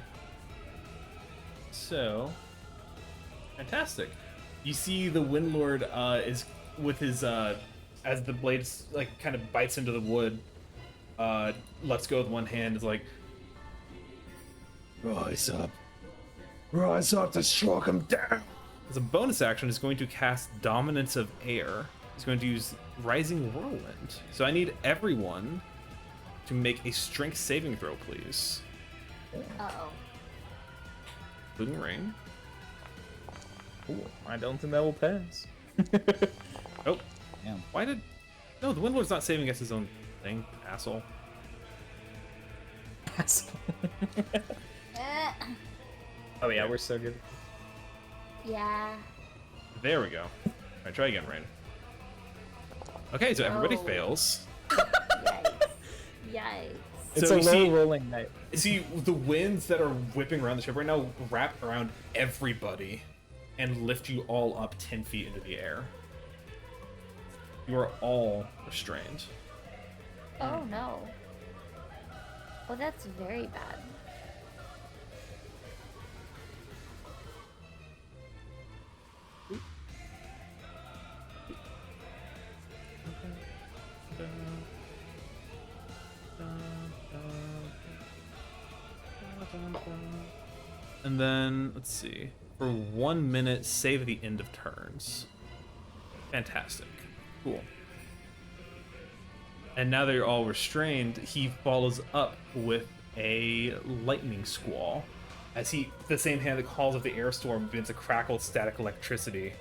So, fantastic. You see the Windlord is with his as the blades like kind of bites into the wood. Lets go with one hand. Is like, Rise up. Rise up to strike him down. as a bonus action, is going to cast Dominance of Air. He's going to use Rising Whirlwind. So I need everyone to make a Strength saving throw, please. Uh-oh. Including Rain. Cool. I don't think that will pass. Oh, Damn. why did? No, the Windlord's not saving against his own thing, asshole. Eh, Oh yeah, we're so good. yeah. There we go. All right, try again, Rain. Okay, so everybody Oh. fails. Yikes. Yikes. It's So a you low see- rolling night. See, the winds that are whipping around the ship right now wrap around everybody and lift you all up 10 feet into the air. You are all restrained. Oh no. Oh, that's very bad. And then, let's see. For 1 minute, save at the end of turns. Fantastic. Cool. And now that you're all restrained, he follows up with a lightning squall. As the same hand that calls up the air storm, begins to crackle static electricity.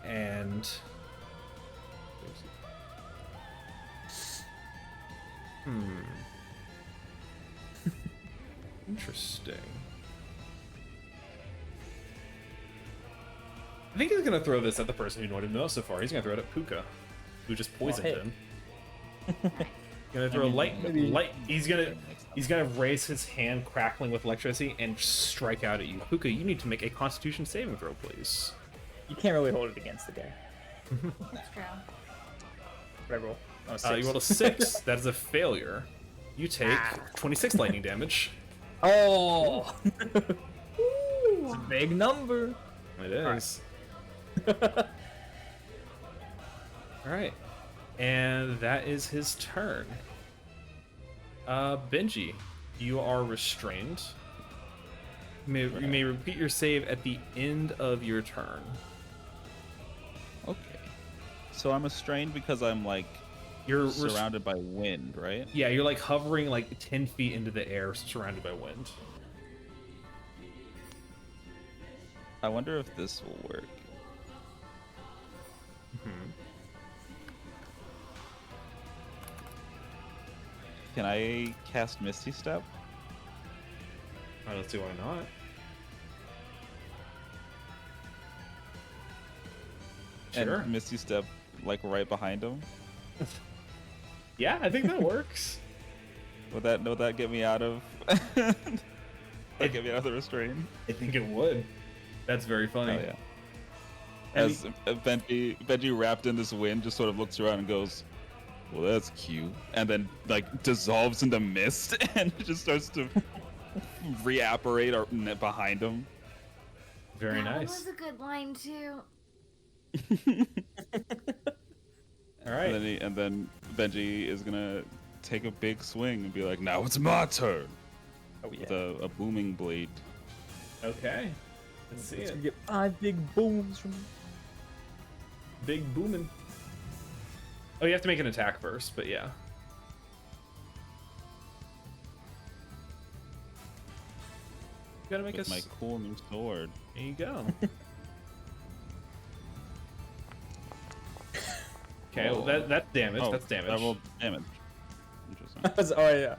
And. Interesting. I think he's gonna throw this at the person who annoyed him the most so far. He's gonna throw it at Puka, who just poisoned hey. him. Gonna throw light. He's gonna raise his hand, crackling with electricity, and strike out at you. Puka, you need to make a Constitution saving throw, please. You can't really hold it against the guy. That's true. What I roll? Oh, 6. You rolled a 6. That is a failure. You take 26 lightning damage. Oh! It's a big number. It is. Alright. And that is his turn. Benji, you are restrained. You may repeat your save at the end of your turn. Okay. So I'm restrained because I'm like You're surrounded by wind, right? Yeah, you're like hovering like 10 feet into the air, surrounded by wind. I wonder if this will work. Can I cast Misty Step? Alright, let's see why not. Sure. and Misty step like right behind him. Yeah, I think that works. Would that get me out of? That get me out of the restraint. I think it would. That's very funny. Oh yeah. I As Benji wrapped in this wind, just sort of looks around and goes, "Well, that's cute," and then like dissolves into mist and just starts to reapparate behind him. Very That nice. was a good line too. All right. And then Benji is gonna take a big swing and be like, "Now it's my turn." Oh yeah. With a booming blade. Okay. Let's see It's it. gonna get 5 big booms from. Big booming. Oh, you have to make an attack first, but yeah. You gotta make With us. my cool new sword. There you go. Okay, well, Whoa. that's damage. Oh, That's damage. I rolled damage. Interesting. Oh yeah.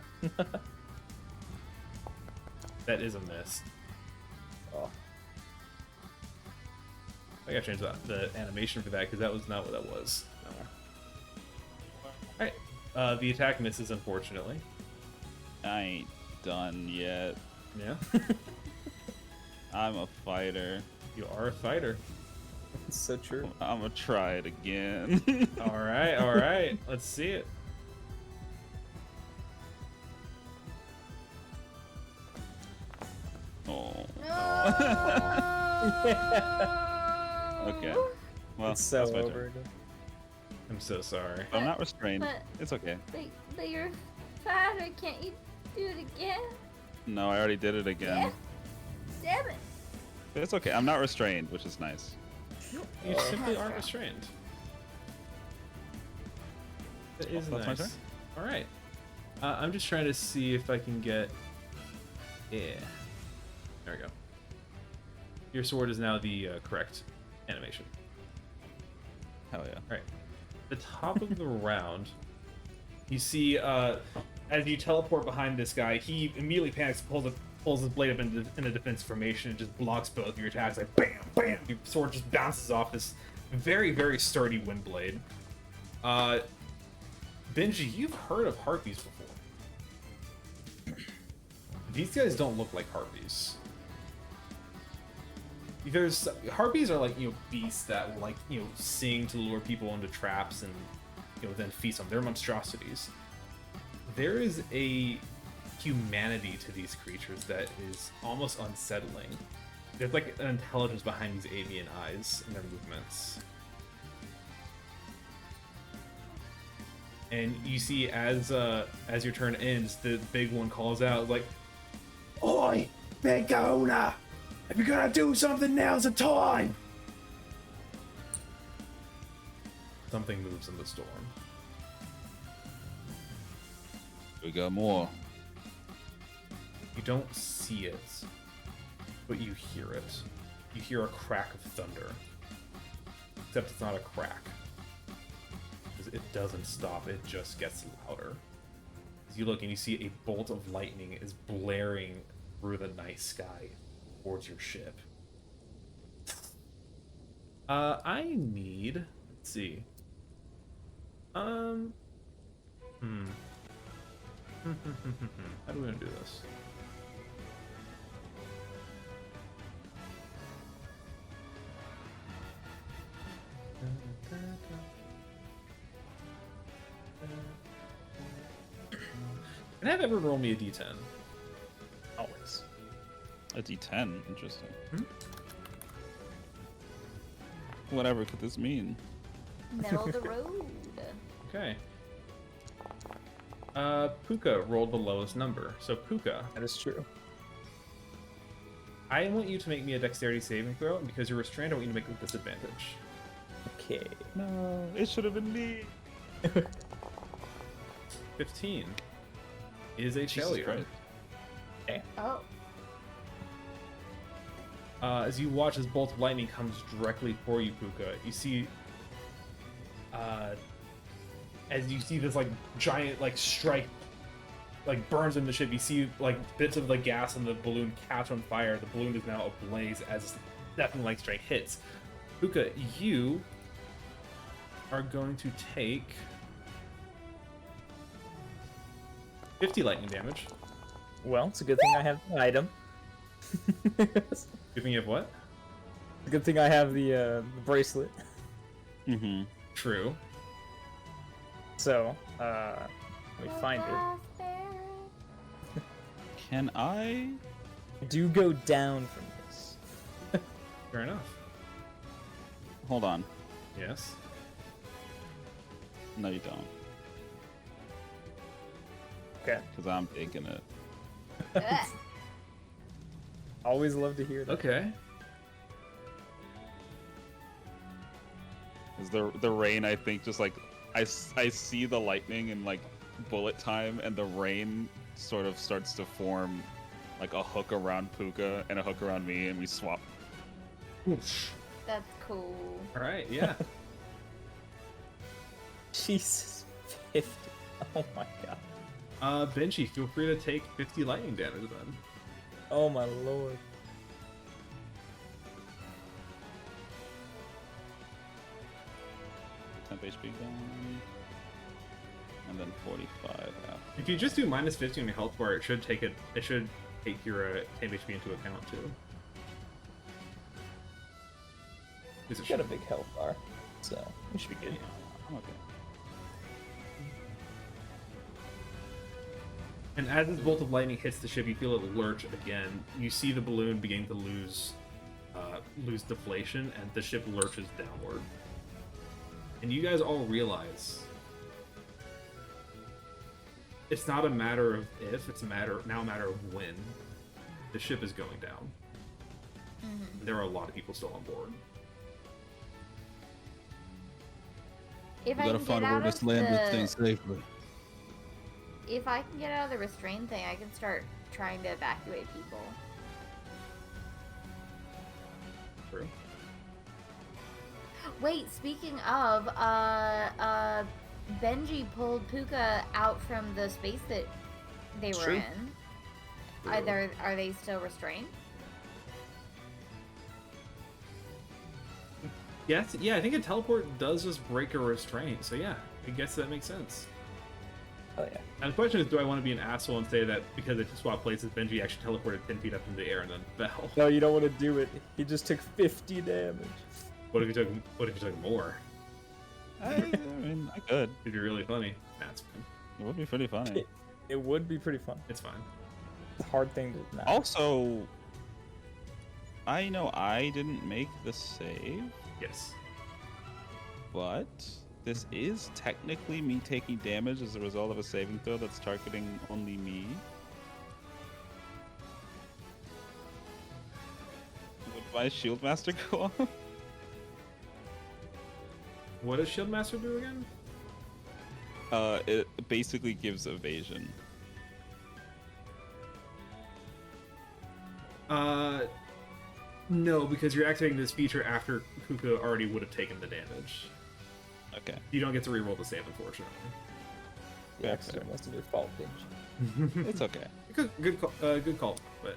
That is a miss. Oh. I gotta change the animation for that because that was not what that was. Alright. The attack misses, unfortunately. I ain't done yet. Yeah. I'm a fighter. You are a fighter. It's so true. I'm gonna try it again. Alright, alright. Let's see it. Oh. Okay. Well, It's so that's my over. turn. again. I'm so sorry. I'm not restrained. but- It's okay. But you're fatter. Can't you do it again? No, I already did it again. Damn it. It's okay. I'm not restrained, which is nice. You simply aren't restrained. That is That's my turn? nice. Alright. I'm just trying to see if I can get... Yeah. There we go. Your sword is now the correct animation. Hell yeah. Alright. The top of the round, you see, as you teleport behind this guy, he immediately panics, pulls his blade up in a defense formation, and just blocks both of your attacks. Like, bam, bam! Your sword just bounces off this very, very sturdy wind blade. Benji, you've heard of harpies before. These guys don't look like harpies. Harpies are like, beasts that will sing to lure people into traps and then feast on. They're monstrosities. There is a humanity to these creatures that is almost unsettling. There's like an intelligence behind these avian eyes and their movements. And you see as your turn ends, the big one calls out like, "Oi, big owner! If you're gonna do something, now's the time!" Something moves in the storm. We got more. You don't see it, but you hear it. You hear a crack of thunder. Except it's not a crack. It doesn't stop, it just gets louder. As you look and you see a bolt of lightning is blaring through the night sky towards your ship. I need... Let's see. How do we gonna do this? Can I have everyone roll me a d10? Always. A D10. Interesting. Hmm? Whatever could this mean? Middle of the road. Okay. Puka rolled the lowest number. So Puka, That is true. I want you to make me a dexterity saving throw, and because you're restrained, I want you to make it with disadvantage. Okay. No, it should have been me. 15 is a Jesus failure. Christ. Oh. As you watch as bolt of lightning comes directly for you, Puka, you see, as you see this like giant like strike, like burns in the ship. You see like bits of the gas in the balloon catch on fire. The balloon is now ablaze as deafening like strike hits. Puka, you are going to take 50 lightning damage. Well, it's a good thing I have the item. It's Giving you what? a good thing I have the bracelet. Mm-hmm. True. So, let me find it. Can I? Do go down from this. Fair enough. Hold on. Yes. No, you don't. Okay. Because I'm taking it. Always love to hear that. Okay. Is the rain? I think just like I see the lightning and like bullet time, and the rain sort of starts to form like a hook around Puka and a hook around me, and we swap. That's cool. All right. Yeah. Jesus, 50. Oh my god. Benji, feel free to take 50 lightning damage then. Oh my lord. HP gone, and then 45 after. If you just do minus 50 on your health bar, it should take it. It should take your temp HP into account too. Is it Got a big health bar, so we should be good. I'm okay. And as this bolt of lightning hits the ship, you feel it lurch again. You see the balloon beginning to lose deflation, and the ship lurches downward. And you guys all realize it's not a matter of if; it's a matter of when. The ship is going down. Mm-hmm. There are a lot of people still on board. If We I gotta can find get a way out to of land this the, thing safely. if I can get out of the restraint thing, I can start trying to evacuate people. True. Wait, speaking of, Benji pulled Puka out from the space that they were True. in. Are they still restrained? Yes. Yeah. I think a teleport does just break a restraint. So yeah, I guess that makes sense. Oh yeah. And the question is, do I want to be an asshole and say that because they swapped places, Benji actually teleported 10 feet up into the air and then fell? No, you don't want to do it. He just took 50 damage. What if you took more? I mean, I could. It'd be really funny. That's fine. It would be pretty funny. It would be pretty fun. It's fine. It's a hard thing to not. Also, I know I didn't make the save, Yes. but this is technically me taking damage as a result of a saving throw that's targeting only me. Would my shield master go off? What does Shieldmaster do again? It basically gives evasion. No, because you're activating this feature after Puka already would have taken the damage. Okay. You don't get to reroll the save, unfortunately. The accident wasn't your fault, Benji. It's okay. Good call, but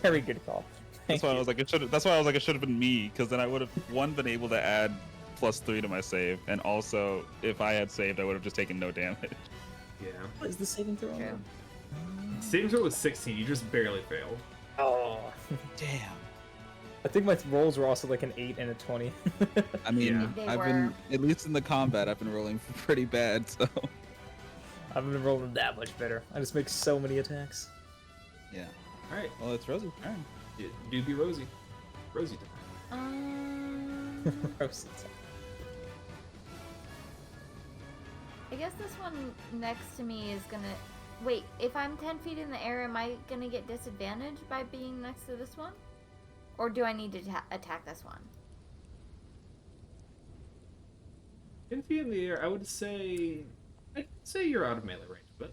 Very good call. That's why I was like, it should. That's why I was like, it should have been me, because then I would have been able to add +3 to my save, and also if I had saved, I would have just taken no damage. yeah. What is the saving throw? True. Saving throw was 16. You just barely failed. Oh. Damn. I think my rolls were also like an 8 and a 20. I mean, Yeah. They I've were. been at least in the combat, I've been rolling pretty bad, so I haven't been rolling that much better. I just make so many attacks. yeah. All right. Well, it's Rosie's turn. Do be Rosie. Rosie time. Roasted. I guess this one next to me is gonna. Wait, if I'm 10 feet in the air, am I gonna get disadvantaged by being next to this one? Or do I need to attack this one? 10 feet in the air, I'd say you're out of melee range, but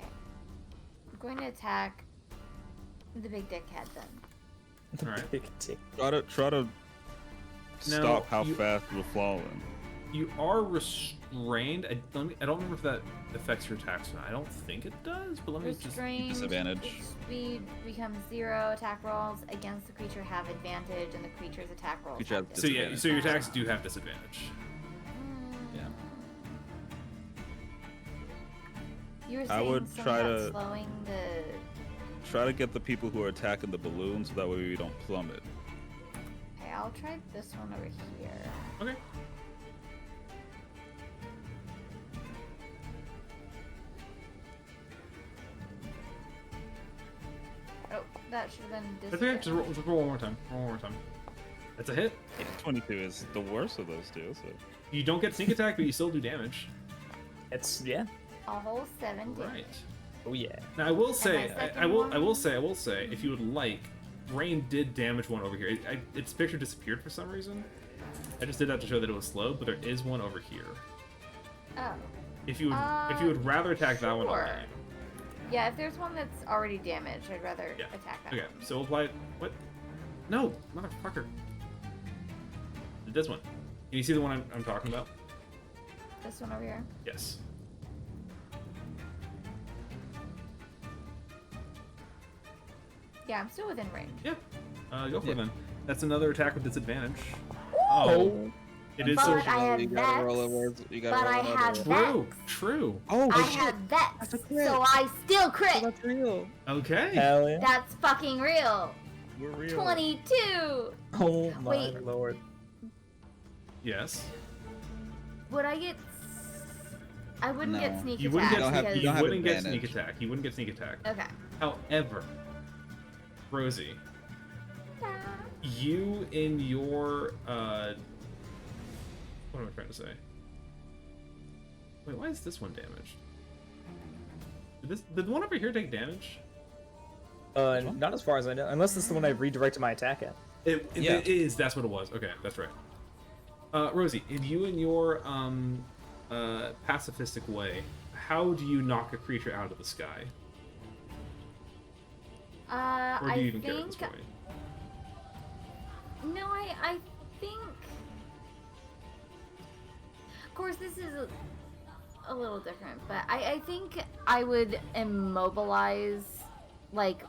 I'm going to attack the big dickhead then. Alright. Big dick. Try to No, stop how you- fast we're falling. You are restrained. I don't remember if that affects your attacks or not. I don't think it does, but let me just. Restrained. Disadvantage. Its speed becomes 0. Attack rolls against the creature have advantage, and the creature's attack rolls. Creature have has So yeah, disadvantage. so your attacks do have disadvantage. Yeah. You were I saying would something try about to- slowing the. Try to get the people who are attacking the balloon so that way we don't plummet. Okay, I'll try this one over here. Okay. Oh, that should have been That's okay. disadvantage. Just roll one more time. Roll one more time. That's a hit. 22 is the worst of those two, so. You don't get sneak attack, but you still do damage. It's yeah. A whole 7 damage. Right. Oh yeah. Now I will say, my second I will one? say, if you would like, Rain did damage one over here. Its picture disappeared for some reason. I just did that to show that it was slow, but there is one over here. Oh. If you would rather attack that one, sure. okay. Yeah, if there's one that's already damaged, I'd rather Yeah. attack that Okay, one. so we'll apply. What? No, motherfucker. This one. Can you see the one I'm talking about? This one over here. Yes. Yeah, I'm still within range. Yeah. Go for Yeah. it then. That's another attack with disadvantage. Oh. It is But so I had You gotta roll Vex, a word. You gotta but roll I another had word. Vex. true. Oh, I shit. had Vex, That's a crit. so I still crit. That's real. Okay. Hell yeah. That's fucking real. We're real. 22. Oh my Wait. lord. Yes. Would I get? I wouldn't No. get sneak You attack wouldn't get don't have- because. you you don't have wouldn't get sneak advantage. attack. You wouldn't get sneak attack. Okay. However, Rosie, you in your what am I trying to say? Wait, why is this one damaged? Did the one over here take damage? Not as far as I know, unless it's the one I redirected my attack at. Yeah. It is. That's what it was. Okay, that's right. Rosie, if you in your pacifistic way, how do you knock a creature out of the sky? Or do you I even care at this think. point? No, I think. Of course, this is a little different, but I think I would immobilize like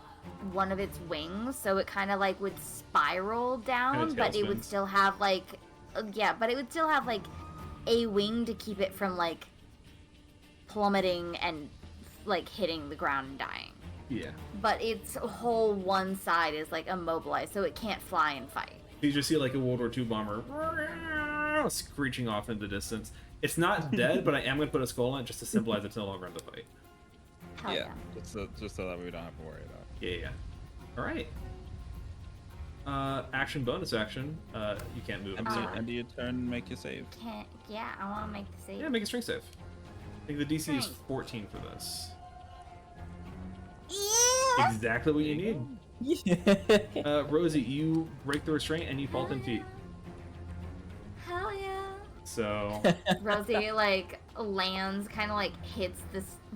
one of its wings, so it kind of like would spiral down, but it would tailspins. still have like, yeah, but it would still have like a wing to keep it from like plummeting and like hitting the ground and dying. Yeah. But its whole one side is like immobilized, so it can't fly and fight. You just see like a World War II bomber screeching off in the distance. It's not dead, but I am gonna put a skull on it just to symbolize it's no longer in the fight. Hell yeah. Just so that we don't have to worry about it. Yeah. All right. Action bonus action. You can't move. End of your turn, make your save. Can't. Yeah, I want to make the save. Yeah, make a strength save. I think the DC is Strength. 14 for this. Yeah. Exactly what you need. Yeah. Rosie, you break the restraint and you fall 10 feet. Hell yeah. So Rosie like lands, kind of like hits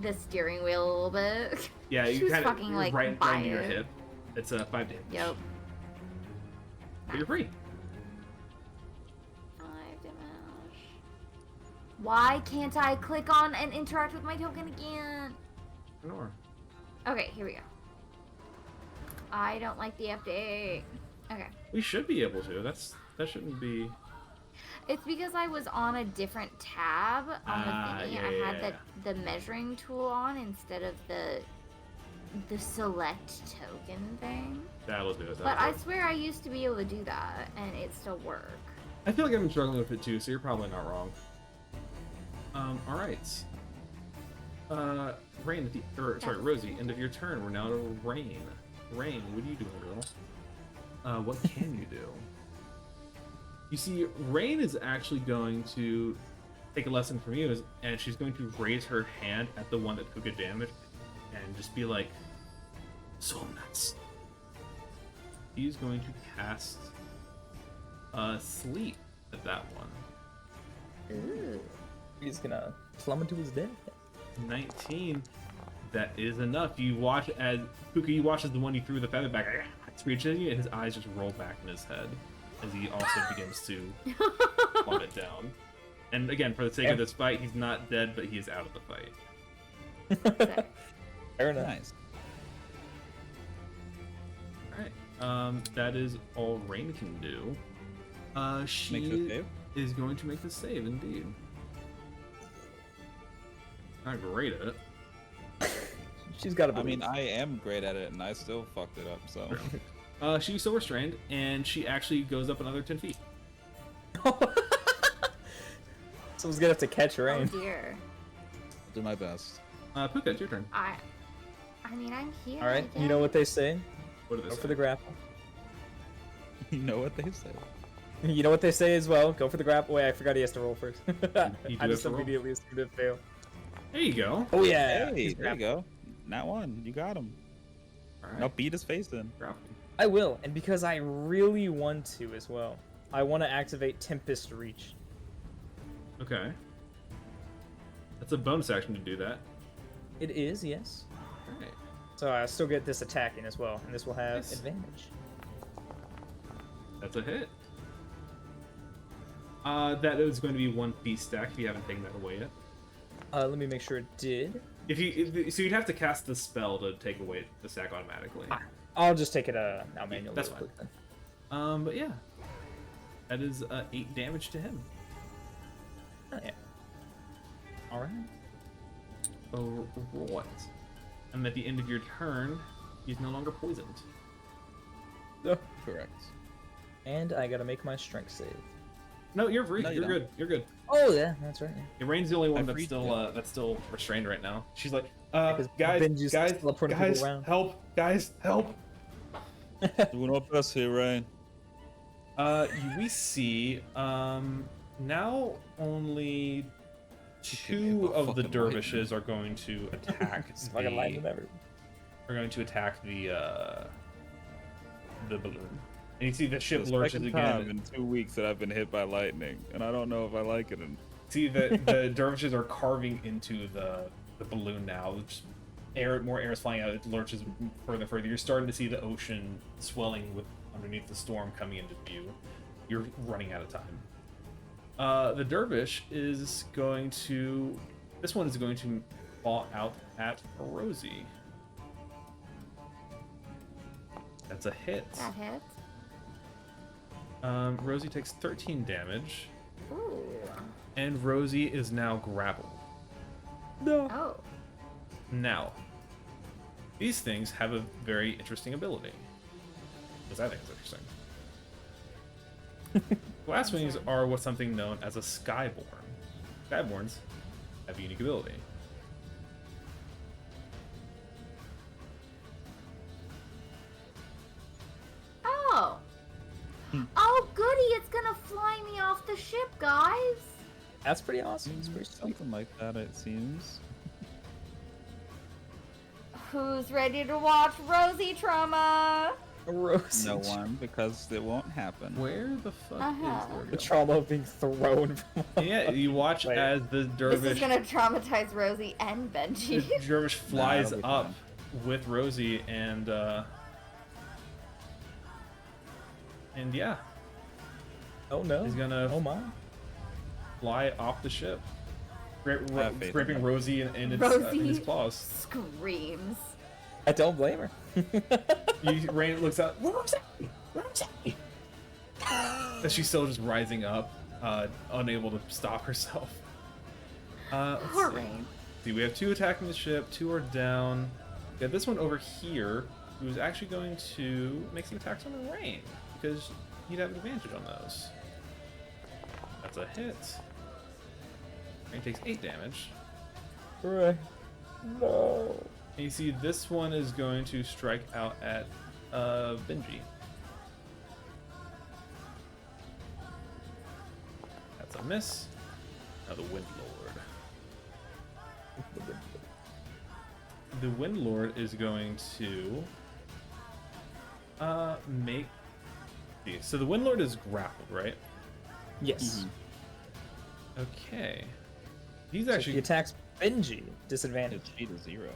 the steering wheel a little bit. yeah, She you was kind fucking, of like, right by into your it. hip. It's 5 damage. Yep. But you're free. 5 damage. Why can't I click on and interact with my token again? Ignore. Okay, here we go. I don't like the update. Okay. We should be able to. That shouldn't be. It's because I was on a different tab on the thingy. yeah, I had yeah, the measuring tool on instead of the select token thing. That'll do it. But I swear I used to be able to do that, and it still worked. I feel like I've been struggling with it too, so you're probably not wrong. All right. Rain, Rosie, end of your turn. We're now to Rain. Rain, what are you doing, girl? What can you do? You see, Rain is actually going to take a lesson from you, and she's going to raise her hand at the one that took a damage, and just be like, "Soul nuts." He's going to cast Sleep at that one. Ooh. He's gonna plummet to his death. 19. That is enough. You watch as Puka, you watch as the one you threw the feather back screeches at you, and his eyes just roll back in his head as he also begins to plummet down. And again, for the sake of this fight, he's not dead, but he is out of the fight. Fair enough. Nice. Alright. That is all Rain can do. She Make the save? is going to make the save, indeed. Not great at it. She's got to I mean, I am great at it, and I still fucked it up. So She's still restrained, and she actually goes up another 10 feet. Someone's gonna have to catch Oh Rain. dear. I'll do my best. Puka, it's your turn. I mean, I'm here. All right, I you know what guess. they say. What do they Go say? for the grapple. You know what they say. You know what they say as well. Go for the grapple. Wait, I forgot he has to roll first. You do I have just to roll. immediately assumed it fail. There you go. Oh yeah. Hey, he's there you grappled. go. Not one. You got him. Alright. Now beat his face in. Grapple. I will, and because I really want to as well, I want to activate Tempest Reach. Okay. That's a bonus action to do that. It is, yes. Alright. So I still get this attacking as well, and this will have Nice. advantage. That's a hit. That is going to be 1 feat stack if you haven't taken that away yet. Let me make sure it did. So you'd have to cast the spell to take away the stack automatically. I'll just take it now manually. That's real fine. quick then. But yeah. That is 8 damage to him. Oh, yeah. All right. Oh, what? And at the end of your turn, he's no longer poisoned. Correct. And I gotta make my strength save. No, you're free. No, you you're don't. good. You're good. Oh yeah, that's right. Yeah, Rain's the only one I that's freed still you. that's still restrained right now. She's like, Because guys, Benji's guys, teleporting guys, people around. help, guys, help. Doing our best here, Rain. We see now only She hit me 2 with of the fucking dervishes are going to attack It's fucking lightning everywhere. the balloon. And you see the ship The lurches second again. time in 2 weeks that I've been hit by lightning, and I don't know if I like it. See that the dervishes are carving into the balloon now. Just more air is flying out. It lurches further and further. You're starting to see the ocean swelling with underneath the storm coming into view. You're running out of time. The dervish is going to. This one is going to fall out at Rosie. That's a hit. That hits. Rosie takes 13 damage, Ooh. and Rosie is now grappled. Oh. Now, these things have a very interesting ability. Because I think it's interesting. Glasswings are what's something known as a Skyborn. Skyborns have a unique ability. Oh. Oh, goody! It's gonna fly me off the ship, guys. That's pretty awesome. It's pretty sweet. Something like that, it seems. Who's ready to watch Rosie trauma? Rose. No one, because it won't happen. Where the fuck Uh-huh. is The the trauma of being thrown from. Yeah, you watch Wait. as the This dervish is gonna traumatize Rosie and Benji. the dervish flies it'll be up fine. with Rosie and yeah, Oh no. he's gonna Oh my. fly off the ship, I have faith in scraping that. Rosie in his Rosie claws. screams. I don't blame her. Rain looks out. And she's still just rising up, unable to stop herself. Let's Poor see. Rain. See, we have 2 attacking the ship, 2 are down. We got this one over here, who's actually going to make some attacks on the Rain, because he'd have an advantage on those. That's a hit. Rain takes 8 damage. Right. No. And you see this one is going to strike out at Benji. That's a miss. Now the Wind Lord. The Wind Lord is going to make. So the Wind Lord is grappled, right? Yes. Okay. He's So if actually he attacks Benji, His disadvantage. speed is 0.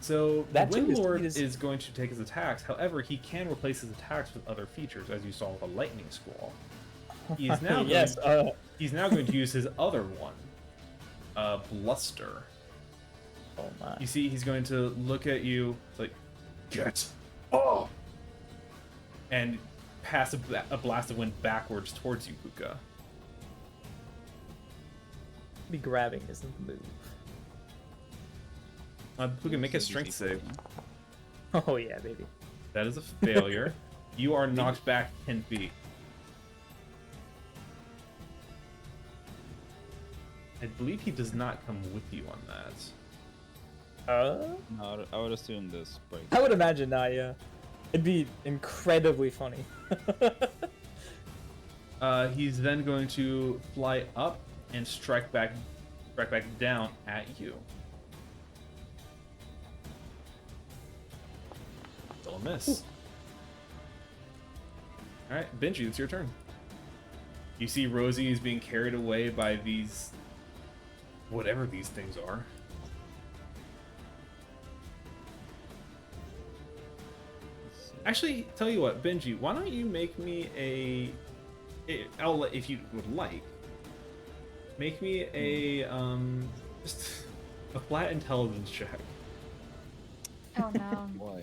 So the That too Wind is- Lord is- is going to take his attacks. However, he can replace his attacks with other features, as you saw with a Lightning Squall. He's now yes. he's now going to use his other one, Bluster. Oh my. You see, he's going to look at you like, get up, and pass a blast of wind backwards towards you, Puka. Be grabbing isn't the move. Puka, make a strength save. Oh yeah, baby. That is a failure. You are knocked back 10 feet. I believe he does not come with you on that. No, I would assume this breaks. I would imagine not. Yeah, it'd be incredibly funny. He's then going to fly up and strike back down at you. Still a miss. All right, Benji, it's your turn. You see Rosie is being carried away by these, whatever these things are. Actually, tell you what, Benji, why don't you make me I'll let, if you would like, make me a just a flat intelligence check. Oh no. Boy.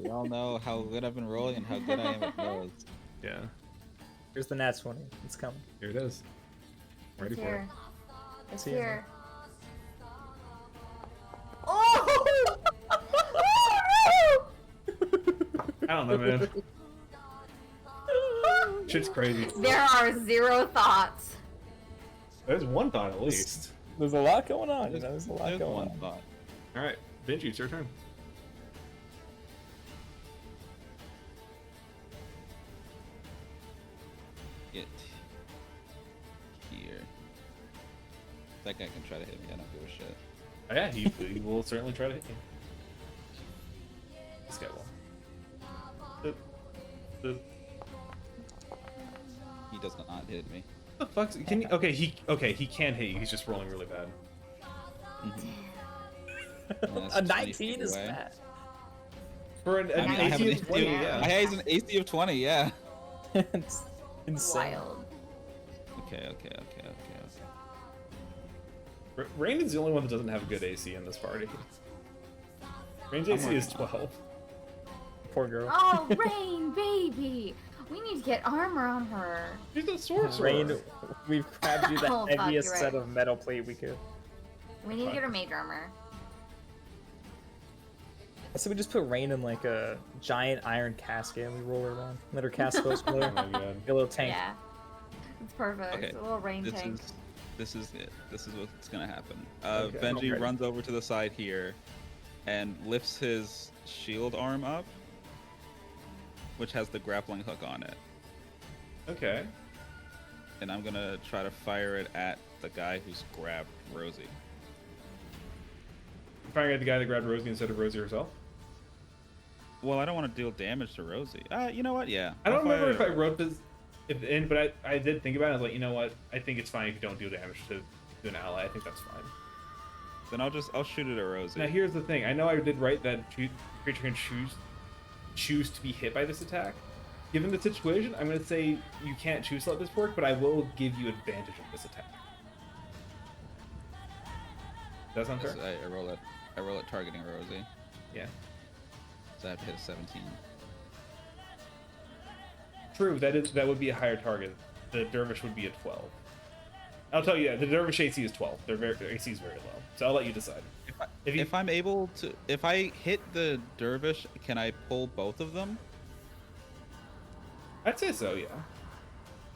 We all know how good I've been rolling and how good I am at those. Yeah, Here's the nat 20. It's coming. here it is. Ready It's for it. here. It's See you, here. Oh! I don't know, man. Shit's crazy. There are 0 thoughts. There's one thought at least. There's a lot going on. You know, there's a lot There's going one on. thought. All right, Benji, it's your turn. Get here. That guy can try to hit me. I don't give a shit. Oh, yeah, he will certainly try to hit you. This guy will. He does not hit me. What the fuck? Can you? Okay, he can hit you. He's just rolling really bad. And that's A 20 19 feet is away. bad. For an I mean, I have an AC of 20, AC yeah. I have an AC of 20, yeah. It's insane. Wild. Okay. Rain is the only one that doesn't have a good AC in this party. Rain's AC is 12. Poor girl. Oh, Rain, baby! We need to get armor on her. She's a sorcerer. Rain, we've grabbed you the Oh, fuck, heaviest you're set right. of metal plate we could. We need to get her mage armor. So we just put Rain in like a giant iron casket and we roll her around. Let her cast spells for Oh her. my god. Get a little tank. Yeah. It's perfect. Okay, A little rain tank. This is it. This is what's gonna happen. Okay. Benji Okay. runs over to the side here, and lifts his shield arm up, which has the grappling hook on it. Okay. And I'm gonna try to fire it at the guy who's grabbed Rosie. You firing at the guy that grabbed Rosie instead of Rosie herself? Well, I don't want to deal damage to Rosie. You know what? Yeah. I don't I'll remember if fire I wrote this but I did think about it. I was like, you know what? I think it's fine if you don't do damage to an ally. I think that's fine. Then I'll shoot it at Rosie. Now here's the thing. I know I did write that creature can choose to be hit by this attack. Given the situation, I'm going to say you can't choose to let this work, but I will give you advantage of this attack. Does that sound fair? I roll it targeting Rosie. Yeah. So I have to hit a 17. True, that would be a higher target. The dervish would be a 12. I'll tell you, the dervish AC is 12. Their AC is very low. So I'll let you decide. If I'm able to, if I hit the dervish, can I pull both of them? I'd say so, yeah.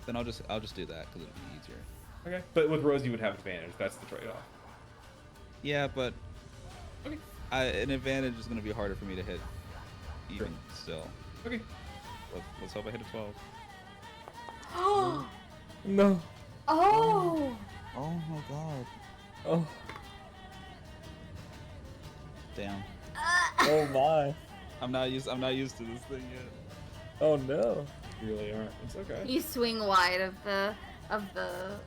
Then I'll just do that because it'll be easier. Okay. But with Rose, you would have advantage. That's the trade-off. Yeah, but Okay. an advantage is going to be harder for me to hit, even Sure. still. Okay. Let's hope I hit a 12. Oh! No. Oh! Oh my god. Oh. Damn. Oh my. I'm not used to this thing yet. Oh no. You really aren't. It's okay. You swing wide of the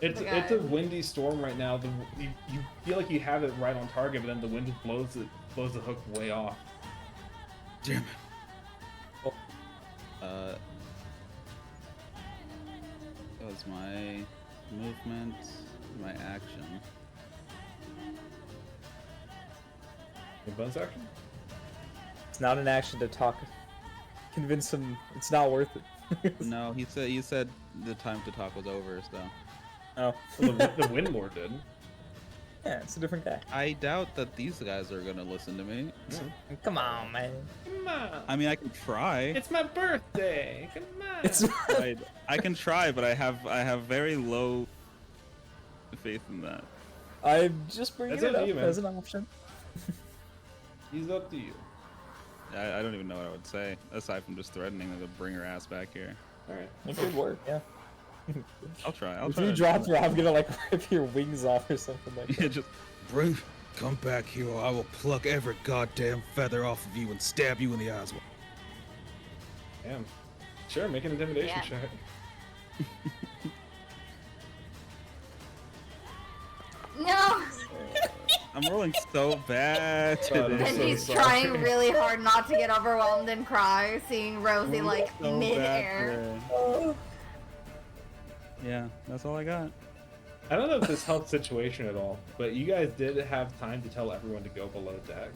It's the a guy. windy storm right now. You feel like you have it right on target, but then the wind just blows the hook way off. Damn it. was my movement, my action. The bonus action? It's not an action to talk. Convince him it's not worth it. No, he said the time to talk was over, so. Oh. Well, the Windmore did. Yeah, it's a different guy. I doubt that these guys are gonna listen to me. Come on, man. Come on. I mean, I can try. It's my birthday. Come on. It's I can try, but I have very low faith in that. I'm just bringing That's it up to up you, man. as an option. He's up to you. I don't even know what I would say aside from just threatening to bring her ass back here. All right. It could work, yeah. I'll try. If you drop her, I'm gonna like rip your wings off or something like that. Yeah, just come back here, or I will pluck every goddamn feather off of you and stab you in the eyes. Damn. Sure, make an intimidation Yeah. check. No! I'm rolling so bad God, I'm today. And so he's sorry. trying really hard not to get overwhelmed and cry, seeing Rosie like So bad mid-air. today. Yeah, that's all I got. I don't know if this helped situation at all, but you guys did have time to tell everyone to go below deck.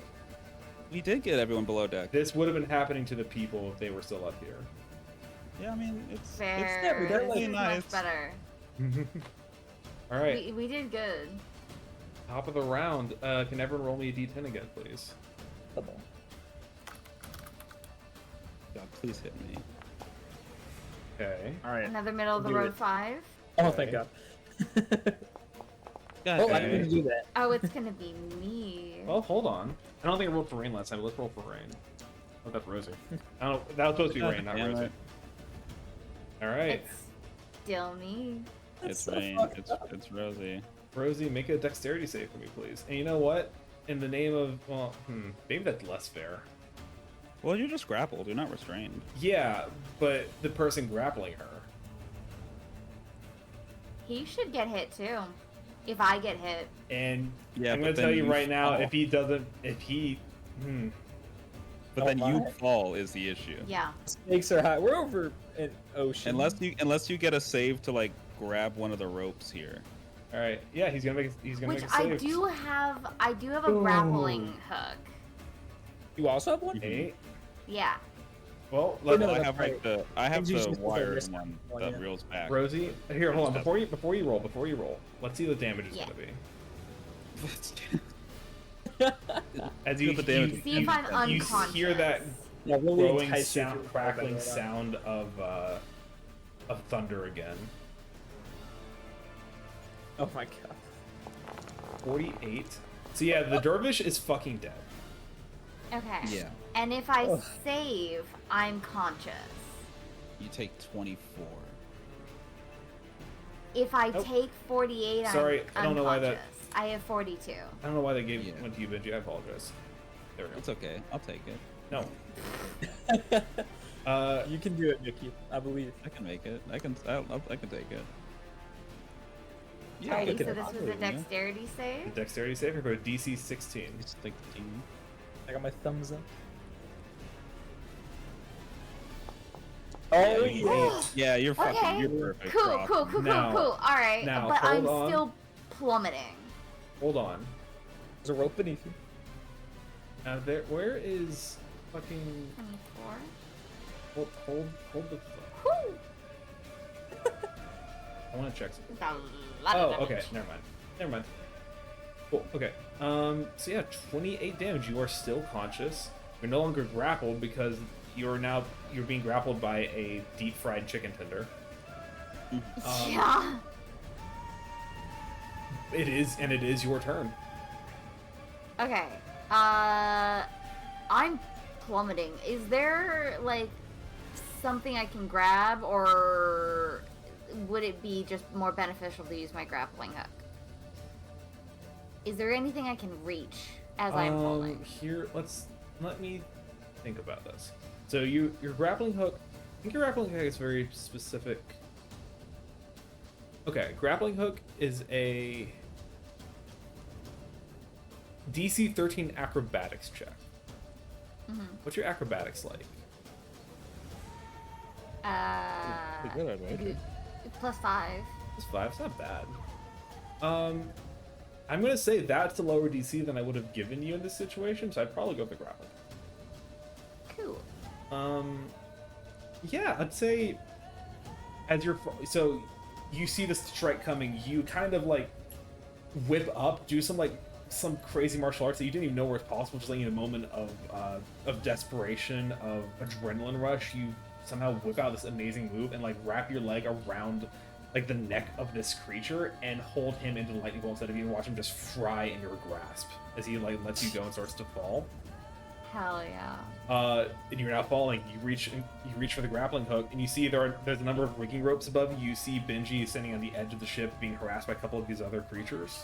We did get everyone below deck. This would have been happening to the people if they were still up here. Yeah, I mean, it's Fair. they're This like is nice. much better. All right, We did good. top of the round. Can everyone roll me a d10 again, please? God, please hit me. Okay. All right. Another middle of the Do road it. 5. Oh, thank Okay. God. God, Oh, I damn didn't it. do that. Oh, it's gonna be me. Well, hold on. I don't think I rolled for rain last time. Let's roll for rain. Oh, that's Rosie. I don't. That was supposed to be rain, not Damn Rosie. it. All right, It's still me. It's so Rain. fucked It's Rosie. Rosie, make a dexterity save for me, please. And you know what? In the name of, well, maybe that's less fair. Well, you're just grappled. You're not restrained. Yeah, but the person grappling her. He should get hit too. If I get hit. And Yeah, I'm but gonna then tell you you right now, fall. if he doesn't, if he, But Oh then you my. fall is the issue. Yeah. Stakes are high. We're over an ocean. Unless you get a save to like grab one of the ropes here. all right, yeah, he's gonna Which make a I save. do have a grappling hook. You also have one? Okay. Yeah. Well, Oh, let, no, I that's have right. like I have Things you the just put the wired wrist one on, that yeah. reels back. Rosie, here, hold on. Step. Before you roll. Let's see what the damage is Yeah. gonna be. As See you, what the damage you, See if I'm you unconscious. hear that Yeah, really growing entice you sound, to fall crackling back. sound of thunder again. Oh my God. 48. So yeah, the dervish is fucking dead. Okay. Yeah. And if I Ugh. save, I'm conscious. You take 24. If I Nope. take 48, Sorry, I'm I don't know why that- unconscious. I have 42. I don't know why they Yeah. went to you, Benji. I apologize. There we go. It's okay. I'll take it. No. You can do it, Mickey. I believe. I can make it. I can take it. Yeah, Alrighty, look so at this it. was a dexterity save. Dexterity save for a DC 16. It's 16. I got my thumbs up. Oh, yeah. Yeah, you're Okay. fucking. You're perfect. Cool, Rock. cool, cool, Now- cool, cool. Alright, now, but I'm hold on. still plummeting. Hold on. There's a rope beneath you. Where is fucking 24. hold the Whew. I want to check something. That's a lot Oh, of okay. damage. Never mind. Cool. Okay. So yeah, 28 damage. You are still conscious. You're no longer grappled because you're being grappled by a deep fried chicken tender. Yeah. It is your turn. Okay. I'm plummeting. Is there like something I can grab, or would it be just more beneficial to use my grappling hook? Is there anything I can reach as I'm falling? Here, let me think about this. So your grappling hook, I think your grappling hook is very specific. Okay, grappling hook is a DC 13 acrobatics check. Mhm. What's your acrobatics like? Pretty good, I'd wager. +5. It's 5. It's not bad. I'm gonna say that's a lower DC than I would have given you in this situation, so I'd probably go with the grapple. Cool. Yeah, I'd say as you're so you see the strike coming, you kind of like whip up, do some crazy martial arts that you didn't even know were possible, just like in a moment of desperation, of adrenaline rush. You somehow whip out this amazing move and like wrap your leg around like the neck of this creature and hold him into the lightning bolt instead of you, and watch him just fry in your grasp as he like lets you go and starts to fall. Hell yeah. And you're now falling. You reach for the grappling hook, and you see there's a number of rigging ropes above you. You see Benji standing on the edge of the ship, being harassed by a couple of these other creatures.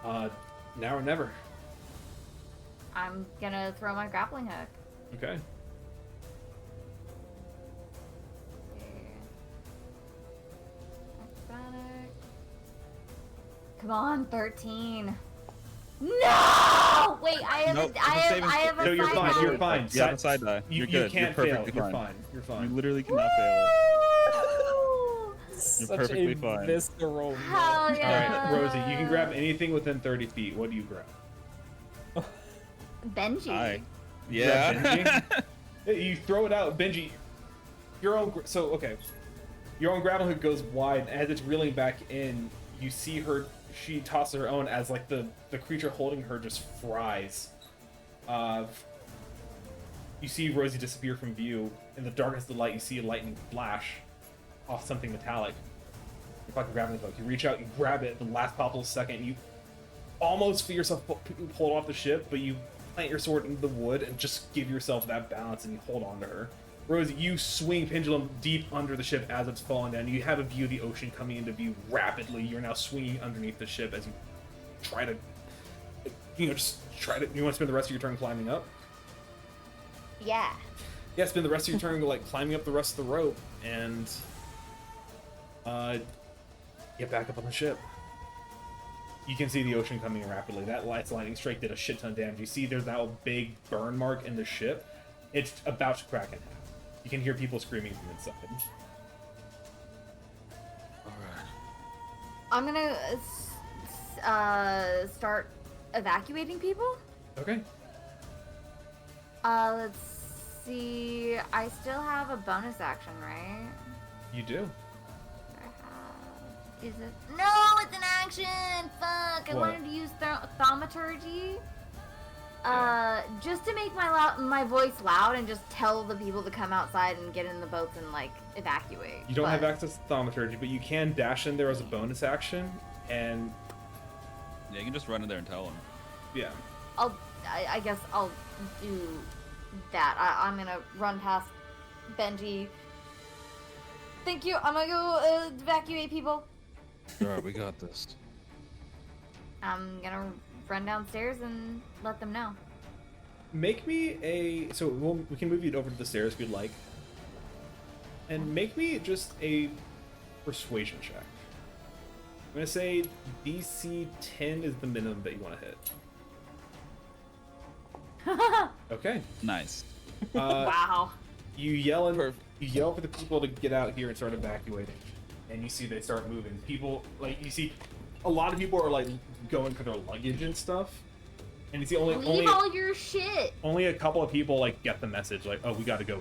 Now or never. I'm gonna throw my grappling hook. Okay. Come on, 13. No! Wait, I have Nope, a, I it's a have, saving I have a No, you're side fine. die. You're fine. You have a side die. You You're good. can't You're fail. perfectly You're fine. fine. You're You fine. literally cannot fail it. Woo! Such perfectly a fine. visceral. Hell note. yeah. All right, Rosie, you can grab anything within 30 feet. What do you grab? Benji. Hi. Grab Yeah. Benji? You throw it out, Benji. Your own. Your own grappling hook goes wide. As it's reeling back in, you see her. She tosses her own as like the creature holding her just fries. You see Rosie disappear from view. In the darkness of the light, you see a lightning flash off something metallic. You're fucking grabbing the hook. You reach out, you grab it at the last possible second. You almost feel yourself pulled off the ship, but you plant your sword into the wood and just give yourself that balance and you hold on to her. Rosie, you swing Pendulum deep under the ship as it's falling down. You have a view of the ocean coming into view rapidly. You're now swinging underneath the ship as you try to, you want to spend the rest of your turn climbing up? Yeah. Yeah, spend the rest of your turn like climbing up the rest of the rope and get back up on the ship. You can see the ocean coming rapidly. That lightning strike did a shit ton of damage. You see there's now a big burn mark in the ship. It's about to crack in half. You can hear people screaming from inside. Alright. I'm gonna start evacuating people. Okay. Let's see. I still have a bonus action, right? You do. Is it? No, it's an action. Fuck! I What? wanted to use thaumaturgy. Just to make my voice loud and just tell the people to come outside and get in the boats and like evacuate. You don't have But- access to thaumaturgy, but you can dash in there as a bonus action, and Yeah, you can just run in there and tell them. yeah. I guess I'll do that. I'm gonna run past Benji. Thank you. I'm gonna go evacuate people. Alright, we got this. I'm gonna run downstairs and let them know. Make me we can move you over to the stairs if you'd like. And make me just a persuasion check. I'm gonna say DC 10 is the minimum that you want to hit. Okay. Nice. Wow. You yell for the people to get out here and start evacuating. And you see they start moving. People you see a lot of people are like going for their luggage and stuff. And you see Leave all your shit. only a couple of people like get the message like, oh, we gotta go.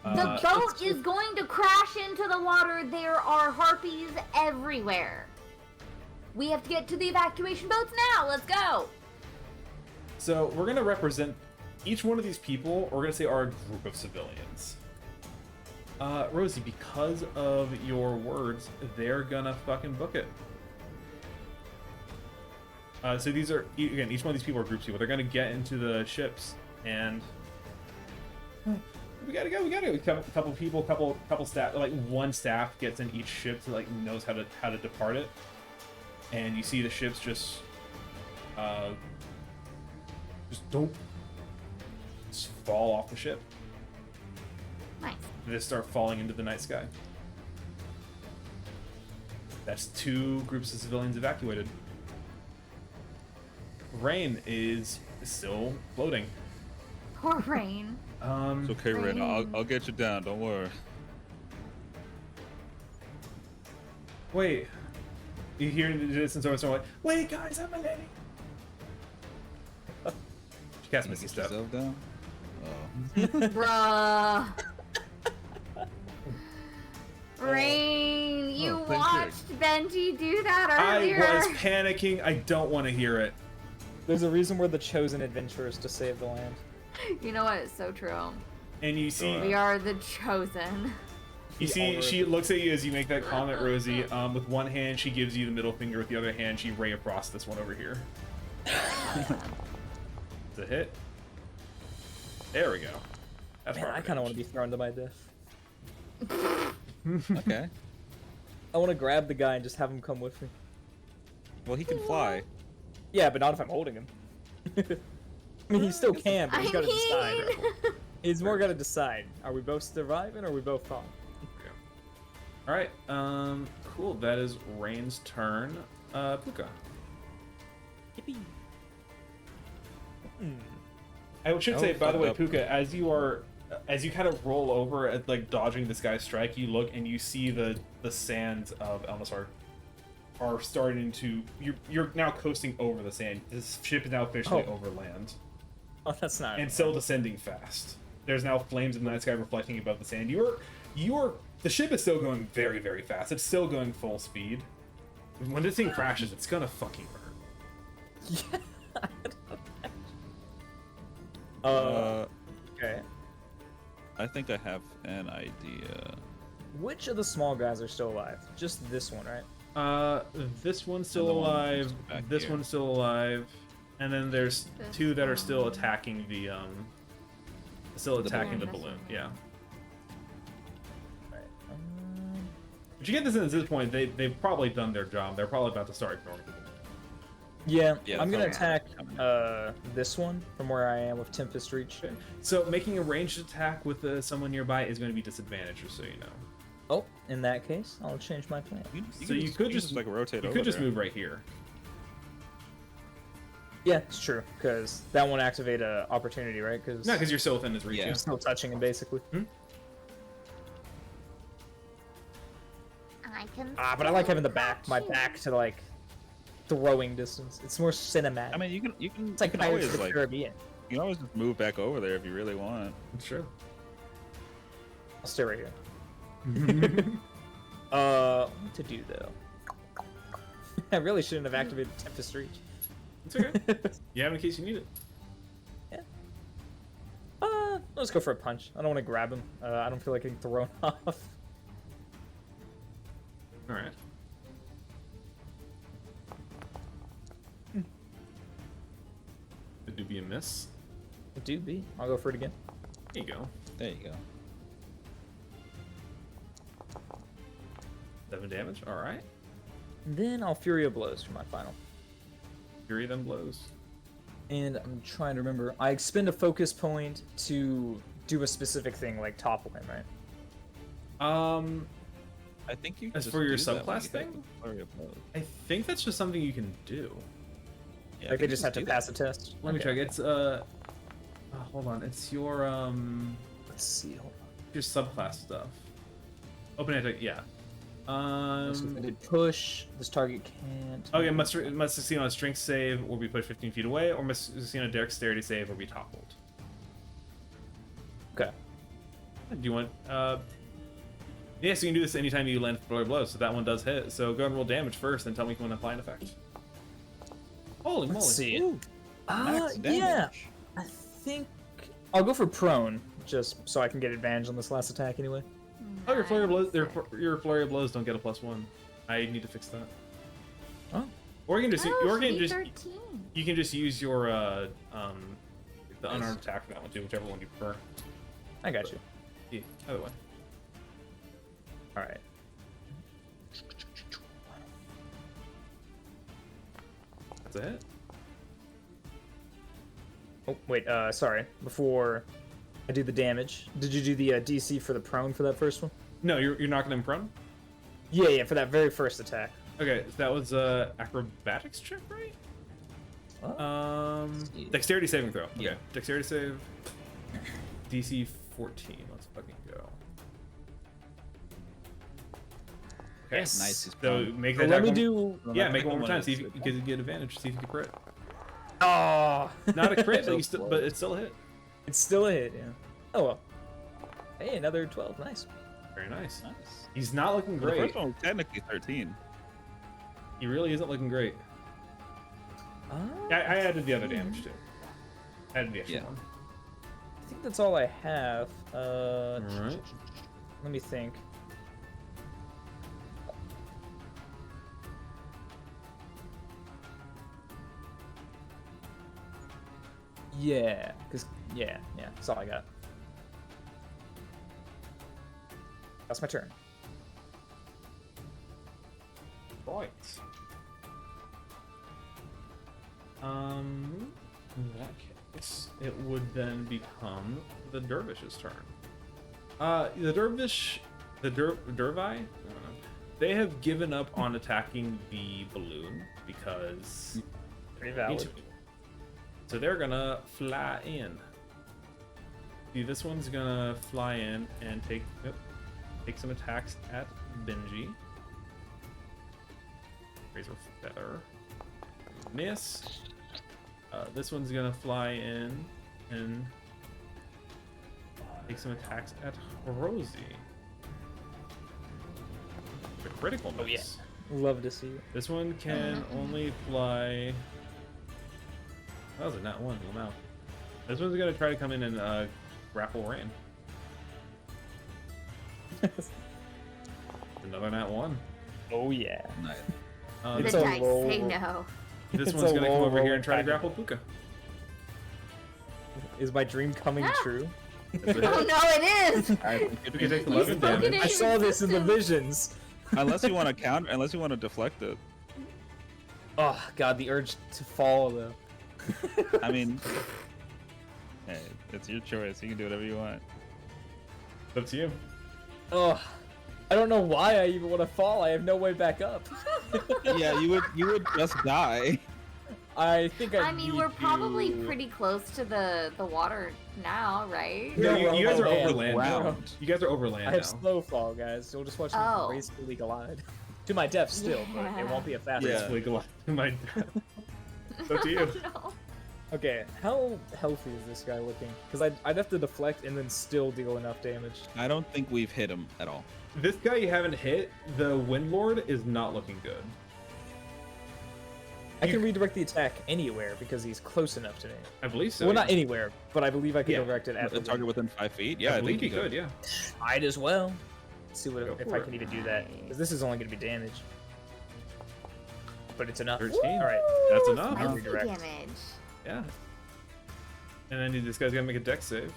The boat is going to crash into the water. There are harpies everywhere. We have to get to the evacuation boats now. Let's go. So we're gonna represent each one of these people. We're gonna say are a group of civilians. Rosie, because of your words, they're gonna fucking book it. So these are again, each one of these people are groups of people. They're gonna get into the ships and we gotta go. Couple people, couple staff. Like one staff gets in each ship to like knows how to depart it, and you see the ships just don't just fall off the ship. Nice. They just start falling into the night sky. That's 2 groups of civilians evacuated. Rain is still floating. Poor Rain. It's okay, Ren. I'll get you down. Don't worry. Wait. You hear in the distance over someone like, wait, guys, I'm a lady. She cast Can you Misty get Step. yourself down? Oh. Bruh. Rain, you Oh, thank you. watched Benji do that I earlier. was panicking. I don't want to hear it. There's a reason we're the chosen adventurers to save the land. You know what? It's so true. And you see, We are the chosen. you see, already- she looks at you as you make that comment, Rosie. With one hand, she gives you the middle finger. With the other hand, she ray across this one over here. It's a hit. There we go. That's Man, I kind of want to be thrown to my death. Okay. I want to grab the guy and just have him come with me. Well, he can fly. Yeah, but not if I'm holding him. I mean, he still can, but he's got to decide. He's more got to decide. Are we both surviving or are we both falling? All right. Cool. That is Rain's turn. Puka. Yippee. I should Oh, say, by the way, fuck up. Puka, as you kind of roll over at like dodging this guy's strike, you look and you see the sands of Elmasar are starting to. You're now coasting over the sand. This ship is now officially Oh. over land Oh, that's not. and still descending fast. There's now flames in the night sky reflecting above the sand. The ship is still going very, very fast. It's still going full speed. When this thing crashes, it's gonna fucking hurt. Okay. I think I have an idea. Which of the small guys are still alive? Just this one, right? This one's still And the one alive. just back This here. one's still alive, and then there's This two that are still one. attacking the balloon. balloon. Yeah. Right. But you get this at this point, they've probably done their job. They're probably about to start ignoring people. Yeah, Yeah, I'm gonna that's attack how this one from where I am with Tempest Reach. So making a ranged attack with someone nearby is going to be disadvantaged, just so you know. Oh, in that case, I'll change my plan. So you could just like rotate. You over could just there. move right here. Yeah, it's true, because that won't activate a opportunity, right? Because No, because you're still within his reach. Yeah. I'm still touching him, basically. I can. But I like having my catch you. back to like throwing distance. It's more cinematic. I mean, you can. it's like you can Pirates always of the like. Caribbean. You can always just move back over there if you really want. It's true. I'll stay right here. What to do though? I really shouldn't have activated Tempest Reach. It's okay. You have it in case you need it. Let's go for a punch. I don't want to grab him. I don't feel like getting thrown off. All right. It do be a miss. It do be. I'll go for it again. There you go. There you go. 7 damage. All right. Then I'll Fury of Blows for my final. Fury then blows. And I'm trying to remember. I expend a focus point to do a specific thing, like topple him, right? I think you. As just for your do that when subclass you have thing? the flurry of blows. I think that's just something you can do. Yeah, I Like they think just you have to do pass that. a test. Let me Okay. check. It's hold on. It's your Let's see. Hold on. your subclass stuff. Open it. Yeah. So if I did push. This target can't. Okay, must succeed on a strength save or be pushed 15 feet away, or must succeed on a dexterity save or be toppled. Okay. Do you want? Yeah, so you can do this anytime you land flurry of blows. So that one does hit. So go and roll damage first, and tell me when to apply an effect. Holy moly! Let's see. Ooh, max Yeah. damage. I think I'll go for prone, just so I can get advantage on this last attack anyway. Oh, your flurry of blows. Your flurry of blows don't get a +1. I need to fix that. Oh. Or you can just Oh, or you can she's just 13. you can just use your the unarmed attack for that one too, whichever one you prefer. I got you. Yeah, either way. All right. That's a hit. Oh wait. Sorry. Before I do the damage, did you do the DC for the prone for that first one? No, you're knocking him prone. Yeah, for that very first attack. Okay, so that was acrobatics check, right? Oh. Dexterity saving throw. Okay, Yeah. dexterity save. DC 14. Let's fucking go. Okay. Yes. Nice. He's So prone. make So that let attack me one- do. Yeah, make it one more one time. is See if you good. can get advantage. See if you can crit. Oh, Not a crit, So but you still, but it's still a hit. it's still a hit. Yeah. Oh well. Hey, another 12. Nice. Very nice. Nice. He's not looking Well, the great. first one was technically 13. He really isn't looking great. I added the other damage too. Added the extra Yeah. one. I think that's all I have. Alright. Let me think. Yeah, yeah, that's all I got. That's my turn. Right. In that case, it would then become the dervish's turn. The dervish, Dervi, I don't know. They have given up on attacking the balloon because Pretty they need valid. to. So they're gonna fly in. See, this one's gonna fly in and take some attacks at Benji. Razor feather. Miss. This one's gonna fly in and take some attacks at Rosie. The critical miss. Oh, yeah. Love to see it. This one can only fly. That was a nat one. Wow. This one's gonna try to come in and grapple Rain. Another nat one. Oh yeah. Nice. The It's a dice low say roll. no. This It's one's a gonna come low over here roll and try to attack. grapple Puka. Is my dream coming Ah. true? That's a Oh hit. no, it is! Puka takes You 11 spoke it damage. I saw this in the existence. visions. Unless you want to counter, unless you want to deflect it. Oh god, the urge to fall though. I mean, hey, it's your choice. You can do whatever you want. It's up to you. Oh, I don't know why I even want to fall. I have no way back up. Yeah, you would just die. I think I. I mean, need we're probably to- pretty close to the water now, right? No, Yeah, you guys are we're over on land land. now. You guys are over land I have now. slow fall, guys. You'll just watch me Oh. gracefully glide. To my death still, but it won't be a fast Yeah. one. Gracefully glide to my death. It's up to you. No. Okay, how healthy is this guy looking? Because I'd have to deflect and then still deal enough damage. I don't think we've hit him at all. This guy you haven't hit, the Windlord, is not looking good. I can redirect the attack anywhere because he's close enough to me. I believe so. Well, yeah. not anywhere, but I believe I can Yeah. direct it at A the target within 5 feet? Yeah, I I believe think you could, yeah. Might as well. Let's see Go if for I it. can even do that. Because this is only going to be damage. But it's enough. 13. Alright. That's enough. I'll Spicy redirect. damage. Yeah. And then this guy's gonna make a dex save.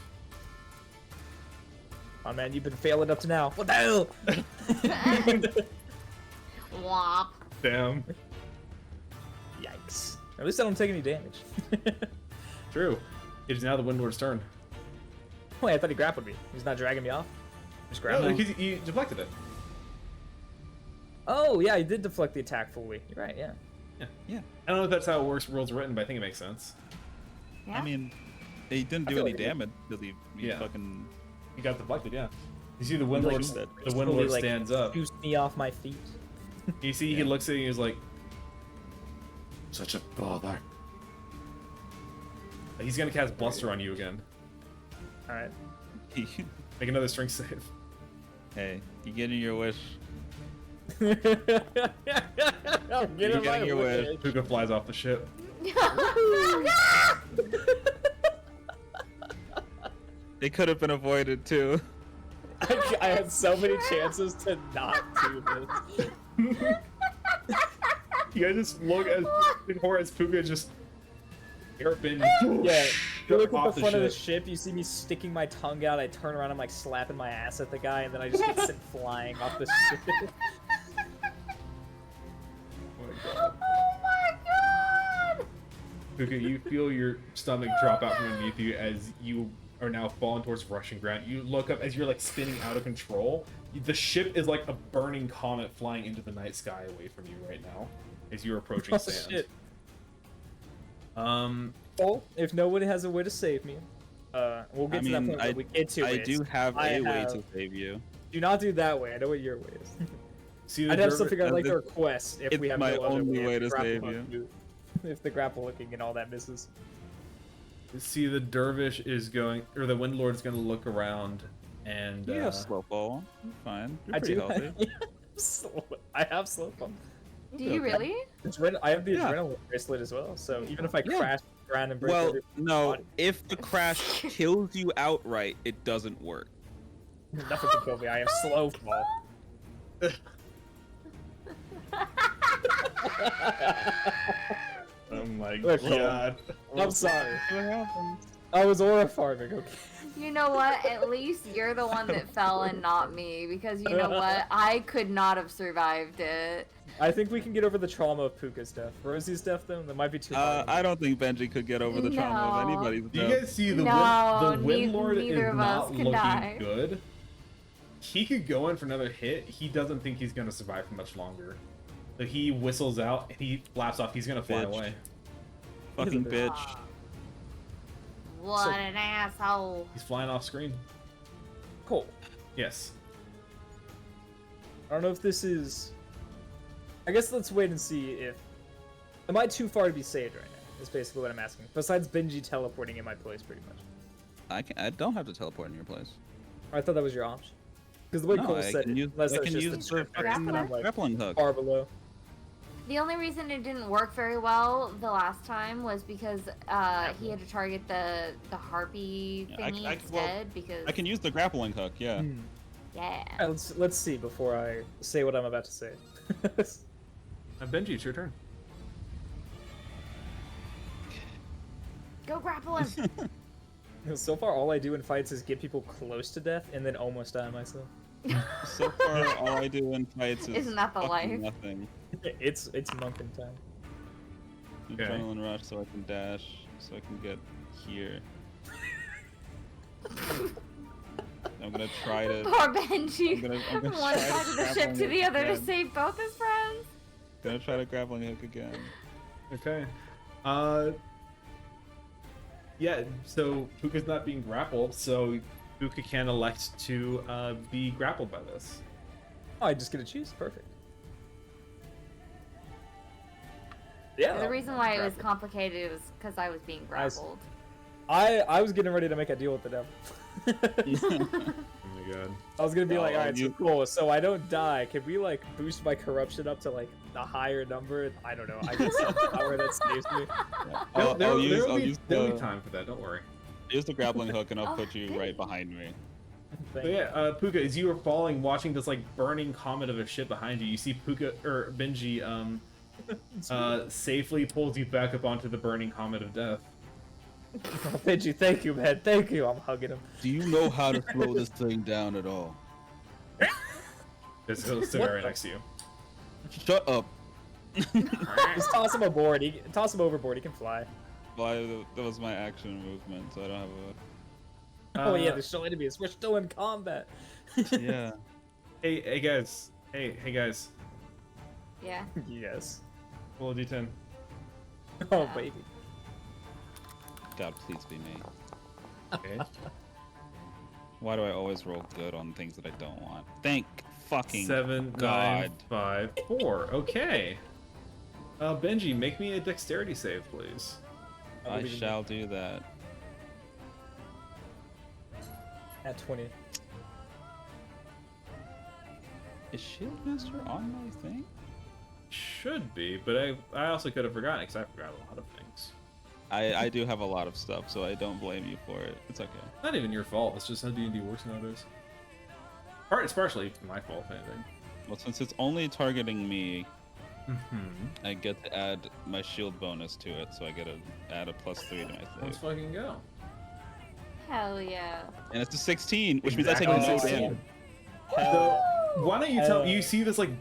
Oh man, you've been failing up to now. What the hell? Womp. Damn. Yikes. At least I don't take any damage. True. It is now the Windlord's turn. Wait, I thought he grappled me. He's not dragging me off? Just No, grabbing me? he deflected it. Oh, yeah, he did deflect the attack fully. You're right, yeah. I don't know if that's how it works, rules written, but I think it makes sense. Yeah. I mean, he didn't I do feel any like it- damage because he Yeah. fucking. He got deflected, yeah. You see the He, like, Windlord, the totally, Windlord like, stands up. Shoots me off my feet. You see, he looks at you and he's like, such a bother. He's gonna cast Bluster on you again. Alright. Make another strength save. Hey, you getting your wish? I'm You're getting my getting your wish. wish. Puka flies off the ship. It could have been avoided too. I had so many chances to not do this. You guys just look as Puka just hairpin. Yeah, you look at off the front of the ship. ship, you see me sticking my tongue out, I turn around, I'm like slapping my ass at the guy, and then I just get sent flying off the ship. Oh my god! Puka, you feel your stomach drop out from underneath you as you are now falling towards rushing ground. You look up as you're like spinning out of control. The ship is like a burning comet flying into the night sky away from you right now as you're approaching Oh, sand. shit. Oh, If no one has a way to save me, we'll get I to that mean, point when we get to I it. do have I a way have- to save you. Do not do that way, I know what your way is. See the I'd have to derv- figure out like the It's- request if we it's have my no other only way if to grapple save hook you. If the grapple hooking and all that misses. See the dervish is going, or the windlord's going to look around, and You have slow fall. You're fine. You're I pretty do. healthy. I have slow fall. Do you really? I have the Yeah. adrenaline bracelet as well. So even if I Yeah. crash around and break Well, every no. body, If the crash kills you outright, it doesn't work. nothing can kill me. I have slow fall. oh my Look, god. I'm sorry. I was aura farming. Okay. You know what? At least you're the one that fell and not me, because you know what? I could not have survived it. I think we can get over the trauma of Puka's death. Rosie's death, though, that might be too hard. I don't think Benji could get over the trauma of No. anybody's Do you death. guys see the No, the windlord neither is of us not can looking die. good? He could go in for another hit. He doesn't think he's going to survive for much longer. So he whistles out and he flaps off. He's going to fly Bitch. away. Fucking He's a bitch. What So- an asshole. He's flying off screen. Cool. Yes. I don't know if this is. I guess let's wait and see if. Am I too far to be saved right now? Is basically what I'm asking. Besides Benji teleporting in my place, pretty much. I don't have to teleport in your place. I thought that was your option. Because the way No, Cole I said can it, use- unless I that's can just use a the trick, grappler? and I'm like Grappling hook. far below. The only reason it didn't work very well the last time was because he had to target the harpy Yeah, thingy well, instead, because I can use the grappling hook, yeah. yeah. Alright, let's see before I say what I'm about to say. Benji, it's your turn. Go grapple him. So far, all I do in fights is get people close to death and then almost die myself. So far, all I do in fights is Isn't that the fucking life? nothing. It's monking time. Okay. Adrenaline rush so I can dash, so I can get here. I'm gonna try to. Poor Benji. I'm gonna One try side of the ship to grappling the hook other to again. save both his friends. Gonna try to grappling hook again. Okay. Yeah, so Puka's not being grappled, so Puka can elect to be grappled by this. Oh, I just get to choose. Perfect. Yeah. The reason why it was grappled. complicated was because I was being I s- grappled. I was getting ready to make a deal with the devil. Oh my god. I was gonna be like, Oh, alright, so you- cool. So I don't die. Can we like boost my corruption up to like a higher number? I don't know. I get some power that saves me. I'll use there'll be the time for that, don't worry. use the grappling hook and I'll Oh, put you good. right behind me. Thank So you. yeah, Puka, as you were falling, watching this like burning comet of a ship behind you, you see Puka or Benji safely pulls you back up onto the burning comet of death. Oh, Benji, thank you, man. Thank you. I'm hugging him. Do you know how to slow this thing down at all? It's still right next to you. Shut up. Just toss him aboard. Toss him overboard. He can fly. Well, that was my action movement, so I don't have Oh yeah, there's still enemies. We're still in combat. a. Yeah. Hey guys. Hey guys. Yeah. Yes. Roll a d10. Oh baby. God, please be me. Okay. Why do I always roll good on things that I don't want? Thank fucking 7, 9, God. 5, 4. Okay. Benji, make me a dexterity save, please. I believe in you. shall do that. At 20. Is Shieldmaster on my thing? Should be, but I also could have forgotten because I forgot a lot of things. I do have a lot of stuff, so I don't blame you for it. It's okay. Not even your fault. It's just how D&D works nowadays. It's partially my fault, if anything. Well, since it's only targeting me, Mm-hmm. I get to add my shield bonus to it, so I get to add a +3 to my Let's save. fucking go. Hell yeah. And it's a 16, which means I take Exactly no 16. damage. So, why don't you tell? Uh, You see this like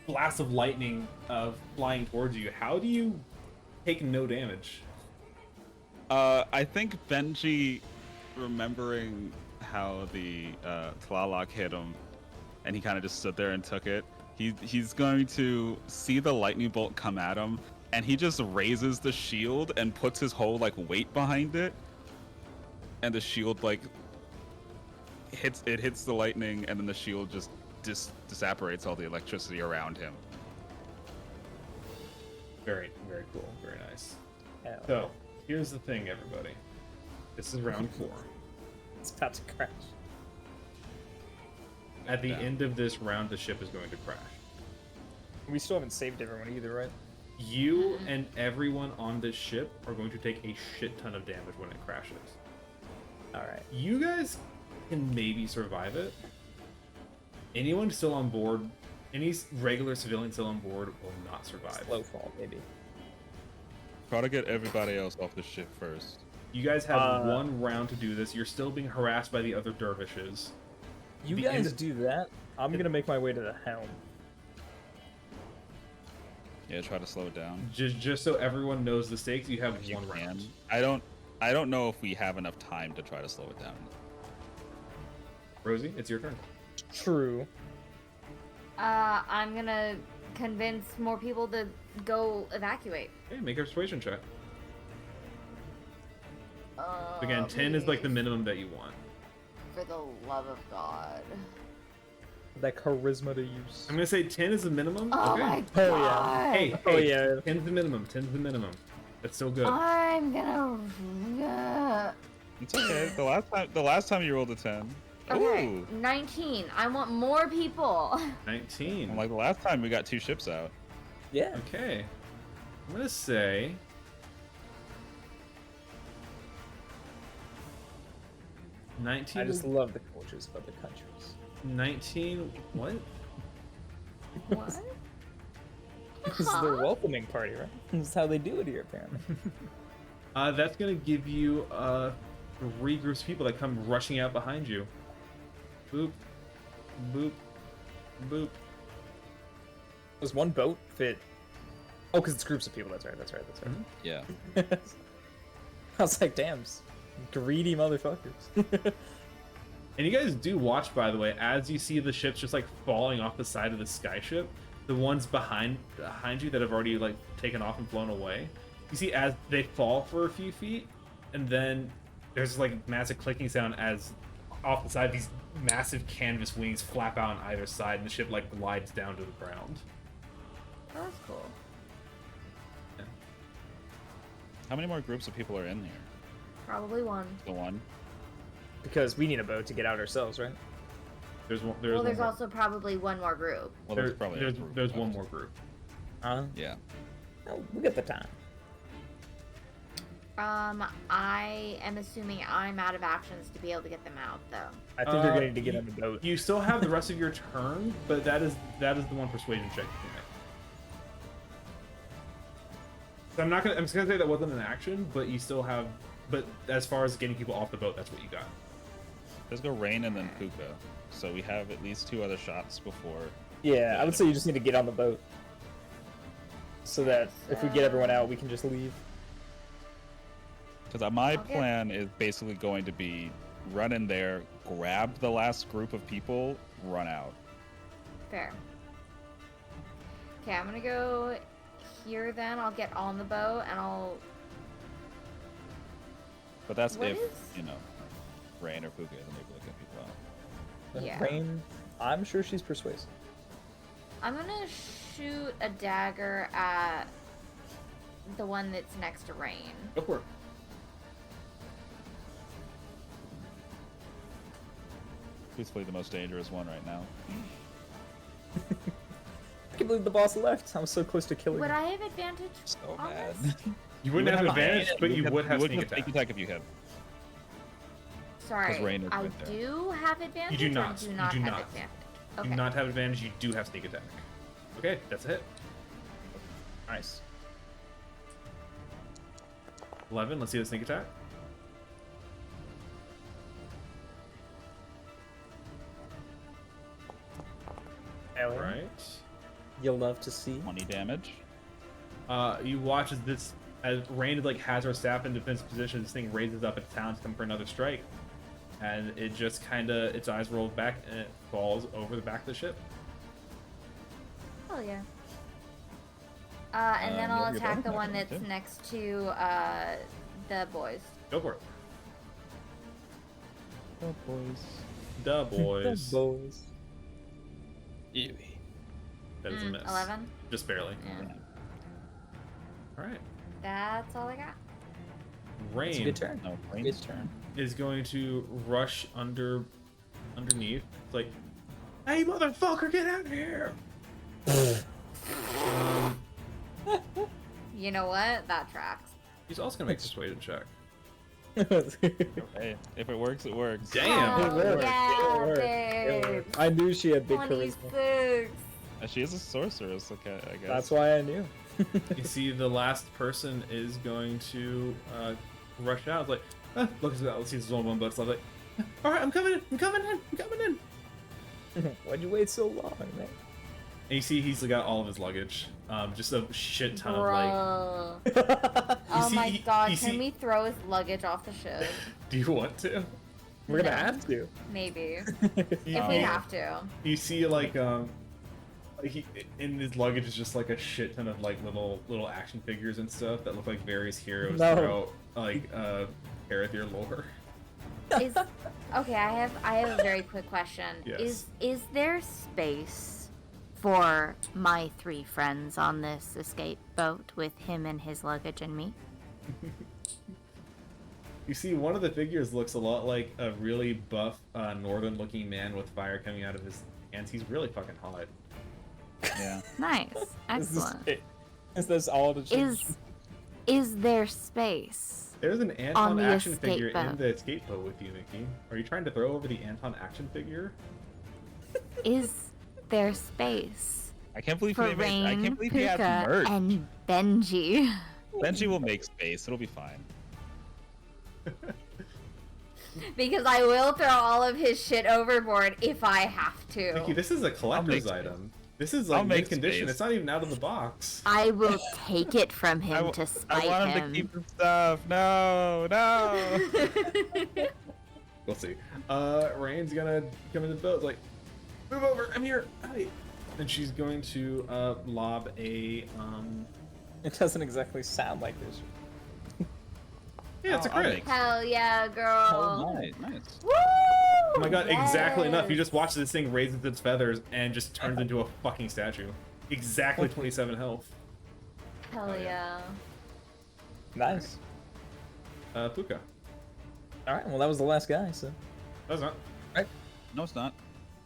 blast of lightning flying towards you. How do you take no damage? I think Benji, remembering how the Tlaloc hit him, and he kind of just stood there and took it. He's going to see the lightning bolt come at him, and he just raises the shield and puts his whole like weight behind it, and the shield like hits the lightning, and then the shield just disapparates all the electricity around him. Very, very cool. Very nice. Hell, So, here's the thing, everybody. This is round 4. it's about to crash. At the Yeah. end of this round, the ship is going to crash. We still haven't saved everyone either, right? You and everyone on this ship are going to take a shit ton of damage when it crashes. All right. You guys can maybe survive it. Anyone still on board, any regular civilian still on board will not survive. Slow fall, maybe. Try to get everybody else off the ship first. You guys have 1 round to do this. You're still being harassed by the other dervishes. You The guys end- do that. I'm gonna make my way to the helm. Yeah, try to slow it down. Just so everyone knows the stakes, you have If you 1 can. round. I don't know if we have enough time to try to slow it down. Rosie, it's your turn. True. I'm gonna convince more people to go evacuate. Okay, make a persuasion check. Uh, Again, 10 is like the please, minimum that you want. For the love of God. That charisma to use. I'm gonna say 10 is the minimum. Oh okay. my Oh, God. yeah. Hey, Oh, hey, yeah. 10's the minimum. 10's the minimum. That's still good. I'm gonna. It's okay. The last time you rolled a 10. Okay, Ooh. 19. I want more people. 19. Like the last time we got 2 ships out. Yeah. Okay. I'm gonna say. I 19. just love the cultures of other countries. 19. What? What? This is the welcoming party, right? This is how they do it here, apparently. That's gonna give you 3 groups of people that come rushing out behind you. Boop, boop, boop. Does one boat fit? Oh, because it's groups of people. That's right. That's right. That's right. Yeah. I was like, damn, greedy motherfuckers. And you guys do watch, by the way, as you see the ships just like falling off the side of the skyship, the ones behind you that have already like taken off and flown away. You see as they fall for a few feet, and then there's like massive clicking sound as off the side these massive canvas wings flap out on either side, and the ship like glides down to the ground. That's cool. How many more groups of people are in here? Probably one. The one? Because we need a boat to get out ourselves, right? There's one. Well, there's one also probably one more group. Well, more. there's probably a group there's left. one more group. Yeah. Oh, we got the time. I am assuming I'm out of actions to be able to get them out, though. I think they're going to get on the boat. You still have the rest of your turn, but that is the one persuasion check you can make. So I'm just gonna say that wasn't an action, but you still have. But as far as getting people off the boat, that's what you got. Let's go Rain and then Puka. So we have at least 2 other shots before. Yeah, I would say you just need to get on the boat. So that if we get everyone out, we can just leave. Because my Okay. plan is basically going to be run in there, grab the last group of people, run out. Fair. Okay, I'm gonna go here then. I'll get on the boat and I'll. But that's What if, is- you know, Rain or Puka isn't able to get people out. Yeah. Rain, I'm sure she's persuasive. I'm gonna shoot a dagger at the one that's next to Rain. Go for it. Truthfully, the most dangerous one right now. I can't believe the boss left. I was so close to killing Would him. I have advantage So on bad. this? You wouldn't have advantage, but you would would have sneak sneak attack. attack if you hit. Sorry, Rain is I right there. do have advantage. do or not. Do You not do have not. advantage. You Okay. do not have advantage. You do have sneak attack. Okay, that's a hit. Nice. 11. Let's see the sneak attack. Hell yeah. Right. You'll love to see. 20 damage. You watch as Rain like has her staff in defensive position. This thing raises up its talons to come for another strike, and it just kind of its eyes roll back and it falls over the back of the ship. Oh yeah. And then you I'll have your attack the bonus one action, that's too. next to the boys. Go for it. Oh, boys. The boys. Boys. That is a miss. 11. Just barely. Yeah. All right. That's all I got. It's a Rain good turn. No, Good Rain's turn. is going to rush underneath. It's like, hey, motherfucker, get out of here! um, You know what? That tracks. he's also gonna make a persuasion check. Hey, if it works, it works. Damn! It worked. Yeah, It worked. babe. It worked. I knew she had big charisma. 26. She is a sorceress, okay, I guess. That's why I knew. You see, the last person is going to rush out. It's like, look at that. Let's see, this is only one but's left. Like, all right, I'm coming in. I'm coming in. I'm coming in. Why'd you wait so long, man? And you see, he's got all of his luggage. Just a shit ton of like. Bro. Oh see- my you god, see- can we throw his luggage off the ship? Do you want to? We're gonna No. have to. Maybe. You, If we have to. you see, like he in his luggage is just like a shit ton of like little action figures and stuff that look like various heroes No. throughout like Parathir lore. Is okay, I have a very quick question. Yes. Is there space for my 3 friends on this escape boat with him and his luggage and me? You see, one of the figures looks a lot like a really buff, northern-looking man with fire coming out of his hands. He's really fucking hot. Yeah. Nice. Is this, Excellent. is this all the Is there space? There's an Anton the action escape figure in boat. the escape boat with you, Mickey. Are you trying to throw over the Anton action figure? Is there space I can't believe for they made, I Rain, can't believe he has Puka, merch. and Benji? Benji will make space. It'll be fine. Because I will throw all of his shit overboard if I have to. Mickey, this is a collector's space. item. This is I'll like make mint condition. space. It's not even out of the box. I will take it from him w- to spite I want him to keep the stuff. No, no. We'll see. Rain's gonna come in the boat. Like, move over. I'm here. Hi. And she's going to lob a It doesn't exactly sound like this. Yeah, it's a I'll crit. make- Hell yeah, girl. Oh, nice, nice. Woo! Oh my god, exactly enough. You Yes. just watch this thing raises its feathers and just turns into a fucking statue. Exactly 27 health. Hell Oh, yeah. yeah. Nice. Puka. All right. Well, that was the last guy. So. That's not. No, it's not.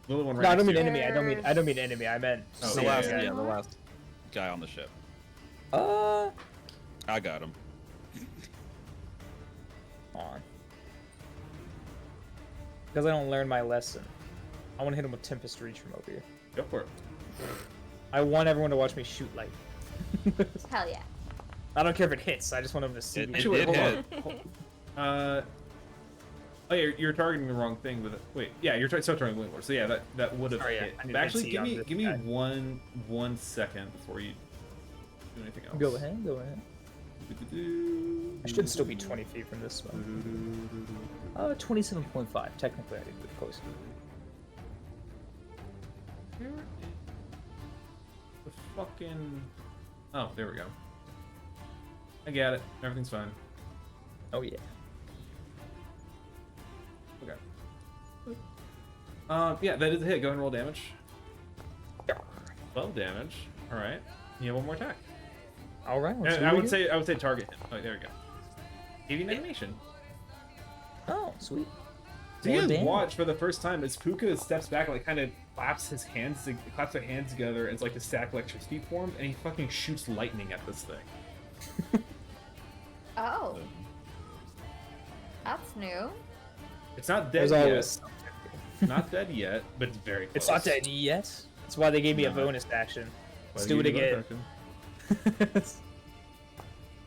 Little one right No, I next don't mean to you. enemy. I don't mean enemy. I meant. Oh, the same last, guy. yeah, the last guy on the ship. I got him. On. Because I don't learn my lesson. I want to hit him with Tempest Reach from over here. Go for it. I want everyone to watch me shoot light. Hell yeah. I don't care if it hits. I just want them to see It- me. it Actually, wait, did hold on. Oh, yeah, you're targeting the wrong thing with it. Wait, yeah, you're still targeting Wingward. So yeah, that would have Sorry, yeah, hit. I need But to actually, see give on me this give me guy. one second before you do anything else. Go ahead. Go ahead. I should still be 20 feet from this one. 27.5. Technically, I did get close. Where is the fucking? Oh, there we go. I got it. Everything's fine. Oh yeah. Okay. Yeah, that is a hit. Go ahead and roll damage. 12 damage. All right. You have one more attack. All right. let's And do I it would again. say target him. Oh, there we go. Give you an animation. Oh, sweet. So you More guys damage. watch for the first time as Puka steps back and like kind of claps their hands together and it's like a stack electricity form, and he fucking shoots lightning at this thing. Oh. That's new. It's not dead There's yet. always. Not dead yet, but it's very close. It's not dead yet. That's why they gave me a No. bonus action. Let's Why do it you again. that action?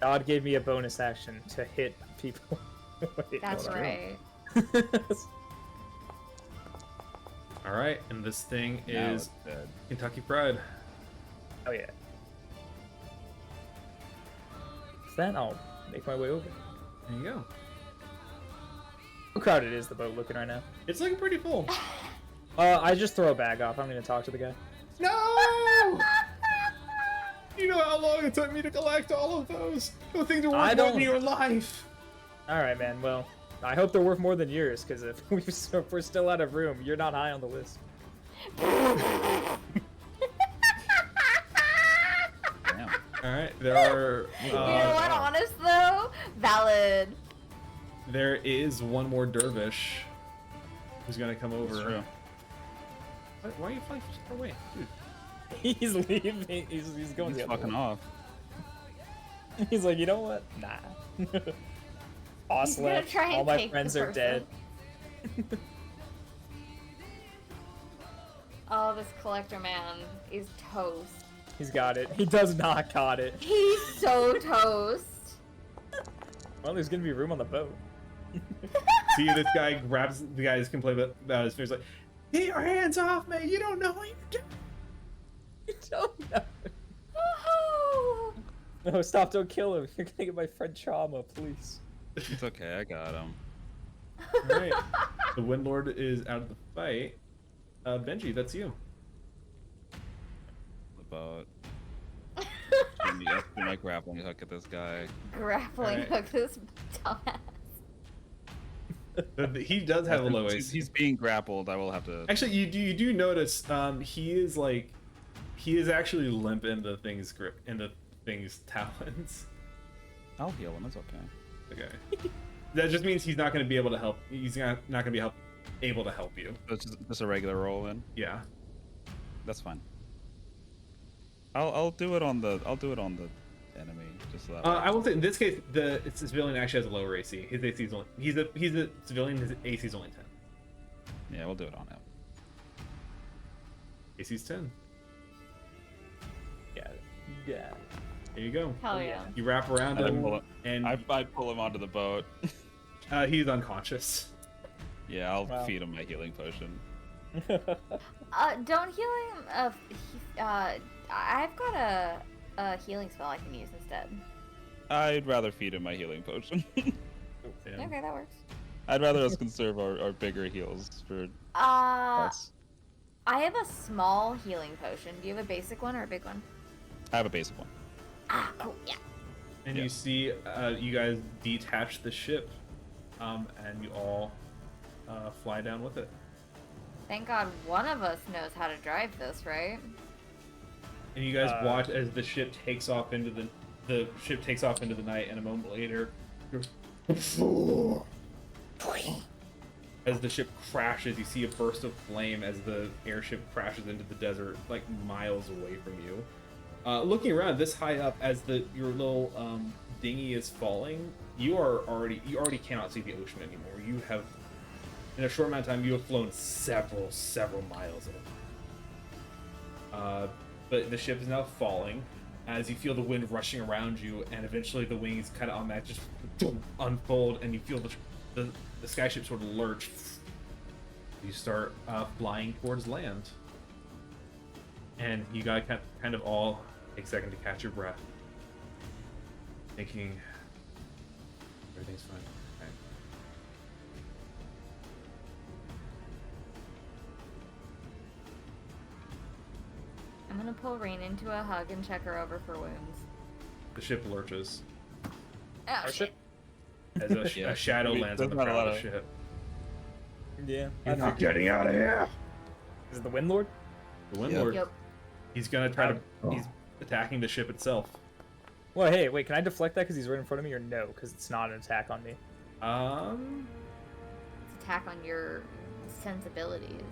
God gave me a bonus action to hit people. Wait, That's hold on. right. All right, and this thing Now is it's dead. Kentucky Pride. Oh yeah. With that, I'll make my way over. There you go. How crowded is the boat looking right now? It's looking pretty full. I just throw a bag off. I'm gonna talk to the guy. No! You know how long it took me to collect all of those? Those things are I worth more than don't- your life. All right, man. Well, I hope they're worth more than yours, because if we're still out of room, you're not high on the list. There are. You know what? Honest though, valid. There is one more dervish who's gonna come That's over. true. Why are you flying so far away, dude? He's leaving. He's going He's the other fucking way. off. He's like, you know what? Nah. Boss He's gonna left. try and All my take the friends are dead. Oh, this collector man is toast. He's got it. He does not got it. He's so toast. Well, there's gonna be room on the boat. See, this guy grabs the guy's complaining about his face, like, "Get your hands off me! You don't know what you're doing." You don't know. Woohoo! No, stop! Don't kill him. You're gonna get my friend trauma, please. It's okay, I got him. All right, the Windlord is out of the fight. Benji, that's you. About my grappling hook at this guy. Grappling Alright. hook this dumbass. He does have a low Since AC. he's being grappled, I will have to. Actually, you do notice he is actually limp in the thing's grip, in the thing's talons. I'll heal him. It's okay. Okay. That just means he's not going to be able to help. He's not going to be able to help you. So it's just a regular roll in. Yeah. That's fine. I'll do it on the enemy just so that. I will say in this case the civilian actually has a lower AC. His AC is only he's a civilian. His AC is only 10. Yeah, we'll do it on him. AC's 10. Yeah. Yeah. There you go. Hell yeah. You wrap around And I him, pull it- and I pull him onto the boat. he's unconscious. Yeah, I'll Wow. feed him my healing potion. Don't heal him. I've got a healing spell I can use instead. I'd rather feed him my healing potion. And Okay, that works. I'd rather us conserve our bigger heals for Uh, us. I have a small healing potion. Do you have a basic one or a big one? I have a basic one. Ah, cool. Yeah. And Yeah. you see, you guys detach the ship, and you all fly down with it. Thank God one of us knows how to drive this, right? And you guys watch as the ship takes off into the ship takes off into the night, and a moment later, as the ship crashes, you see a burst of flame as the airship crashes into the desert, like miles away from you. Looking around this high up, as your little dinghy is falling, you already cannot see the ocean anymore. You have, in a short amount of time, you have flown several miles of it. But the ship is now falling as you feel the wind rushing around you, and eventually the wings kind of automatically just unfold, and you feel the skyship sort of lurch. You start flying towards land, and you gotta kind of all take a second to catch your breath, thinking everything's fine. Okay. I'm gonna pull Rain into a hug and check her over for wounds. The ship lurches Oh, Our ship? as a shadow I mean, lands on the there's not a prow lot of the of- ship. Yeah. You're not getting out of here. Is it the Windlord? The Windlord. Yep. He's gonna try to. He's attacking the ship itself. Well, hey, wait, can I deflect that because he's right in front of me, or no? Because it's not an attack on me. It's attack on your sensibilities.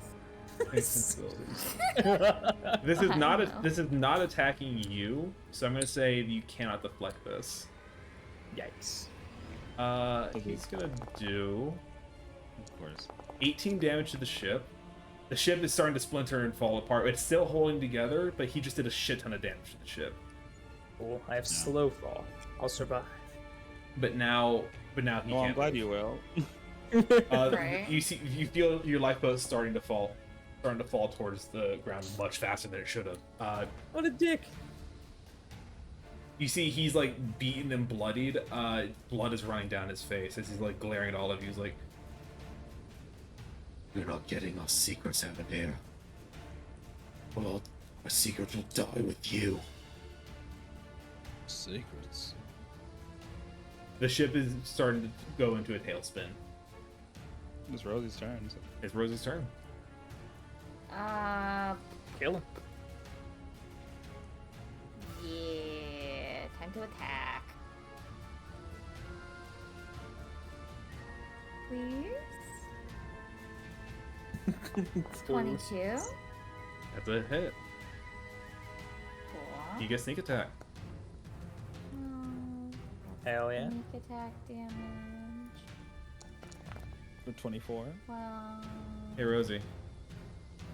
This I is don't not know. this is not attacking you, so I'm gonna say you cannot deflect this. Yikes. He's gonna do Of course. 18 damage to the ship. The ship is starting to splinter and fall apart. It's still holding together, but he just did a shit ton of damage to the ship. Cool. I have slow fall. I'll survive. But now he Oh, I'm can't. glad you will. Right. You feel your lifeboat starting to fall towards the ground much faster than it should have. What a dick. You see he's like beaten and bloodied. Blood is running down his face as he's like glaring at all of you. He's like, "You're not getting our secrets out of here. Well, our secrets will die with you." Secrets. The ship is starting to go into a tailspin. It's Rosie's turn. So. It's Rosie's turn. Kill him. Yeah. Time going to attack. Please. 22. That's a hit. Cool. You get sneak attack. Hell yeah. Sneak attack damage. For 24. Well. Hey, Rosie.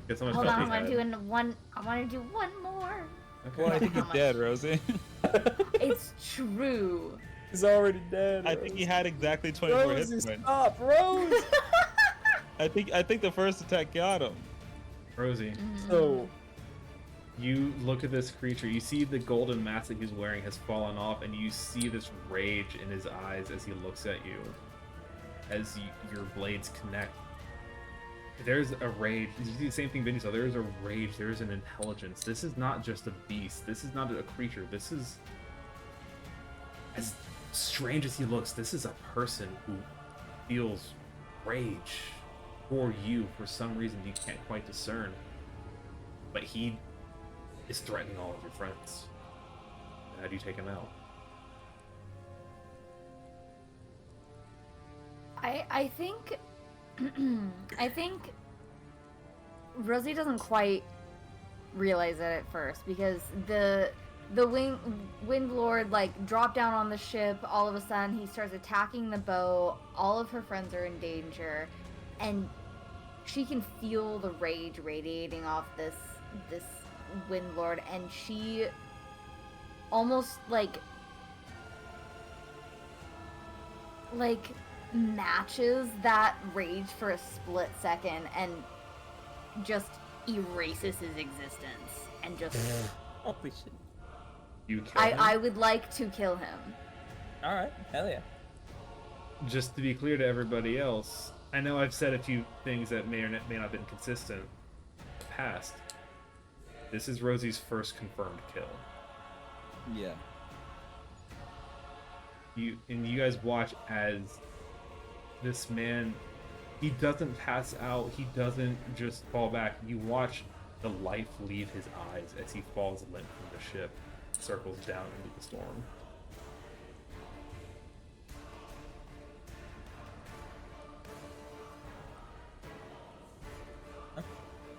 Get so much Hold on, fucking I want to head. do one. I want to do one more. Okay. Well, I think How he's much? dead, Rosie. It's true. He's already dead. I think he had exactly 24 hit Rosie, points. stop, Rose. I think the first attack got him. Rosie, So, you look at this creature. You see the golden mask that he's wearing has fallen off, and you see this rage in his eyes as he looks at you. As your blades connect, there's a rage. You see the same thing Vinny saw. There is a rage. There is an intelligence. This is not just a beast. This is not a creature. This is, as strange as he looks, this is a person who feels rage for you for some reason you can't quite discern. But he is threatening all of your friends. How do you take him out? I think I think Rosie doesn't quite realize it at first because the Wind Lord like dropped down on the ship. All of a sudden he starts attacking the boat. All of her friends are in danger, and she can feel the rage radiating off this Wind Lord, and she almost like matches that rage for a split second and just erases his existence and just holy shit. You kill him? I would like to kill him. All right, hell yeah. Just to be clear to everybody else, I know I've said a few things that may or may not have been consistent in the past. This is Rosie's first confirmed kill. Yeah. You guys watch as this man, he doesn't pass out, he doesn't just fall back. You watch the life leave his eyes as he falls limp from the ship, circles down into the storm.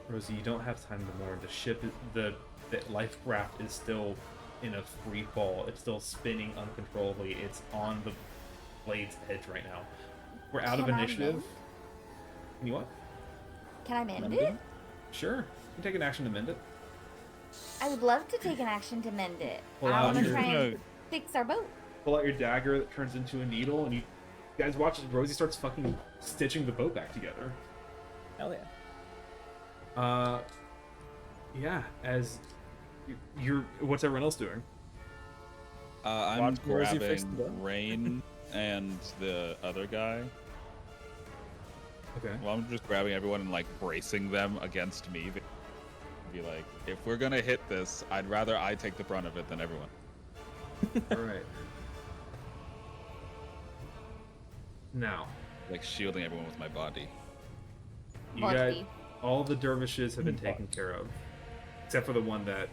Rosie, you don't have time to mourn. The ship, the life raft is still in a free fall. It's still spinning uncontrollably. It's on the blade's edge right now. We're out of Can I initiative. mend? Can you what? Can I mend Mend it? it? Sure. You can take an action to mend it. I would love to take an action to mend it. Well, I want to sure. try and No. fix our boat. Pull out your dagger that turns into a needle, and you guys watch as Rosie starts fucking stitching the boat back together. Hell yeah. Yeah, as you're what's everyone else doing? I'm Watch Rosie fix grabbing the boat. Rain and the other guy. Okay. Well, I'm just grabbing everyone and like bracing them against me. Be like, if we're gonna hit this, I'd rather I take the brunt of it than everyone. Alright. Now, Like shielding everyone with my body. you guys, Body. all the dervishes have been taken care of. Except for the one that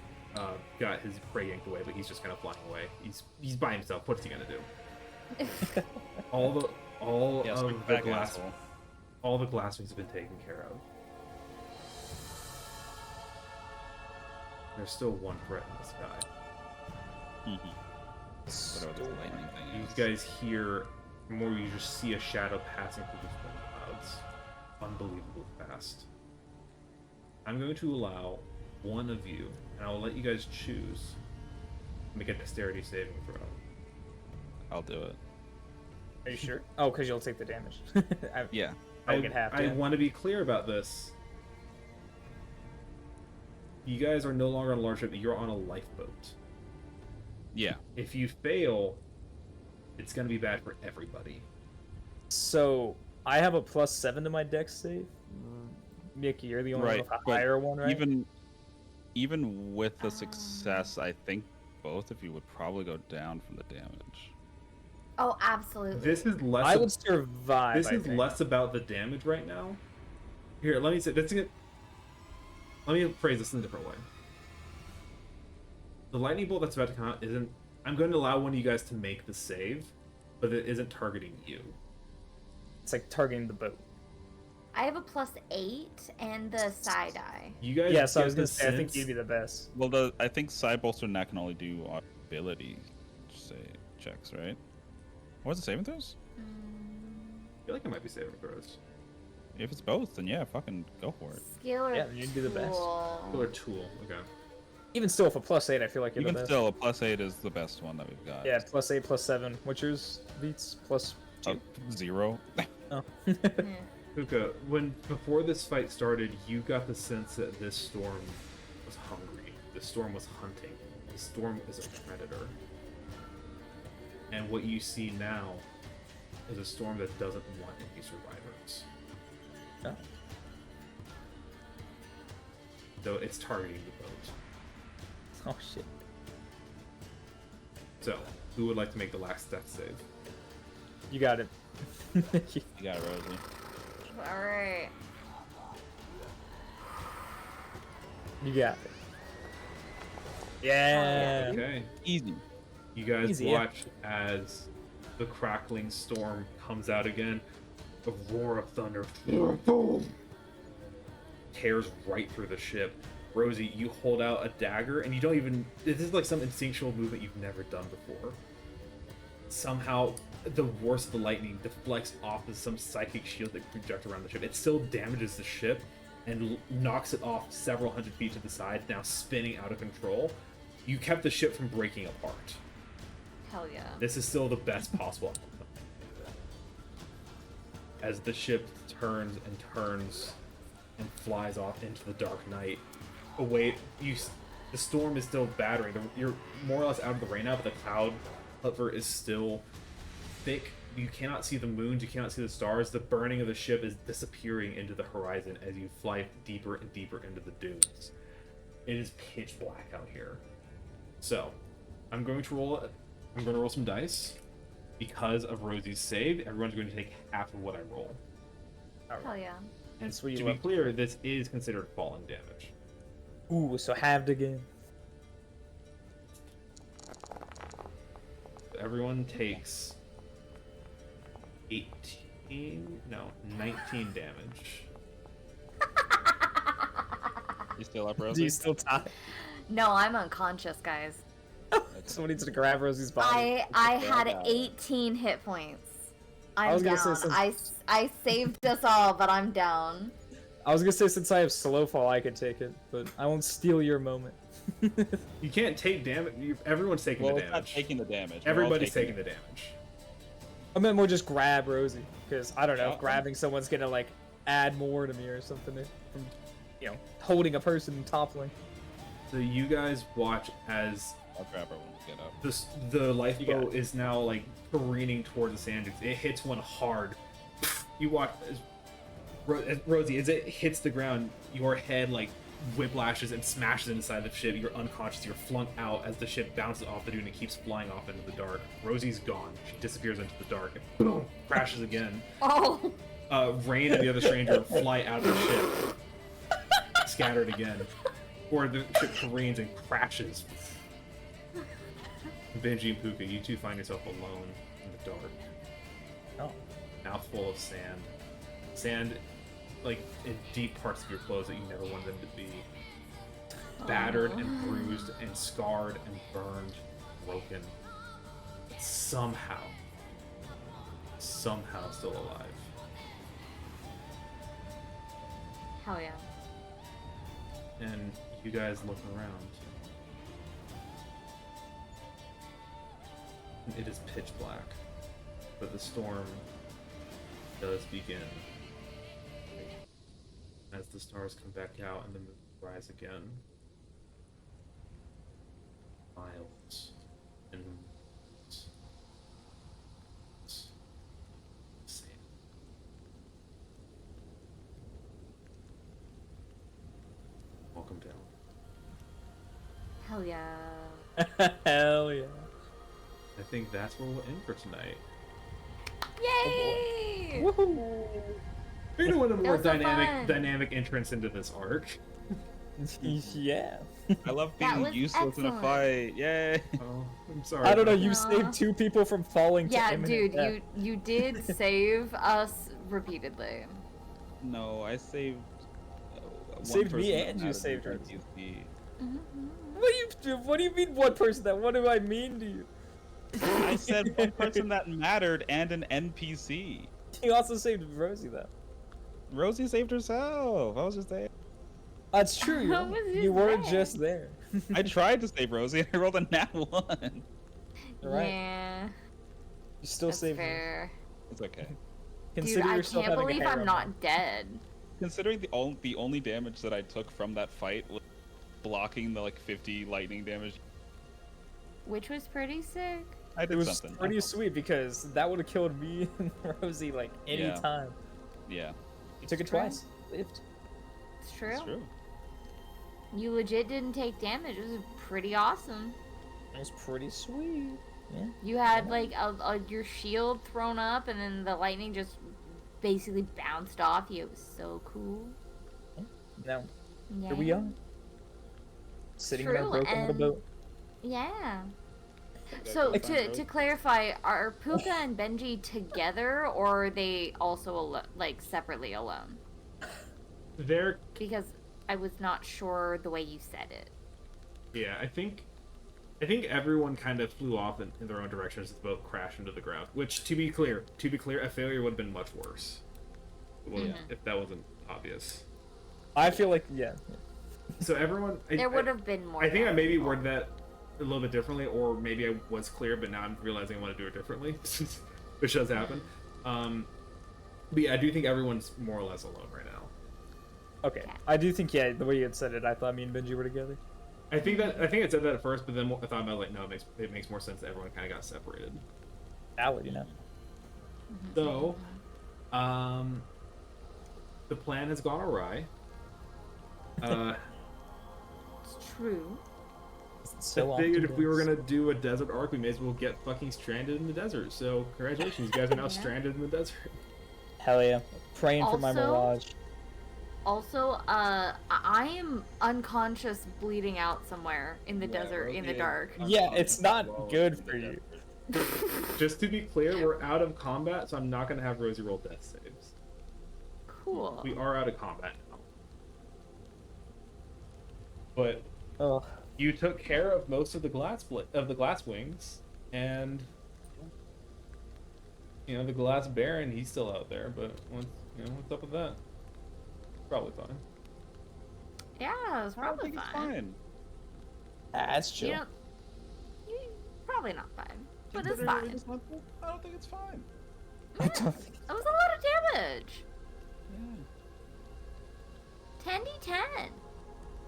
got his prey yanked away, but he's just kind of flying away. He's by himself. What's he gonna do? all Yeah, of swing the back, glass, asshole. all the glasswings have been taken care of. There's still one threat in the sky. Mm-hmm. Whatever this lightning thing You is. guys hear more. You just see a shadow passing through the storm clouds, unbelievably fast. I'm going to allow one of you, and I'll let you guys choose. Make a dexterity saving throw. I'll do it. Are you sure? Oh, because you'll take the damage. Yeah. I'll get half. I yeah. want to be clear about this. You guys are no longer on a large ship. You're on a lifeboat. Yeah. If you fail, it's going to be bad for everybody. So I have a +7 to my dex save. Mickey, you're the only Right, one with a but higher one, right? Even with the success, I think both of you would probably go down from the damage. Oh, absolutely. This is less. I ab- would survive. This I is think. less about the damage right now. Here, let me say. Let me phrase this in a different way. The lightning bolt that's about to come out isn't I'm going to allow one of you guys to make the save, but it isn't targeting you. It's like targeting the boat. I have a +8 and the side eye. You guys. Yeah, so I get was gonna the say, I think sense- you'd be the best. Well, I think side bolster and that can only do ability checks, right? What's it saving throws? I feel like it might be saving throws. If it's both, then yeah, fucking go for it. Skill or Yeah, you'd be the best. tool? Killer tool. Okay. Even still, with a +8, I feel like you're Even the best. still, a +8 is the best one that we've got. Yeah, +8, +7. What's yours, Beats? +2? 0. Oh. Puka, before this fight started, you got the sense that this storm was hungry. The storm was hunting. The storm is a predator. And what you see now is a storm that doesn't want any survivors. Oh. Though it's targeting the boat. Oh shit. So, who would like to make the last death save? You got it. You got it, Rosie. Alright. You got it. Yeah. Okay. Easy. You guys Easy, yeah. watch as the crackling storm comes out again. A roar of thunder tears right through the ship. Rosie, you hold out a dagger, and you don't even. This is like some instinctual movement you've never done before. Somehow, the worst of the lightning deflects off of some psychic shield that can project around the ship. It still damages the ship and knocks it off several hundred feet to the side, now spinning out of control. You kept the ship from breaking apart. Hell yeah. This is still the best possible outcome. As the ship turns and flies off into the dark night, away, the storm is still battering. You're more or less out of the rain now, but the cloud cover is still thick. You cannot see the moons, you cannot see the stars. The burning of the ship is disappearing into the horizon as you fly deeper and deeper into the dunes. It is pitch black out here. So, I'm going to roll some dice. Because of Rosie's save, everyone's going to take half of what I roll. Hell yeah. And That's what you to be love. clear, this is considered falling damage. Ooh, so halved again. Everyone takes 19 damage. You still up, Do Rosie? you still tie? No, I'm unconscious, guys. Someone needs to grab Rosie's body. I had 18 hit points. I I'm was gonna down. say I saved us all, but I'm down. I was gonna say since I have slow fall, I could take it, but I won't steal your moment. You can't take damage. Everyone's taking Well, the it's not damage. taking the damage. We're all Everybody's taking the damage. I meant more just grab Rosie, because I don't know, Yeah. grabbing someone's gonna like add more to me or something from, holding a person and toppling. So you guys watch as I'll grab her when we get up. the You got lifeboat is now like careening towards the sand dunes. It hits one hard. You watch as Rosie, as it hits the ground, your head like whiplashes and smashes inside the ship. You're unconscious. You're flung out as the ship bounces off the dune and keeps flying off into the dark. Rosie's gone. She disappears into the dark and boom, crashes again. Oh. Rain and the other stranger fly out of the ship, scattered again, or the ship careens and crashes. Benji and Puka, you two find yourself alone in the dark. Oh. Now full of sand. Sand, like, in deep parts of your clothes that you never wanted them to be. Battered and bruised and scarred and burned, broken. But somehow still alive. Hell yeah. And you guys look around. It is pitch black, but the storm does begin. As the stars come back out and the moon rise again. Miles and miles. Sand. Welcome down. Hell yeah. Hell yeah. I think that's where we'll end for tonight. Yay! Woohoo! We're doing a more was so dynamic fun. dynamic entrance into this arc. Yeah. I love That being was useless in a excellent. fight. Yay! Oh, I'm sorry. I don't know. about You Aw. saved 2 people from falling. Yeah, to imminent dude, death. you did save us repeatedly. No, I saved. One Saved me person that and you mattered saved in her. RTSD. What do you mean one person that? What do I mean to you? I said one person that mattered and an NPC. You also saved Rosie though. Rosie saved herself. I was just there. That's true. I was You just weren't there. just there. I tried to save Rosie and I rolled a nat 1. Right. Yeah, You still that's saved me. fair. It's okay. Consider Dude, I yourself can't having a believe I'm harem. not dead. Considering the only damage that I took from that fight was blocking the like 50 lightning damage, Which was pretty sick. I It did was something. pretty sweet because that would have killed me and Rosie like any Yeah. time. Yeah, You took it true. twice. Lived. It's true. it's true. You legit didn't take damage. It was pretty awesome. It was pretty sweet. Yeah. You had like your shield thrown up, and then the lightning just basically bounced off you. It was so cool. Now Yeah. here we are. Sitting in our True, broken little and- boat. Yeah. That So goes on to road. clarify, are Puka and Benji together, or are they also like separately alone? They're Because I was not sure the way you said it. yeah. I think everyone kind of flew off in their own directions as the boat crashed into the ground. Which, to be clear, a failure would have been much worse. If that wasn't obvious. I feel like yeah. So everyone, There would have been more. I think I deaths maybe involved. worded that a little bit differently, or maybe I was clear, but now I'm realizing I want to do it differently, which does happen. But yeah, I do think everyone's more or less alone right now. Okay. I do think yeah. The way you had said it, I thought me and Benji were together. I think I said that at first, but then I thought about like, no, it makes more sense that everyone kind of got separated. Valid, you know. So, the plan has gone awry. It's true. So I figured often if we were is. gonna do a desert arc, we may as well get fucking stranded in the desert. So, congratulations, you guys are now Yeah. stranded in the desert. Hell yeah. Praying for my Also- mirage. Also, I am unconscious, bleeding out somewhere in the Yeah, desert in the Rosie dark. Yeah, it's not Well, good in the for you. Just to be clear, we're out of combat, so I'm not gonna have Rosie roll death saves. Cool. We are out of combat now. But Oh, you took care of most of the glass wings, and you know the glass baron. He's still out there, but what's up with that? Probably fine. Yeah, it was I don't probably think it's fine. fine. that's chill. You know, probably not fine, but it's Considering we fine. just went through, I don't think it's fine. I don't think. That was a lot of damage. Yeah. 10d10.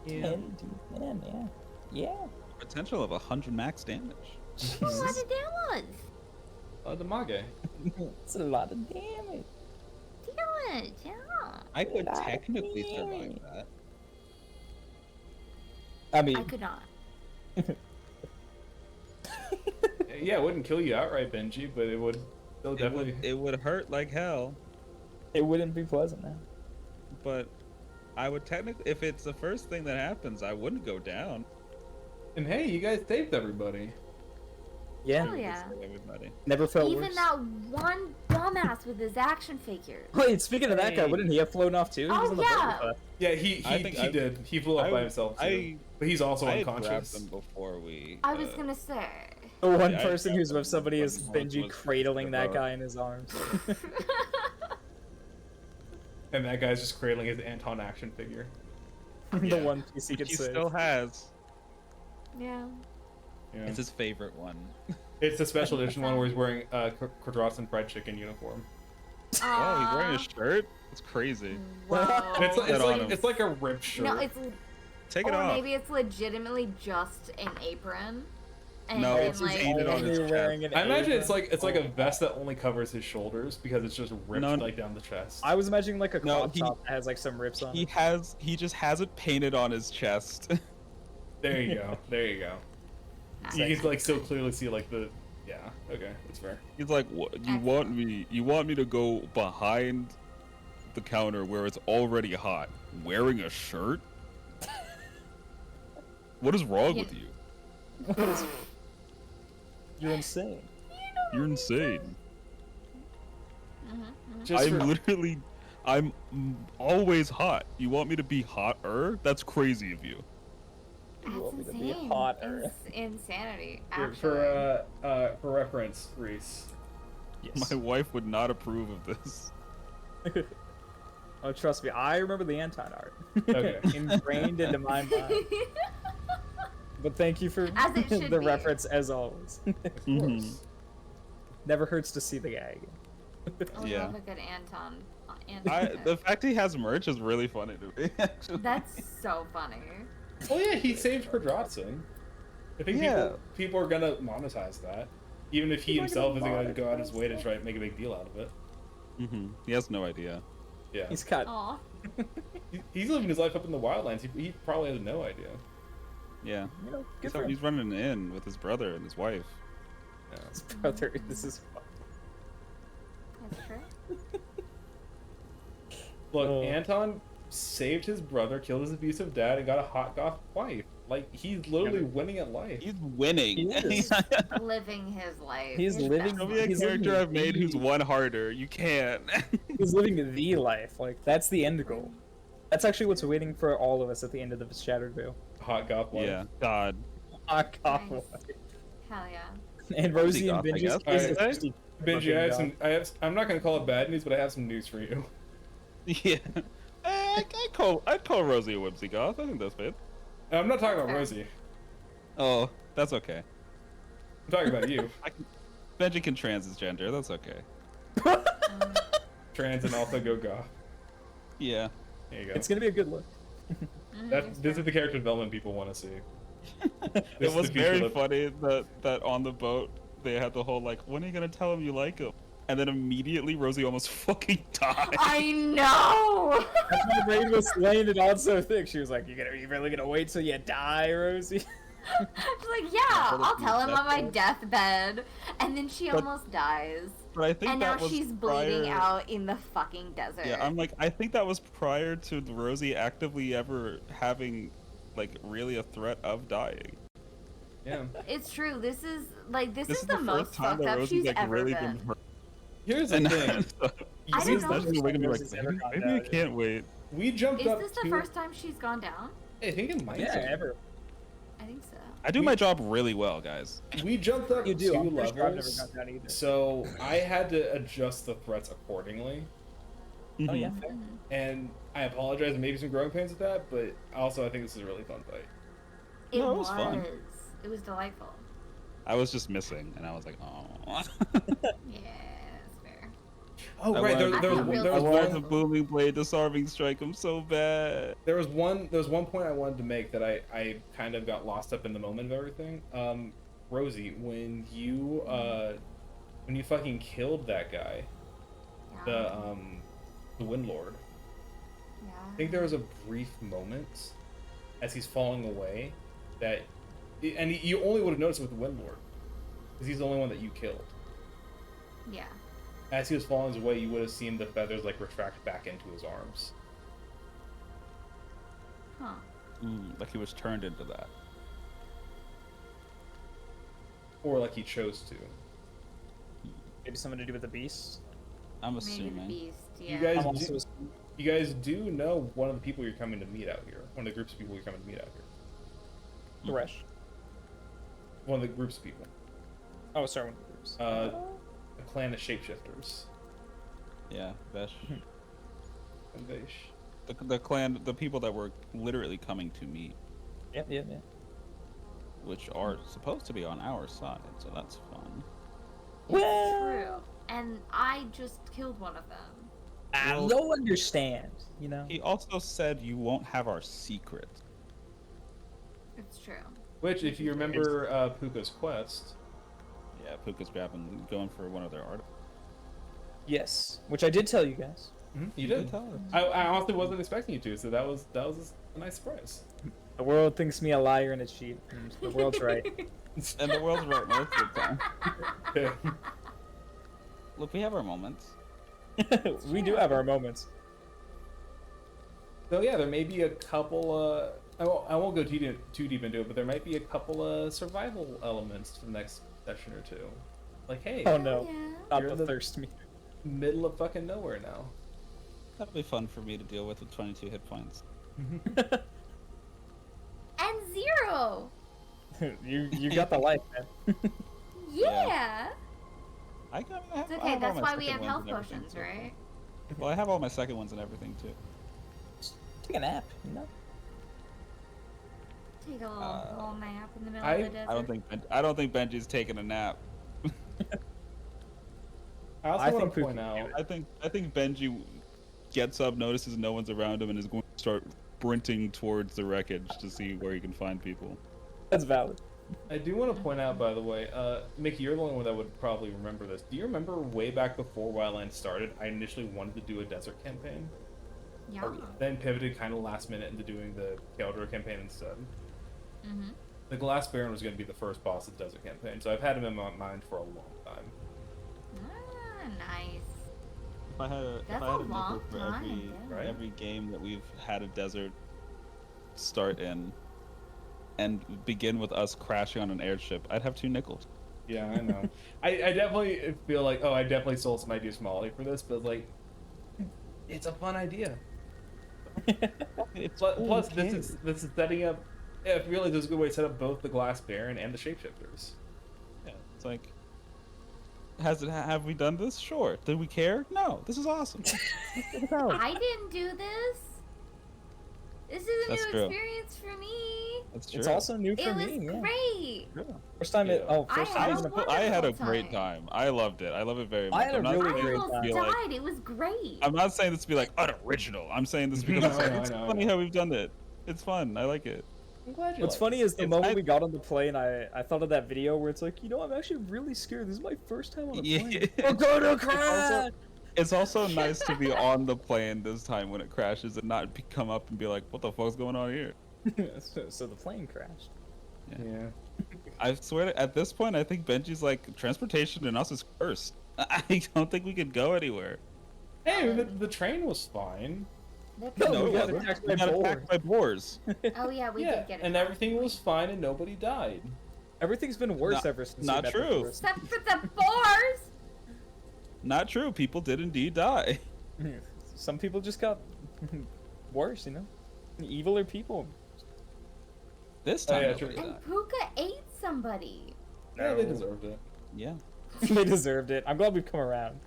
10 to 10, yeah. Yeah. Potential of 100 max damage. That's a lot of damage. The Mage. It's a lot of damage. Damage, yeah. I could Lot of technically survive damage. that. I mean, I could not. Yeah, it wouldn't kill you outright, Benji, but it would still definitely. It would hurt like hell, it wouldn't be pleasant now. but I would technically, if it's the first thing that happens, I wouldn't go down. And hey, you guys saved everybody. Yeah. Oh yeah. Just everybody. Never felt Even worse. that one dumbass with his action figures. Wait, speaking of that guy, Hey. wouldn't he have flown off too? He was Oh, on the yeah. boat with us. Yeah, he I think I- did. He flew up by himself too. But he's also I had grabbed unconscious. them before we. I was gonna say. The one Yeah, I person who's grabbed with somebody him is when Benji was cradling that about- guy in his arms. And that guy's just cradling his Anton action figure. The Yeah. one piece he could He save. still has. Yeah. Yeah. It's his favorite one. It's a special edition one where he's wearing a Quadratzen fried chicken uniform. Oh, he's wearing a Aw. shirt. It's crazy. Whoa. It's like a ripped shirt. No, it's Take it or off. maybe it's legitimately just an apron. And No, then, it's his like, apron on Only his chest. wearing an I imagine apron. it's like a vest that only covers his shoulders because it's just ripped No. like down the chest. I was imagining like a No, crop he- top that has like some rips on He it. just has it painted on his chest. There you go. There you go. You can like still clearly see like the. Yeah. Okay, that's fair. He's like, what? You want me to go behind the counter where it's already hot, wearing a shirt? What is wrong You- with you? What is- You're insane. You're insane. Just I'm for- literally, I'm always hot. You want me to be hotter? That's crazy of you. You That's want me to be insane. hotter. It's insanity. for, Actually. for reference, Reese. Yes. My wife would not approve of this. Oh, trust me, I remember the Anton art. Okay. Ingrained into my mind. But thank you for As it should the be. reference as always. Of Mhm. course. Never hurts to see the gag. I Yeah. love a good Anton. The fact he has merch is really funny to me. Actually. That's so funny. Oh yeah, he saved Quadratzen. I think Yeah. people are gonna monetize that, even if he People are himself gonna isn't gonna go out his monetize way to that. try and make a big deal out of it. He has no idea. Yeah, He's got Aw. he's living his life up in the wildlands. He probably has no idea. Yeah. you know, good He's, for him. he's running an inn with his brother and his wife. His brother. This is fun. That's true. Look, Oh. Anton saved his brother, killed his abusive dad, and got a hot goth wife. Like he's literally winning at life. He's winning. He is. Living his life. He's His living- best Show me a life. He's character living I've made who's the- one harder. You can't. He's living the life. Like that's the end goal. That's actually what's waiting for all of us at the end of the Shattered Veil. Hot goth wife. yeah. God. Hot goth Nice. wife. Hell yeah. And Rosie and goth, I Benji's guess. kiss Alright. is just Benji, fucking I'm not gonna call it bad news, but I have some news for you. Yeah. I'd call Rosie a whimsy goth. I think that's fair. And I'm not talking about Fair. Rosie. Oh, that's okay. I'm talking about you. Benji can trans his gender. That's okay. Trans and also go goth. Yeah. There you go. It's gonna be a good look. This is the character development people want to see. This It is was the future very that- funny that on the boat they had the whole like, when are you gonna tell him you like him? And then immediately Rosie almost fucking died. I know. That's why Rain was laying it on so thick. She was like, "You really gonna wait till you die, Rosie?" She's like, yeah, told her I'll to tell him on my deathbed. deathbed. And then she But- almost dies. But I think And now that was she's bleeding prior- out in the fucking desert. Yeah, I'm like, I think that was prior to Rosie actively ever having, like, really a threat of dying. Yeah. It's true. This is This the, most first time fucked that up Rosie's she's like ever really been. been hurt. Here's the And thing. I See, don't know. that's if- we're gonna be like, Rosie's ever maybe, gone maybe I down, yeah. can't wait. We jumped Is up this the to. first time she's gone down? I think it might Yeah, be. ever. I think so. I do my job really well, guys. We jumped up You do. 2 I'm pretty sure I've never levels, gone down either. so I had to adjust the threats accordingly. Oh yeah. Mm-hmm. fair. And I apologize, maybe some growing pains with that, but also I think this is a really fun fight. It No, it was. was fun. It was delightful. I was just missing, and I was like, oh. Yeah, that's fair. Oh I right, wanted I felt real there I was wanted bad. the one booming blade disarming strike him so bad. there was one point I wanted to make that I kind of got lost up in the moment of everything. Rosie, when you fucking killed that guy, Yeah. the Windlord, yeah. I think there was a brief moment as he's falling away that, and you only would have noticed it with the Windlord, because he's the only one that you killed. Yeah. As he was falling away, you would have seen the feathers like retract back into his arms. Huh. Like he was turned into that. Or like he chose to. Maybe something to do with the beast. I'm Maybe the assuming. beast. Yeah. You guys I'm do, also you guys do know one of the people you're coming to meet out here. One of the groups of people you're coming to meet out here. Thresh. One of the groups of people. Oh, sorry, one of the groups. A clan of shapeshifters. Yeah, Vesh. And they The clan, the people that were literally coming to meet, Yep. which are supposed to be on our side, so that's fun. It's true. And I just killed one of them. Well- No understand, you know. He also said you won't have our secret. It's true. Which, if you remember Puka's quest, Yeah, Puka's going for one of their art. Yes, which I did tell you guys. you did. tell us. I honestly wasn't expecting you to, so that was a nice surprise. The world thinks me a liar and a cheat, and the world's right. And the world's right most of the time. Yeah. Look, we have our moments. We do have our moments. So yeah, there may be a couple I won't go too deep into it, but there might be a couple of survival elements to the next session or two. Like, hey, Oh no, Yeah. not You're the the- thirst meter. middle of fucking nowhere now. That'll be fun for me to deal with 22 hit points. And 0. you got the life, man. Yeah. I have, It's I okay. have all That's my why we have second health ones and everything, potions, too. right? Well, I have all my second ones and everything too. Take a nap, you know. Take a little nap in the middle I- of the desert. I don't think Benji's taking a nap. I also I want think to we point can do out. it. I think Benji gets up, notices no one's around him, and is going to start sprinting towards the wreckage to see where he can find people. That's valid. I do want to point out, by the way, Mickey, you're the only one that would probably remember this. Do you remember way back before Wildlands started, I initially wanted to do a desert campaign? Yeah. Then pivoted kind of last minute into doing the Keldor campaign instead. Mm-hmm. The Glass Baron was going to be the first boss of the desert campaign, so I've had him in my mind for a long time. Ah, nice. If I had a, That's if I had a a long nickel for time, every yeah. Right? every game that we've had a desert start in, and begin with us crashing on an airship, I'd have 2 nickels. Yeah, I know. I definitely feel like, I definitely sold some ideas from Ollie for this, but like, it's a fun idea. It's Plus, this is setting up. Yeah, I feel like there's a good way to set up both the Glass Baron and the Shapeshifters. Yeah, it's like, have we done this? Sure. Did we care? No. This is awesome. I didn't do this. This is a That's new true. experience for me. That's true. It's also new for It was me. Yeah. great. First time it. Yeah. Oh, first I time. had in a a- I had a wonderful great time. time. I loved it. I love it very much. I had a I'm not really saying great this I to time. be almost like, died. It was great. I'm not saying this to be like unoriginal. I'm saying this because I know, it's I know, I funny know. how we've done it. It's fun. I like it. I'm glad you What's like funny is the It's- moment I- we got on the plane, I thought of that video where it's like, I'm actually really scared. This is my first time on a Yeah. plane. We're gonna It's crash. also, it's also nice to be on the plane this time when it crashes and not come up and be like, what the fuck's going on here? so the plane crashed. Yeah. I swear, at this point, I think Benji's like, transportation in us is cursed. I don't think we could go anywhere. Hey, the train was fine. That's No, we it got wasn't. attacked We by got boars. attacked by boars. Oh yeah, we yeah, did get it. and everything was fine and nobody died. Everything's been worse Not- ever since. we not met the true. tourists. Except for the boars. Not true. People did indeed die. Some people just got worse, Eviler people. This Oh, time, yeah, nobody true. died. And Puka ate somebody. Yeah, they No. deserved it. Yeah. They deserved it. I'm glad we've come around.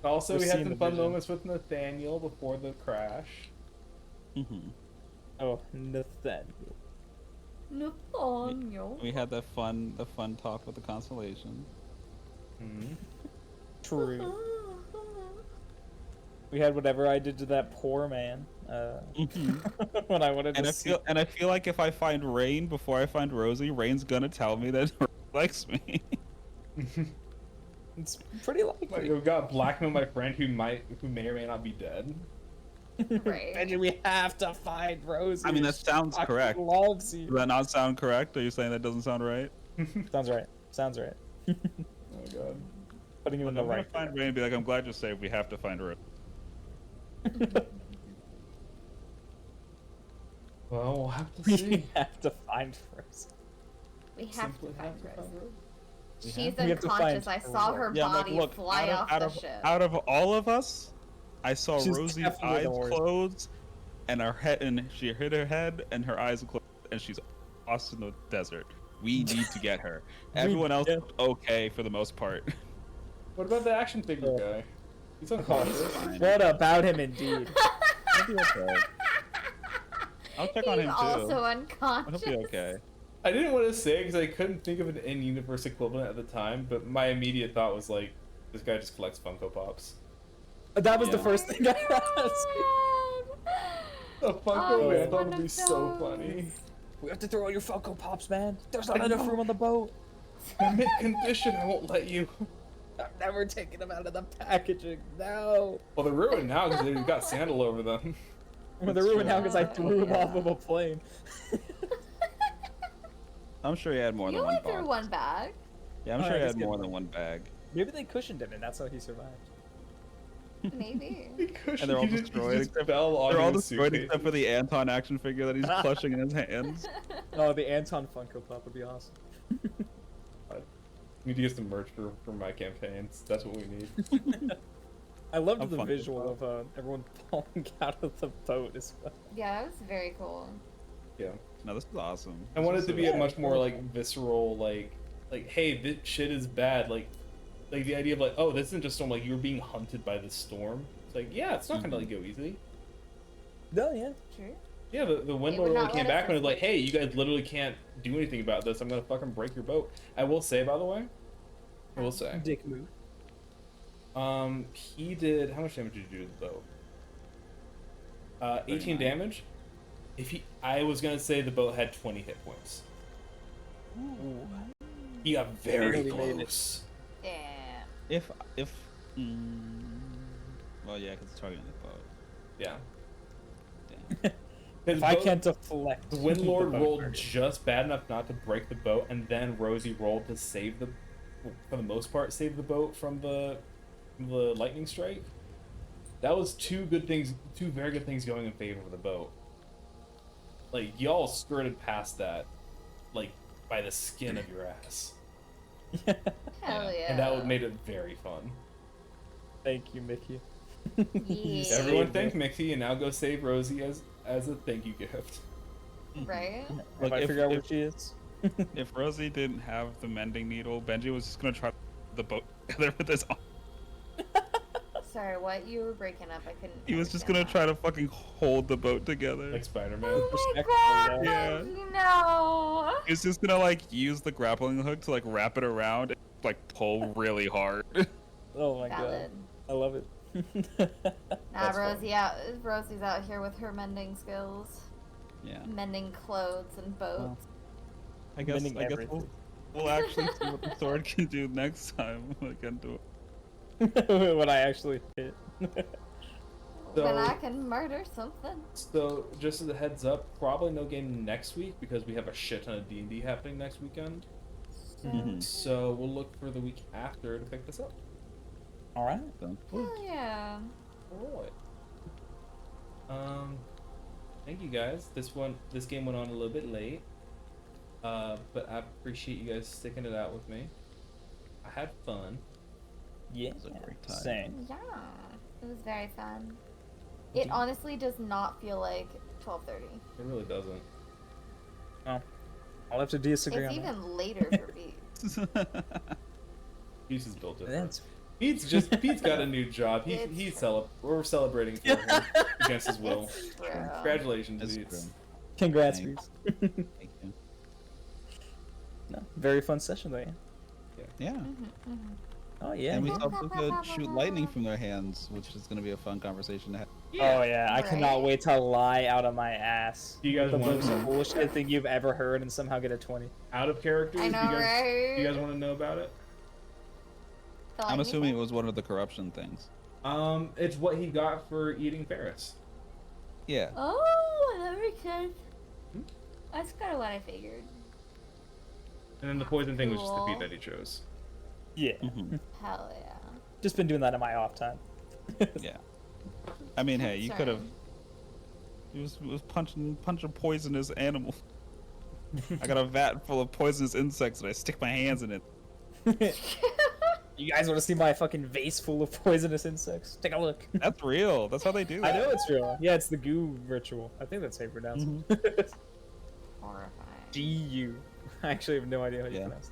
Also, We're we had seeing some the fun vision. moments with Nathaniel before the crash. hmm Oh, Nathaniel. Nathaniel. We had the fun talk with the constellation. Mm-hmm. True. We had whatever I did to that poor man. When I wanted And to I see. feel if I find Rain before I find Rosie, Rain's gonna tell me that Rosie likes me. It's pretty Like, likely. we've got Blackman, my friend, who may or may not be dead. Right. Benji, we have to find Rosie. I mean, that sounds She correct. loves you. Does that not sound correct? Are you saying that doesn't sound right? Sounds right. Sounds right. Oh god. Putting you in I'm the gonna right. find Rain and be like, I'm glad you're safe. We have to find Rosie. Well, we'll have to We see. have to find Rosie. We have Simply to find have to Rose. find Rose. She's We have to unconscious. find I saw her Yeah, I'm like, body look, fly off the ship. out of all of us, I saw She's Rosie's definitely eyes the worst. closed, and her head, and she hit her head, and her eyes closed, and she's lost in the desert. We need to get her. Everyone else is okay for the most part. What about the action figure guy? He's unconscious. Fine. What about him, indeed? He'll be okay. I'll check on He's him too. also He'll unconscious. be okay. I didn't want to say because I couldn't think of an in-universe equivalent at the time, but my immediate thought was like, this guy just collects Funko Pops. That was the Yeah. first thing I asked. The Funko Oh, man, it's that one would of be so those. funny. We have to throw all your Funko Pops, man. There's not I enough know. room on the boat. I'm in condition, I won't let you. I'm never taking them out of the packaging. No. Well, they're ruined now because they've got sandal over them. Well, they're ruined now because I threw them off of a plane. I'm sure he had more You than one only threw box. one bag. Yeah, I'm Oh, sure I he guess had he had more more. than one bag. Maybe they cushioned him, and that's how he survived. Maybe. And they're all destroyed. Except, they're all destroyed except for the Anton action figure that he's clutching in his hands. Oh, the Anton Funko Pop would be awesome. We need to get some merch for my campaigns. That's what we need. I loved I'm the Funko visual Pop. of everyone falling out of the boat as well. Yeah, that was very cool. Yeah. No, this is awesome. I want it This to is be so a much more like visceral, like hey, this shit is bad. Like the idea of like, oh, this isn't just storm. Like you're being hunted by this storm. It's like, yeah, it's not gonna like go easy. No, yeah. True. Yeah, the wind would lord not only came let us back and was like, escape. hey, you guys literally can't do anything about this. I'm gonna fucking break your boat. I will say, by the way, I will say, Dick move. he did. How much damage did you do to the boat? 18 damage. I was gonna say the boat had 20 hit points. He got very Barely made it. close. Yeah. If well, yeah, because it's targeting the boat. Yeah. Damn. His If I boat- can't deflect. The Wind Lord boat rolled target. just bad enough not to break the boat, and then Rosie rolled to save for the most part, save the boat from the lightning strike. That was two very good things going in favor of the boat. Like y'all skirted past that, like by the skin of your ass, Hell yeah. and that made it very fun. Thank you, Mickey. Yeah. Everyone saved thank it. Mickey, and now go save Rosie as a thank you gift. Right? If I Look, figure out where she is. If Rosie didn't have the mending needle, Benji was just gonna try the boat together with his arm. Sorry, what? You were breaking up. I couldn't. He was just gonna understand try to fucking hold the boat together. Like Spider-Man. that. Oh Respectfully, my god! yeah. Benji, no. He was just gonna like use the grappling hook to like wrap it around and like pull really hard. Oh my Valid. god. I love it. Nah, That's Rosie's out here with her mending skills, Yeah. mending clothes and boats. I guess Mending everything. we'll actually see what the sword can do next time. We can do it. When I actually hit. So- When I can murder something. So, just as a heads up, probably no game next week because we have a shit ton of D&D happening next weekend. Mhm. So we'll look for the week after to pick this up. All right. Sounds good. Hell yeah. Alright. Thank you guys. This game went on a little bit late. But I appreciate you guys sticking it out with me. I had fun. Yeah. was a great time. Same. Yeah. It was very fun. It honestly does not feel like 12:30. It really doesn't. I'll have to disagree It's on that. even later for Beats. Peace is built different. That's Pete's got a new job. We're celebrating for him against his will. It's true. Congratulations, That's Pete's. true. congrats, Thanks. Reese. Thank you. No, very fun session though. Yeah. Oh yeah. And we dude. also could shoot lightning from their hands, which is going to be a fun conversation to have. Oh yeah, I cannot Right. wait to lie out of my ass. Do you guys the want most to- bullshit thing you've ever heard and somehow get a 20. Out of characters, I know, do you guys, right? do you guys want to know about it? The I'm lightning assuming it thing? was one of the corruption things. It's what he got for eating Ferris. Yeah. Oh, that makes sense. Hmm? That's kind of what I figured. And then the poison thing was just the Cool. feat that he chose. Yeah. Mhm. Hell yeah. Just been doing that in my off time. Yeah. I mean, hey, you could have. Concern. He was punching poisonous animals. I got a vat full of poisonous insects and I stick my hands in it. You guys want to see my fucking vase full of poisonous insects? Take a look. That's real. That's how they do I that. know it's real. Yeah, it's the goo ritual. I think that's how you pronounce it. Horrifying. G-U. I actually have no idea how you Yeah. pronounce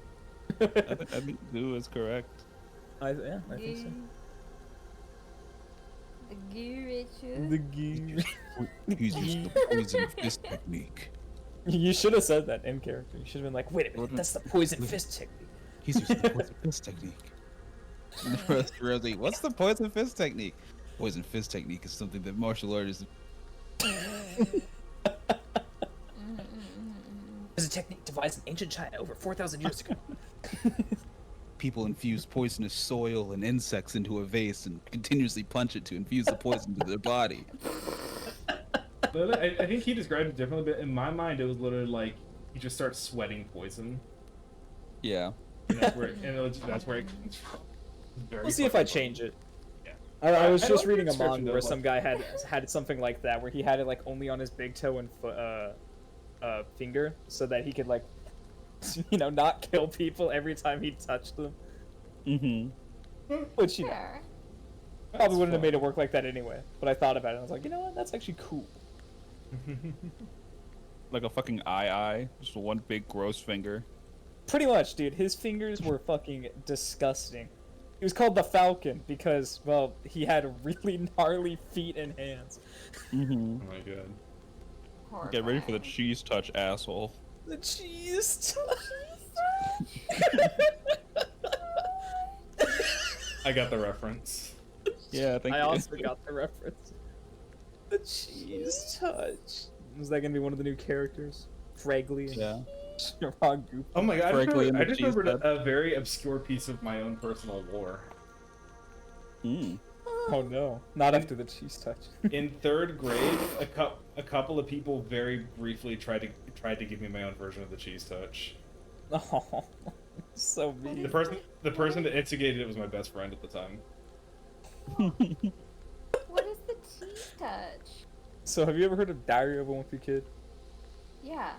I think goo is correct. it. Yeah, I think so. The goo ritual. The goo. He's using the poison fist technique. You should have said that in character. You should have been like, wait a minute, that's the poison fist technique. He's using the poison fist technique. Rosie, what's the poison fist technique? Poison fist technique is something that martial artists. It's a technique devised in ancient China over 4,000 years ago. People infuse poisonous soil and insects into a vase and continuously punch it to infuse the poison to their body. I think he described it differently, but in my mind, it was literally like he just starts sweating poison. Yeah. And that's where it comes from. Very We'll see if I fucking change it. Yeah. I was I just love the reading a description manga of, where like- some guy had something like that, where he had it like only on his big toe and finger, so that he could like, not kill people every time he touched them. Mm-hmm. Which Fair. probably wouldn't have made it work like that anyway. But I thought about it and I was like, you know what? That's actually cool. Like a fucking eye, just one big gross finger. Pretty much, dude. His fingers were fucking disgusting. He was called the Falcon because, well, he had really gnarly feet and hands. Mm-hmm. Oh my god. Get ready for the cheese touch, asshole. The cheese. I got the reference. Yeah, thank I you. also got the reference. The cheese touch. Was that gonna be one of the new characters? Fragley. Yeah. Wrong goop. Oh my god, Frankly, in I the just cheese remembered head. a very obscure piece of my own personal lore. Mm. Oh no, not after the cheese touch. In 3rd grade, a couple of people very briefly tried to give me my own version of the cheese touch. Oh, so mean. The person that instigated it was my best friend at the time. What is the cheese touch? So have you ever heard of Diary of a Wimpy Kid? Yeah.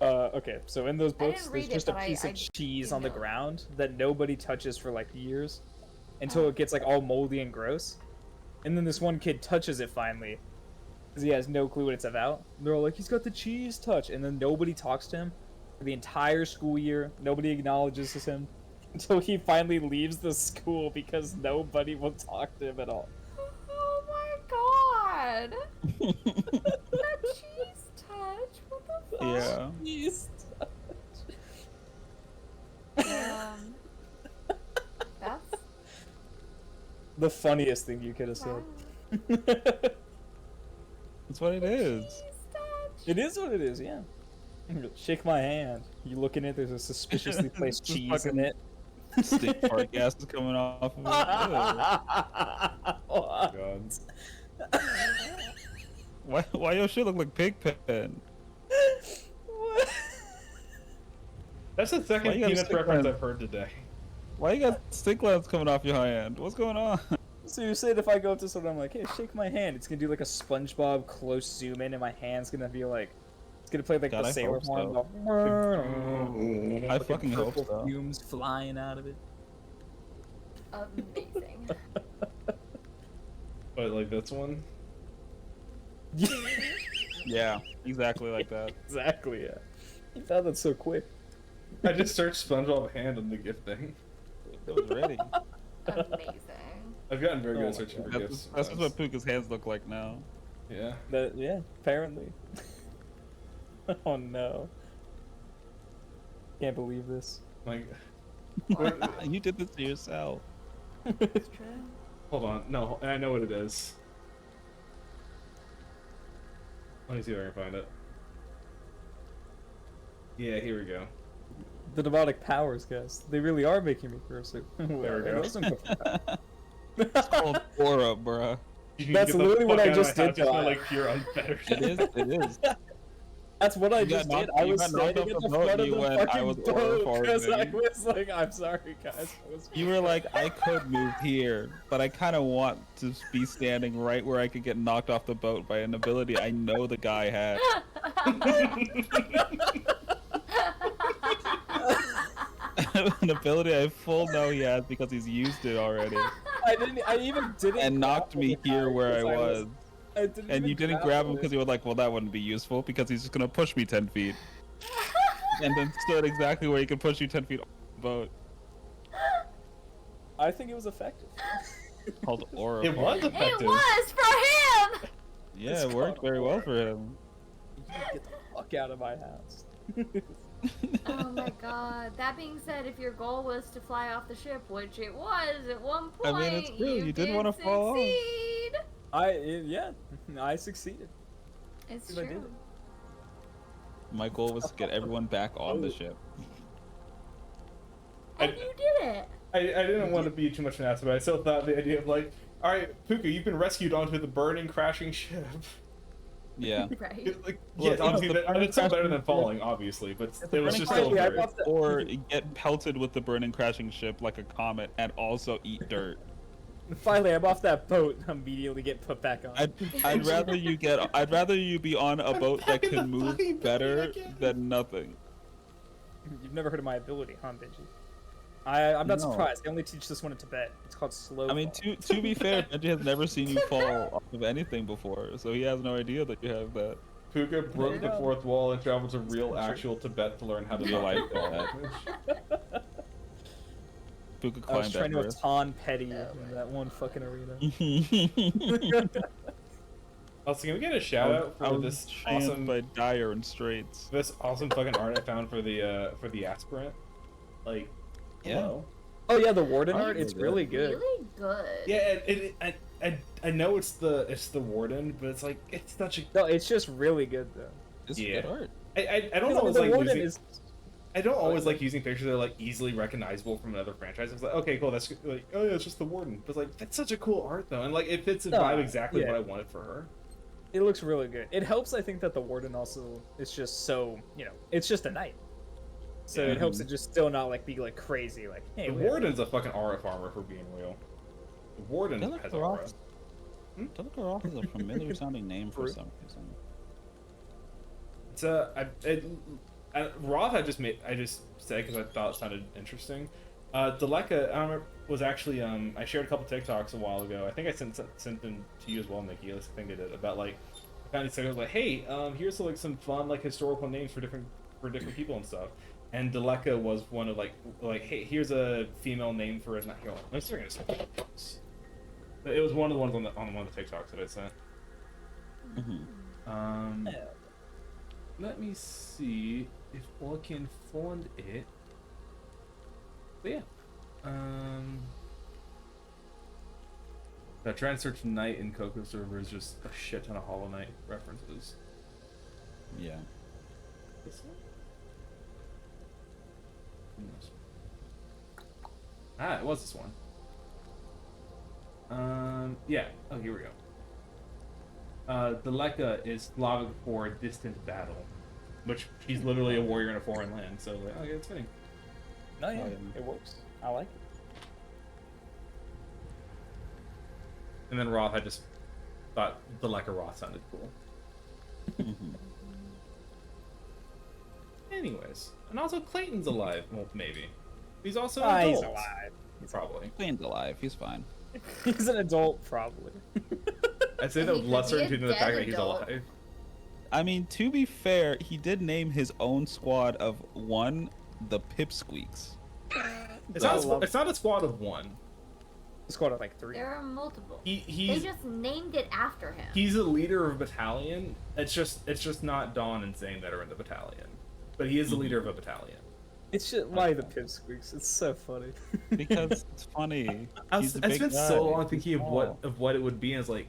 Okay, so in those I books, didn't there's read it, just a but piece I of cheese do on the know. ground that nobody touches for like years, until it gets like all moldy and gross. And then this one kid touches it finally, because he has no clue what it's about. And they're all like, he's got the cheese touch, and then nobody talks to him for the entire school year. Nobody acknowledges him until he finally leaves the school because nobody will talk to him at all. Oh my god! That cheese touch? What the fuck? Yeah. Cheese touch. That's The funniest thing you could have wow. said. That's what it is. Cheese touch. It is what it is, yeah. Shake my hand. You look in it, there's a suspiciously placed Just cheese in fucking- it. Stink fart gas is coming off of it. God. Why your shit look like pig pen? That's the Why second you gotta Peanuts stick reference that- I've heard today. Why you got stink glands coming off your hand? What's going on? So you said if I go up to someone, I'm like, hey, shake my hand. It's gonna do like a SpongeBob close zoom in, and my hand's gonna be like, it's gonna play like God, the I sailor hope horn. so. I fucking hope purple so. fumes flying out of it. Amazing. But like this one? Yeah, exactly like that. Exactly, yeah. You found that so quick. I just searched SpongeBob hand on the gift thing. It was ready. Amazing. I've gotten very good Oh at searching for That's, gifts. that's just what Puka's hands look like now. Yeah. Yeah, apparently. Oh no. Can't believe this. Like, You did this to yourself. It's true. hold on. No, I know what it is. Let me see if I can find it. Yeah, here we go. The demonic powers, guys. They really are making me cursive. There we go. It's called aura, bruh. You can That's get the literally what fuck I out of just my did, house, I smell though. like pure unfettered. It is. It is. That's what I You got just did. knocked- I you was got knocked standing off at the the boat front and of you the went, "I fucking was boat because I orphaned." was like, I'm sorry, guys. I was You were like, I could move here, but I kind of want to be standing right where I could get knocked off the boat by an ability I know the guy had. An ability I full know he has because he's used it already. I even didn't. And knocked grapple me the here guy where I because was. I didn't And even you didn't grapple grab him it. because you were like, well, that wouldn't be useful because he's just going to push me 10 feet. And then stood exactly where he could push you 10 feet off the boat. I think it was effective. Called aura. It was Point. effective. It was for him! Yeah, it worked very well for him. Get the fuck out of my house. Oh my god. That being said, if your goal was to fly off the ship, which it was at one point, I mean, it's true, you didn't did wanna fall off. succeed. Yeah, I succeeded. It's I did true. it. My goal was to get everyone back on the ship. And you did it. I didn't want to be too much of an ass, but I still thought the idea of like, all right, Puka, you've been rescued onto the burning, crashing ship. Yeah. Right. Like, Well, yes, obviously, the it's still better burning than falling, obviously, but the it was burning just still crashing- I weird. thought that- Or get pelted with the burning crashing ship like a comet and also eat dirt. Finally, I'm off that boat. Immediately get put back on. I'd rather you be on a boat that can move better than nothing. You've never heard of my ability, huh, Benji? I'm not No. surprised. They only teach this one in Tibet. It's called slow. I mean, fall. to be fair, Benji has never seen you fall off of anything before, so he has no idea that you have that. Puka broke you the go. fourth wall and traveled to real, actual Tibet to learn how to Real not life take fall bad. damage. Puka I was climbed trying to Everest. Atan Petty in that one fucking arena. Also, can we get a shout out I for was this shamed awesome, by Dire and Straits. this awesome fucking art I found for the aspirant? Like, Yeah. hello? Oh yeah, the Warden Oh, art. It's good. really good. Really good. Yeah, I know it's the warden, but it's like it's such a No, it's just really good though. It's Yeah. good art. I don't The always like Warden using, is. I don't always like using pictures that are like easily recognizable from another franchise. It's like, okay, cool, that's like, oh yeah, it's just the warden. But like, that's such a cool art though, and like it fits the No, vibe exactly yeah. what I wanted for her. It looks really good. It helps, I think, that the Warden also is just so, it's just a knight. So Yeah. it helps it just still not like be like crazy, like, hey, The we have- warden's a fucking aura farmer for being real. The warden has aura. Delacaroth is a familiar sounding name for True. some reason. It's Roth I just said because I thought it sounded interesting. Deleka, I remember, was actually I shared a couple TikToks a while ago. I think I sent them to you as well, Nikki. I think I did about like I found these TikToks like, hey, here's like some fun like historical names for different people and stuff. And Deleka was one of like hey, here's a female name for a not here. I'm still gonna say but it was one of the ones on one of the TikToks that I sent. Mm-hmm. Let me see if I can find it. But yeah. I try and search Knight in Coco servers, just a shit ton of Hollow Knight references. Yeah. This one? Who knows? Ah, it was this one. Yeah. Oh, here we go. Deleka is Slavic for distant battle, which she's literally a warrior in a foreign land. So, like, oh yeah, it's fitting. No, yeah, Oh, yeah. it works. I like it. And then Roth, I just thought Deleka Roth sounded cool. Mm-hmm. Anyways, and also Clayton's alive. Well, maybe. He's also Ah, an he's adult. alive. Probably. Clayton's alive. He's fine. He's an adult, probably. I'd say He that could with less be a certainty than the fact dead that he's adult. alive. I mean, to be fair, he did name his own squad of one, the Pipsqueaks. It's I not. love- It's not a squad of one. Squad of like 3. There are multiple. They He's just named it after him. he's a leader of a battalion. It's just not Dawn and Zane that are in the battalion, but he is the leader of a battalion. It's just why the pipsqueaks. It's so funny. Because it's funny. I He's a spent big so guy. long He's thinking small. of what it would be. And it's like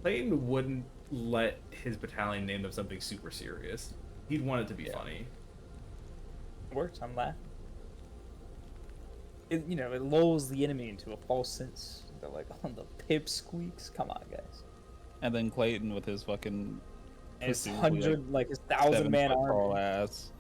Clayton wouldn't let his battalion name them something super serious. He'd want it to be funny. It works. I'm laughing. It it lulls the enemy into a false sense. They're like, on the pipsqueaks. Come on, guys. And then Clayton with his fucking And his presumably, 100, like his 1,000-man 7-foot tall army. ass.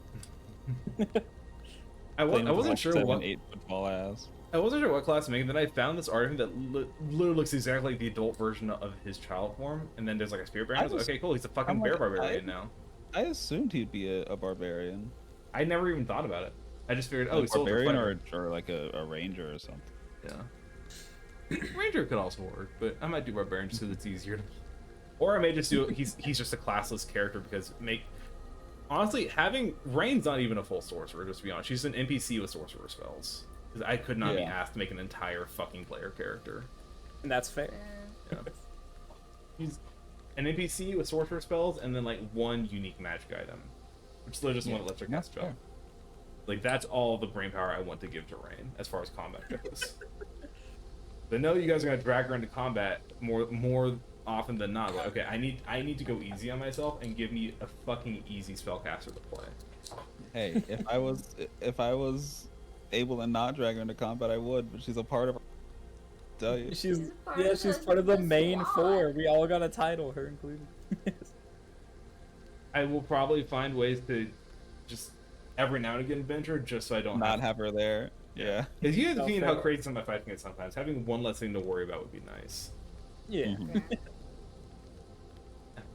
I Clayton with his, wasn't like, sure 7, what 8-foot tall ass. I wasn't sure what class to make. Then I found this art of him that literally looks exactly like the adult version of his child form. And then there's like a spirit bearer. I was like, okay, cool. He's a fucking I'm bear like, barbarian now. I assumed he'd be a barbarian. I never even thought about it. I just figured, oh, Like he's still a barbarian fighter. or like a ranger or something. Yeah. Ranger could also work, but I might do barbarian just because it's easier to. Or I may just do he's just a classless character because honestly having Rain's not even a full sorcerer. Just to be honest, she's an NPC with sorcerer spells. Because I could not be Yeah. asked to make an entire fucking player character. And that's fair. Yeah. He's an NPC with sorcerer spells and then like one unique magic item, which is just one that lets her cast spell. fair. Like that's all the brain power I want to give to Rain as far as combat goes. I know you guys are gonna drag her into combat more often than not. Like, okay, I need to go easy on myself and give me a fucking easy spellcaster to play. Hey, if I was able to not drag her into combat, I would. But she's a part of. Tell you. She's part yeah, of she's the- part of the the main squad. 4. We all got a title, her included. I will probably find ways to just every now and again bench her just so I don't Not have her there. Yeah. If you have Oh, seen how fair. crazy some of my fights can get sometimes, having one less thing to worry about would be nice. Yeah. Mhm.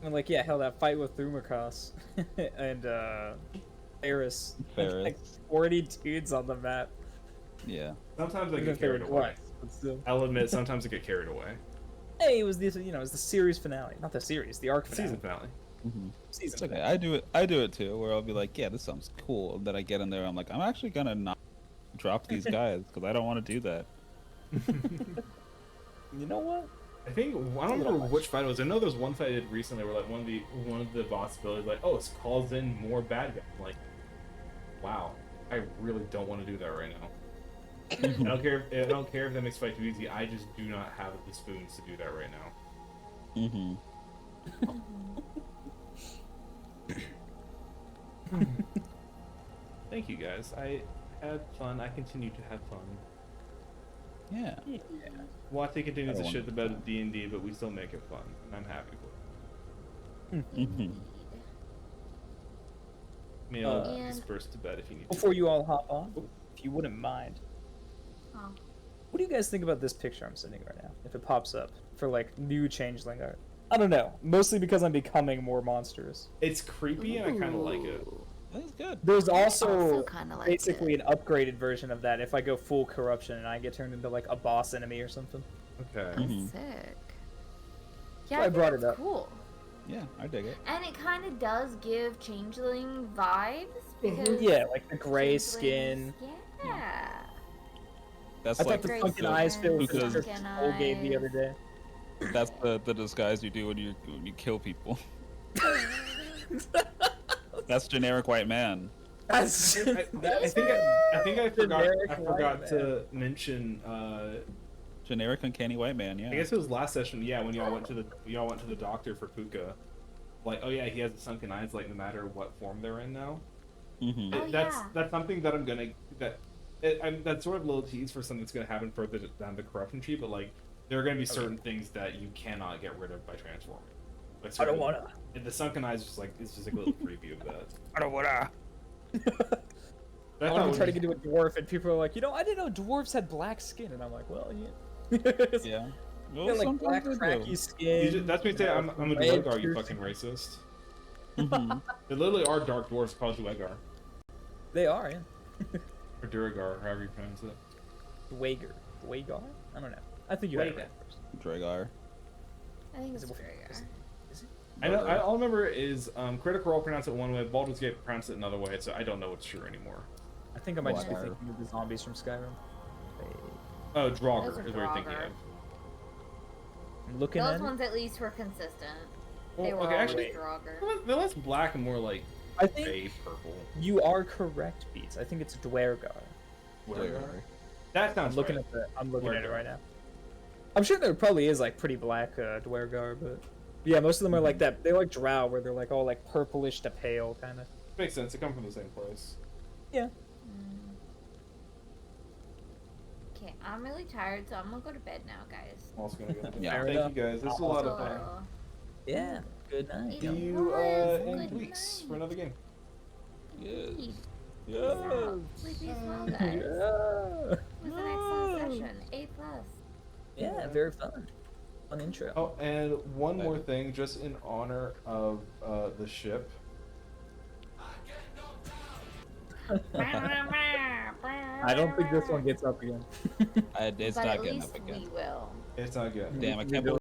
And like, yeah, hell, that fight with Thumacross and Ferris. Like Ferris. 40 dudes on the map. Yeah. Sometimes I Even get if they were carried away. twice, but still. I'll admit, sometimes I get carried away. Hey, it was the it was the series finale, not the series, the arc finale. Season finale. Mm-hmm. Season It's okay. finale. I do it too, where I'll be like, yeah, this sounds cool. Then I get in there, I'm like, I'm actually gonna not drop these guys because I don't want to do that. You know what? I think I don't remember which fight it was. I know there's one fight I did recently where like one of the boss abilities like, oh, it calls in more bad guys. I'm like, wow, I really don't want to do that right now. I don't care. I don't care if that makes fight too easy. I just do not have the spoons to do that right now. Mm-hmm. Thank you guys. I had fun. I continue to have fun. Yeah. Wate continues I to don't shit want about D&D, but we still make it fun, and I'm happy with it. Mm-hmm. May all And- disperse to bed if you need to. Before you all hop on, if you wouldn't mind, Oh. what do you guys think about this picture I'm sending right now? If it pops up for like new changeling art, I don't know. Mostly because I'm becoming more monstrous. It's creepy, and I kind of like it. That's good. There's Also also kinda like basically it. an upgraded version of that if I go full corruption and I get turned into like a boss enemy or something. Okay. Mhm. Sick. So Yeah, I I think brought it that's up. cool. Yeah, I dig it. And it kind of does give changeling vibes because Yeah, like the gray skin. changelings- Yeah. That's I thought like the Gray sunken skin, eyes fit with the Because- description Cole gave the other day. that's the disguise you do when you kill people. That's generic white man. That's I think I Generic forgot white to mention. Generic uncanny white man. Yeah. I guess it was last session. Yeah, when y'all went to the doctor for Puka. Like, oh yeah, he has the sunken eyes. Like, no matter what form they're in now. Mm-hmm. Oh, That's yeah. something that I'm gonna that's sort of a little tease for something that's gonna happen further down the corruption tree. But like, there are gonna be certain things that you cannot get rid of by transforming. Like, I don't certain- wanna. And the sunken eyes is just like it's just like a little preview of that. I don't wanna. But I thought want it to try to was- get to a dwarf, and people are like, I didn't know dwarves had black skin, and I'm like, well, yeah. Yeah. They got, like black cracky You skin. just, that's me saying I'm a red Dwegar, you piercing- fucking racist. Mhm. There literally are dark dwarves called Dwegar. They are, yeah. Or Duragar, however you pronounce it. Dwager. Dwagar? I don't know. I think you had it right first. Dragar. I think it's Is it- Duragar. is it- I know. All I remember is Critical Role pronounced it one way, Baldur's Gate pronounced it another way, so I don't know what's true anymore. I think I might just be Dwager. thinking of the zombies from Skyrim. Oh, Those Draugr are is what you're thinking Draugr. of. I'm looking Those at ones at least were consistent. Well, They were okay, always actually, Draugr. they're less black and more like it. I think gray purple. you are correct, Beats. I think it's Dwergar. That sounds I'm looking right. at I'm looking at it Dwergar. right now. I'm sure there probably is like pretty black Dwergar, but yeah, most of them are like that. They're like Drow, where they're like all like purplish to pale kind of. Makes sense. They come from the same place. Yeah. Okay, I'm really tired, so I'm gonna go to bed now, guys. I'm also gonna go. Yeah. Thank Fair you guys. This was a lot of fun. Yeah. Good night. Yeah. See you was. in Good weeks night. for another game. Sleep. Yeah. Sleepy as well, guys. Yeah. It was an excellent session. A+. Yeah, very fun. Fun intro. Oh, and one more thing, just in honor of the ship. I don't think this one gets up again. It's But not at getting least up again. we will. It's not good. Damn, I can't believe.